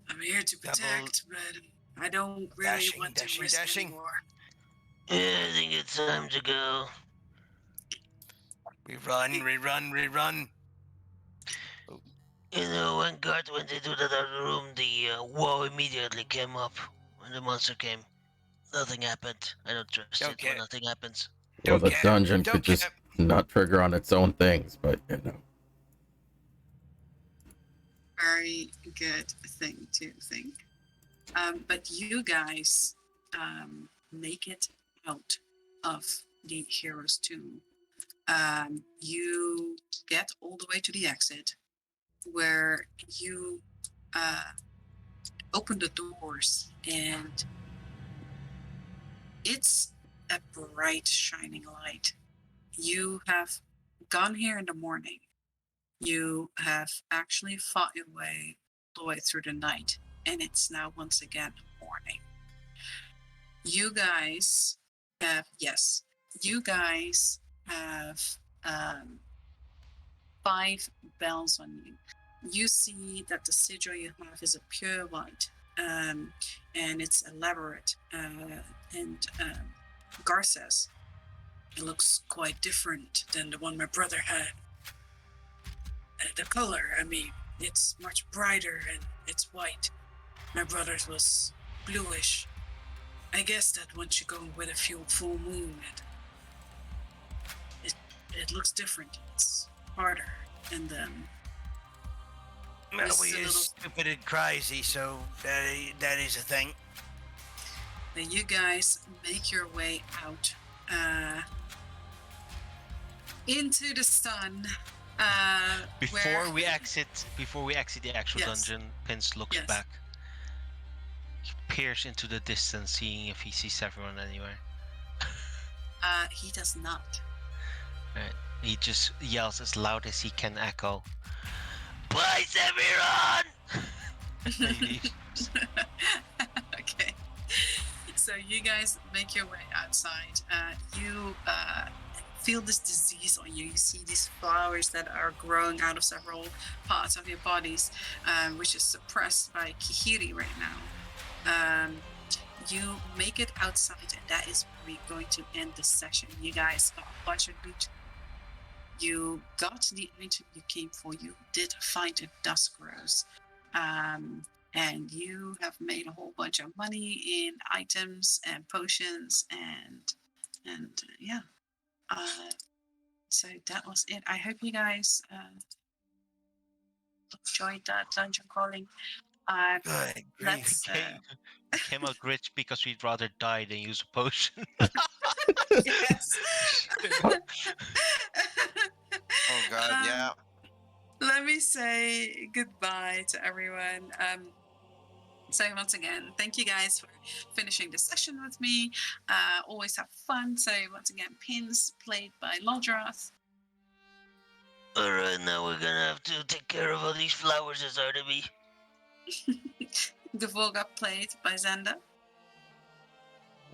I'm here to protect, but I don't really want to risk anymore. Yeah, I think it's time to go. We run. You know, when Garth went into that other room, the wall immediately came up when the monster came. Nothing happened. I don't trust it when nothing happens. Well, the dungeon could just not trigger on its own things, but you know. Very good thing to think. But you guys make it out of the Hero's Tomb. You get all the way to the exit where you open the doors and it's a bright shining light. You have gone here in the morning. You have actually fought your way all the way through the night, and it's now once again morning. You guys have, you guys have 5 bells on you. You see that the sigil you have is a pure white, and it's elaborate. And Gar says, it looks quite different than the one my brother had. The color, I mean, it's much brighter and it's white. My brother's was bluish. I guess that once you go with a full moon, it looks different. It's harder, and Well, This we is a are little- stupid and crazy, so that is a thing. then you guys make your way out into the sun. Before we exit the actual Yes. dungeon, Pins looks Yes. back. He peers into the distance, seeing if he sees everyone anywhere. He does not. Right. He just yells as loud as he can echo. Bye, Semiron! And he leaves. Okay. So you guys make your way outside. You feel this disease on you. You see these flowers that are growing out of several parts of your bodies, which is suppressed by Kihiri right now. You make it outside, and that is where we're going to end this session. You guys got a bunch of loot. You got the item you came for. You did find a Dusk Rose. And you have made a whole bunch of money in items and potions and yeah. So that was it. I hope you guys enjoyed that dungeon crawling. Good Let's We came out rich because we'd rather die than use a potion. yes. Oh God, yeah. Let me say goodbye to everyone. So once again, thank you guys for finishing this session with me. Always have fun. So once again, Pins played by Lodroth. Alright, now we're gonna have to take care of all these flowers as are to be. Gavorga played by Xander.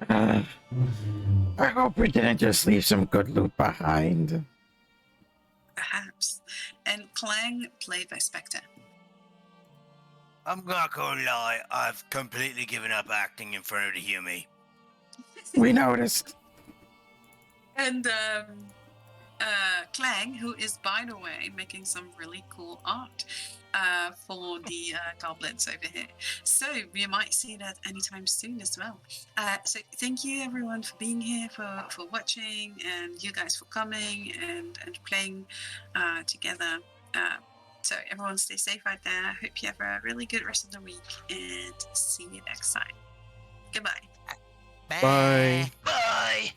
I hope we didn't just leave some good loot behind. Perhaps. And Clang played by Spectre. I'm not gonna lie, I've completely given up acting in front of the Hume. We noticed. And Clang, who is, by the way, making some really cool art for the goblins over here. So we might see that anytime soon as well. So thank you everyone for being here, for watching, and you guys for coming and playing together. So everyone stay safe out there. Hope you have a really good rest of the week, and see you next time. Goodbye. Bye. Bye!